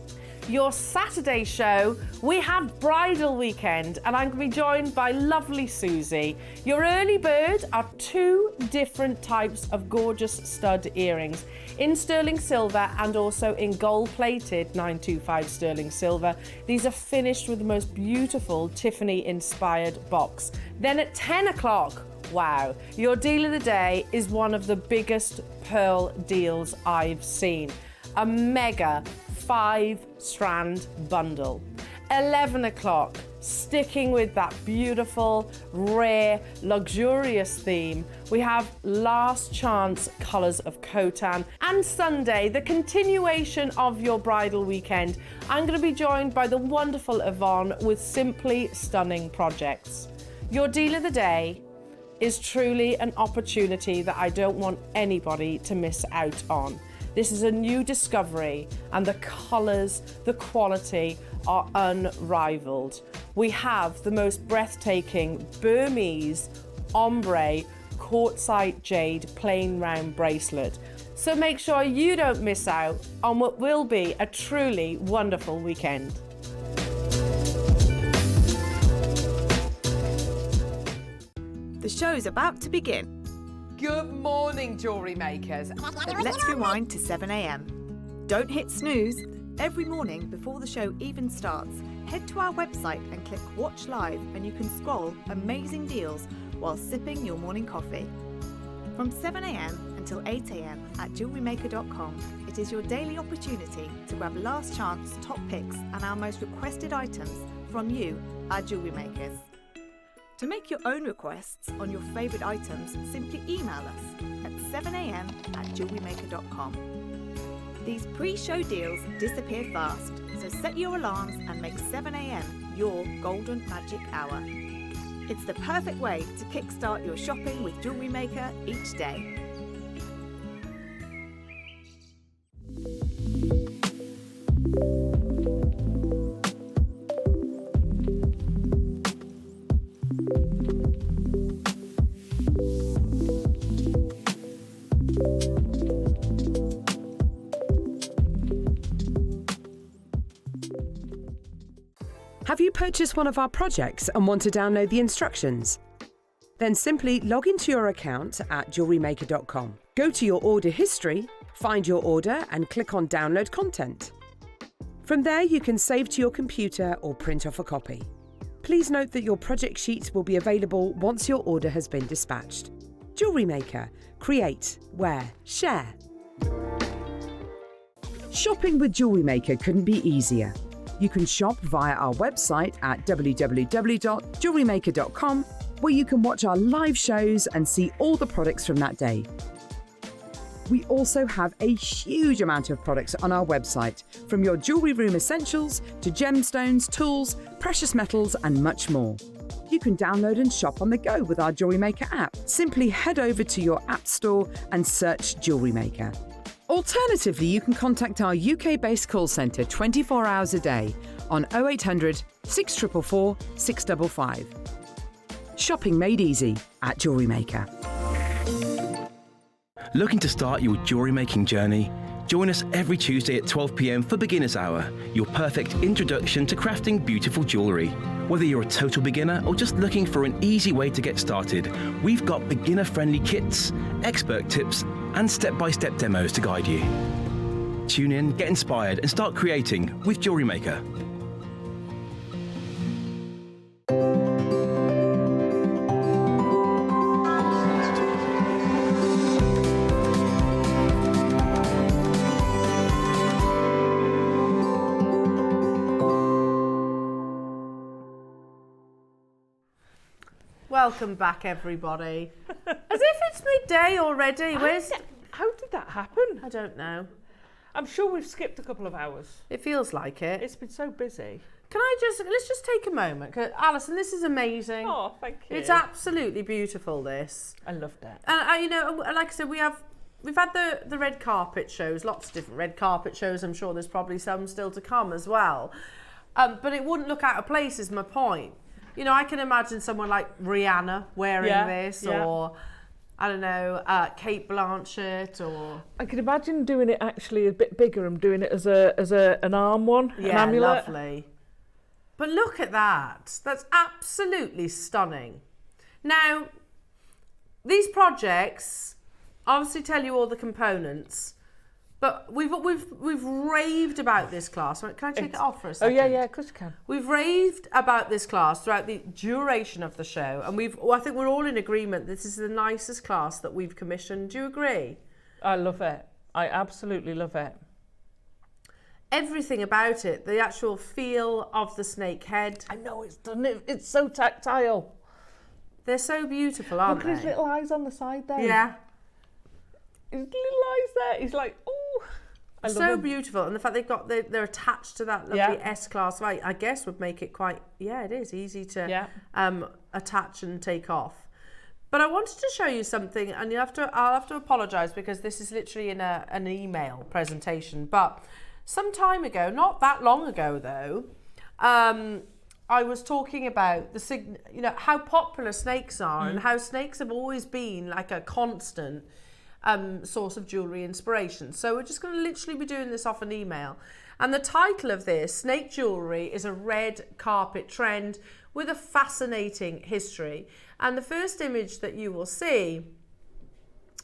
Your Saturday show, we have bridal weekend, and I'm going to be joined by lovely Susie. Your early bird are 2 different types of gorgeous stud earrings in sterling silver and also in gold-plated 925 sterling silver. These are finished with the most beautiful Tiffany-inspired box. Then at 10 o'clock, wow, your deal of the day is one of the biggest pearl deals I've seen. A mega 5-strand bundle. 11 o'clock, sticking with that beautiful, rare, luxurious theme, we have Last Chance Colours of Khotan. And Sunday, the continuation of your bridal weekend, I'm going to be joined by the wonderful Yvonne with Simply Stunning Projects. Your deal of the day is truly an opportunity that I don't want anybody to miss out on. This is a new discovery, and the colours, the quality are unrivaled. We have the most breathtaking Burmese ombre quartzite jade plain round bracelet. So make sure you don't miss out on what will be a truly wonderful weekend. The show's about to begin. Good morning, jewellery makers. Let's rewind to 7 a.m. Don't hit snooze. Every morning before the show even starts, head to our website and click Watch Live, and you can scroll amazing deals while sipping your morning coffee. From 7 a.m. until 8 a.m. at JewelleryMaker.com, it is your daily opportunity to grab last chance top picks and our most requested items from you, our jewellery makers. To make your own requests on your favourite items, simply email us at 7 a.m. at JewelleryMaker.com. These pre-show deals disappear fast, so set your alarms and make 7 a.m. your golden magic hour. It's the perfect way to kickstart your shopping with Jewellery Maker each day. Have you purchased one of our projects and want to download the instructions? Then simply log into your account at JewelleryMaker.com. Go to your order history, find your order and click on Download Content. From there you can save to your computer or print off a copy. Please note that your project sheets will be available once your order has been dispatched. Jewellery Maker. Create, wear, share. Shopping with Jewellery Maker couldn't be easier. You can shop via our website at www.jewellerymaker.com, where you can watch our live shows and see all the products from that day. We also have a huge amount of products on our website, from your jewellery room essentials to gemstones, tools, precious metals and much more. You can download and shop on the go with our Jewellery Maker app. Simply head over to your app store and search Jewellery Maker. Alternatively, you can contact our UK-based call centre 24 hours a day on 0800 644 655. Shopping made easy at Jewellery Maker. Looking to start your jewellery making journey? Join us every Tuesday at 12 p.m. for Beginner's Hour, your perfect introduction to crafting beautiful jewellery. Whether you're a total beginner or just looking for an easy way to get started, we've got beginner-friendly kits, expert tips, and step-by-step demos to guide you. Tune in, get inspired, and start creating with Jewellery Maker. Welcome back, everybody. As if It's midday already. How did that happen? I don't know. I'm sure we've skipped a couple of hours. It feels like it. It's been so busy. Let's just take a moment. 'Cause, Alison, this is amazing. Oh, thank you. It's absolutely beautiful, this. I loved it. And, you know, like I said, we've had the red carpet shows, lots of different red carpet shows. I'm sure there's probably some still to come as well. But it wouldn't look out of place is my point. You know, I can imagine someone like Rihanna wearing this or... I don't know, Kate Blanchett or... I could imagine doing it actually a bit bigger and doing it as an arm one, an amulet. Lovely. But look at that. That's absolutely stunning. Now, these projects obviously tell you all the components, but we've raved about this class. Can I take it off for a second? Oh, yeah, of course you can. We've raved about this class throughout the duration of the show, and I think we're all in agreement this is the nicest class that we've commissioned. Do you agree? I love it. I absolutely love it. Everything about it, the actual feel of the snake head. I know it's done it. It's so tactile. They're so beautiful, aren't they? Look at his little eyes on the side there. Yeah. His little eyes there. He's like, ooh. So beautiful, and the fact they're attached to that lovely S-class, I guess would make it quite, it is easy to attach and take off. But I wanted to show you something, and I'll have to apologise because this is literally in an email presentation. But some time ago, not that long ago though, I was talking about how popular snakes are and how snakes have always been like a constant source of jewellery inspiration. So we're just going to literally be doing this off an email. And the title of this, Snake Jewellery is a red carpet trend with a fascinating history. And the first image that you will see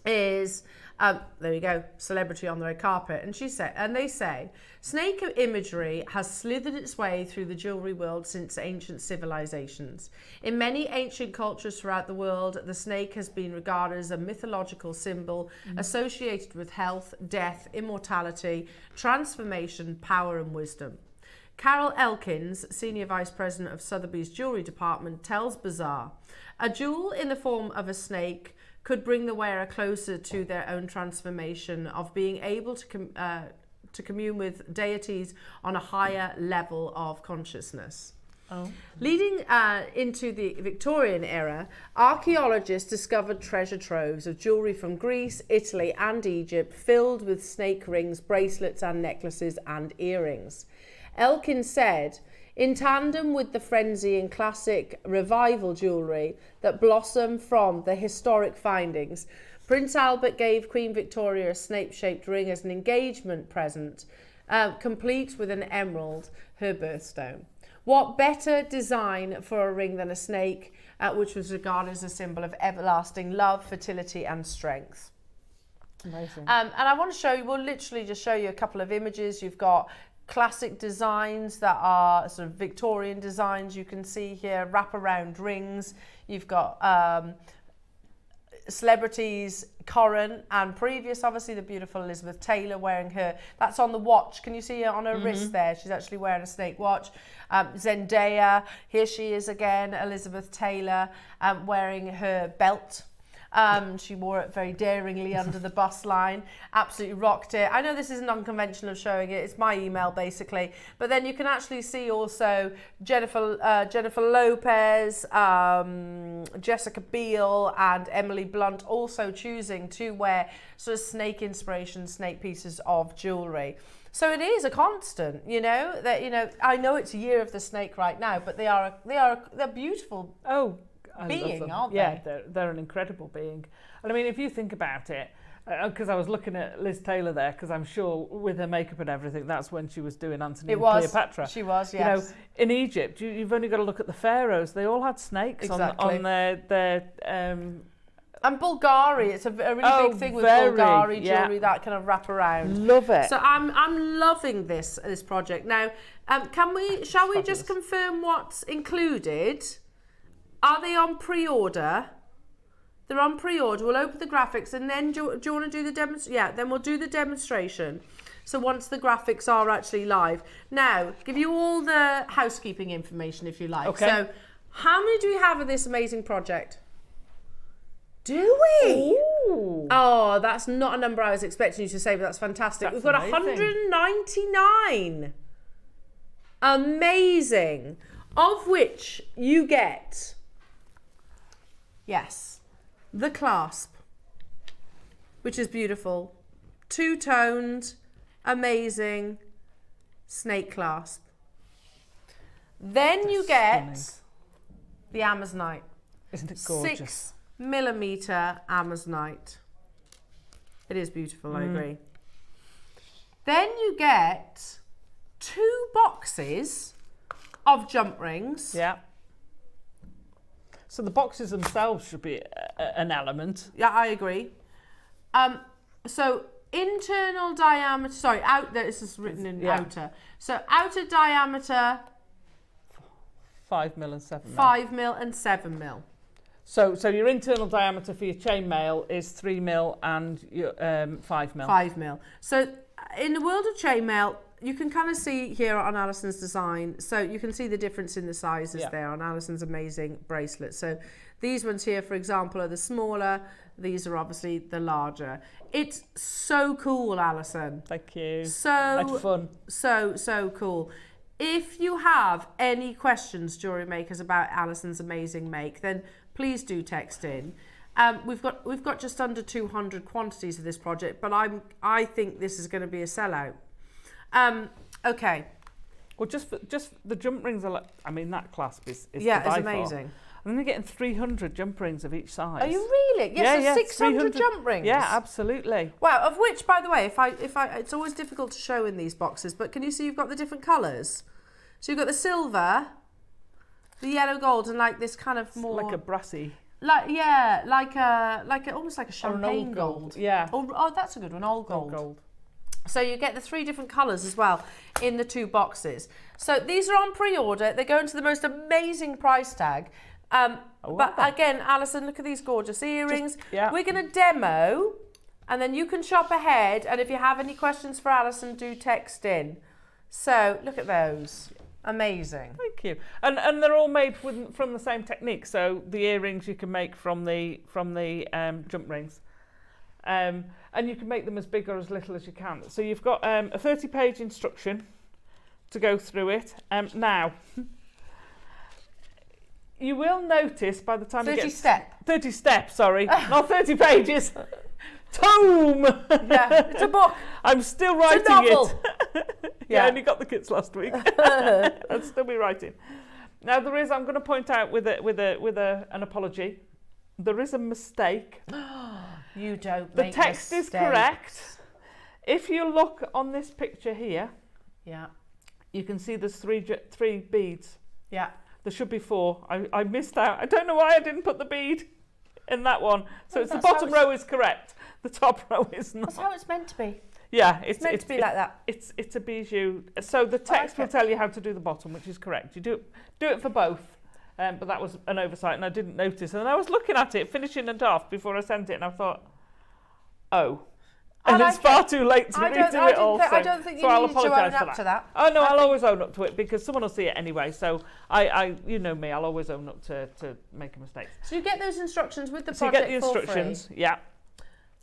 is, there we go, celebrity on the red carpet. And they say, snake imagery has slithered its way through the jewellery world since ancient civilizations. In many ancient cultures throughout the world, the snake has been regarded as a mythological symbol associated with health, death, immortality, transformation, power and wisdom. Carol Elkins, Senior Vice President of Sotheby's Jewellery Department, tells Bazaar, a jewel in the form of a snake could bring the wearer closer to their own transformation of being able to commune with deities on a higher level of consciousness. Leading into the Victorian era, archaeologists discovered treasure troves of jewellery from Greece, Italy and Egypt filled with snake rings, bracelets and necklaces and earrings. Elkins said, in tandem with the frenzy in classic revival jewellery that blossomed from the historic findings, Prince Albert gave Queen Victoria a snake-shaped ring as an engagement present, complete with an emerald, her birthstone. What better design for a ring than a snake, which was regarded as a symbol of everlasting love, fertility and strength. Amazing. And I want to show you, we'll literally just show you a couple of images. You've got classic designs that are sort of Victorian designs. You can see here wraparound rings. You've got celebrities current and previous, obviously the beautiful Elizabeth Taylor wearing that's on the watch. Can you see her on her wrist there? She's actually wearing a snake watch. Zendaya, here she is again, Elizabeth Taylor, wearing her belt. She wore it very daringly under the bust line, absolutely rocked it. I know this isn't unconventional of showing it, it's my email basically, but then you can actually see also Jennifer Lopez, Jessica Biel and Emily Blunt also choosing to wear sort of snake inspiration, snake pieces of jewellery. So it is a constant, that, I know it's a year of the snake right now, but they're beautiful. I being, love them. aren't they? Yeah, they're an incredible being. And I mean, if you think about it, because I was looking at Liz Taylor there, because I'm sure with her makeup and everything, that's when she was doing Antony and Cleopatra. She was, yes. In Egypt, you've only got to look at the pharaohs. They all had snakes on their and Bulgari, it's a really big thing with Bulgari jewellery that kind of wrap around. Love it. So I'm loving this project. Now, shall we just confirm what's included? Are they on pre-order? They're on pre-order. We'll open the graphics and then do you want to do the demonstration? Yeah, then we'll do the demonstration. So once the graphics are actually live. Now, give you all the housekeeping information if you like. Okay. So how many do we have of this amazing project? Do we? Ooh. Oh, that's not a number I was expecting you to say, but that's fantastic. That's We've got amazing. 199. Amazing. Of which you get, yes, the clasp, which is beautiful. Two-toned, amazing snake clasp. Then you get the Amazonite. Isn't it gorgeous? 6mm Amazonite. It is beautiful, I agree. Then you get 2 boxes of jump rings. Yeah. So the boxes themselves should be an element. Yeah, I agree. So internal diameter, sorry, this is written in outer. So outer diameter 5mm and 7mm. 5mm and 7mm. So your internal diameter for your chainmail is 3mm and your 5mm. 5mm. So in the world of chainmail, you can kind of see here on Alison's design, so you can see the difference in the sizes there on Alison's amazing bracelet. So these ones here, for example, are the smaller. These are obviously the larger. It's so cool, Alison. Thank you. So much fun. So cool. If you have any questions, jewellery makers, about Alison's amazing make, then please do text in. We've got just under 200 quantities of this project, but I think this is going to be a sellout. Okay. Well, just the jump rings are. I mean, that clasp is it's to die amazing. For. I'm only getting 300 jump rings of each size. Are you really? Yes, so 600 jump rings. Yeah, absolutely. Wow. Of which, by the way, if I, it's always difficult to show in these boxes, but can you see you've got the different colours? So you've got the silver, the yellow gold, and like this kind of more like a brassy. Like almost like a champagne gold. Yeah. Oh, that's a good one. Old gold. Old gold. So you get the 3 different colours as well in the 2 boxes. So these are on pre-order. They're going to the most amazing price tag. But again, Alison, look at these gorgeous earrings. We're going to demo, and then you can shop ahead. And if you have any questions for Alison, do text in. So look at those. Amazing. Thank you. And they're all made from the same technique. So the earrings you can make from the jump rings. And you can make them as big or as little as you can. So you've got a 30-page instruction to go through it. Now, you will notice by the time 30 steps, sorry, not 30 pages. Tome! Yeah, it's a book. I'm still writing it's a novel. I only got the kits last week. I'll still be writing. Now I'm going to point out with an apology. There is a mistake. You don't. The text is correct. If you look on this picture here, you can see there's three beads. Yeah. There should be 4. I missed out. I don't know why I didn't put the bead in that one. So it's the bottom row is correct. The top row is not. That's how it's meant to be. Yeah, it's meant to be like that. It's a bijou. So the text will tell you how to do the bottom, which is correct. You do it for both. But that was an oversight, and I didn't notice. And I was looking at it, finishing it off before I sent it, and I thought, oh. And it's far too late to redo it all. I don't think you need to own up to that. Oh, no, I'll always own up to it because someone will see it anyway. So I you know me, I'll always own up to making mistakes. So you get those instructions with the project. So you get the instructions, yeah.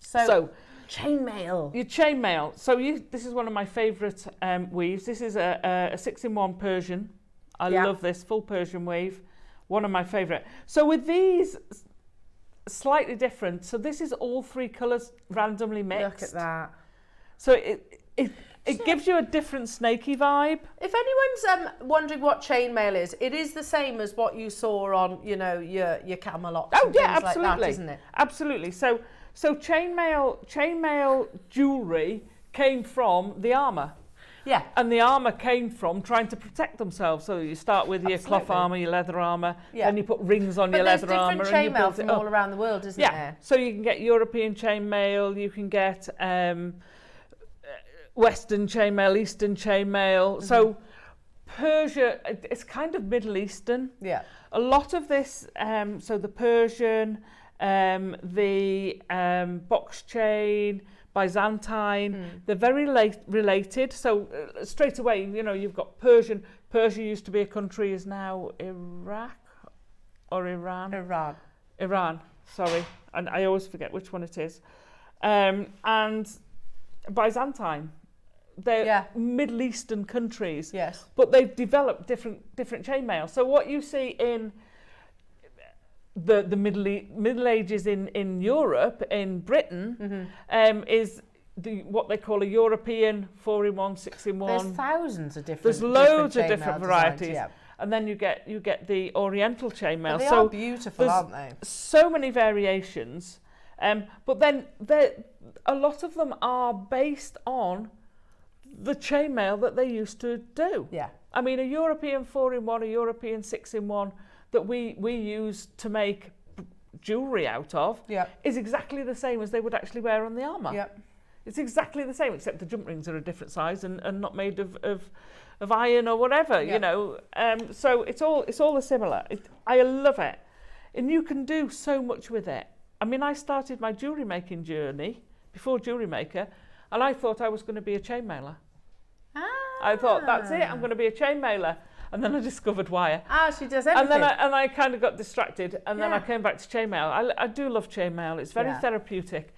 So chainmail. Your chainmail. So this is one of my favourite weaves. This is a 6-in-1 Persian. I love this full Persian weave. One of my favourite. So with these, slightly different. So this is all 3 colours randomly mixed. Look at that. So it gives you a different snaky vibe. If anyone's wondering what chainmail is, it is the same as what you saw on, your Camelot. Oh yeah, absolutely, like that, isn't it? Absolutely. So chainmail jewellery came from the armour. Yeah. And the armour came from trying to protect themselves. So you start with your cloth armour, your leather armour, and you put rings on your leather armour. But there's different chainmail from all around the world, isn't there? Yeah. So you can get European chainmail, you can get Western chainmail, Eastern chainmail. Mm-hmm. So Persia, it's kind of Middle Eastern. Yeah. A lot of this, so the Persian, the box chain, Byzantine, they're very related. So straight away, you've got Persian. Persia used to be a country, is now Iraq or Iran? Iran. sorry, and I always forget which one it is, and Byzantine. They're Middle Eastern countries, yes, but they've developed different chainmail. So what you see in the Middle Ages in Europe, in Britain, is what they call a European 4-in-1, 6-in-1. There's thousands of different. There's loads of chainmail different designs, varieties, yeah. and then you get the Oriental chainmail. But they so are beautiful, aren't they? So many variations, but then a lot of them are based on the chainmail that they used to do. Yeah. I mean, a European 4-in-1, a European 6-in-1 that we use to make jewellery out of is exactly the same as they would actually wear on the armour. Yep. It's exactly the same, except the jump rings are a different size and not made of iron or whatever, you know. So it's all similar. I love it. And you can do so much with it. I mean, I started my jewellery making journey before JewelleryMaker, and I thought I was going to be a chainmailer. I thought, that's it, I'm going to be a chainmailer. And then I discovered wire. She does everything. And I kind of got distracted, and then I came back to chainmail. I do love chainmail. It's very therapeutic.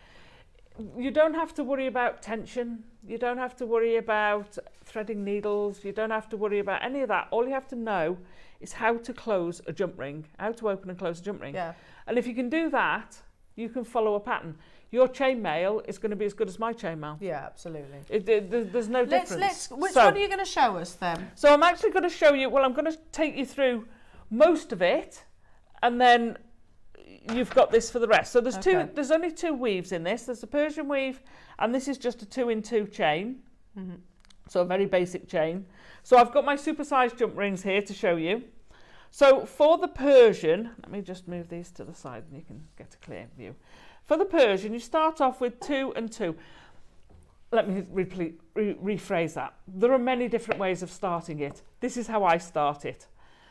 You don't have to worry about tension. You don't have to worry about threading needles. You don't have to worry about any of that. All you have to know is how to close a jump ring, how to open and close a jump ring. Yeah. And if you can do that, you can follow a pattern. Your chainmail is going to be as good as my chainmail. Yeah, absolutely. There's no difference. Which one are you going to show us then? So I'm actually going to show you, I'm going to take you through most of it, and then you've got this for the rest. So there's only 2 weaves in this. There's a Persian weave, and this is just a 2-in-2 chain. Mm-hmm. So a very basic chain. So I've got my supersized jump rings here to show you. So for the Persian, let me just move these to the side and you can get a clear view. For the Persian, you start off with 2 and 2. Let me rephrase that. There are many different ways of starting it. This is how I start it.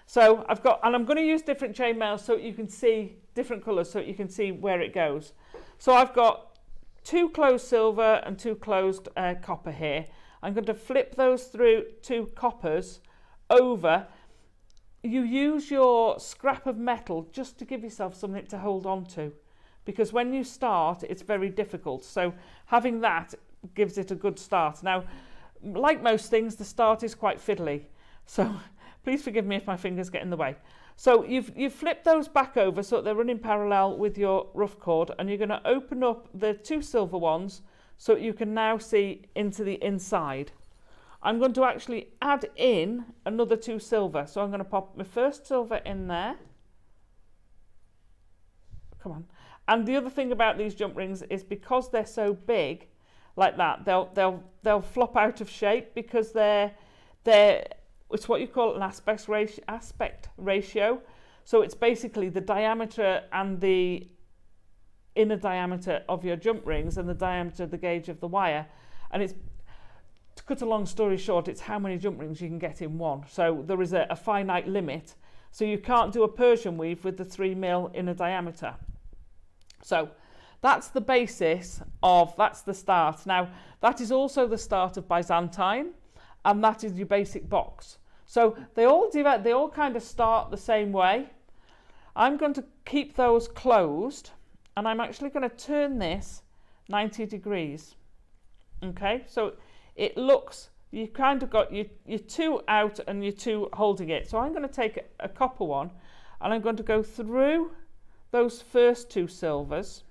So I'm going to use different chainmail so you can see different colours, so you can see where it goes. So I've got 2 closed silver and 2 closed copper here. I'm going to flip those through 2 coppers over. You use your scrap of metal just to give yourself something to hold on to, because when you start, it's very difficult. So having that gives it a good start. Now, like most things, the start is quite fiddly. So please forgive me if my fingers get in the way. So you've flipped those back over so that they're running parallel with your rough cord, and you're going to open up the 2 silver ones so you can now see into the inside. I'm going to actually add in another 2 silver. So I'm going to pop my first silver in there. Come on. And the other thing about these jump rings is because they're so big like that, they'll flop out of shape because they're it's what you call an aspect ratio. So it's basically the diameter and the inner diameter of your jump rings and the diameter of the gauge of the wire. And it's, to cut a long story short, it's how many jump rings you can get in one. So there is a finite limit. So you can't do a Persian weave with the 3mm inner diameter. So that's the basis of, that's the start. Now, that is also the start of Byzantine, and that is your basic box. So they all kind of start the same way. I'm going to keep those closed, and I'm actually going to turn this 90 degrees. Okay, so it looks, you kind of got your 2 out and your 2 holding it. So I'm going to take a copper one, and I'm going to go through those first 2 silvers,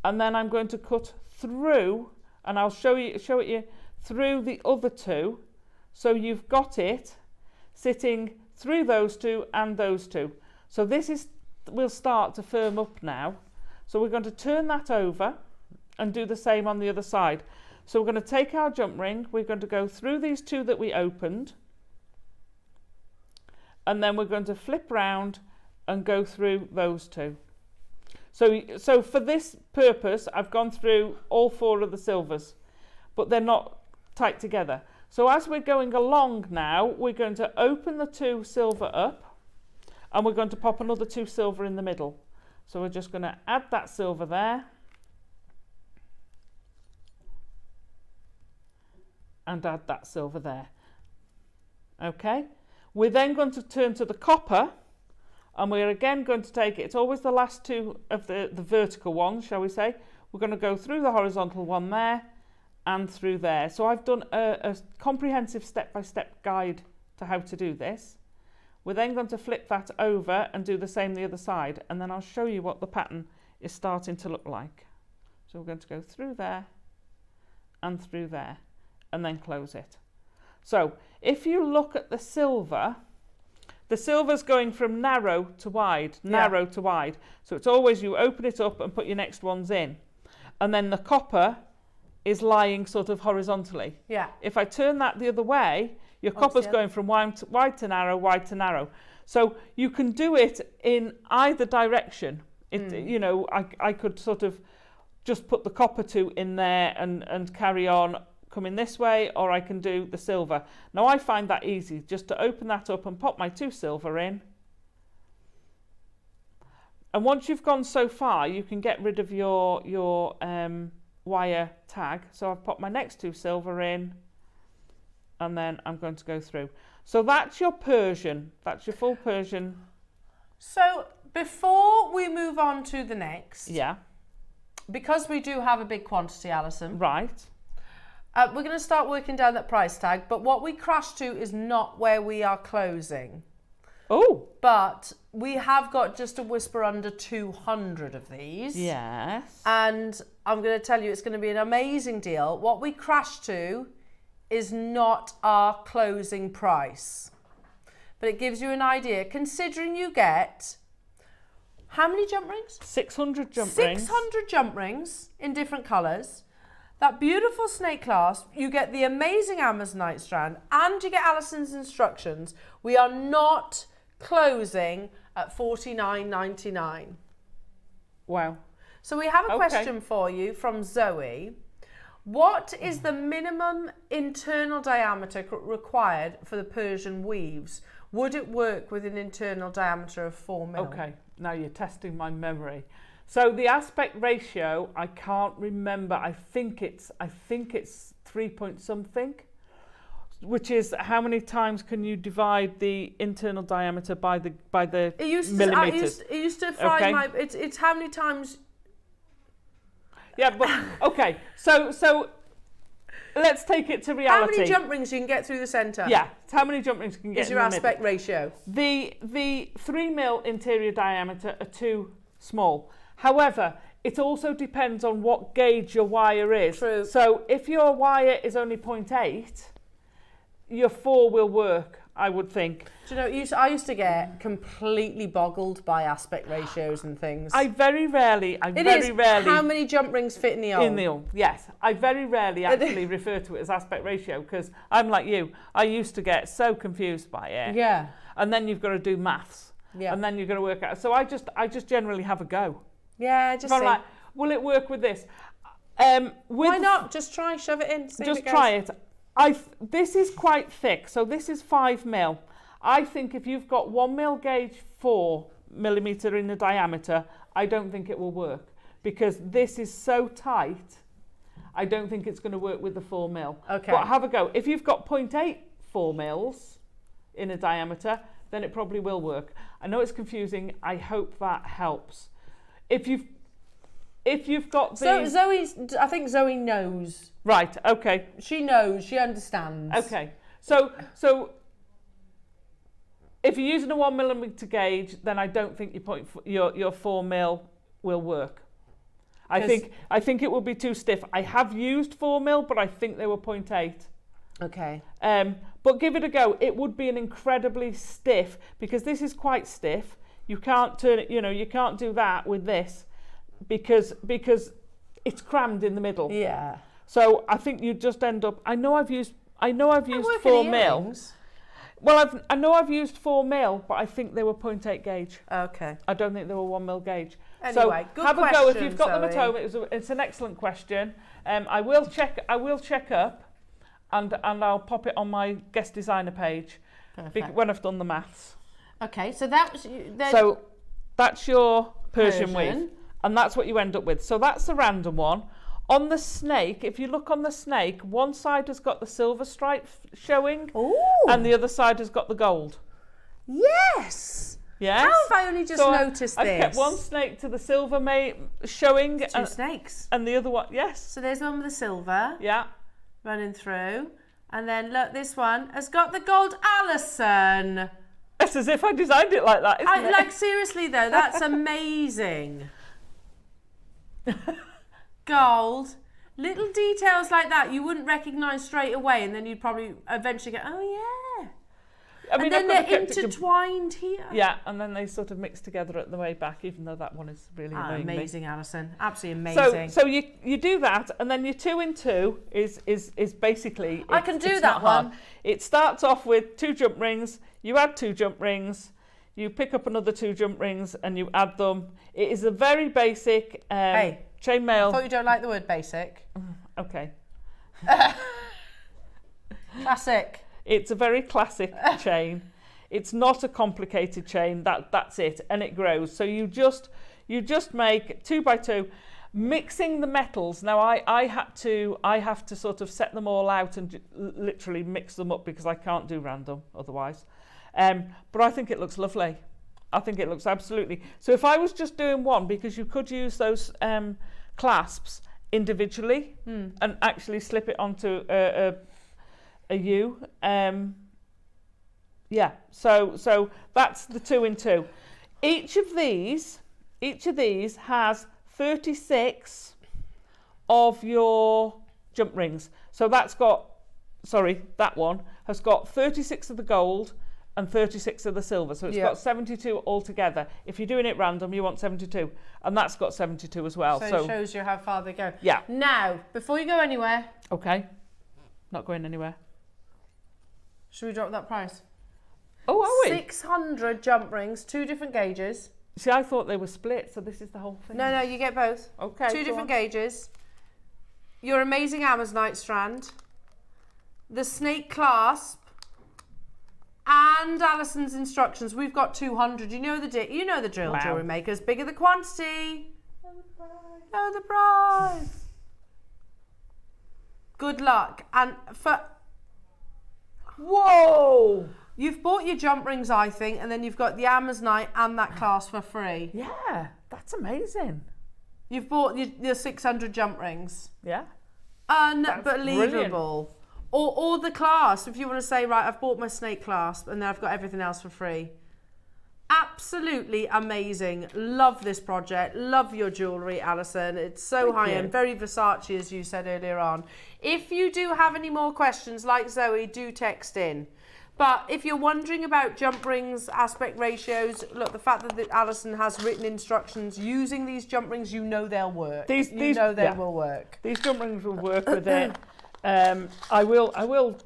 and then I'm going to cut through, and I'll show it you through the other 2, so you've got it sitting through those 2 and those 2. So this will start to firm up now. So we're going to turn that over and do the same on the other side. So we're going to take our jump ring, we're going to go through these 2 that we opened, and then we're going to flip round and go through those 2. So for this purpose, I've gone through all 4 of the silvers, but they're not tight together. So as we're going along now, we're going to open the 2 silver up, and we're going to pop another 2 silver in the middle. So we're just going to add that silver there, and add that silver there. Okay, we're then going to turn to the copper, And we're again going to take it, it's always the last two of the vertical ones, shall we say. We're going to go through the horizontal one there and through there. So I've done a comprehensive step-by-step guide to how to do this. We're then going to flip that over and do the same the other side, and then I'll show you what the pattern is starting to look like. So we're going to go through there and through there and then close it. So if you look at the silver's going from narrow to wide, narrow to wide. So it's always you open it up and put your next ones in. And then the copper is lying sort of horizontally. Yeah. If I turn that the other way, your copper's going from wide to narrow, wide to narrow. So you can do it in either direction. You know, I could sort of just put the copper 2 in there and carry on coming this way, or I can do the silver. Now I find that easy, just to open that up and pop my 2 silver in. And once you've gone so far, you can get rid of your wire tag. So I've popped my next 2 silver in, and then I'm going to go through. So that's your Persian. That's your full Persian. So before we move on to the next, yeah, because we do have a big quantity, Alison. Right. We're going to start working down that price tag, but what we crash to is not where we are closing. Oh. But we have got just a whisper under 200 of these. Yes. And I'm going to tell you, it's going to be an amazing deal. What we crash to is not our closing price. But it gives you an idea, considering you get how many jump rings? 600 jump rings. 600 jump rings in different colours. That beautiful snake clasp, you get the amazing Amazonite strand, and you get Alison's instructions. We are not closing at $49.99. Wow. So we have a question for you from Zoe. What is the minimum internal diameter required for the Persian weaves? Would it work with an internal diameter of 4 mil? Okay, now you're testing my memory. So the aspect ratio, I can't remember. I think it's 3 point something, which is how many times can you divide the internal diameter by the millimeters? It used to fry my. It's how many times. Yeah, but okay. So let's take it to reality. How many jump rings you can get through the centre? Yeah, how many jump rings you can get? Is your aspect ratio? The 3 mil interior diameter are too small. However, it also depends on what gauge your wire is. True. So if your wire is only 0.8, your 4 will work, I would think. Do you know, I used to get completely boggled by aspect ratios and things. I very rarely. How many jump rings fit in the old? In the old, yes. I very rarely actually refer to it as aspect ratio, because I'm like you. I used to get so confused by it. Yeah. And then you've got to do maths. Yeah. And then you've got to work out. So I just generally have a go. Yeah, just I'm like, will it work with this? Why not? Just try, shove it in. Just try it. This is quite thick, so this is 5 mil. I think if you've got 1 mil gauge 4 millimeter in the diameter, I don't think it will work, because this is so tight. I don't think it's going to work with the 4 mil. Okay. But have a go. If you've got 0.8 4 mils in a diameter, then it probably will work. I know it's confusing. I hope that helps. If you've got the... So I think Zoe knows. Right, okay. She knows, she understands. Okay, so if you're using a 1 millimeter gauge, then I don't think your 4 mil will work. I think it will be too stiff. I have used 4 mil, but I think they were 0.8. Okay. But give it a go. It would be an incredibly stiff, because this is quite stiff. You can't turn it, you can't do that with this because it's crammed in the middle. Yeah. So I think you just end up, I know I've used 4 mil. Well, I know I've used 4 mil, but I think they were 0.8 gauge. Okay. I don't think they were 1 mil gauge. Anyway, so good have question, a go if you've got Zoe. them at home. It's an excellent question. I will check up, and I'll pop it on my guest designer page when I've done the maths. Okay, so that's your Persian weave, and that's what you end up with. So that's a random one. On the snake, if you look on the snake, one side has got the silver stripe showing, and the other side has got the gold. Yes. Yes. How have I only just noticed this? I've kept one snake to the silver showing. Two snakes. And the other one, yes. So there's one with the silver. Yeah. Running through. And then look, this one has got the gold Alison. It's as if I designed it like that, isn't it? Like, seriously though, that's amazing. Gold. Little details like that you wouldn't recognise straight away, and then you'd probably eventually go, oh yeah. I mean, and then they're intertwined here. Yeah, and then they sort of mix together at the way back, even though that one is really amazing, Alison. Absolutely amazing. So you do that, and then your 2 in 2 is basically. I can do that one. Hard. It starts off with 2 jump rings. You add 2 jump rings. You pick up another 2 jump rings, and you add them. It is a very basic chainmail. I thought you don't like the word basic. Okay. Classic. It's a very classic chain. It's not a complicated chain. That's it, and it grows. So you just make 2 by 2, mixing the metals. Now I have to sort of set them all out and literally mix them up because I can't do random otherwise. But I think it looks lovely. I think it looks absolutely. So if I was just doing one, because you could use those clasps individually and actually slip it onto a U. Yeah, so that's the 2 in 2. Each of these has 36 of your jump rings. So that one has got 36 of the gold and 36 of the silver. So it's got 72 altogether. If you're doing it random, you want 72. And that's got 72 as well. So it shows you how far they go. Yeah. Now, before you go anywhere. Okay. Not going anywhere. Should we drop that price? Oh, are we? 600 jump rings, 2 different gauges. See, I thought they were split, so this is the whole thing. No, you get both. Okay. 2 different gauges. Your amazing Amazonite strand. The snake clasp. And Alison's instructions. We've got 200. You know the drill, wow. Jewellery Makers. Bigger the quantity. Know the price. Good luck. And for... Whoa! You've bought your jump rings, I think, and then you've got the Amazonite and that clasp for free. Yeah, that's amazing. You've bought your 600 jump rings. Yeah. Unbelievable. Or the clasp, if you want to say, right, I've bought my snake clasp and then I've got everything else for free. Absolutely amazing. Love this project. Love your jewellery, Alison. It's so high-end. Very Versace, as you said earlier on. If you do have any more questions, like Zoe, do text in. But if you're wondering about jump rings, aspect ratios, look, the fact that Alison has written instructions using these jump rings, you know they'll work. These will work. These jump rings will work with it. I will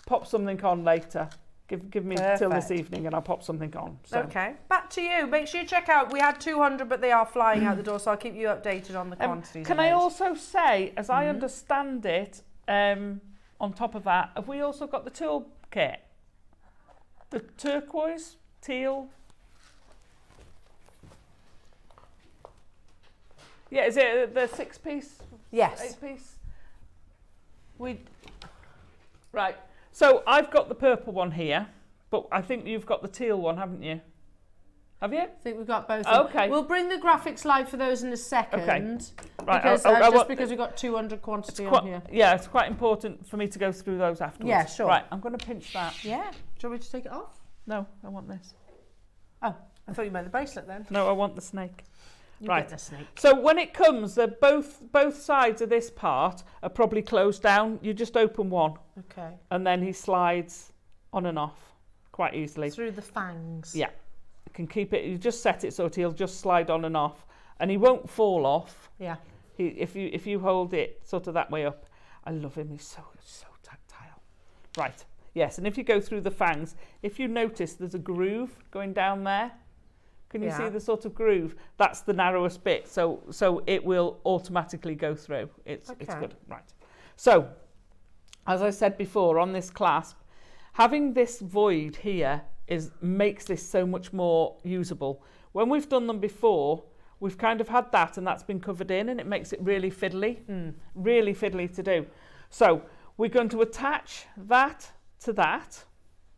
pop something on later. Give me till this evening and I'll pop something on. So. Okay, back to you. Make sure you check out. We had 200, but they are flying out the door, so I'll keep you updated on the quantities. Can I also say, as I understand it, on top of that, have we also got the tool kit? The turquoise, teal. Yeah, is it the 6-piece? Yes. 8-piece? Right. So I've got the purple one here, but I think you've got the teal one, haven't you? Have you? I think we've got both. Okay. We'll bring the graphics live for those in a second. Okay. Right. Because, because we've got 200 quantity on here. Yeah, it's quite important for me to go through those afterwards. Yeah, sure. Right, I'm going to pinch that. Yeah. Do you want me to take it off? No, I want this. Oh, I thought you meant the bracelet then. No, I want the snake. You right. get the snake. So when it comes, both sides of this part are probably closed down. You just open one. Okay. And then he slides on and off quite easily. Through the fangs. Yeah. You can keep it, you just set it so he'll just slide on and off. And he won't fall off. Yeah. If you hold it sort of that way up. I love him, he's so tactile. Right. Yes, and if you go through the fangs, if you notice there's a groove going down there. Can you see the sort of groove? That's the narrowest bit, so it will automatically go through. It's good, right. So, as I said before, on this clasp, having this void here makes this so much more usable. When we've done them before, we've kind of had that and that's been covered in and it makes it really fiddly, really fiddly to do. So, we're going to attach that to that.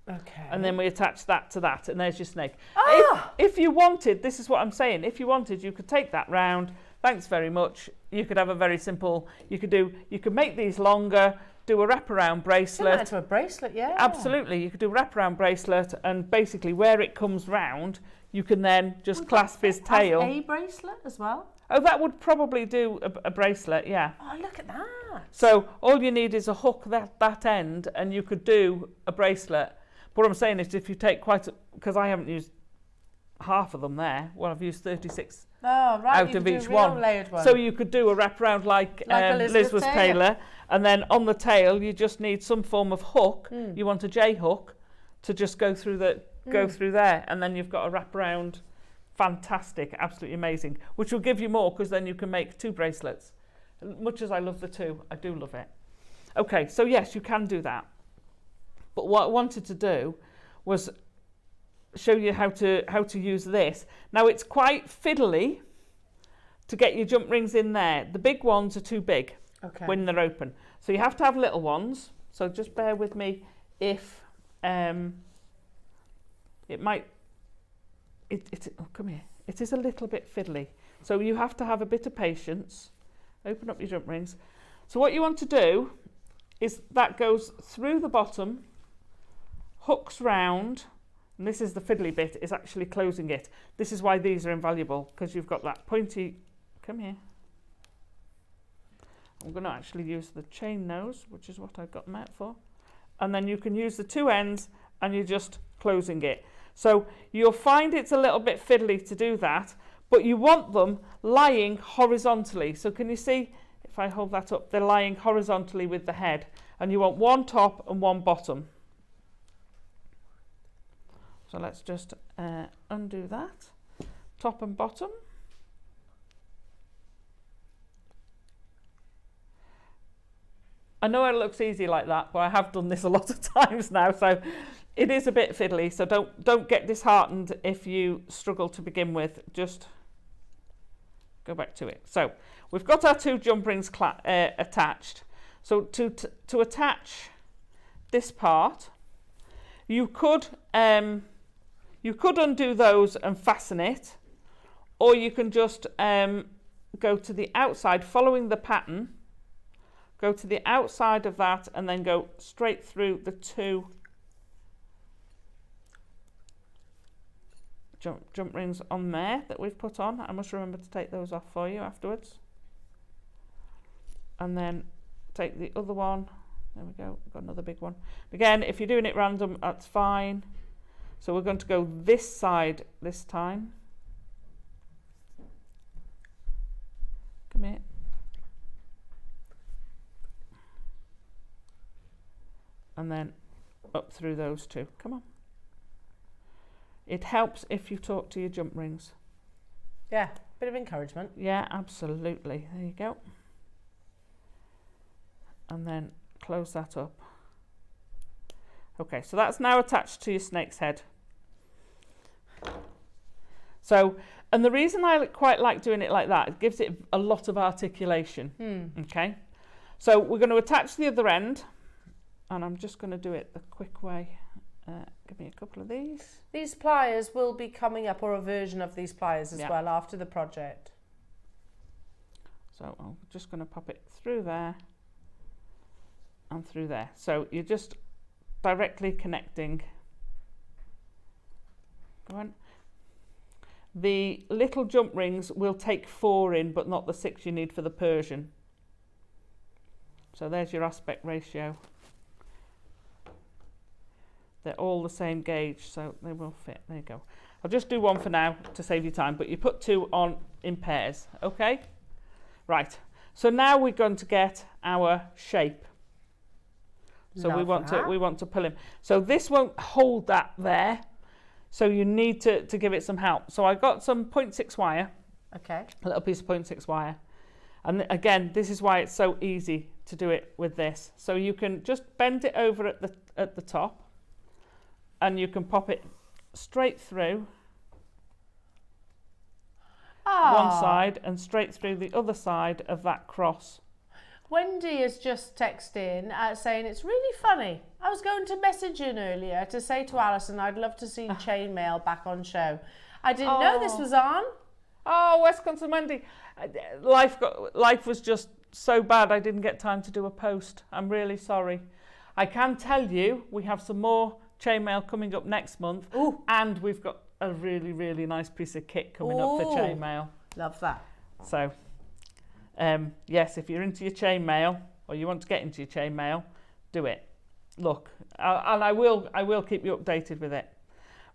Okay. And then we attach that to that, and there's your snake. Ah! If you wanted, this is what I'm saying, if you wanted, you could take that round. Thanks very much. You could have a very simple, you could make these longer, do a wraparound bracelet. Into a bracelet, yeah. Absolutely. You could do a wraparound bracelet, and basically where it comes round, you can then just clasp his tail. A bracelet as well? Oh, that would probably do a bracelet, yeah. Oh, look at that. So all you need is a hook that end, and you could do a bracelet. But what I'm saying is, if you take because I haven't used half of them there. Well, I've used 36 out of each one. So you could do a wraparound like Liz was Taylor, and then on the tail you just need some form of hook. You want a J hook to just go through there, and then you've got a wraparound. Fantastic, absolutely amazing. Which will give you more, because then you can make 2 bracelets. Much as I love the 2, I do love it. Okay, so yes, you can do that. But what I wanted to do was show you how to use this. Now it's quite fiddly to get your jump rings in there. The big ones are too big when they're open. So you have to have little ones. So just bear with me if it might, oh, come here. It is a little bit fiddly. So you have to have a bit of patience. Open up your jump rings. So what you want to do is that goes through the bottom, hooks round, and this is the fiddly bit, is actually closing it. This is why these are invaluable, because you've got that pointy, come here. I'm going to actually use the chain nose, which is what I've got them out for. And then you can use the 2 ends, and you're just closing it. So you'll find it's a little bit fiddly to do that, but you want them lying horizontally. So can you see, if I hold that up, they're lying horizontally with the head, and you want 1 top and 1 bottom. So let's just undo that, top and bottom. I know it looks easy like that, but I have done this a lot of times now, so it is a bit fiddly. So don't get disheartened if you struggle to begin with. Just go back to it. So we've got our 2 jump rings attached. So to attach this part, you could undo those and fasten it, or you can just go to the outside, following the pattern, go to the outside of that, and then go straight through the 2 jump rings on there that we've put on. I must remember to take those off for you afterwards. And then take the other one. There we go, got another big one. Again, if you're doing it random, that's fine. So we're going to go this side this time. Come here. And then up through those 2. Come on. It helps if you talk to your jump rings. Yeah, bit of encouragement. Yeah, absolutely. There you go. And then close that up. Okay, so that's now attached to your snake's head. So, and the reason I quite like doing it like that, it gives it a lot of articulation. Okay, so we're going to attach the other end, and I'm just going to do it the quick way. Give me a couple of these. These pliers will be coming up, or a version of these pliers as well, after the project. So I'm just going to pop it through there and through there. So you're just directly connecting. Go on. The little jump rings will take 4 in, but not the 6 you need for the Persian. So there's your aspect ratio. They're all the same gauge, so they will fit. There you go. I'll just do one for now to save you time, but you put 2 on in pairs, okay? Right, so now we're going to get our shape. So we want to pull him. So this won't hold that there, so you need to give it some help. So I got some 0.6 wire. Okay. A little piece of 0.6 wire. And again, this is why it's so easy to do it with this. So you can just bend it over at the top, and you can pop it straight through one side and straight through the other side of that cross. Wendy has just texted in saying it's really funny. I was going to message in earlier to say to Alison I'd love to see chainmail back on show. I didn't know this was on. Oh, Wisconsin Wendy. Life was just so bad I didn't get time to do a post. I'm really sorry. I can tell you we have some more chainmail coming up next month. Ooh. And we've got a really, really nice piece of kit coming up for chainmail. Love that. So, yes, if you're into your chainmail or you want to get into your chainmail, do it. Look, and I will keep you updated with it.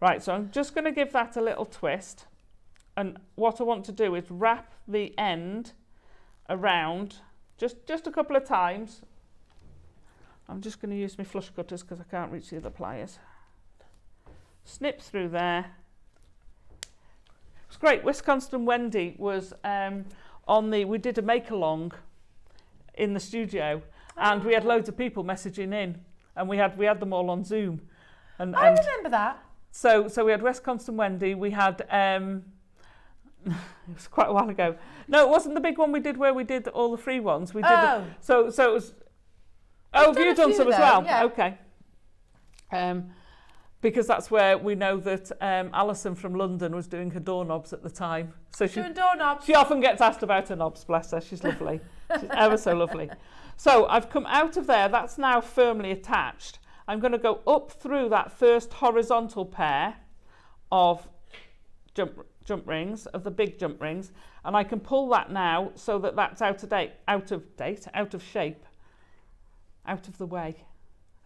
Right, so I'm just going to give that a little twist. And what I want to do is wrap the end around just a couple of times. I'm just going to use my flush cutters because I can't reach the other pliers. Snip through there. It's great. Wisconsin Wendy was we did a make-along in the studio, and we had loads of people messaging in, and we had them all on Zoom. And I remember that. So we had Wisconsin Wendy. We had it was quite a while ago. No, it wasn't the big one we did where we did all the free ones. We did so it was. Oh, have you done some as well? Yeah. Okay. Because that's where we know that Alison from London was doing her doorknobs at the time. So doing doorknobs. She often gets asked about her knobs, bless her. She's lovely. She's ever so lovely. So I've come out of there. That's now firmly attached. I'm going to go up through that first horizontal pair of jump rings, of the big jump rings, and I can pull that now so that that's out of shape, out of the way.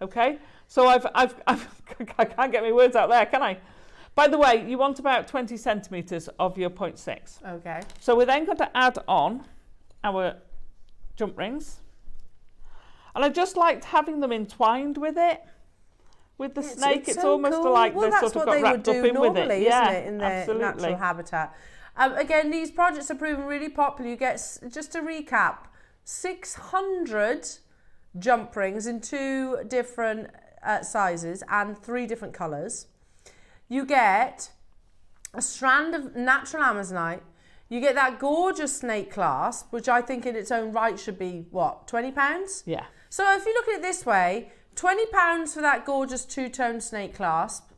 Okay, so I can't get my words out there, can I? By the way, you want about 20 centimetres of your 0.6. Okay. So we're then going to add on our jump rings. And I just liked having them entwined with it, with the snake. It's so almost cool. Like they're sort of got wrapped up in with it. Yeah, isn't it, in their absolutely. natural habitat. Again, these projects are proving really popular. You get, just to recap, 600 jump rings in 2 different sizes and 3 different colours. You get a strand of natural Amazonite. You get that gorgeous snake clasp, which I think in its own right should be, what, £20? Yeah. So if you look at it this way, £20 for that gorgeous 2-tone snake clasp,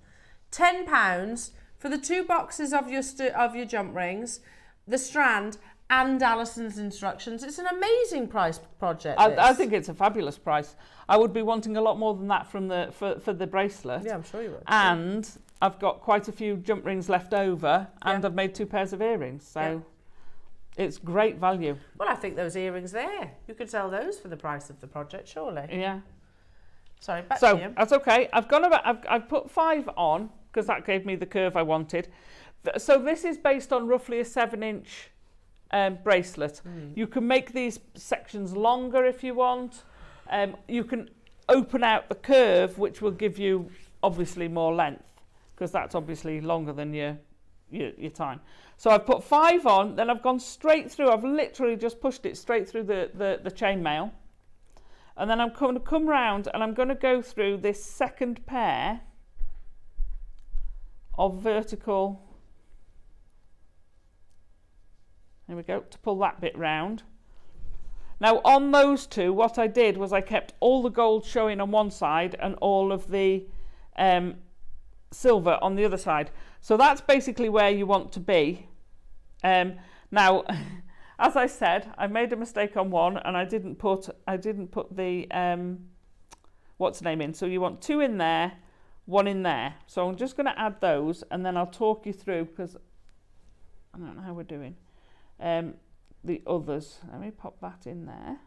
£10 for the 2 boxes of your jump rings, the strand, and Alison's instructions. It's an amazing price project. I think it's a fabulous price. I would be wanting a lot more than that from for the bracelet. Yeah, I'm sure you would. And I've got quite a few jump rings left over, and I've made 2 pairs of earrings. So it's great value. Well, I think those earrings there, you could sell those for the price of the project, surely. Yeah. Sorry, back to you. That's okay. I've put 5 on because that gave me the curve I wanted. So this is based on roughly a 7-inch bracelet. You can make these sections longer if you want. You can open out the curve, which will give you obviously more length, because that's obviously longer than your time. So I've put 5 on, then I've gone straight through. I've literally just pushed it straight through the chainmail. And then I'm going to come round and I'm going to go through this second pair of vertical. There we go, to pull that bit round. Now on those 2, what I did was I kept all the gold showing on one side and all of the silver on the other side. So that's basically where you want to be. Now, as I said, I made a mistake on one and I didn't put the what's the name in. So you want 2 in there, 1 in there. So I'm just going to add those and then I'll talk you through, because I don't know how we're doing. The others. Let me pop that in there.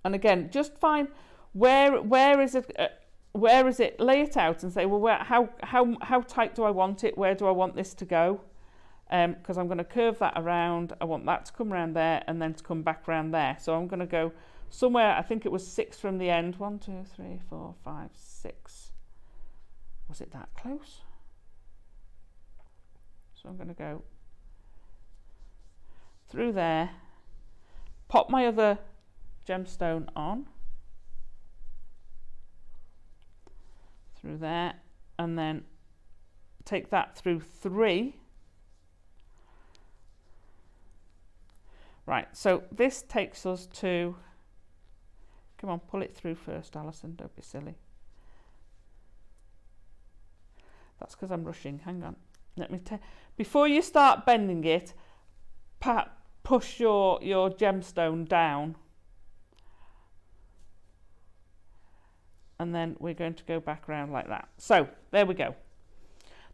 And again, just find where is it, lay it out and say, well, how tight do I want it? Where do I want this to go? Because I'm going to curve that around. I want that to come around there and then to come back around there. So I'm going to go somewhere, I think it was 6 from the end. 1, 2, 3, 4, 5, 6. Was it that close? So I'm going to go through there, pop my other gemstone on, through there, and then take that through 3 Right, so this takes us to, come on, pull it through first, Alison, don't be silly. That's because I'm rushing, hang on. Let me before you start bending it, push your gemstone down. And then we're going to go back around like that. So, there we go.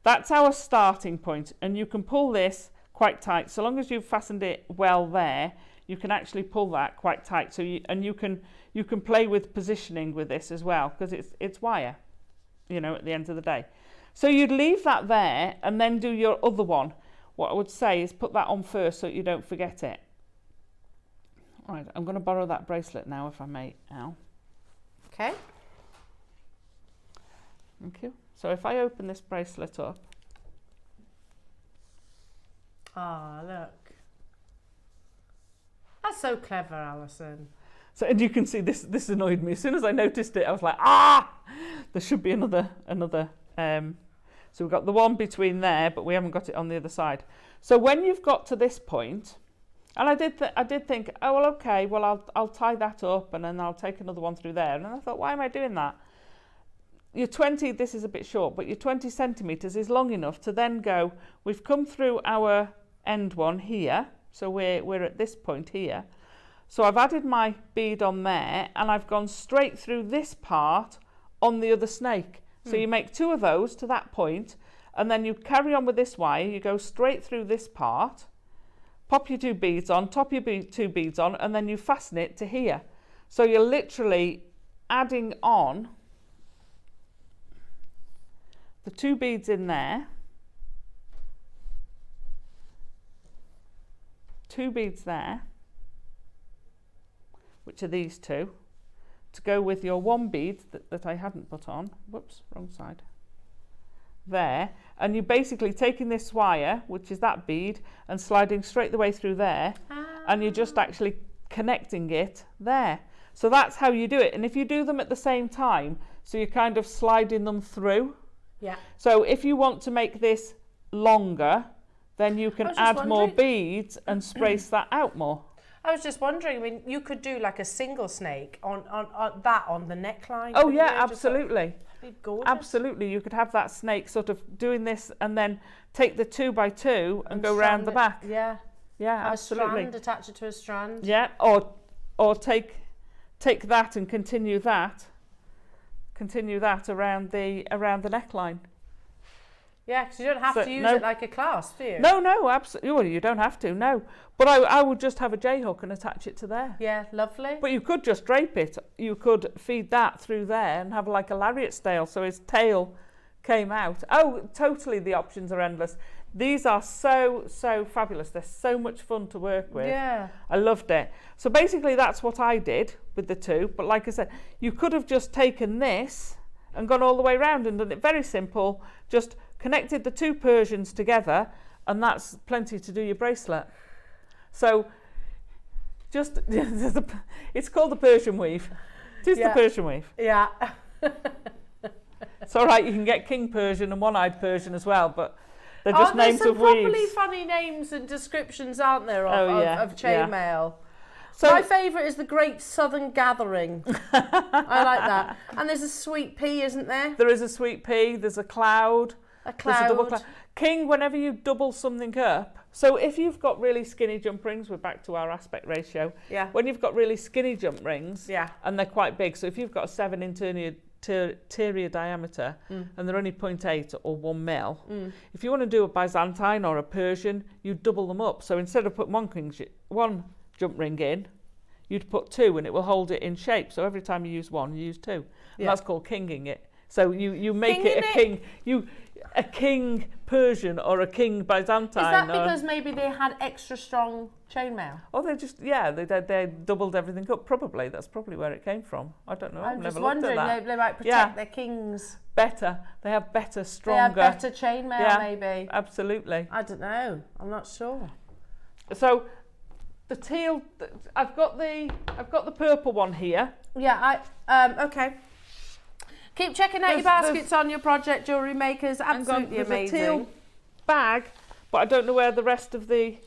That's our starting point, and you can pull this quite tight. So long as you've fastened it well there, you can actually pull that quite tight. So you can play with positioning with this as well, because it's wire, you know, at the end of the day. So you'd leave that there and then do your other one. What I would say is put that on first so that you don't forget it. All right, I'm going to borrow that bracelet now, if I may, Al. Okay. Thank you. So if I open this bracelet up. Ah, look. That's so clever, Alison. So, and you can see this annoyed me. As soon as I noticed it, I was like, ah! There should be another. So we've got the one between there, but we haven't got it on the other side. So when you've got to this point, and I did think, oh, well, okay, well, I'll tie that up and then I'll take another one through there. And I thought, why am I doing that? Your 20, this is a bit short, but your 20 centimetres is long enough to then go, we've come through our end one here, so we're at this point here. So I've added my bead on there and I've gone straight through this part on the other snake. So you make 2 of those to that point, and then you carry on with this wire, you go straight through this part, pop your 2 beads on, top your 2 beads on, and then you fasten it to here. So you're literally adding on the 2 beads in there, 2 beads there, which are these 2, to go with your 1 bead that I hadn't put on. Whoops, wrong side. There, and you're basically taking this wire, which is that bead, and sliding straight the way through there, and you're just actually connecting it there. So that's how you do it. And if you do them at the same time, so you're kind of sliding them through. Yeah. So if you want to make this longer, then you can add more beads and space that out more. I was just wondering, I mean, you could do like a single snake on the neckline. Oh yeah, absolutely. That'd be gorgeous. Absolutely, you could have that snake sort of doing this and then take the 2 by 2 and go round the back. Yeah. Yeah, absolutely. A strand, attach it to a strand. Yeah, or take that and continue that around the neckline. Yeah, because you don't have to use it like a clasp, do you? No, absolutely. Well, you don't have to, no. But I would just have a J-hook and attach it to there. Yeah, lovely. But you could just drape it. You could feed that through there and have like a lariat tail, so his tail came out. Oh, totally, the options are endless. These are so fabulous. They're so much fun to work with. Yeah. I loved it. So basically that's what I did with the 2. But like I said, you could have just taken this and gone all the way around and done it very simple. Just connected the 2 Persians together, and that's plenty to do your bracelet. So just, it's called the Persian weave. It is the Persian weave. Yeah. It's all right, you can get King Persian and One-Eyed Persian as well, but they're just names of weaves. There's some properly funny names and descriptions, aren't there, of chainmail? So my favourite is the Great Southern Gathering. I like that. And there's a sweet pea, isn't there? There is a sweet pea, there's a cloud. A cloud. A double cloud. King, whenever you double something up, so if you've got really skinny jump rings, we're back to our aspect ratio. Yeah. When you've got really skinny jump rings, yeah, and they're quite big, so if you've got a 7 interior diameter and they're only 0.8 or 1 mil, if you want to do a Byzantine or a Persian, you double them up. So instead of putting one jump ring in, you'd put 2 and it will hold it in shape. So every time you use 1, you use 2. And that's called kinging it. So you make it a king. A king Persian or a king Byzantine. Is that because maybe they had extra strong chainmail? Oh, they doubled everything up. Probably that's probably where it came from. I don't know. I'm never just wondering. looked at that. They might protect their kings better. They have better, stronger. They have better chainmail, maybe. Absolutely. I don't know. I'm not sure. So the teal. I've got the purple one here. Yeah. Okay. Keep checking out your baskets on your project, Jewellery Makers. Absolutely amazing. A teal bag, but I don't know where the rest of the...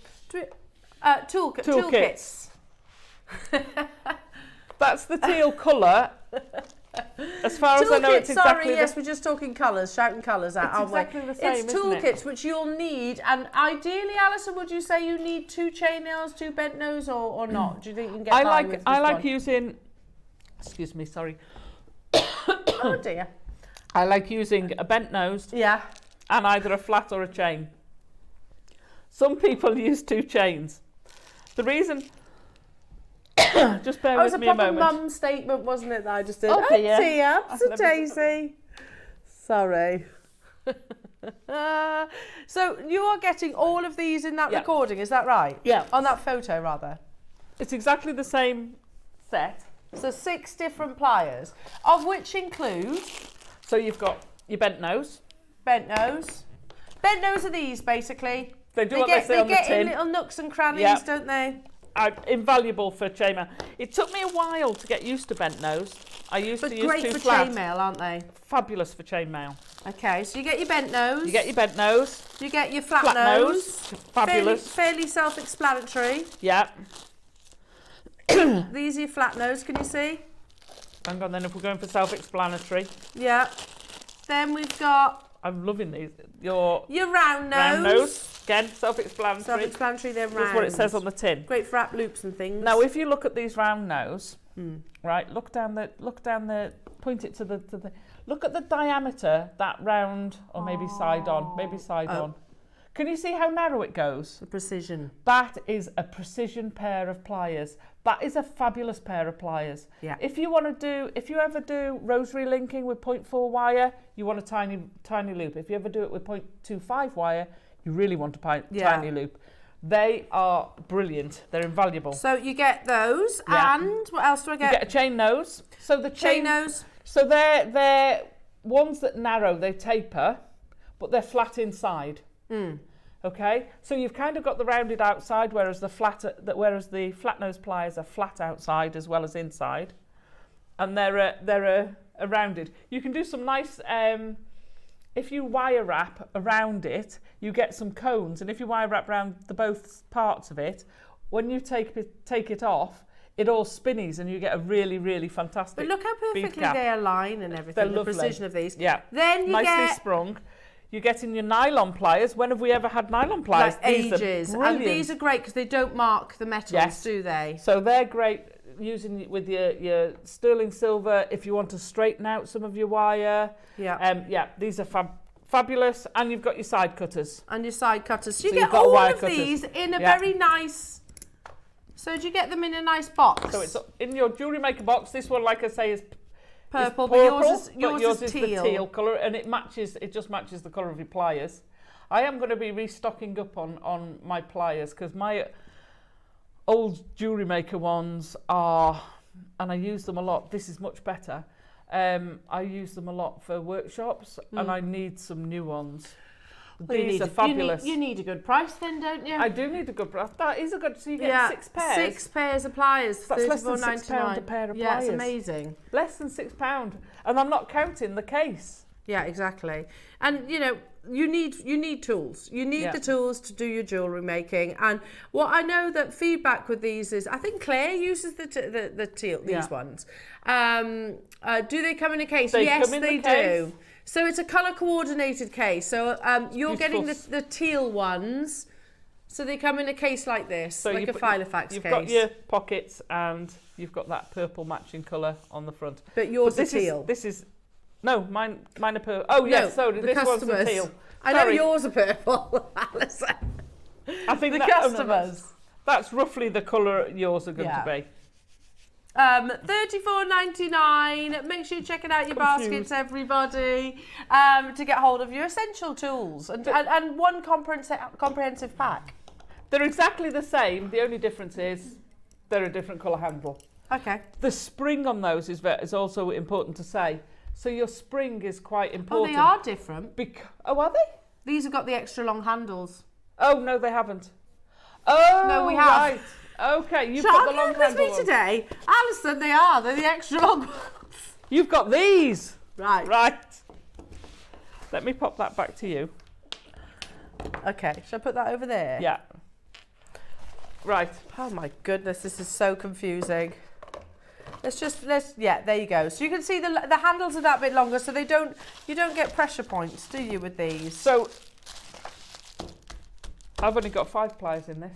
Toolkits. That's the teal colour. As far as I know, it's exactly sorry, yes, we're just talking colours, shouting colours out, aren't we? Exactly the same, it's isn't it? toolkits, which you'll need, and ideally, Alison, would you say you need 2 chain nails, 2 bent nose, or not? Do you think you can get by with this I like one? using, excuse me, sorry. Oh dear. I like using a bent nose. Yeah. And either a flat or a chain. Some people use 2 chains. The reason, just bear with me a moment. It was a proper mum statement, wasn't it, that I just did? Oh dear. It's a daisy. Sorry. So you are getting all of these in that recording, is that right? Yeah. On that photo, rather. It's exactly the same set. So 6 different pliers, of which include... So you've got your bent nose. Bent nose. Bent nose are these, basically. They do what they say on the tin. They get in little nooks and crannies, don't they? Invaluable for chainmail. It took me a while to get used to bent nose. I used to use 2 flat. But great for chainmail, aren't they? Fabulous for chainmail. Okay, so you get your bent nose. You get your bent nose. You get your flat nose. Fabulous. Fairly self-explanatory. Yeah. These are your flat nose, can you see? Hang on then, if we're going for self-explanatory. Yeah. Then we've got... I'm loving these. Your round nose. Round nose. Again, self-explanatory. Self-explanatory, they're round. That's what it says on the tin. Great for wrap loops and things. Now, if you look at these round nose, right, look down the, point it to the, look at the diameter, that round, or maybe side on. Can you see how narrow it goes? The precision. That is a precision pair of pliers. That is a fabulous pair of pliers. Yeah. If you ever do rosary linking with 0.4 wire, you want a tiny loop. If you ever do it with 0.25 wire, you really want a tiny loop. They are brilliant. They're invaluable. So you get those, and what else do I get? You get a chain nose. So the chain nose. So they're ones that narrow, they taper, but they're flat inside. Okay, so you've kind of got the rounded outside, whereas the flat nose pliers are flat outside as well as inside, and they're rounded. You can do some nice. If you wire wrap around it, you get some cones, and if you wire wrap around both parts of it, when you take it off, it all spinnies, and you get a really, really fantastic. But look how perfectly they align and everything. They're the lovely. Precision of these. Yeah. Then you nicely sprung. You get in your nylon pliers. When have we ever had nylon pliers? Like ages. And these are great because they don't mark the metals, do they? So they're great using with your sterling silver if you want to straighten out some of your wire. Yeah. These are fabulous. And you've got your side cutters. And your side cutters. So you get all of these in a very nice... So do you get them in a nice box? So it's in your Jewellery Maker box. This one, like I say, is purple, but yours is is teal. the teal colour, and it just matches the colour of your pliers. I am going to be restocking up on my pliers because my old Jewellery Maker ones are, and I use them a lot. This is much better. I use them a lot for workshops, and I need some new ones. Well, These are fabulous. You need a good price then, don't you? I do need a good price. That is a good. So you get 6 pairs. 6 pairs of pliers. That's less than £6 a pair of pliers. Yeah, it's amazing. Less than £6, and I'm not counting the case. Yeah, exactly. And you know, you need tools. You need the tools to do your jewellery making. And what I know that feedback with these is, I think Claire uses the teal, these ones. Do they come in a case? Yes, they do. So it's a colour coordinated case. So you're getting the teal ones. So they come in a case like this, so like a Filofax case. You've got your pockets and you've got that purple matching colour on the front. But yours is teal. This is no, mine are purple. Oh yes, so this one's a teal. I know yours are purple, Alison. I think the customers. That's roughly the colour yours are going to be. $34.99. Make sure you're checking out your baskets, everybody, to get hold of your essential tools and one comprehensive pack. They're exactly the same. The only difference is they're a different colour handle. Okay. The spring on those is also important to say. So your spring is quite important. Oh, they are different. Are they? These have got the extra long handles. Oh, no, they haven't. Oh, no, we have. Right. Okay, you've got the long handle with me today. Alison, they're the extra long ones. You've got these. Right. Let me pop that back to you. Okay, shall I put that over there? Yeah. Right. Oh my goodness, this is so confusing. Yeah, there you go. So you can see the handles are that bit longer, so you don't get pressure points, do you, with these? So I've only got 5 pliers in this.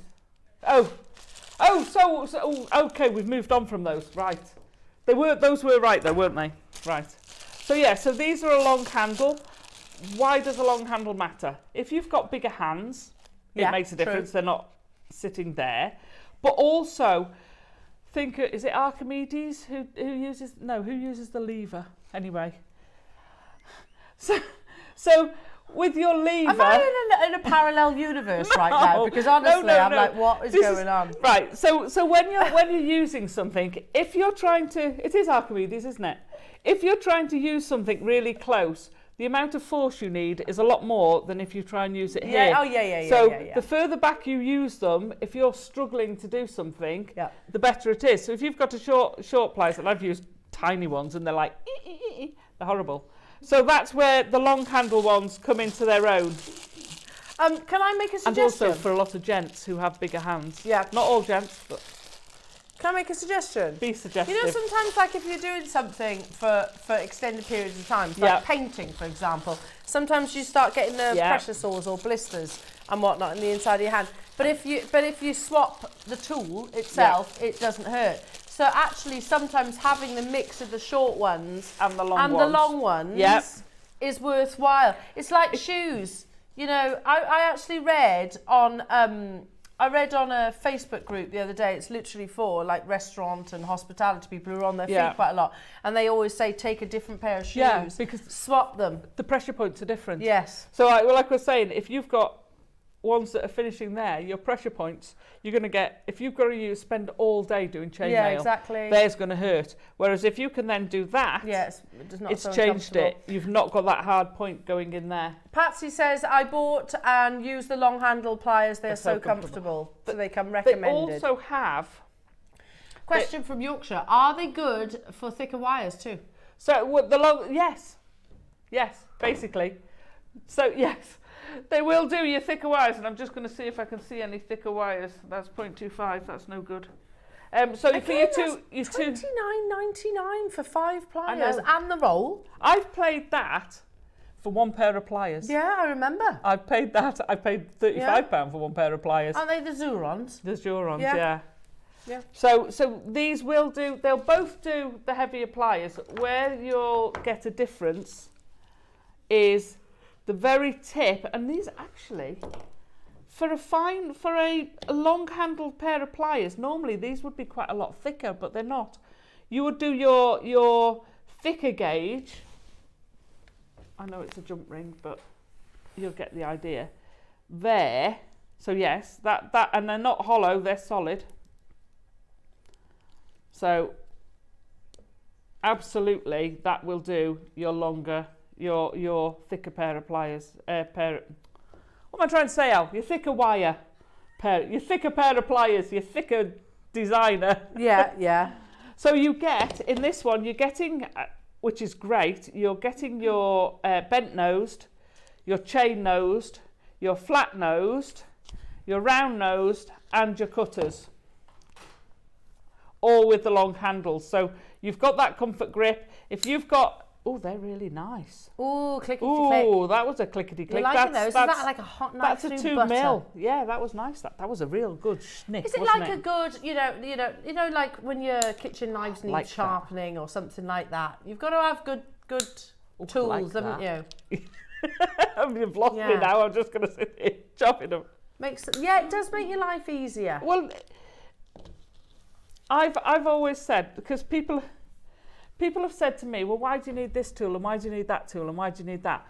Okay, we've moved on from those. Right. Those were right though, weren't they? Right. So yeah, so these are a long handle. Why does a long handle matter? If you've got bigger hands, it makes a difference. They're not sitting there. But also, is it Archimedes who uses the lever? Anyway. So with your lever... Am I in a parallel universe right now? Because honestly, I'm like, what is going on? Right, so when you're using something, if you're trying to... It is Archimedes, isn't it? If you're trying to use something really close, the amount of force you need is a lot more than if you try and use it here. So the further back you use them, if you're struggling to do something, the better it is. So if you've got a short pliers, and I've used tiny ones, and they're like, they're horrible. So that's where the long handle ones come into their own. Can I make a suggestion? And also for a lot of gents who have bigger hands. Yeah. Not all gents, but... Can I make a suggestion? Be suggestive. You know, sometimes, like, if you're doing something for extended periods of time, like painting, for example, sometimes you start getting the pressure sores or blisters and whatnot in the inside of your hand. But if you swap the tool itself, it doesn't hurt. So actually, sometimes having the mix of the short ones and the long ones is worthwhile. It's like shoes. You know, I actually read on a Facebook group the other day. It's literally for like restaurant and hospitality people who are on their feet quite a lot, and they always say take a different pair of shoes, because swap them. The pressure points are different. Yes. So like I was saying, if you've got ones that are finishing there, your pressure points, you're going to get, if you've got to spend all day doing chainmail, exactly. There's going to hurt. Whereas if you can then do that, it's changed it. You've not got that hard point going in there. Patsy says, I bought and used the long handle pliers. They're so comfortable. So they come recommended. They also have... Question from Yorkshire. Are they good for thicker wires too? So the long... Yes, basically. So yes. They will do your thicker wires, and I'm just going to see if I can see any thicker wires. That's 0.25. That's no good. So again, for your two, $29.99 for 5 pliers and the roll. I've played that for 1 pair of pliers. Yeah, I remember. I paid £35 for 1 pair of pliers. Aren't they the Zurons? The Zurons, yeah. Yeah. So these will do. They'll both do the heavier pliers. Where you'll get a difference is the very tip, and these actually, for a long-handled pair of pliers, normally these would be quite a lot thicker, but they're not. You would do your thicker gauge. I know it's a jump ring, but you'll get the idea. There, so yes, that, and they're not hollow, they're solid. So, absolutely, that will do your longer, your thicker pair of pliers. What am I trying to say, Al? Your thicker wire pair, your thicker pair of pliers, your thicker designer. Yeah. So you get, in this one, you're getting, which is great, you're getting your bent-nosed, your chain-nosed, your flat-nosed, your round-nosed, and your cutters. All with the long handles. So you've got that comfort grip. If you've got... Oh, they're really nice. Oh, clickety-click. Oh, that was a clickety-click. You liking those? Is that like a hot knife That's a through 2 butter? mil. Yeah, that was nice. That was a real good sniff, Is it wasn't like a good, you know, like when your kitchen knives need Like sharpening or something like that? You've got to have good tools, like haven't you? You've lost me now. I'm just going to sit here chopping them. It does make your life easier. Well, I've always said, because people have said to me, well, why do you need this tool and why do you need that tool and why do you need that?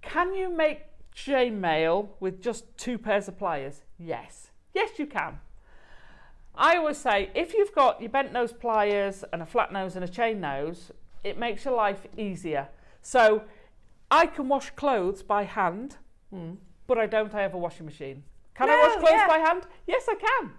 Can you make chainmail with just 2 pairs of pliers? Yes. Yes, you can. I always say, if you've got your bent nose pliers and a flat nose and a chain nose, it makes your life easier. So I can wash clothes by hand, but I don't. I have a washing machine. Can I wash clothes by hand? Yes, I can.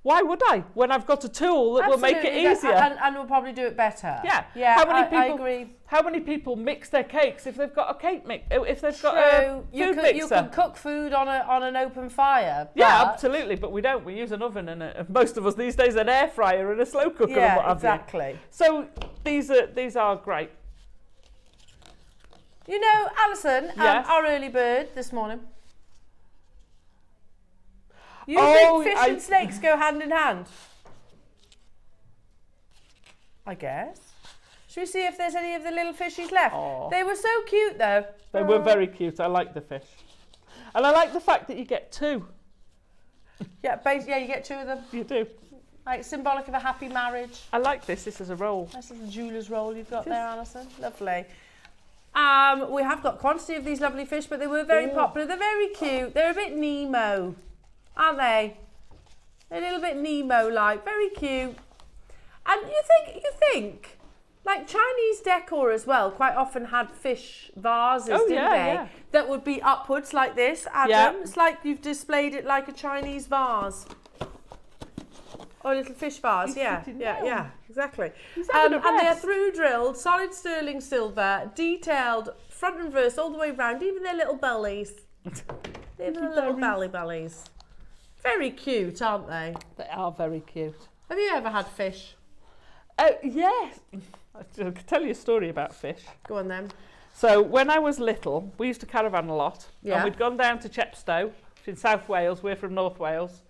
Why would I? When I've got a tool that will make it easier. And will probably do it better. Yeah. Yeah, I agree. How many people mix their cakes if they've got a cake mix? If they've got a food mixer? You could cook food on an open fire. Yeah, absolutely. But we don't. We use an oven and most of us these days an air fryer and a slow cooker and what have you. Exactly. So these are great. You know, Alison, our early bird this morning. You think fish and snakes go hand in hand? I guess. Should we see if there's any of the little fishies left? Aww. They were so cute, though. They were very cute. I like the fish. And I like the fact that you get two. Yeah, you get two of them. You do. Like symbolic of a happy marriage. I like this. This is a roll. Nice little jeweller's roll you've got there, Alison. Lovely. We have got quantity of these lovely fish, but they were very popular. They're very cute. They're a bit Nemo, aren't they? They're a little bit Nemo-like. Very cute. And you think, like Chinese decor as well, quite often had fish vases, didn't they? Yeah. That would be upwards like this, Adam. Yeah. It's like you've displayed it like a Chinese vase. Or a little fish vase, yeah, exactly. And they're through drilled, solid sterling silver, detailed front and reverse all the way round, even their little bellies. Even the little bellies. Very cute, aren't they? They are very cute. Have you ever had fish? Yes. I can tell you a story about fish. Go on then. So when I was little, we used to caravan a lot. Yeah. And we'd gone down to Chepstow, which is in South Wales. We're from North Wales.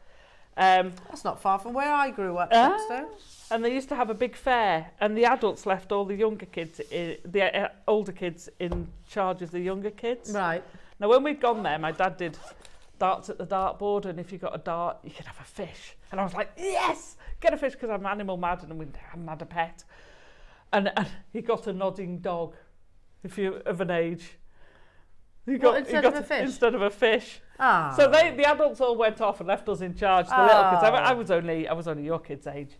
That's not far from where I grew up, Chepstow. And they used to have a big fair, and the adults left all the younger kids, the older kids in charge of the younger kids. Right. Now, when we'd gone there, my dad did darts at the dartboard, and if you got a dart, you could have a fish. And I was like, yes, get a fish, because I'm animal mad, and we hadn't had a pet. And he got a nodding dog, if you're of an age. Instead of a fish? Instead of a fish. Ah. So the adults all went off and left us in charge. The little kids. I was only your kid's age,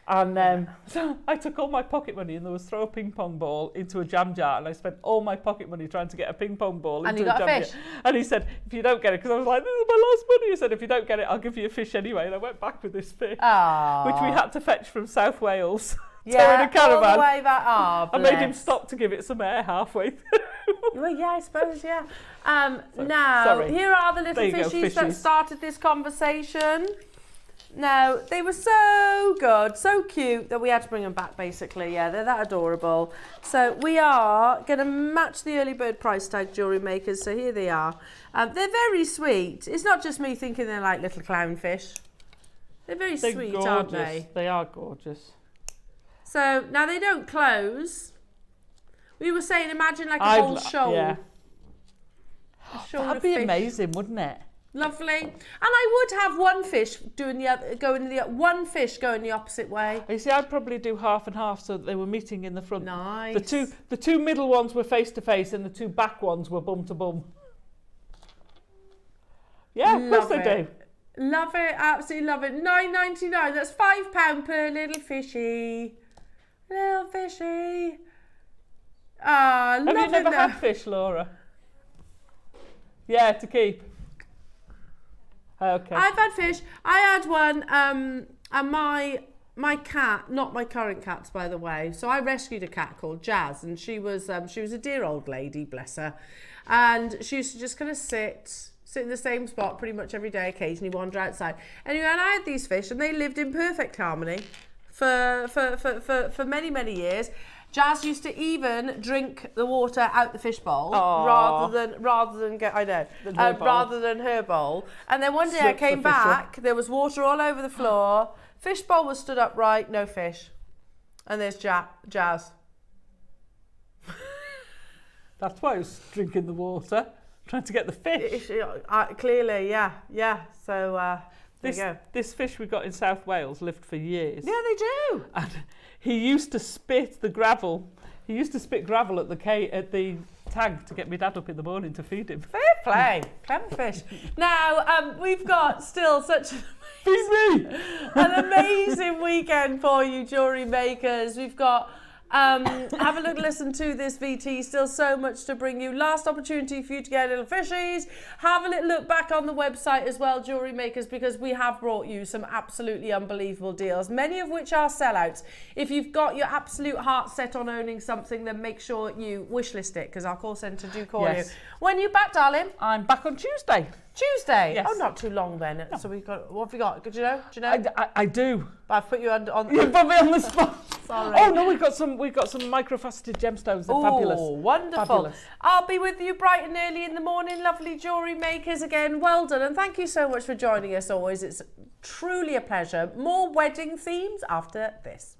and so I took all my pocket money and there was throw a ping pong ball into a jam jar, and I spent all my pocket money trying to get a ping pong ball into a jam jar. And you got a fish. And he said, if you don't get it, because I was like, this is my last money. He said, if you don't get it, I'll give you a fish anyway. And I went back with this fish, which we had to fetch from South Wales. Yeah, in a caravan. all the way back. I made him stop to give it some air halfway through. Well, yeah, I suppose, yeah. Sorry. Here are the little fishies that started this conversation. Now, they were so good, so cute that we had to bring them back, basically. Yeah, they're that adorable. So we are going to match the early bird price tag, Jewellery Makers. So here they are. They're very sweet. It's not just me thinking they're like little clownfish. They're very sweet, gorgeous. Aren't they? They are gorgeous. So now they don't close. We were saying, imagine like a whole shoal. Yeah. That'd be amazing, wouldn't it? Lovely. And I would have one fish going the opposite way. You see, I'd probably do half and half so that they were meeting in the front. Nice. The two middle ones were face to face and the two back ones were bum to bum. Yeah, of course they do. Love it, absolutely love it. $9.99. That's £5 per little fishy. Little fishy. Ah, love it. Have you never had fish, Laura? Yeah, to keep. Okay. I've had fish. I had one, and my cat, not my current cats, by the way. So I rescued a cat called Jazz, and she was a dear old lady, bless her, and she used to just kind of sit in the same spot pretty much every day, occasionally wander outside. Anyway, and I had these fish, and they lived in perfect harmony for many, many years. Jazz used to even drink the water out the fish bowl rather than her bowl. And then one day I came back, there was water all over the floor. Fish bowl was stood upright, no fish. And there's Jazz. That's why I was drinking the water, trying to get the fish. Clearly, yeah. So there you go. This fish we got in South Wales lived for years. Yeah, they do. And he used to spit the gravel. He used to spit gravel at the tank to get my dad up in the morning to feed him. Fair play. Clever fish. Now, we've got still such an amazing weekend for you, Jewellery Makers. We've got Have a little listen to this VT. Still so much to bring you. Last opportunity for you to get little fishies. Have a little look back on the website as well, Jewellery Makers, because we have brought you some absolutely unbelievable deals, many of which are sellouts. If you've got your absolute heart set on owning something, then make sure you wishlist it, because our call centre do call you. When are you back, darling? I'm back on Tuesday. Tuesday? Yes. Oh, not too long then. No. So we've got, what have we got? Do you know? I do. But I've put you on You put me on the spot. Sorry. Oh no, we've got some microfaceted gemstones. They're fabulous. Oh, wonderful. Fabulous. I'll be with you bright and early in the morning, lovely Jewellery Makers. Again, well done, and thank you so much for joining us always. It's truly a pleasure. More wedding themes after this.